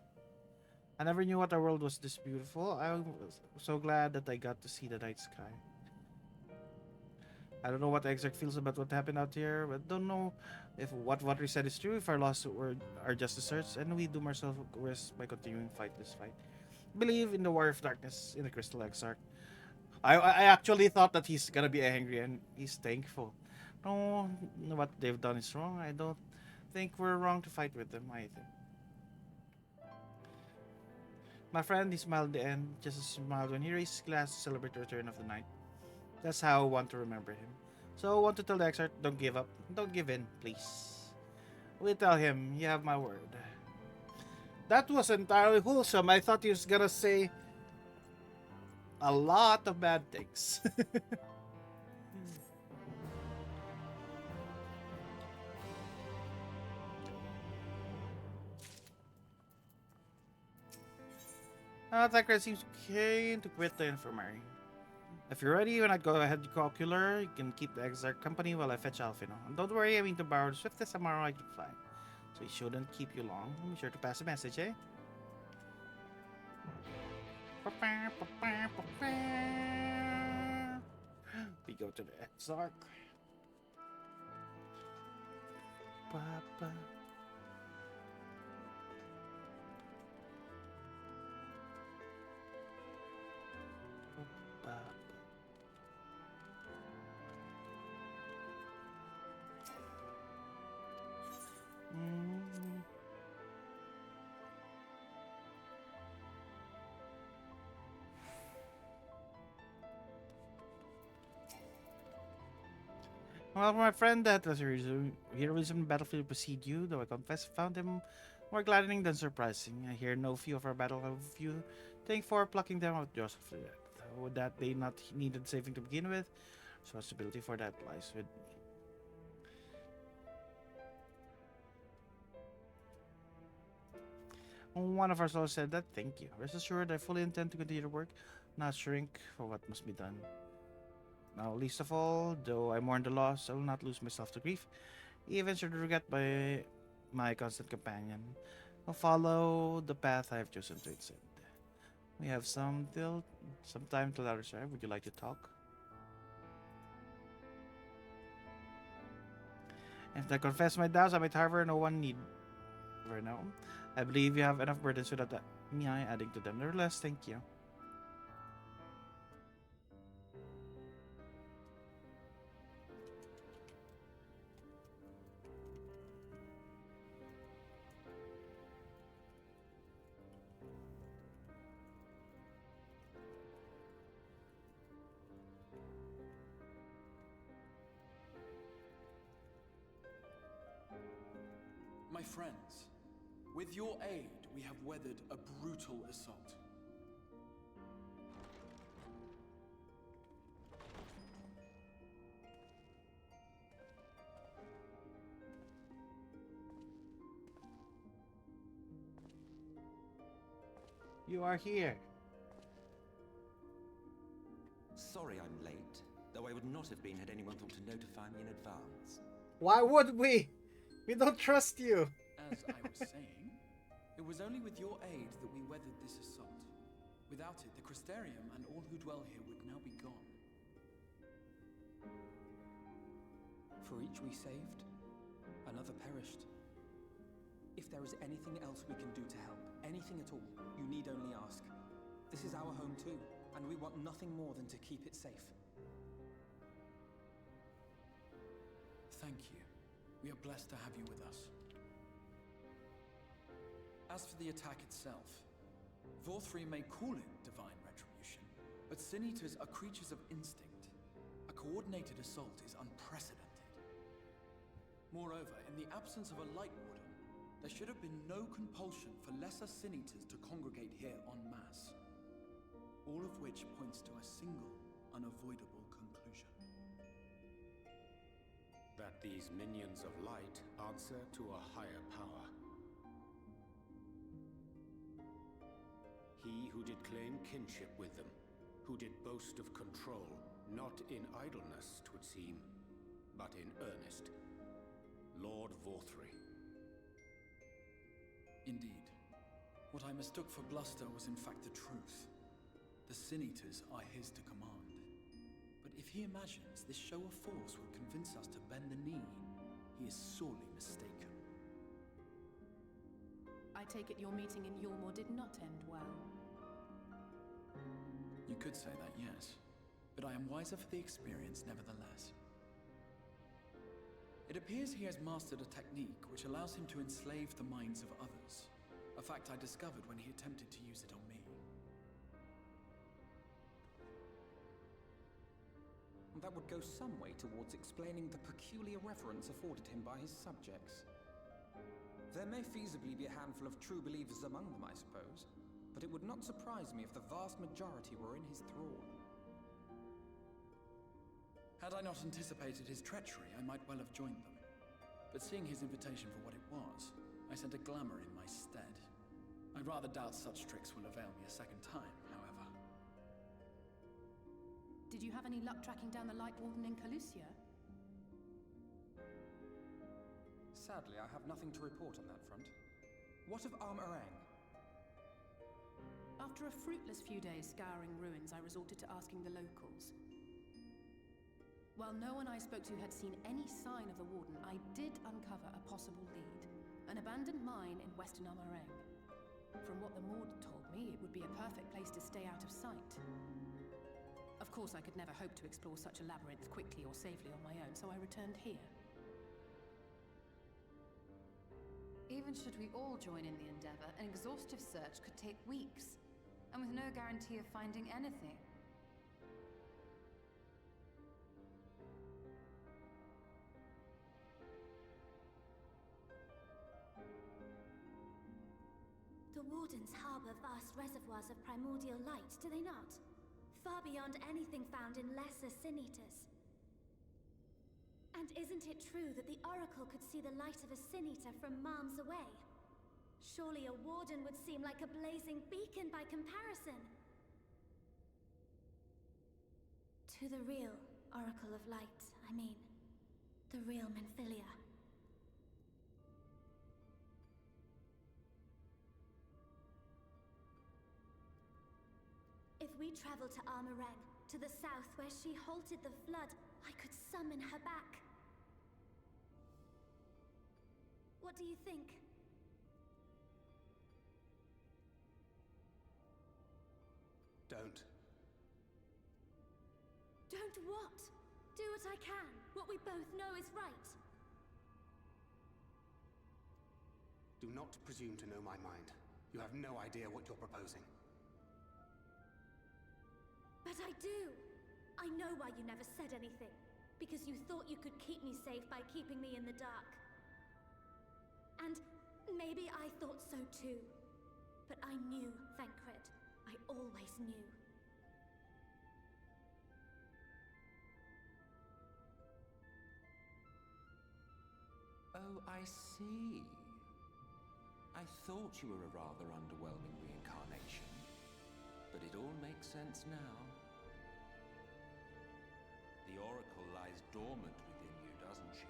I never knew what our world was this beautiful. I was so glad that I got to see the night sky. I don't know what Exarch feels about what happened out here, but don't know if what we said is true, if our loss are just asserts, and we doom ourselves risk by continuing this fight. Believe in the War of Darkness, in the Crystal Exarch. I actually thought that he's gonna be angry and he's thankful. No, what they've done is wrong. I don't think we're wrong to fight with them either. My friend, he smiled at the end, just as smiled when he raised his glass to celebrate the return of the night. That's how I want to remember him. So I want to tell the Exarch, don't give up. Don't give in, please. We tell him, you have my word. That was entirely wholesome. I thought he was gonna say a lot of bad things. Attacker seems keen to quit the infirmary. If you're ready, when I go ahead to Calcular, you can keep the Exarch company while I fetch Alfino. And don't worry, I mean to borrow the swiftest Amaro I can find. So he shouldn't keep you long. Be sure to pass a message, eh? We go to the Exarch. Well, my friend, that was heroism in battlefield precede you, though I confess found him more gladdening than surprising. I hear no few of our battle of you thank for plucking them out Joseph to death. Would that they not needed saving to begin with? Responsibility for that lies with me. One of our soldiers said that. Thank you. Rest assured, I fully intend to continue to work, not shrink for what must be done. Now, least of all, though I mourn the loss, I will not lose myself to grief, even should regret by my constant companion. I'll follow the path I have chosen to instead. We have some time till our reserve. Would you like to talk? If I confess my doubts, I might harbor no one need for now. I believe you have enough burdens without me adding to them. Nevertheless, thank you. My friends, with your aid, we have weathered a brutal assault. You are here. Sorry I'm late, though I would not have been had anyone thought to notify me in advance. Why would we? We don't trust you. As I was saying, it was only with your aid that we weathered this assault. Without it, the Crystarium and all who dwell here would now be gone. For each we saved, another perished. If there is anything else we can do to help, anything at all, you need only ask. This is our home too, and we want nothing more than to keep it safe. Thank you. We are blessed to have you with us. As for the attack itself, Vorthri may call it divine retribution, but Sin Eaters are creatures of instinct. A coordinated assault is unprecedented. Moreover, in the absence of a light warden, there should have been no compulsion for lesser Sin Eaters to congregate here en masse. All of which points to a single, unavoidable conclusion. That these minions of light answer to a higher power. He who did claim kinship with them, who did boast of control, not in idleness, 'twould seem, but in earnest. Lord Vorthri. Indeed. What I mistook for bluster was in fact the truth. The Sin Eaters are his to command. But if he imagines this show of force will convince us to bend the knee, he is sorely mistaken. I take it your meeting in Yulmore did not end well. You could say that, yes. But I am wiser for the experience nevertheless. It appears he has mastered a technique which allows him to enslave the minds of others. A fact I discovered when he attempted to use it on me. That would go some way towards explaining the peculiar reverence afforded him by his subjects. There may feasibly be a handful of true believers among them, I suppose, but it would not surprise me if the vast majority were in his thrall. Had I not anticipated his treachery, I might well have joined them. But seeing his invitation for what it was, I sent a glamour in my stead. I'd rather doubt such tricks will avail me a second time, however. Did you have any luck tracking down the Light Warden in Calusia? Sadly, I have nothing to report on that front. What of Arm-Arang? After a fruitless few days scouring ruins, I resorted to asking the locals. While no one I spoke to had seen any sign of the Warden, I did uncover a possible lead. An abandoned mine in western Arm-Arang. From what the Mord told me, it would be a perfect place to stay out of sight. Of course, I could never hope to explore such a labyrinth quickly or safely on my own, so I returned here. Even should we all join in the endeavor, an exhaustive search could take weeks, and with no guarantee of finding anything. The Wardens harbor vast reservoirs of primordial light, do they not? Far beyond anything found in lesser Sin Eaters. And isn't it true that the Oracle could see the light of a Sin Eater from miles away? Surely a Warden would seem like a blazing beacon by comparison. To the real Oracle of Light, I mean. The real Menphilia. If we travel to Arm-Arang, to the south where she halted the flood, I could summon her back. What do you think? Don't. Don't what? Do what I can. What we both know is right. Do not presume to know my mind. You have no idea what you're proposing. But I do! I know why you never said anything. Because you thought you could keep me safe by keeping me in the dark. And maybe I thought so too. But I knew, Thancred. I always knew. Oh, I see. I thought you were a rather underwhelming reincarnation. but it all makes sense now. The Oracle lies dormant within you, doesn't she?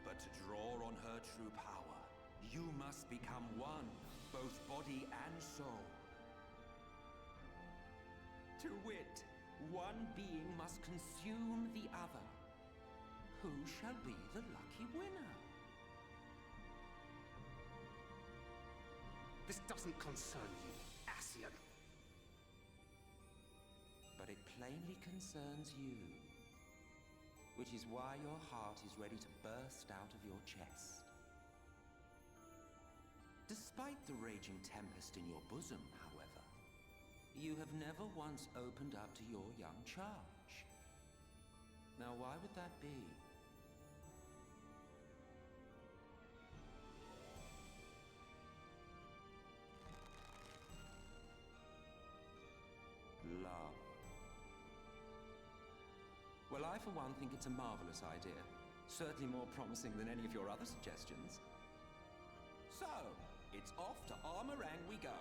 But to draw on her true power, you must become one, both body and soul. To wit, one being must consume the other. Who shall be the lucky winner? This doesn't concern you, Ascian. But it plainly concerns you. Which is why your heart is ready to burst out of your chest. Despite the raging tempest in your bosom, however, you have never once opened up to your young charge. Now, why would that be? Love. Well, I for one think it's a marvelous idea. Certainly more promising than any of your other suggestions. So, it's off to Armorang we go.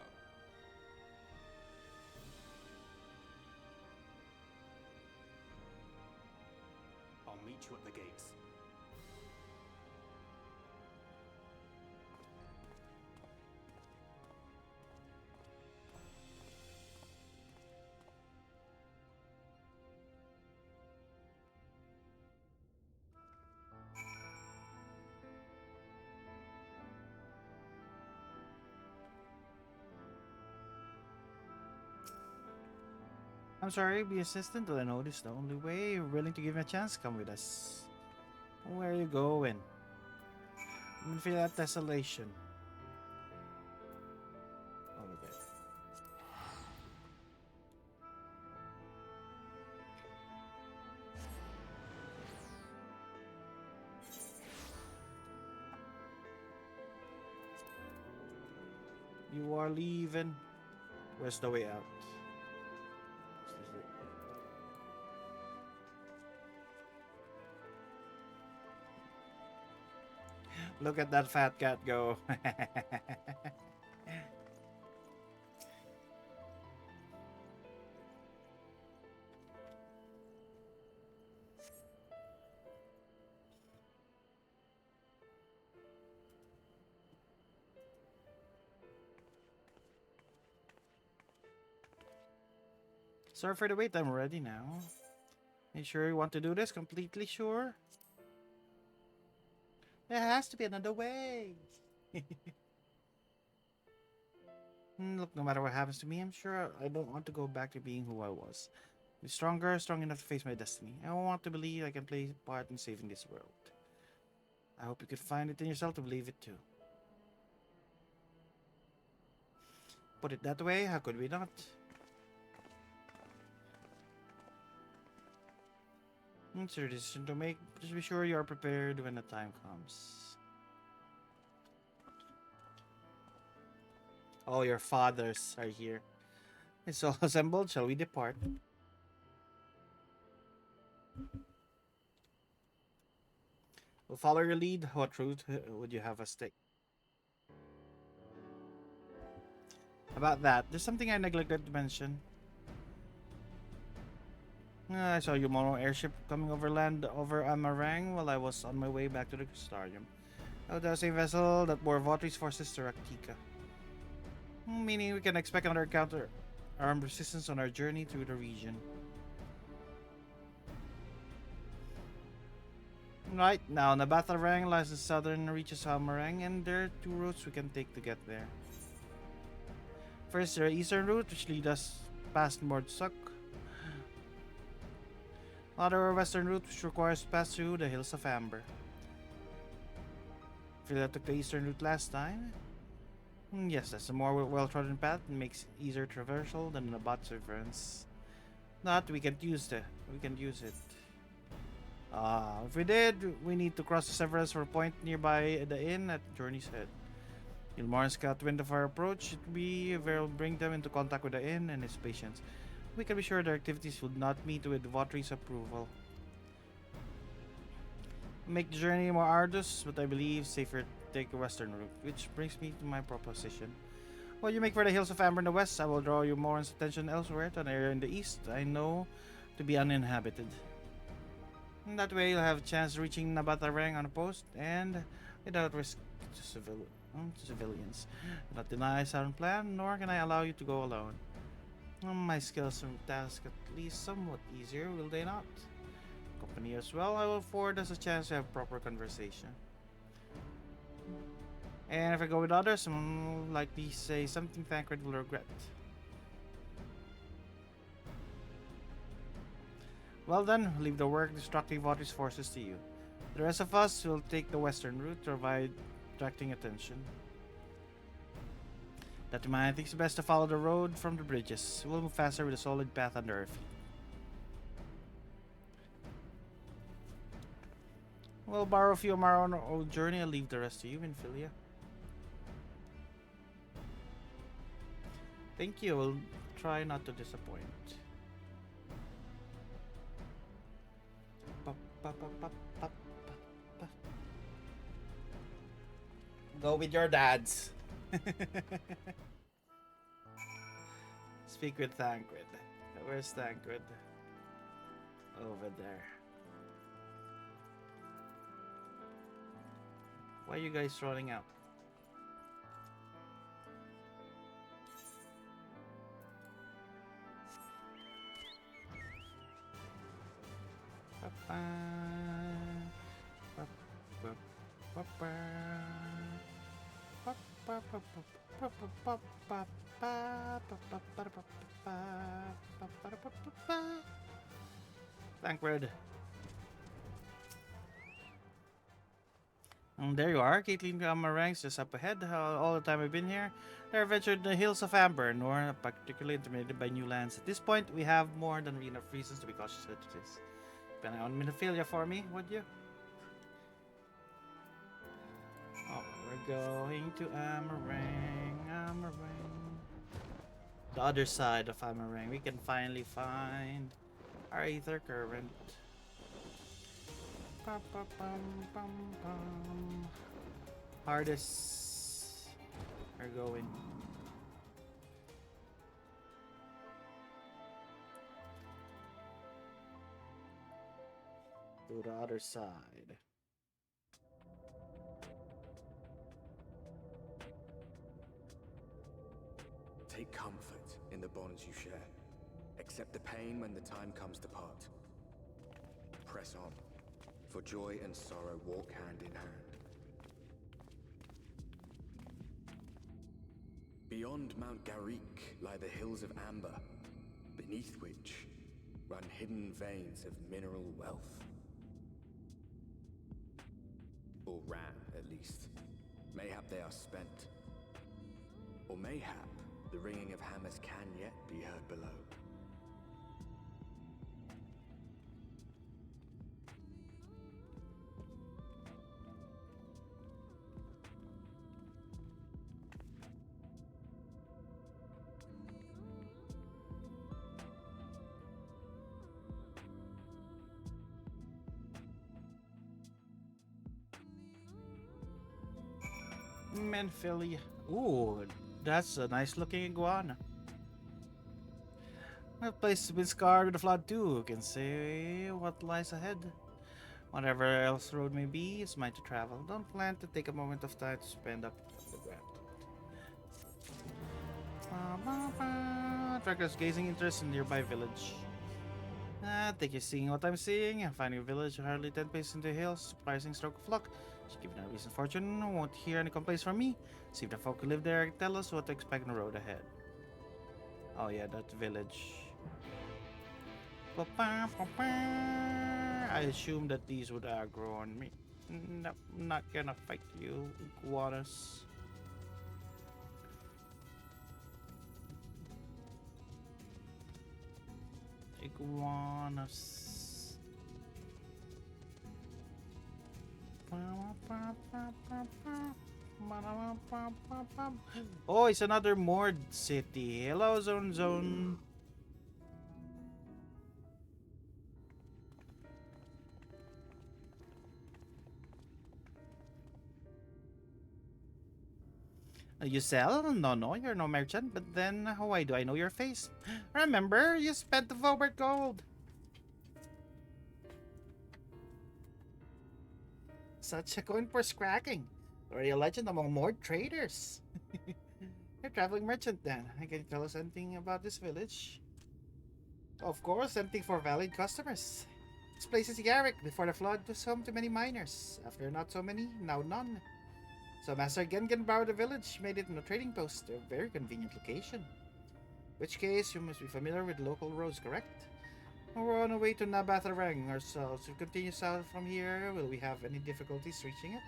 I'll meet you at the gates. I'm sorry, be assistant. I know this is the only way. You're willing to give me a chance? Come with us. Where are you going? You feel that desolation. Over there. You are leaving. Where's the way out? Look at that fat cat go. Sorry for the wait, I'm ready now. You sure you want to do this? Completely sure? There has to be another way. Look, no matter what happens to me, I'm sure I don't want to go back to being who I was. Be stronger, strong enough to face my destiny. I want to believe I can play a part in saving this world. I hope you could find it in yourself to believe it too. Put it that way, how could we not? It's your decision to make. Just be sure you are prepared when the time comes. All your fathers are here. It's all assembled. Shall we depart? We'll follow your lead. What route would you have us take? About that, there's something I neglected to mention. I saw your mono airship coming overland over Amarang while I was on my way back to the Crystarium. Oh, that was a vessel that bore Votri's forces to Raktika. Meaning we can expect another counter armed resistance on our journey through the region. Right, now Nabatharang lies in southern reaches of Amarang, and there are two routes we can take to get there. First, the eastern route, which leads us past Mordsuk. Another western route, which requires to pass through the Hills of Amber. Feel I took the eastern route last time? Yes, that's a more well-trodden path and makes easier traversal than the Nabat Severance. Not, we can't use it. If we did, we need to cross the Severance for a point nearby the inn at Journey's Head. Gilmore and Scout wind of our approach, we will bring them into contact with the inn and its patients. We can be sure their activities would not meet with Votri's approval. Make the journey more arduous, but I believe safer to take the western route, which brings me to my proposition. While you make for the hills of Amber in the west, I will draw you more attention elsewhere to an area in the east I know to be uninhabited. In that way, you'll have a chance of reaching Nabatarang on a post and without risk to civilians. Do not deny a sound plan, nor can I allow you to go alone. My skills and task at least somewhat easier, will they not? Company as well, I will afford us a chance to have proper conversation. And if I go with others, I'm likely to say something Thancred will regret. Well then, leave the work destructing Vauti's forces to you. The rest of us will take the western route to avoid attracting attention. That in mind, I think it's best to follow the road from the bridges. We'll move faster with a solid path under our feet. We'll borrow a few of our own journey and leave the rest to you, Minfilia. Thank you. We'll try not to disappoint. Go with your dads. Speak with Thancred. Where's Thancred? Over there. Why are you guys running out? Thancred. And there you are, Caitlin Ranks just up ahead. All the time I've been here, they're ventured the hills of Amber, nor particularly intimidated by new lands. At this point, we have more than enough reasons to be cautious with this. Keep an eye on Minophilia for me, would you? Oh, we're going to Amarang. The other side of Amarang. We can finally find our Aether Current. Hardest are going. To the other side. Take comfort in the bonds you share. Accept the pain when the time comes to part. Press on, for joy and sorrow walk hand in hand. Beyond Mount Garik lie the hills of Amber, beneath which run hidden veins of mineral wealth. Or ran, at least. Mayhap they are spent. Or mayhap the ringing of hammers can yet be heard below. Minophilia. Ooh, that's a nice looking iguana. A place has been scarred with the flood too. Who can say what lies ahead? Whatever else road may be, it's mine to travel. Don't plan to take a moment of time to spend up the ground. Trackers gazing interest in nearby village. Think you're seeing what I'm seeing? Finding a village hardly 10 paces into the hills. Surprising stroke of luck. Given our recent fortune, won't hear any complaints from me. See if the folk who live there can tell us what to expect on the road ahead. Oh yeah, that village. I assume that these would aggro on me. No, I'm not gonna fight you, iguanas. Iguanas. Oh, it's another Mord city. Hello, Zone. You sell? No, you're no merchant. But then, why do I know your face? Remember, you spent the forward gold. Such a coin for scracking. Already a legend among more traders. You're a traveling merchant then. Can you tell us anything about this village? Of course, anything for valid customers. This place is Garrick. Before the flood, was home to many miners. After not so many, now none. So Master Gengen borrowed the village, made it a trading post, a very convenient location. In which case, you must be familiar with local roads, correct? We're on our way to Nabatharang ourselves. If we continue south from here, will we have any difficulties reaching it?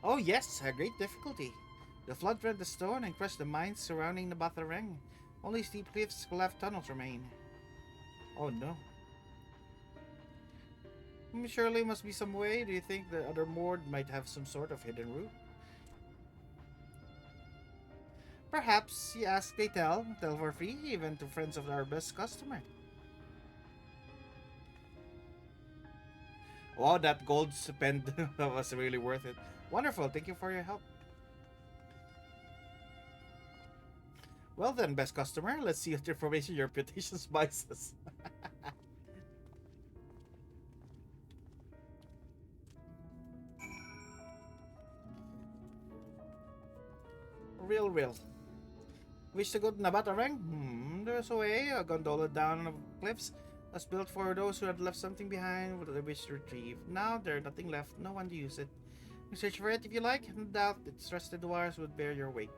Oh yes, a great difficulty. The flood rent the stone and crushed the mines surrounding Nabatharang. Only steep cliffs left tunnels remain. Oh no. Surely must be some way. Do you think the other Mord might have some sort of hidden route? Perhaps, you ask, they tell for free, even to friends of our best customer. Wow, that gold spend was really worth it. Wonderful, thank you for your help. Well then, best customer, let's see what information your reputation buys us. Real. Wish to go to Nabatarang? There's a way. A gondola down the cliffs was built for those who had left something behind what they wish to retrieve. Now there's nothing left, no one to use it. You search for it if you like. No doubt its rusted wires would bear your weight.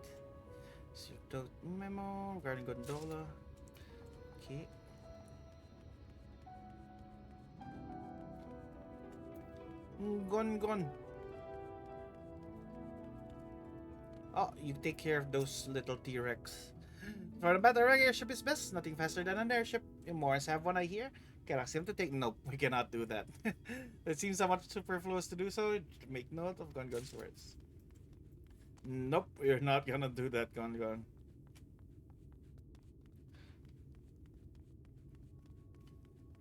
Memo regarding gondola. Okay. Gone. Oh, you take care of those little T-Rex. For the Batarang airship is best. Nothing faster than an airship. You Morris have one, I hear. Can ask him to take. Nope, we cannot do that. It seems somewhat superfluous to do so. Make note of Gun's words. Nope, we're not gonna do that, Gun.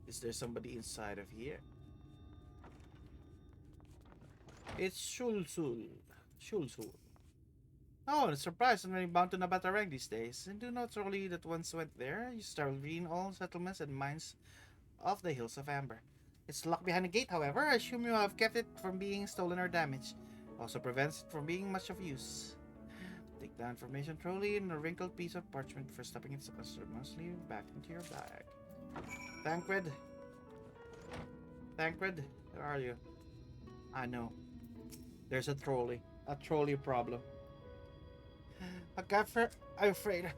Is there somebody inside of here? It's Shulsul. Oh, I'm surprised I'm really bound to Nabatarang these days. And do not truly that once went there. You start reading all settlements and mines of the Hills of Amber. It's locked behind a gate, however. I assume you have kept it from being stolen or damaged. Also prevents it from being much of use. Take the information trolley and a wrinkled piece of parchment for stuffing it mostly back into your bag. Tancred, where are you? I know. There's a trolley problem. I'm afraid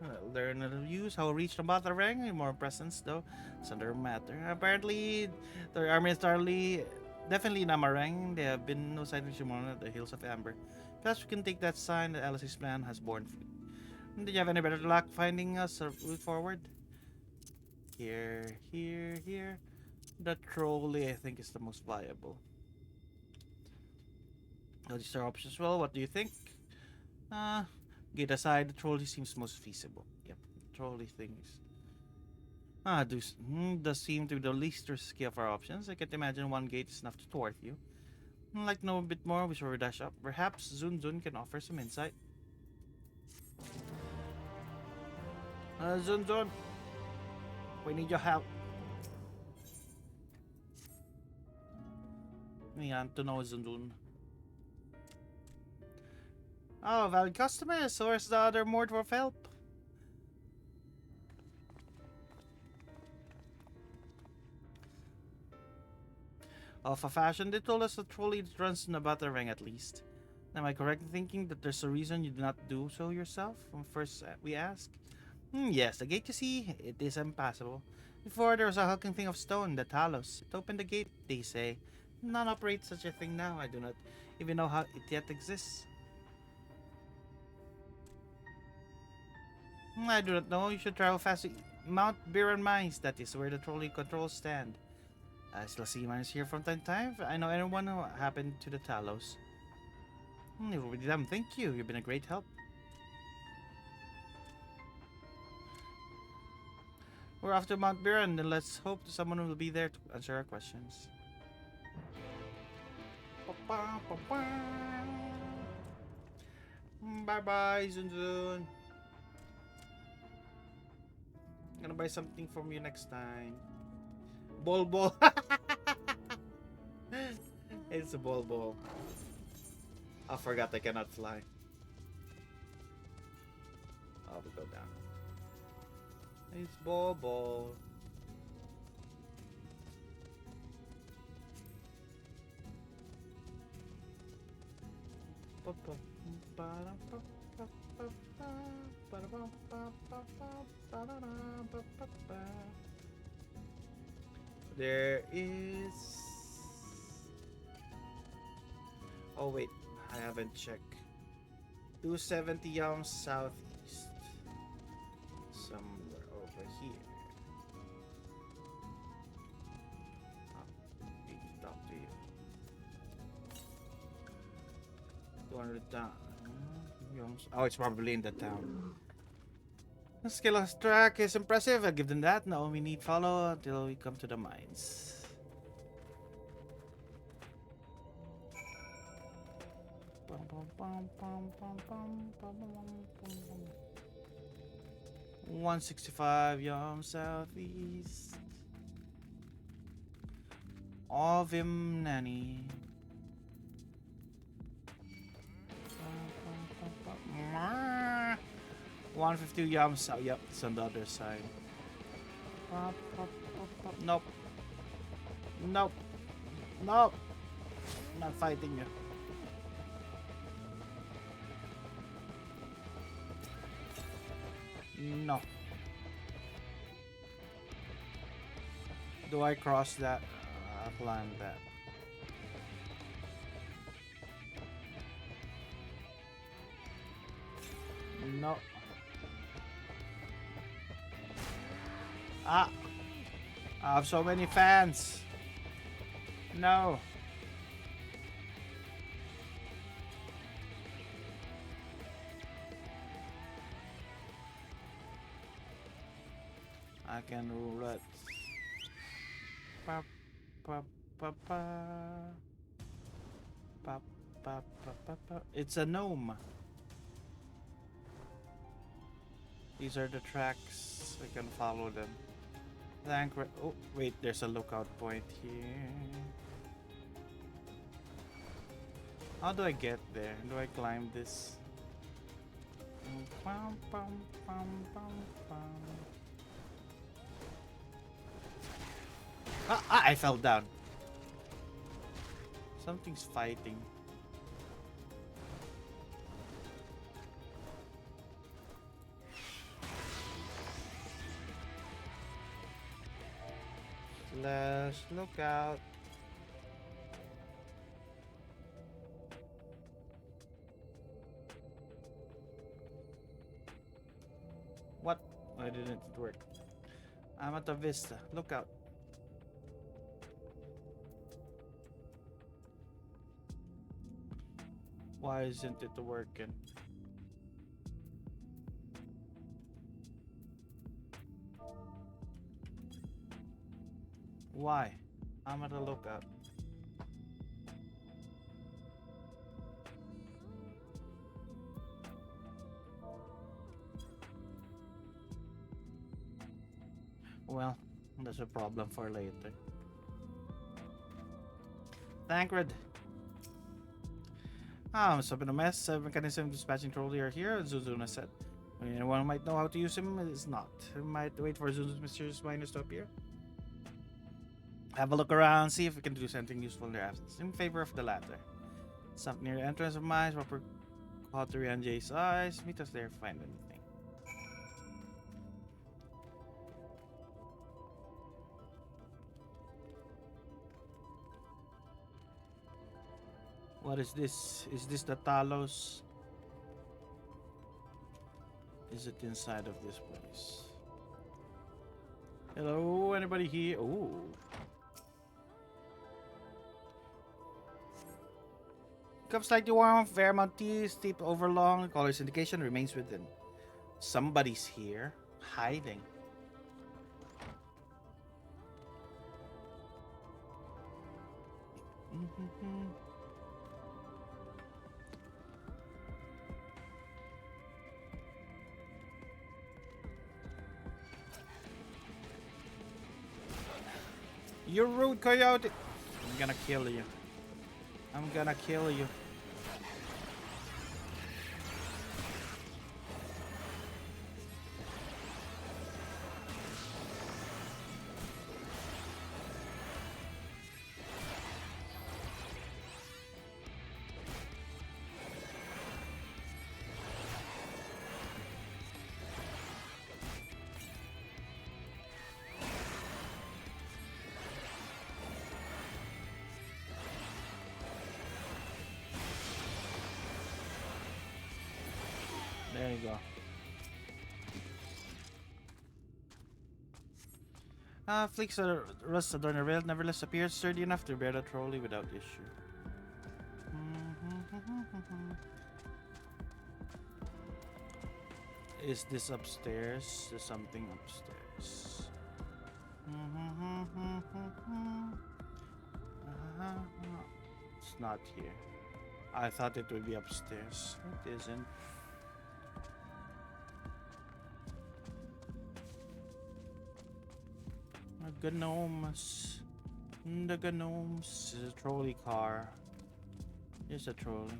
I'll learn to use how to reach the Batarang. More presence though. It's another matter. Apparently, the army is definitely Namarang. There have been no signs of Shimon at the Hills of Amber. Perhaps we can take that sign that Alice's plan has borne fruit. Did you have any better luck finding us a route forward? Here. The trolley, I think, is the most viable. These are options. Well, what do you think? Gate aside, the trolley seems most feasible. Yep, trolley things. Does seem to be the least risky of our options. I can't imagine one gate is enough to thwart you. Like to know a bit more, we should dash up. Perhaps Zun can offer some insight. Zun, we need your help. We want to know Zun. Oh, valid customer, source the other Mord for help. Of a fashion, they told us the trolley runs in the Batarang at least. Am I correct in thinking that there's a reason you do not do so yourself? When first we ask. Yes, the gate you see, it is impassable. Before there was a hulking thing of stone, the Talos. It opened the gate, they say. None operates such a thing now. I do not even know how it yet exists. I do not know. You should travel fast to Mount Biran Mines. That is where the trolley controls stand. I still see mines here from time to time. I know anyone who happened to the Talos. It will be them. Thank you. You've been a great help. We're off to Mount Biran, and let's hope someone will be there to answer our questions. Bye bye, Zun Zun. I'm gonna buy something from you next time. Bol Bol. It's a Bol Bol. I forgot I cannot fly. Oh, we go down. It's Bol Bol. There is... Oh wait, I haven't checked. 270 yams southeast. Somewhere over here. Oh, need to talk to you. 200 down. Oh, it's probably in the town. The skill of track is impressive. I'll give them that. Now we need follow until we come to the mines. Bum, bum, bum, bum, bum, bum, bum, bum, bum. 165 yam southeast of him nanny. 150 yams south. Yep, it's on the other side. Nope. Nope. Nope. I'm not fighting you. No. Do I cross that? I'll climb that. No. Ah! I have so many fans. No. I can rule it. Pa pa pa pa. Pa pa pa pa pa. It's a gnome. These are the tracks. I can follow them. Oh, wait, there's a lookout point here. How do I get there? Do I climb this? I fell down. Something's fighting. Let's look out. What? Why didn't it work? I'm at the vista. Look out. Why isn't it working? Why? I'm at a lookout. Well, that's a problem for later. Thancred. Must have been a mess. Mechanism dispatching trolley are here, Zuzuna said. Anyone might know how to use him, it is not. We might wait for Zuzu's mysterious miners to appear. Have a look around, see if we can do something useful in their absence. In favor of the latter. Stop near the entrance of mines, proper pottery on Jay's eyes. Meet us there if you find anything. What is this? Is this the Talos? Is it inside of this place? Hello, anybody here? Oh. Cup slightly warm, Fairmount tea, steep over long, color's indication remains within. Somebody's here, hiding. You rude coyote! I'm gonna kill you. I'm gonna kill you. There you go. Fleeks of rust adorn the rail, nevertheless appears sturdy enough to bear the trolley without issue. Is this upstairs? There's something upstairs. It's not here. I thought it would be upstairs. It isn't. The gnomes. The gnomes. It's a trolley car. Here's a trolley.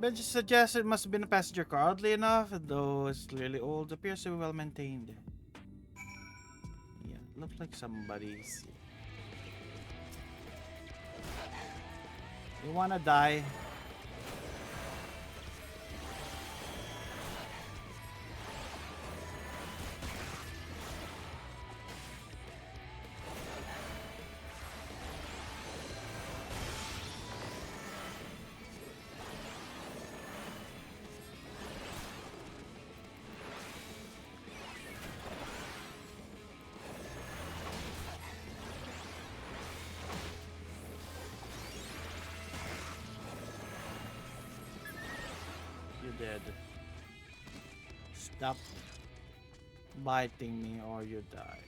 Benji suggests it must have been a passenger car. Oddly enough, though it's clearly old, appears to be well maintained. Yeah, looks like somebody's. You wanna die? Dead. Stop biting me or you die.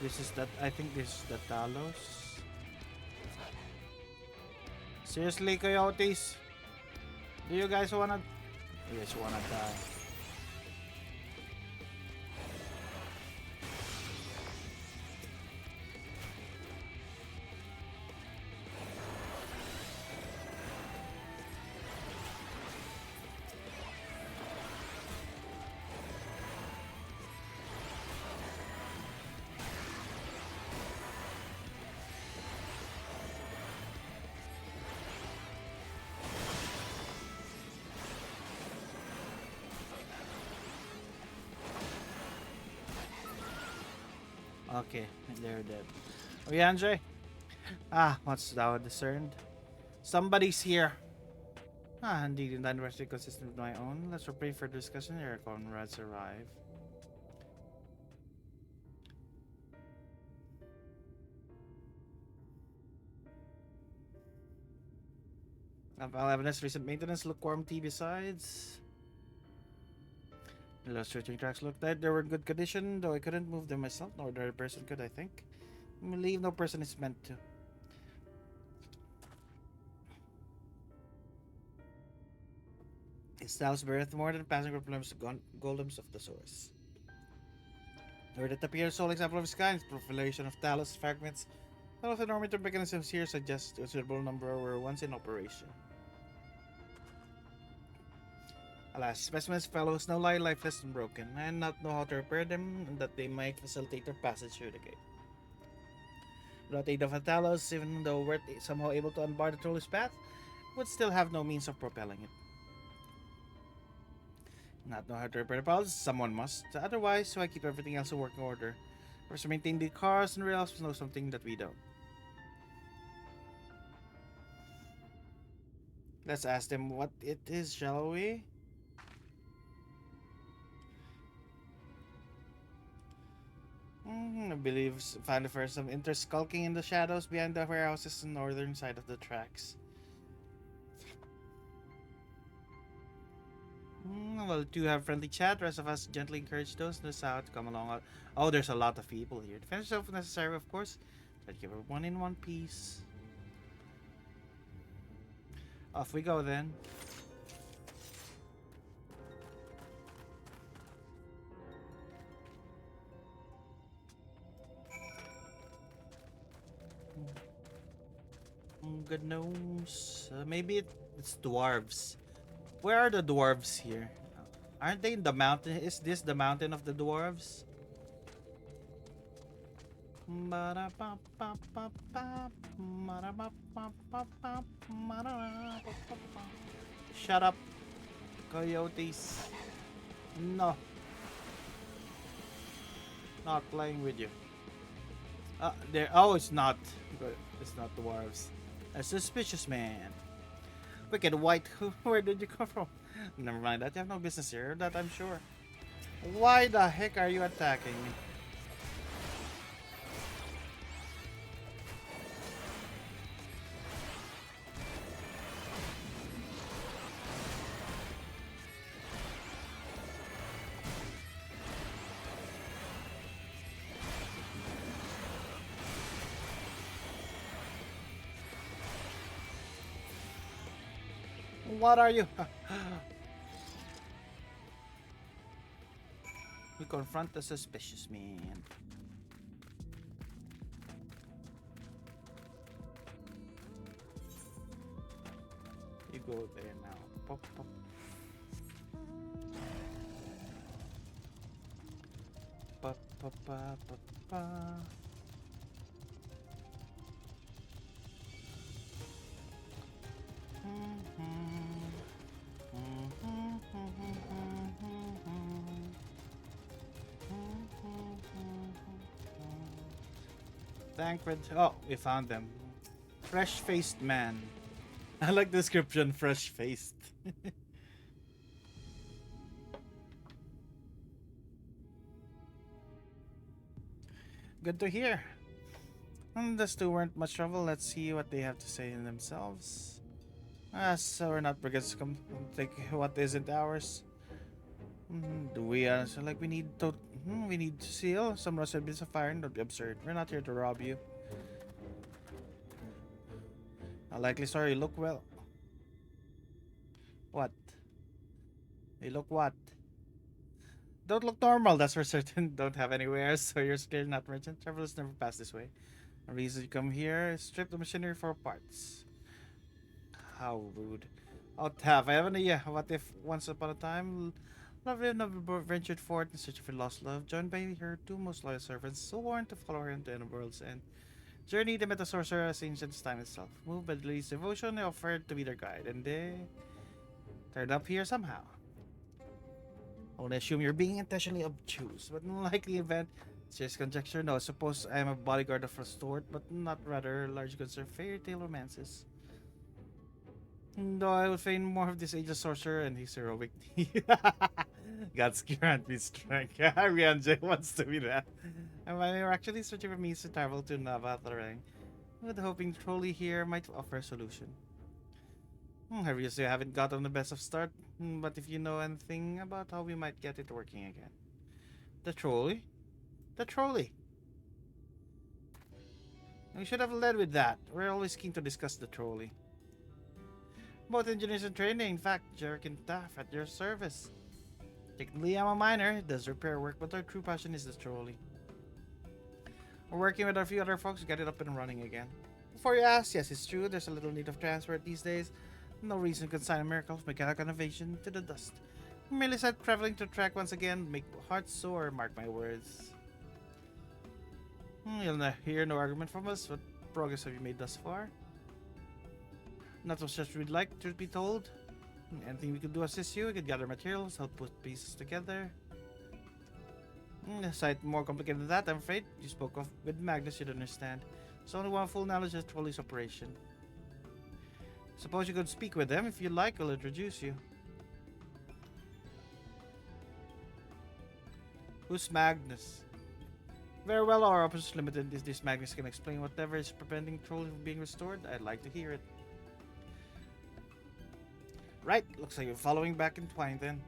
This is that. I think this is the Talos. Seriously, coyotes? Do you guys wanna? You guys wanna die? Okay, they're dead. Oh yeah, Andre? What's thou discerned? Somebody's here. Indeed, in diversity consistent with my own. Let's pray for discussion. Your comrades arrive. I'll evidence recent maintenance, lukewarm tea besides. The illustrating tracks looked like they were in good condition, though I couldn't move them myself, nor the other person could, I think. I believe no person is meant to. It styles beareth more than passing problems golems of the source. Or that appears sole example of its kind, proliferation of Talos fragments. All of the normative mechanisms here suggest a considerable number were once in operation. Alas, specimens fellows now lie lifeless and broken, and not know how to repair them, and that they might facilitate their passage through the gate. Without aid of a Talos, even though we're somehow able to unbar the trolley's path, would still have no means of propelling it. Not know how to repair the problems? Someone must. Otherwise, so I keep everything else in working order. First, maintain the cars and rails know something that we don't. Let's ask them what it is, shall we? I believe found the first some interest skulking in the shadows behind the warehouses on the northern side of the tracks. Well, to have friendly chat, rest of us gently encourage those in the south to come along. Oh, there's a lot of people here. Defend yourself if necessary, of course. Try to keep everyone in one piece. Off we go then. good knows. Maybe it's dwarves. Where are the dwarves here? Aren't they in the mountain? Is this the mountain of the dwarves? Shut up, coyotes. No. Not playing with you. There. Oh, it's not. It's not dwarves. A suspicious man. Wicked white. Where did you come from? Never mind that. You have no business here. That I'm sure. Why the heck are you attacking me? What are you? We confront the suspicious man. You go there now. Pop, pop. Pa, pa, pa, pa, pa. Thancred. Oh, we found them. Fresh-faced man. I like the description, fresh-faced. Good to hear. Those two weren't much trouble. Let's see what they have to say in themselves. So we're not brigands. Come take what isn't ours. Do we so like we need to seal some rusted bits of iron? Don't be absurd. We're not here to rob you. A likely story. Look well. What? You look what? Don't look normal, that's for certain. Don't have anywhere, so you're scared not merchant. Travelers never pass this way. The reason you come here is strip the machinery for parts. How rude. Oh, Tav, I have an idea. What if once upon a time, lovely never ventured forth in search of her lost love, joined by her two most loyal servants, so warned to follow her into the world's end. Journey they met a sorcerer as ancient as time itself. Moved by the lady's devotion, they offered to be their guide, and they turned up here somehow. I only assume you're being intentionally obtuse, but in the likely event, it's just conjecture. No, suppose I am a bodyguard of restored, but not rather large concern fairy tale romances. Though I would feign more of this ageless sorcerer and his heroic deed. God's grant me strength. Rianjay wants to be that. And we were actually searching for means to travel to Navatharang, with hoping Trolley here might offer a solution. Obviously, I haven't gotten the best of start, but if you know anything about how we might get it working again. The trolley? The trolley! We should have led with that. We're always keen to discuss the trolley. Both engineers and training, in fact, Jarek and Taff at your service. Technically, I'm a miner. It does repair work, but our true passion is the trolley. We're working with a few other folks to get it up and running again. Before you ask, yes, it's true. There's a little need of transport these days. No reason to consign a miracle of mechanical innovation to the dust. Merely said traveling to track once again, make hearts sore, mark my words. You'll hear no argument from us. What progress have you made thus far? Not as much as we'd like, to be told. Anything we could do to assist you, we could gather materials, help put pieces together. Aside more complicated than that, I'm afraid. You spoke of with Magnus, you'd understand. There's only one full knowledge of Trolley's operation. Suppose you could speak with them. If you like, I'll introduce you. Who's Magnus? Very well, our options is limited. If this Magnus can explain whatever is preventing Trolley from being restored, I'd like to hear it. Right, looks like you're following back in Twine then.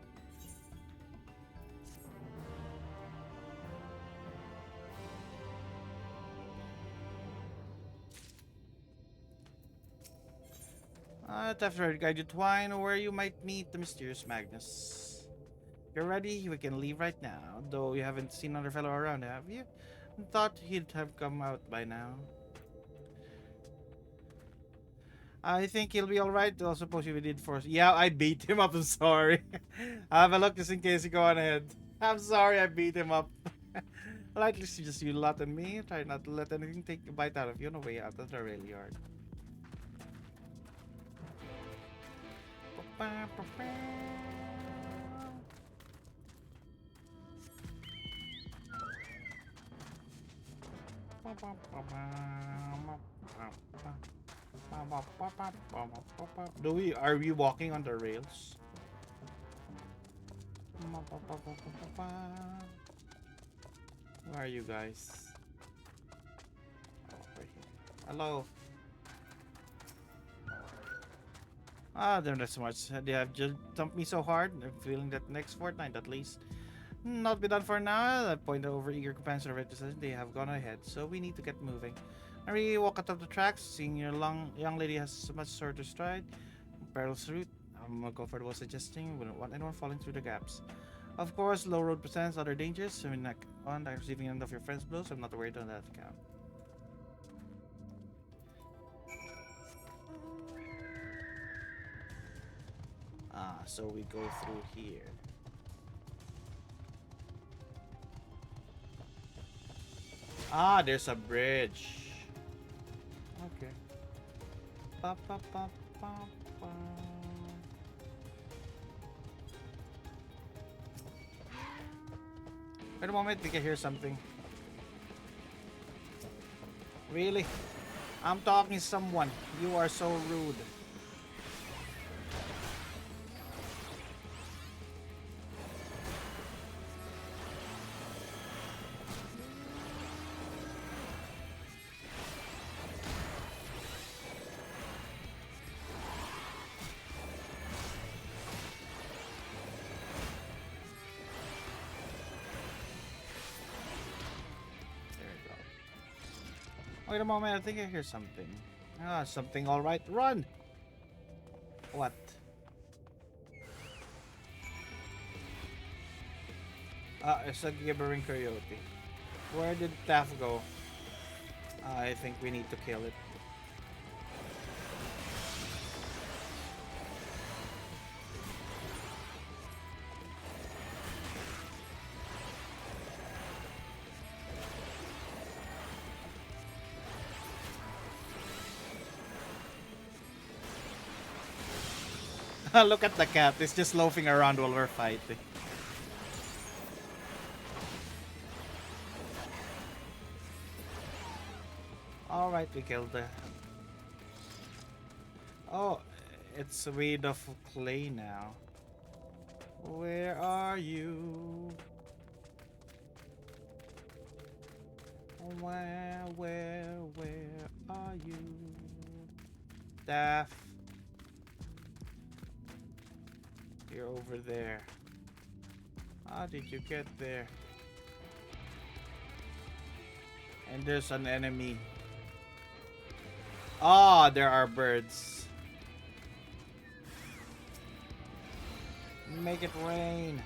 After I guide you Twine, where you might meet the mysterious Magnus. If you're ready, we can leave right now. Though you haven't seen another fellow around, have you? Thought he'd have come out by now. I think he'll be alright. I suppose we did force. Yeah, I beat him up. I'm sorry. Have a look just in case you go on ahead. I'm sorry I beat him up. Well, at least just you lot on me. Try not to let anything take a bite out of you on the way out of the rail yard. Are we walking on the rails? Where are you guys? Oh, right here. Hello. Ah, they're not so much. They have just dumped me so hard. I'm feeling that next fortnight at least. Not be done for now. I point over eager companions of decision. They have gone ahead, so we need to get moving. I really walk out of the tracks, seeing your young lady has so much sore to stride. Perilous route. Gofford was suggesting wouldn't want anyone falling through the gaps. Of course, low road presents other dangers. I mean, like, on the receiving end of your friend's blows, I'm not worried on that account. Ah, so we go through here. Ah, there's a bridge. Okay. Ba, ba, ba, ba, ba. Wait a moment, I think I hear something. Really? I'm talking to someone. You are so rude. Wait a moment, I think I hear something. Ah, something alright. Run! What? Ah, it's a gibbering coyote. Where did Taff go? I think we need to kill it. Look at the cat. It's just loafing around while we're fighting. Alright, we killed the... Oh, it's made of clay now. Where are you? Where are you? Daff. You're over there. How did you get there? And there's an enemy. Ah, there are birds. Make it rain.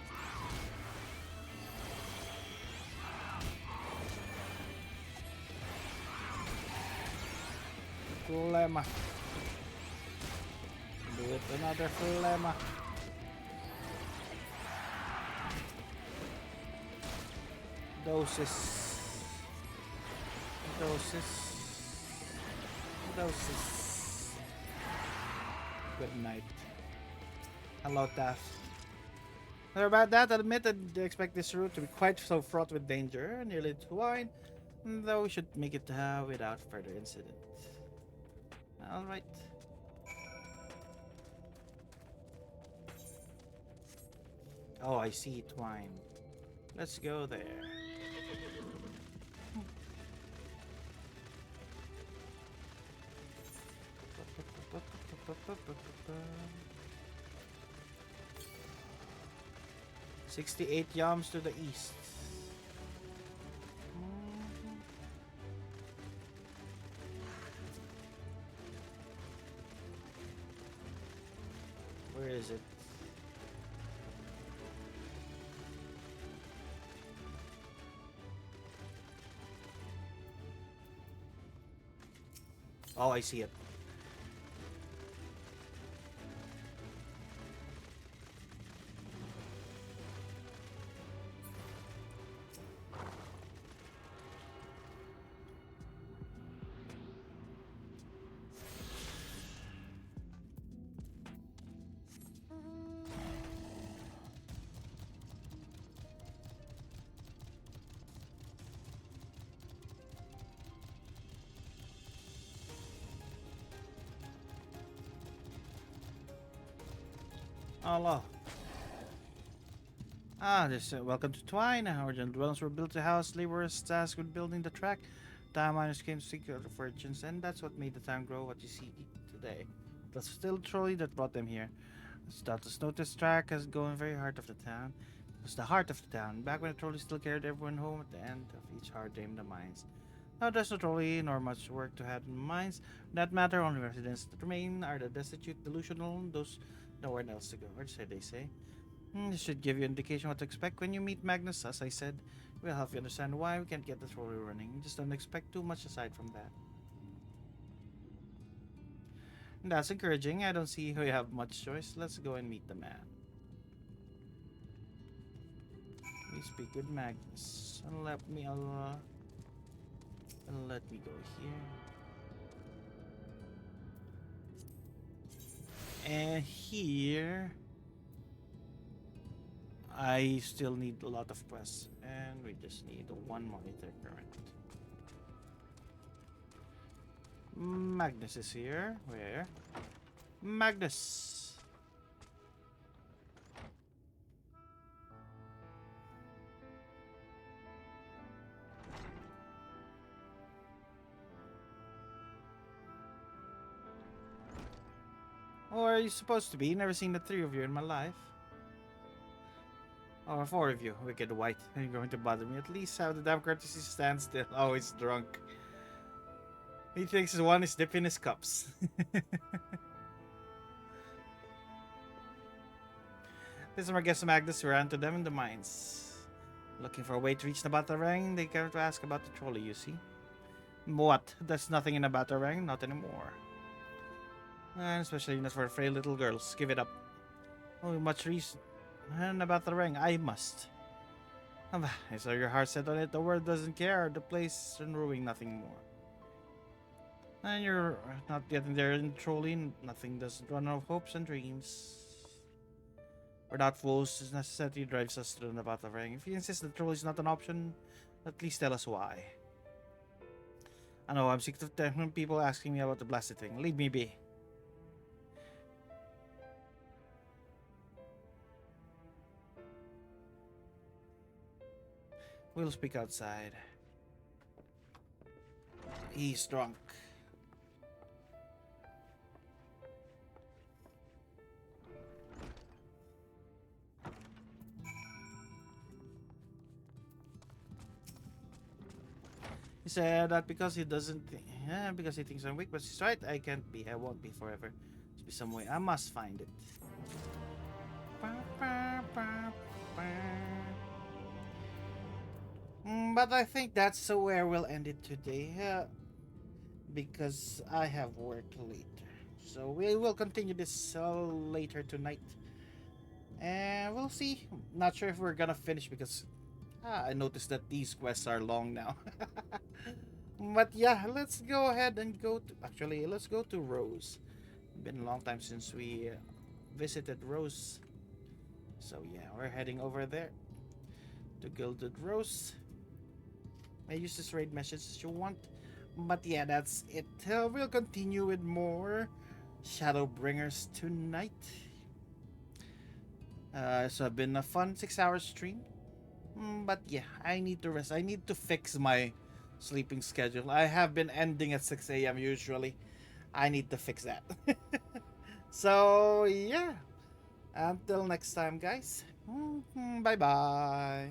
Flemma. Do it another flemma. Doses. Good night. Hello, Taff. Sorry about that. I admit I didn't expect this route to be quite so fraught with danger. Nearly to wine, though we should make it without further incident. Alright. Oh, I see twine. Let's go there. $68 yams to the east. Where is it? Oh, I see it. Hello. Welcome to Twine. Original dwellings were built to house laborers tasked with building the track. Time miners came to seek other fortunes, and that's what made the town grow what you see today. It was still trolley that brought them here. Status notice track has gone very heart of the town. It was the heart of the town, back when the trolley still carried everyone home at the end of each hard day in the mines. Now there's no trolley, nor much work to have in the mines. For that matter, only residents that remain are the destitute, delusional, those nowhere else to go, or so they say. This should give you an indication what to expect when you meet Magnus. As I said, we'll help you understand why we can't get the trolley running. Just don't expect too much aside from that. That's encouraging. I don't see we have much choice. Let's go and meet the man. We speak with Magnus. Let me go here. And here I still need a lot of quests, and we just need one monitor current. Magnus is here. Where? Magnus! Or are you supposed to be? Never seen the three of you in my life. Or four of you, wicked white. You're going to bother me. At least have the damn courtesy stand still. Oh, he's drunk. He thinks one is dipping his cups. This is my guest Magnus who ran to them in the mines. Looking for a way to reach the Batarang, they came to ask about the trolley, you see. What? There's nothing in the Batarang? Not anymore. And especially not for frail little girls. Give it up. Oh, much reason. And about the ring, I must. I saw your heart set on it. The world doesn't care. The place is ruining nothing more. And you're not getting there in trolling. Nothing doesn't run out of hopes and dreams. Without fools, necessity drives us to the battle ring. If you insist the troll is not an option, at least tell us why. I know I'm sick of people asking me about the blasted thing. Leave me be. We'll speak outside. He's drunk. He said that because he because he thinks I'm weak, but he's right. I can't be. I won't be forever. There's be some way. I must find it. But I think that's where we'll end it today. Because I have work later. So we will continue this later tonight. And we'll see. Not sure if we're gonna finish because I noticed that these quests are long now. But yeah, let's go ahead and go to... Actually, let's go to Rose. Been a long time since we visited Rose. So yeah, we're heading over there to Gilded Rose. I use this raid message as you want. But yeah, that's it. We'll continue with more Shadowbringers tonight. So it's been a fun 6-hour stream. But yeah, I need to rest. I need to fix my sleeping schedule. I have been ending at 6 a.m. usually. I need to fix that. So yeah, until next time, guys. Bye bye.